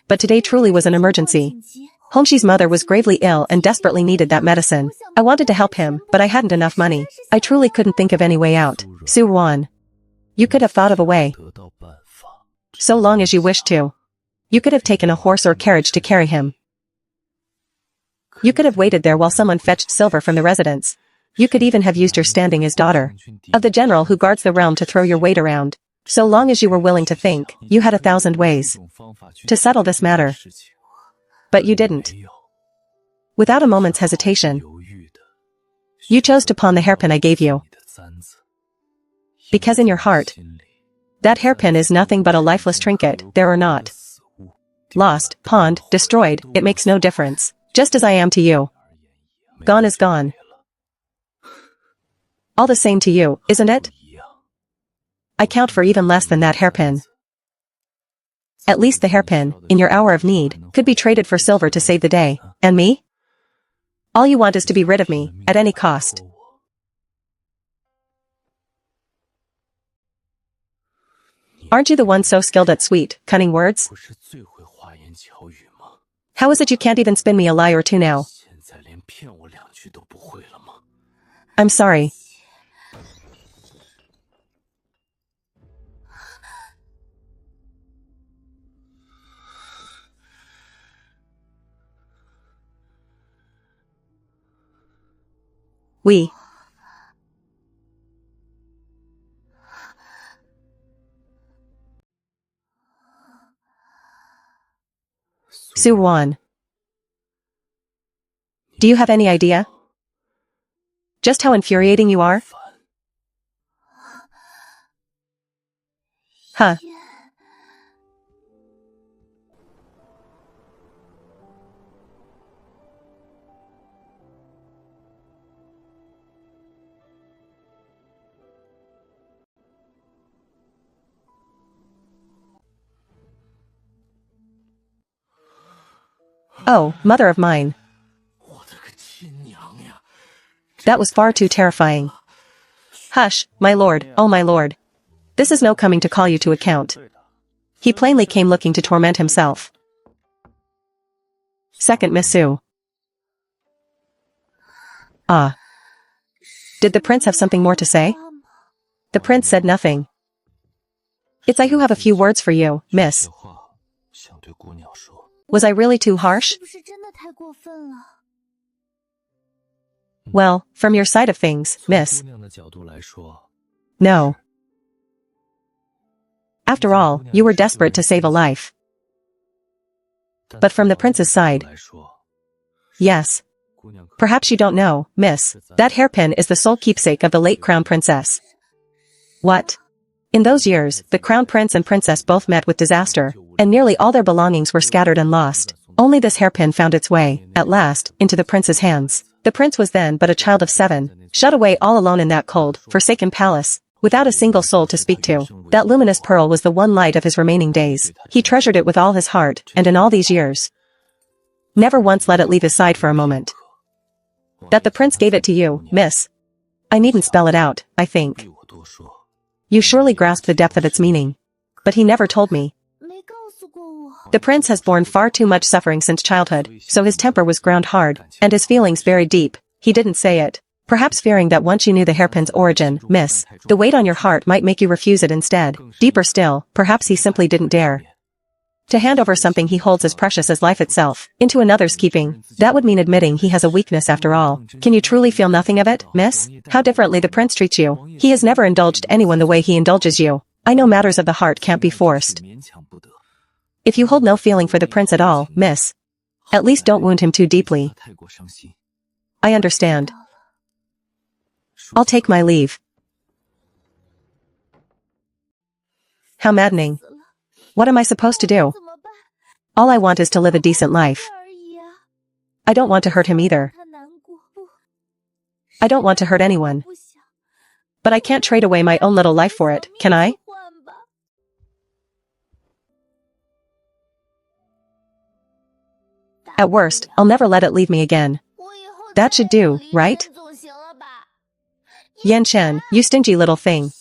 But today truly was an emergency. Hongxi's mother was gravely ill and desperately needed that medicine. I wanted to help him, but I hadn't enough money. I truly couldn't think of any way out. Su Wan. You could have thought of a way. So long as you wished to. You could have taken a horse or carriage to carry him. You could have waited there while someone fetched silver from the residence. You could even have used your standing as daughter of the general who guards the realm to throw your weight around. So long as you were willing to think, you had 1,000 ways to settle this matter. But you didn't. Without a moment's hesitation, you chose to pawn the hairpin I gave you. Because in your heart, that hairpin is nothing but a lifeless trinket, there or not. Lost, pawned, destroyed, it makes no difference. Just as I am to you. Gone is gone. All the same to you, isn't it? I count for even less than that hairpin. At least the hairpin, in your hour of need, could be traded for silver to save the day. And me? All you want is to be rid of me, at any cost. Aren't you the one so skilled at sweet, cunning words? How is it you can't even spin me a lie or two now? I'm sorry. We. S1. Do you have any idea? Just how infuriating you are? Huh. Oh, mother of mine. That was far too terrifying. Hush, my lord, oh my lord. This is no coming to call you to account. He plainly came looking to torment himself. Second Miss Sue. Ah. Did the prince have something more to say? The prince said nothing. It's I who have a few words for you, miss. Was I really too harsh? Well, from your side of things, miss. No. After all, you were desperate to save a life. But from the prince's side, yes. Perhaps you don't know, miss, that hairpin is the sole keepsake of the late crown princess. What? In those years, the crown prince and princess both met with disaster, and nearly all their belongings were scattered and lost. Only this hairpin found its way, at last, into the prince's hands. The prince was then but a child of 7, shut away all alone in that cold, forsaken palace, without a single soul to speak to. That luminous pearl was the one light of his remaining days. He treasured it with all his heart, and in all these years, never once let it leave his side for a moment. That the prince gave it to you, miss. I needn't spell it out, I think. You surely grasp the depth of its meaning. But he never told me. The prince has borne far too much suffering since childhood, so his temper was ground hard, and his feelings very deep. He didn't say it. Perhaps fearing that once you knew the hairpin's origin, miss, the weight on your heart might make you refuse it instead. Deeper still, perhaps he simply didn't dare to hand over something he holds as precious as life itself, into another's keeping. That would mean admitting he has a weakness after all. Can you truly feel nothing of it, miss? How differently the prince treats you. He has never indulged anyone the way he indulges you. I know matters of the heart can't be forced. If you hold no feeling for the prince at all, miss, at least don't wound him too deeply. I understand. I'll take my leave. How maddening. What am I supposed to do? All I want is to live a decent life. I don't want to hurt him either. I don't want to hurt anyone. But I can't trade away my own little life for it, can I? At worst, I'll never let it leave me again. That should do, right? Yan Chen, you stingy little thing.